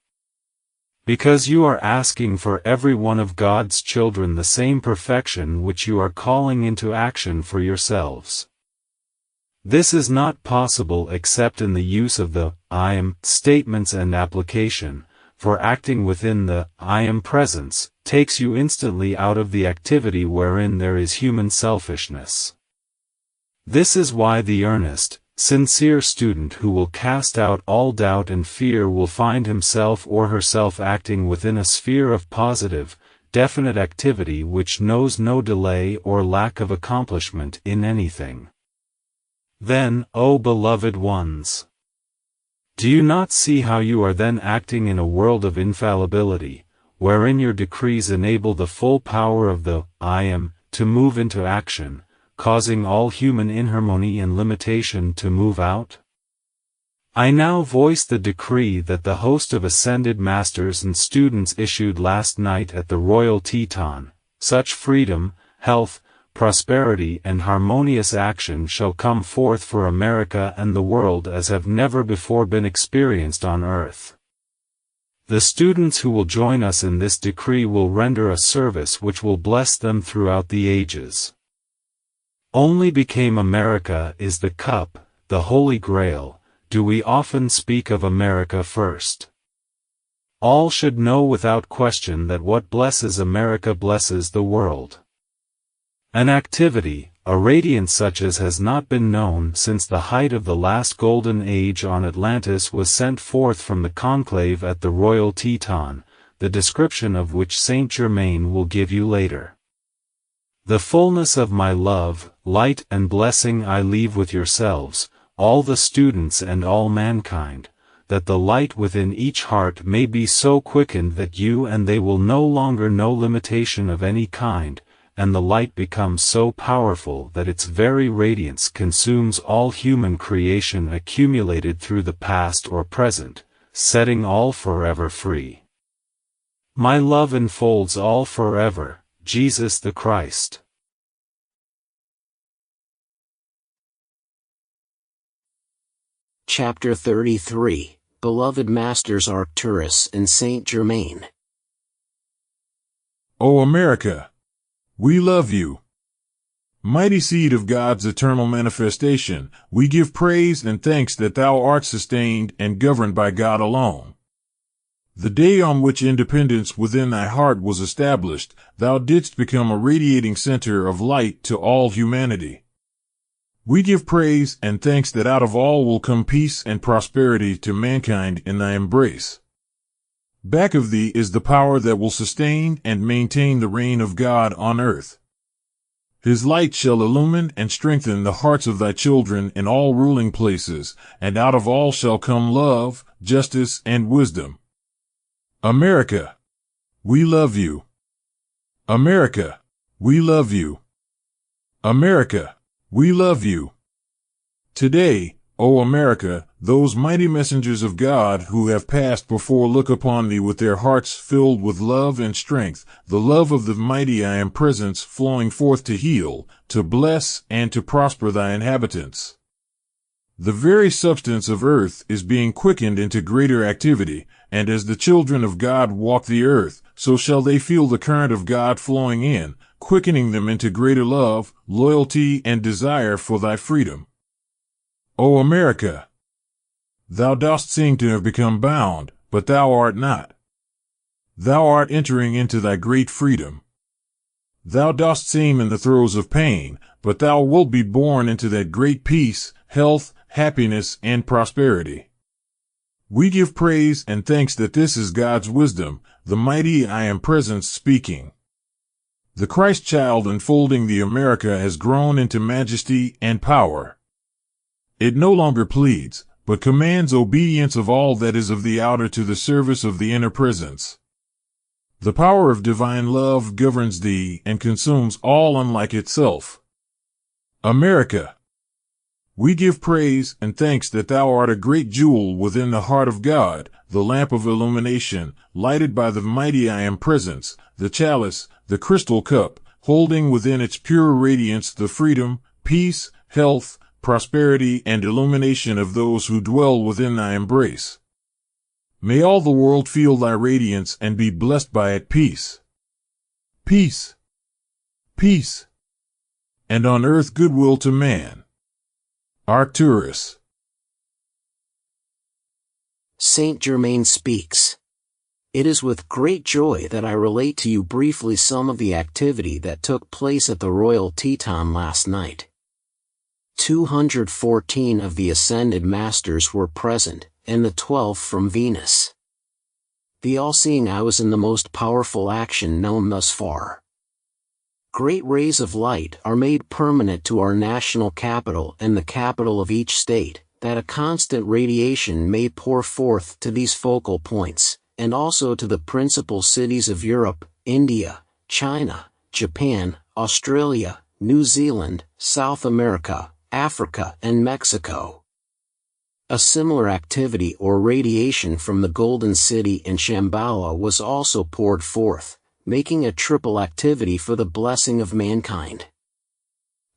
Because you are asking for every one of God's children the same perfection which you are calling into action for yourselves. This is not possible except in the use of the I Am statements and application, for acting within the I Am presence takes you instantly out of the activity wherein there is human selfishness. This is why the earnest, sincere student who will cast out all doubt and fear will find himself or herself acting within a sphere of positive, definite activity which knows no delay or lack of accomplishment in anything. Then, O beloved ones, do you not see how you are then acting in a world of infallibility, wherein your decrees enable the full power of the I Am to move into action, causing all human inharmony and limitation to move out? I now voice the decree that the host of ascended masters and students issued last night at the Royal Teton: such freedom, health, prosperity and harmonious action shall come forth for America and the world as have never before been experienced on earth. The students who will join us in this decree will render a service which will bless them throughout the ages. Only became America is the cup, the Holy Grail, do we often speak of America first. All should know without question that what blesses America blesses the world. An activity, a radiance such as has not been known since the height of the last golden age on Atlantis was sent forth from the conclave at the Royal Teton, the description of which Saint Germain will give you later. The fullness of my love, light and blessing I leave with yourselves, all the students and all mankind, that the light within each heart may be so quickened that you and they will no longer know limitation of any kind, and the light becomes so powerful that its very radiance consumes all human creation accumulated through the past or present, setting all forever free. My love enfolds all forever, Jesus the Christ. Chapter 33, Beloved Masters Arcturus and Saint Germain. O America! we love you. Mighty seed of God's eternal manifestation, we give praise and thanks that thou art sustained and governed by God alone. The day on which independence within thy heart was established, thou didst become a radiating center of light to all humanity. We give praise and thanks that out of all will come peace and prosperity to mankind in thy embrace. Back of thee is the power that will sustain and maintain the reign of God on earth. His light shall illumine and strengthen the hearts of thy children in all ruling places, and out of all shall come love, justice, and wisdom. America, we love you. America, we love you. America, we love you. Today, O America, those mighty messengers of God who have passed before look upon thee with their hearts filled with love and strength, the love of the mighty I am presence flowing forth to heal, to bless, and to prosper thy inhabitants. The very substance of earth is being quickened into greater activity, and as the children of God walk the earth, so shall they feel the current of God flowing in, quickening them into greater love, loyalty, and desire for thy freedom. O America, thou dost seem to have become bound, but thou art not. Thou art entering into thy great freedom. Thou dost seem in the throes of pain, but thou wilt be born into that great peace, health, happiness, and prosperity. We give praise and thanks that this is God's wisdom, the mighty I am presence speaking. The Christ child enfolding the America has grown into majesty and power. It no longer pleads, but commands obedience of all that is of the outer to the service of the inner presence. The power of divine love governs thee and consumes all unlike itself. America, we give praise and thanks that thou art a great jewel within the heart of God, the lamp of illumination, lighted by the mighty I am presence, the chalice, the crystal cup, holding within its pure radiance the freedom, peace, health, prosperity, and illumination of those who dwell within thy embrace. May all the world feel thy radiance and be blessed by it. Peace. Peace. Peace. And on earth goodwill to man. Arcturus. Saint Germain speaks. It is with great joy that I relate to you briefly some of the activity that took place at the Royal Teton last night. 214 of the Ascended Masters were present, and the 12 from Venus. The all-seeing eye was in the most powerful action known thus far. Great rays of light are made permanent to our national capital and the capital of each state, that a constant radiation may pour forth to these focal points, and also to the principal cities of Europe, India, China, Japan, Australia, New Zealand, South America, Africa, and Mexico. A similar activity or radiation from the Golden City in Shambhala was also poured forth, making a triple activity for the blessing of mankind.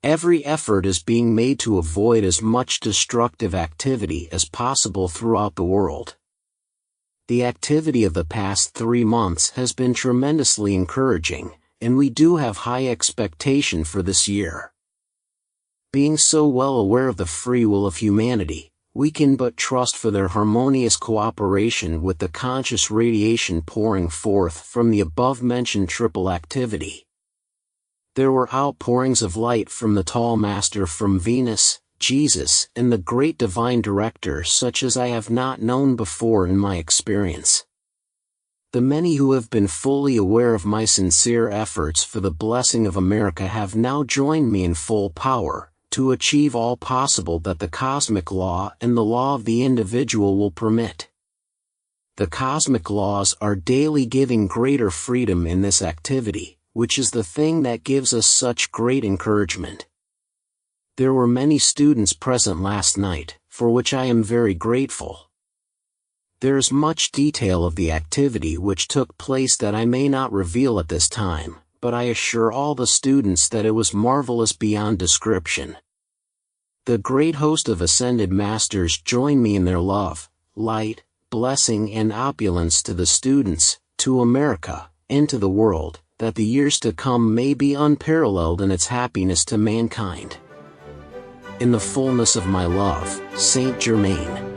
Every effort is being made to avoid as much destructive activity as possible throughout the world. The activity of the past 3 months has been tremendously encouraging, and we do have high expectation for this year. Being so well aware of the free will of humanity, we can but trust for their harmonious cooperation with the conscious radiation pouring forth from the above-mentioned triple activity. There were outpourings of light from the Tall Master from Venus, Jesus, and the Great Divine Director such as I have not known before in my experience. The many who have been fully aware of my sincere efforts for the blessing of America have now joined me in full power, to achieve all possible that the cosmic law and the law of the individual will permit. The cosmic laws are daily giving greater freedom in this activity, which is the thing that gives us such great encouragement. There were many students present last night, for which I am very grateful. There is much detail of the activity which took place that I may not reveal at this time, but I assure all the students that it was marvelous beyond description. The great host of Ascended Masters join me in their love, light, blessing, and opulence to the students, to America, and to the world, that the years to come may be unparalleled in its happiness to mankind. In the fullness of my love, Saint Germain.